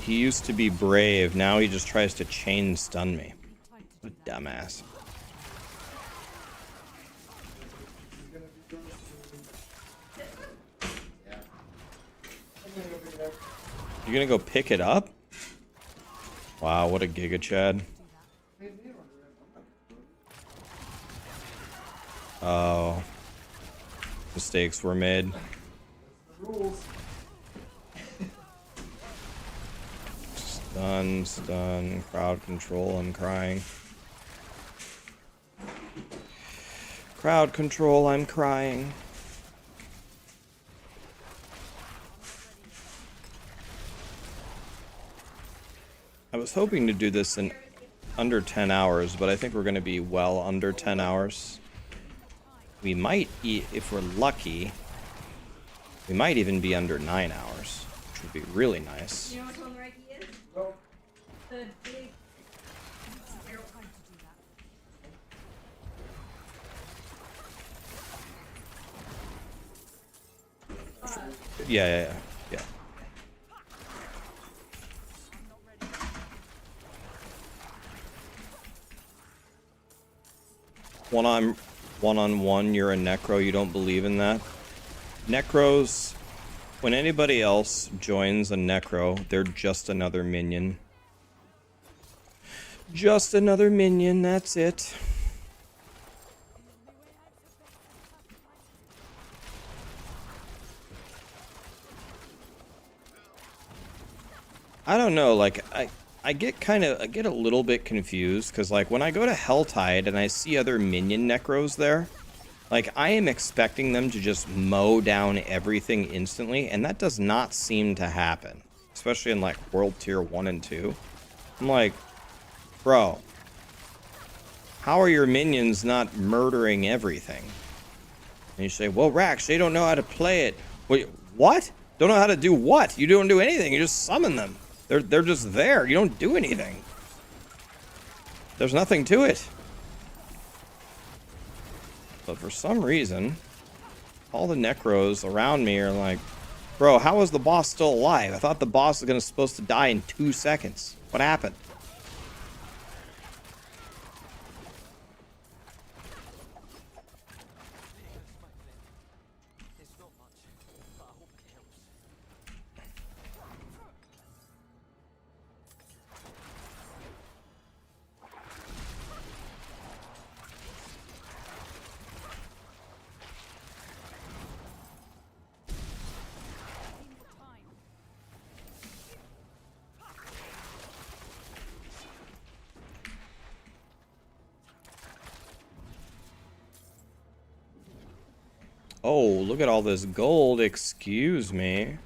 He used to be brave, now he just tries to chain stun me. What a dumbass. You're gonna go pick it up? Wow, what a Giga Chad. Oh. Mistakes were made. Stun, stun, crowd control, I'm crying. Crowd control, I'm crying. I was hoping to do this in under 10 hours, but I think we're going to be well under 10 hours. We might, if we're lucky, we might even be under 9 hours, which would be really nice. You know which one the right key is? No. The big. Yeah. One-on-one, you're a necro, you don't believe in that? Necros, when anybody else joins a necro, they're just another minion. Just another minion, that's it. I don't know, like, I get a little bit confused, because, like, when I go to Helltide and I see other minion necros there, like, I am expecting them to just mow down everything instantly, and that does not seem to happen. Especially in, like, World Tier 1 and 2. I'm like, Bro. How are your minions not murdering everything? And you say, well, Rax, they don't know how to play it. Wait, what? Don't know how to do what? You don't do anything. You just summon them. They're just there. You don't do anything. There's nothing to it. But for some reason, all the necros around me are like, bro, how is the boss still alive? I thought the boss was supposed to die in 2 seconds. What happened? It's not much, but I hope it helps. Oh, look at all this gold. Excuse me.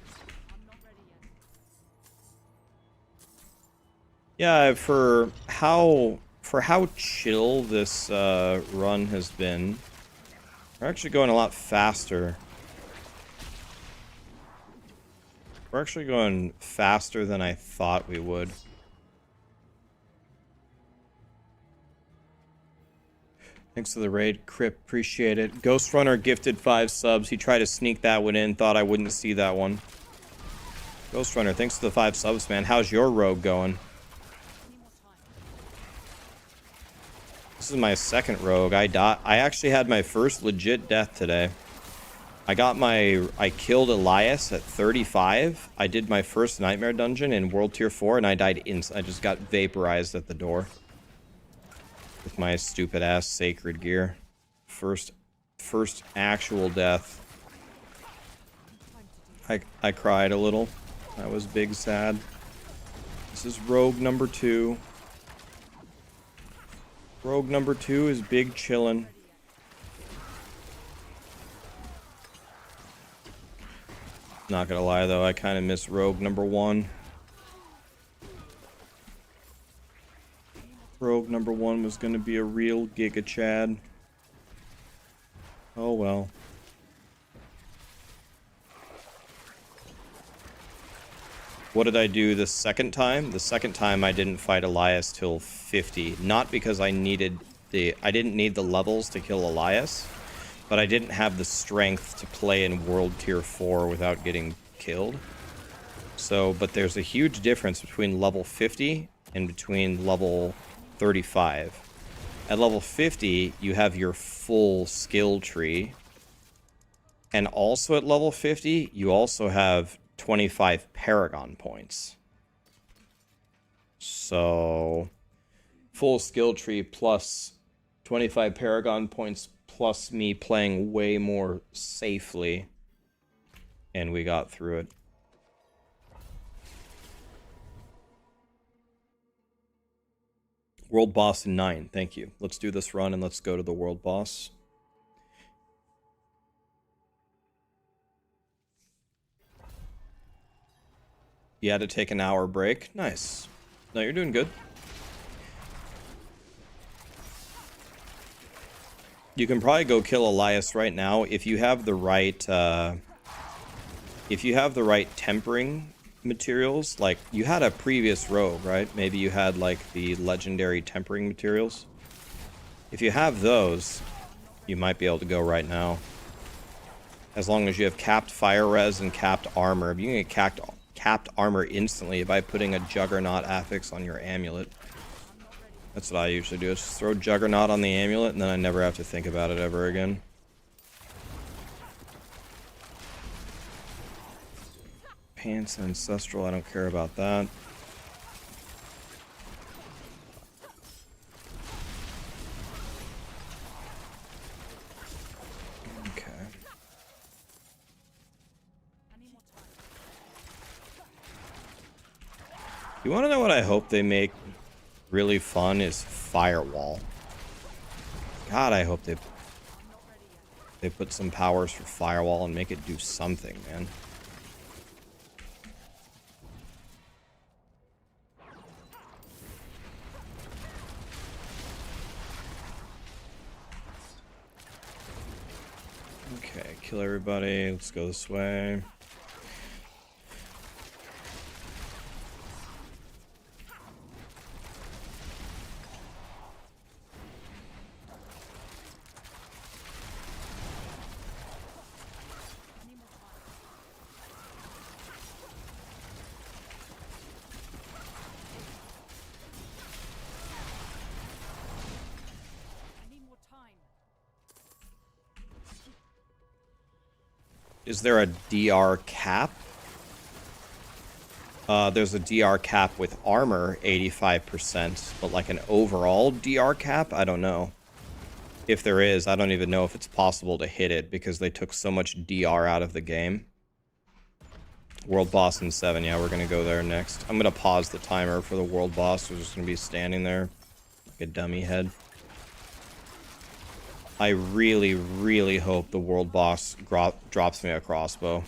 Yeah, for how chill this run has been, we're actually going a lot faster. We're actually going faster than I thought we would. Thanks for the raid, Crip. Appreciate it. Ghost Runner gifted 5 subs. He tried to sneak that one in. Thought I wouldn't see that one. Ghost Runner, thanks for the 5 subs, man. How's your rogue going? This is my second rogue. I actually had my first legit death today. I killed Elias at 35. I did my first Nightmare Dungeon in World Tier 4, and I died I just got vaporized at the door. With my stupid ass sacred gear. First actual death. I cried a little. I was big sad. This is rogue number 2. Rogue number 2 is big chillin'. Not gonna lie though, I kind of miss rogue number 1. Rogue number 1 was gonna be a real Giga Chad. Oh well. What did I do the second time? The second time I didn't fight Elias till 50. Not because I didn't need the levels to kill Elias, but I didn't have the strength to play in World Tier 4 without getting killed. So, but there's a huge difference between level 50 and between level 35. At level 50, you have your full skill tree. And also at level 50, you also have 25 Paragon points. So, full skill tree plus 25 Paragon points plus me playing way more safely. And we got through it. World boss in 9. Thank you. Let's do this run and let's go to the world boss. You had to take an hour break. Nice. No, you're doing good. You can probably go kill Elias right now if you have the right tempering materials. Like, you had a previous rogue, right? Maybe you had like the legendary tempering materials. If you have those, you might be able to go right now. As long as you have capped fire res and capped armor. If you can get capped armor instantly by putting a Juggernaut affix on your amulet. That's what I usually do. Is just throw Juggernaut on the amulet and then I never have to think about it ever again. Pants Ancestral, I don't care about that. Okay. You want to know what I hope they make really fun is Firewall. God, I hope they put some powers for Firewall and make it do something, man. Kill everybody. Let's go this way. Is there a DR cap? There's a DR cap with armor, 85%, but like an overall DR cap? I don't know. If there is, I don't even know if it's possible to hit it because they took so much DR out of the game. World boss in 7, yeah, we're gonna go there next. I'm gonna pause the timer for the world boss. We're just gonna be standing there like a dummy head. I really, really hope the world boss drops me a crossbow.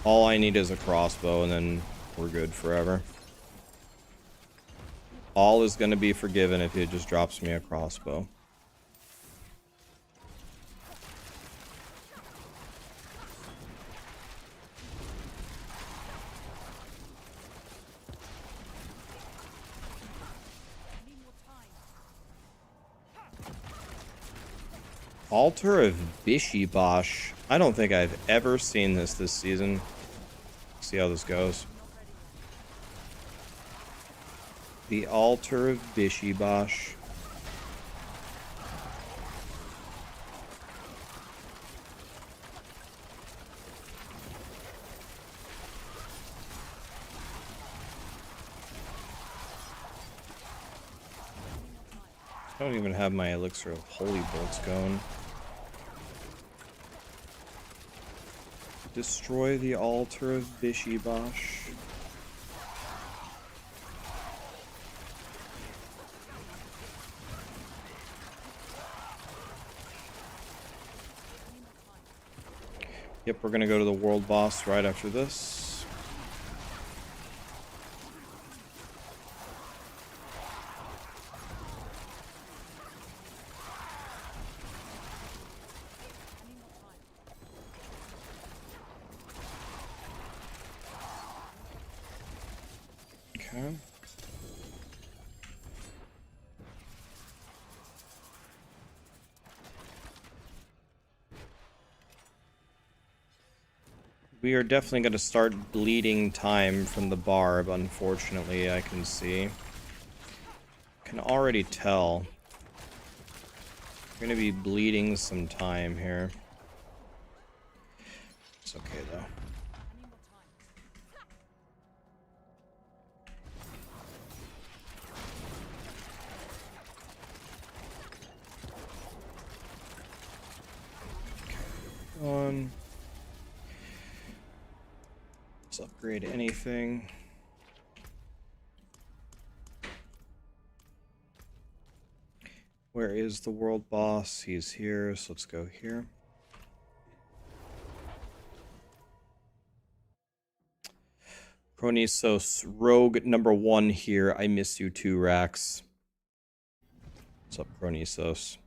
All I need is a crossbow, and then we're good forever. All is going to be forgiven if he just drops me a crossbow. Altar of Bishibosh. I don't think I've ever seen this season. See how this goes. The Altar of Bishibosh. I don't even have my elixir of holy bolts going. Destroy the altar of Bishibosh. Yep, we're gonna go to the world boss right after this. Okay. We are definitely going to start bleeding time from the barb, unfortunately, I can see. Can already tell. We're going to be bleeding some time here. It's okay, though. On. Let's upgrade anything. Where is the world boss? He's here, so let's go here. Chronicos, rogue number 1 here. I miss you too, Rax. What's up, Chronicos?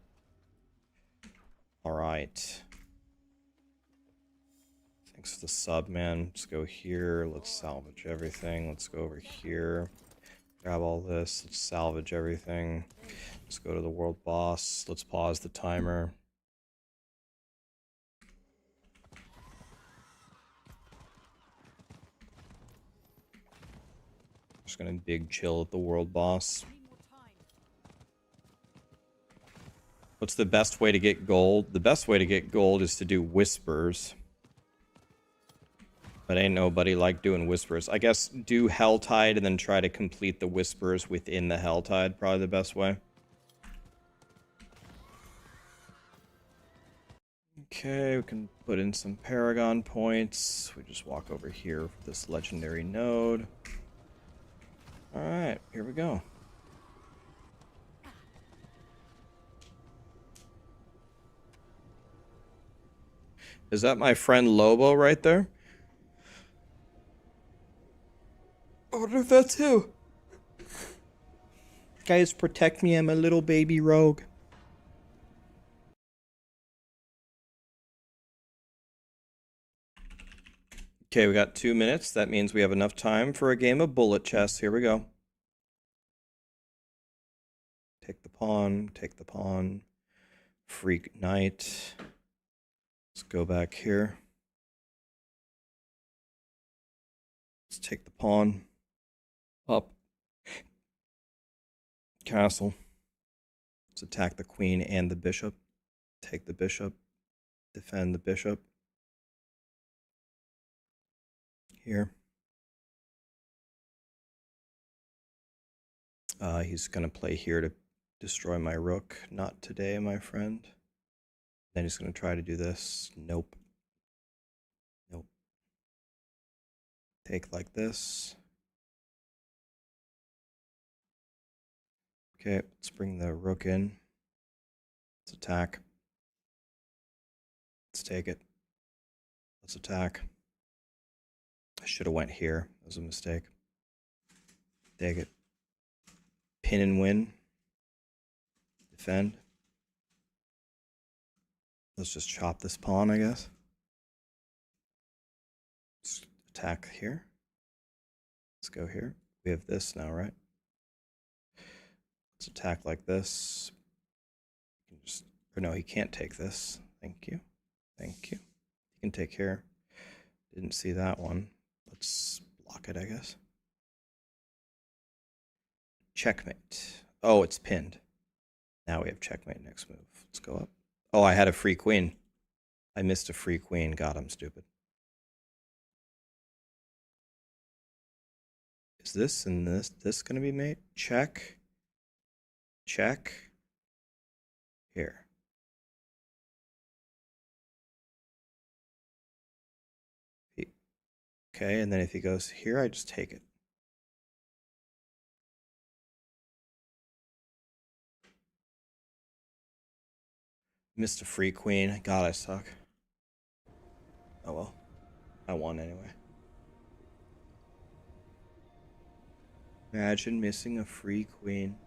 Alright. Thanks for the sub, man. Let's go here. Let's salvage everything. Let's go over here. Grab all this. Let's salvage everything. Let's go to the world boss. Let's pause the timer. Just gonna big chill at the world boss. What's the best way to get gold? The best way to get gold is to do whispers. But ain't nobody like doing whispers. I guess do Helltide and then try to complete the whispers within the Helltide. Probably the best way. Okay, we can put in some Paragon points. We just walk over here for this legendary node. Alright, here we go. Is that my friend Lobo right there? I wonder if that's who. Guys, protect me, I'm a little baby rogue. Okay, we got 2 minutes. That means we have enough time for a game of bullet chess. Here we go. Take the pawn, take the pawn. Freak knight. Let's go back here. Let's take the pawn. Up. Castle. Let's attack the queen and the bishop. Take the bishop. Defend the bishop. Here. He's going to play here to destroy my rook. Not today, my friend. Then he's going to try to do this. Nope. Nope. Take like this. Okay, let's bring the rook in. Let's attack. Let's take it. Let's attack. I should have went here. That was a mistake. Take it. Pin and win. Defend. Let's just chop this pawn, I guess. Let's attack here. Let's go here. We have this now, right? Let's attack like this. You can just, or no, he can't take this. Thank you. Thank you. He can take here. Didn't see that one. Let's block it, I guess. Checkmate. Oh, it's pinned. Now we have checkmate next move. Let's go up. Oh, I had a free queen. I missed a free queen. God, I'm stupid. Is this and this going to be mate? Check. Check. Here. Okay, and then if he goes here, I just take it. Missed a free queen. God, I suck. Oh well. I won anyway. Imagine missing a free queen.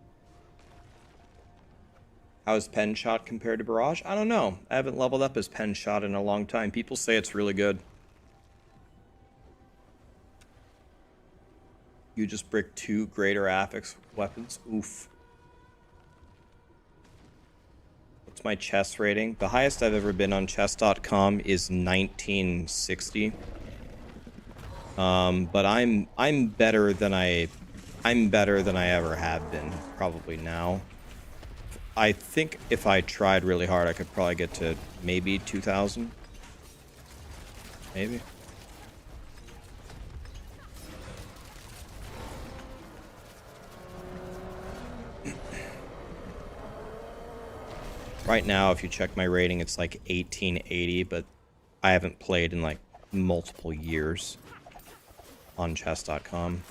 How is pen shot compared to Barrage? I don't know. I haven't leveled up as pen shot in a long time. People say it's really good. You just brick 2 greater affix weapons. Oof. What's my chess rating? The highest I've ever been on chess.com is 1960. But I'm better than I ever have been, probably now. I think if I tried really hard, I could probably get to maybe 2000. Maybe. Right now, if you check my rating, it's like 1880, but I haven't played in like multiple years on chess.com.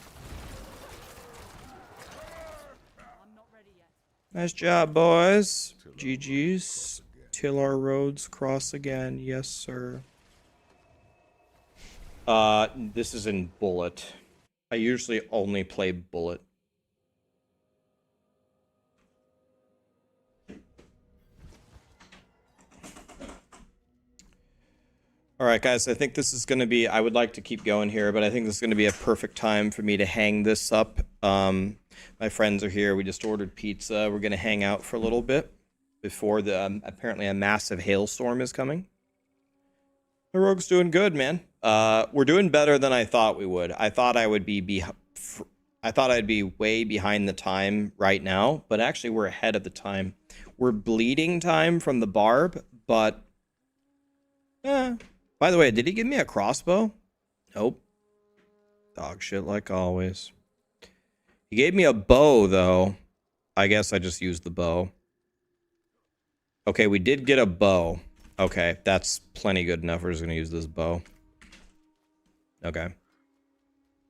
Nice job, boys. GG's. Till our roads cross again. Yes, sir. This is in bullet. I usually only play bullet. All right, guys, I think this is going to be, I would like to keep going here, but I think this is going to be a perfect time for me to hang this up. My friends are here. We just ordered pizza. We're going to hang out for a little bit before the, apparently a massive hailstorm is coming. The rogue's doing good, man. We're doing better than I thought we would. I thought I would be I thought I'd be way behind the time right now, but actually we're ahead of the time. We're bleeding time from the barb, but by the way, did he give me a crossbow? Nope. Dog shit like always. He gave me a bow, though. I guess I just used the bow. Okay, we did get a bow. Okay, that's plenty good enough. We're just going to use this bow. Okay.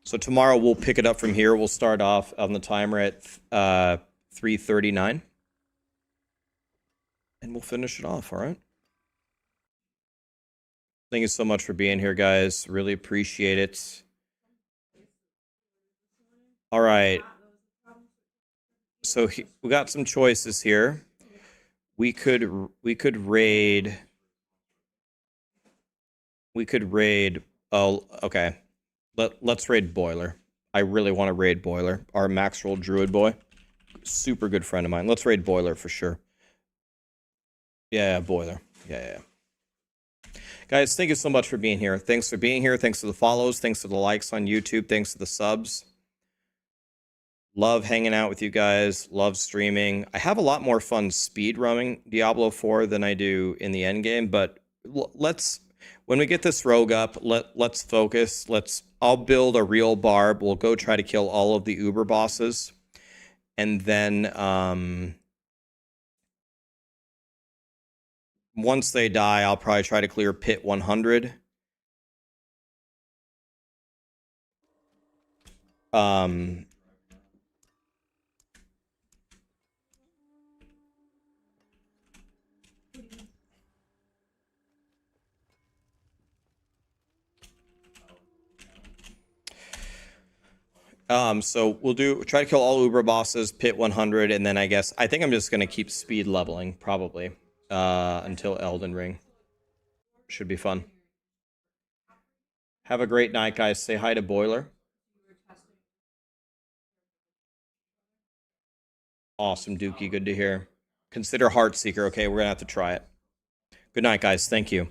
So tomorrow we'll pick it up from here. We'll start off on the timer at 3:39. And we'll finish it off, all right? Thank you so much for being here, guys. Really appreciate it. All right. So we got some choices here. We could raid Oh, okay. Let's raid Boiler. I really want to raid Boiler. Our Maxroll Druid boy. Super good friend of mine. Let's raid Boiler for sure. Yeah, Boiler. Yeah. Guys, thank you so much for being here. Thanks for being here. Thanks for the follows. Thanks for the likes on YouTube. Thanks for the subs. Love hanging out with you guys. Love streaming. I have a lot more fun speed running Diablo 4 than I do in the end game, but let's, when we get this rogue up, let's focus. I'll build a real barb. We'll go try to kill all of the Uber bosses. And then once they die, I'll probably try to clear pit 100. So we'll try to kill all Uber bosses, pit 100, and then I think I'm just gonna keep speed leveling probably until Elden Ring. Should be fun. Have a great night, guys. Say hi to Boiler. Awesome, Dookie. Good to hear. Consider Heartseeker. Okay, we're gonna have to try it. Good night, guys. Thank you.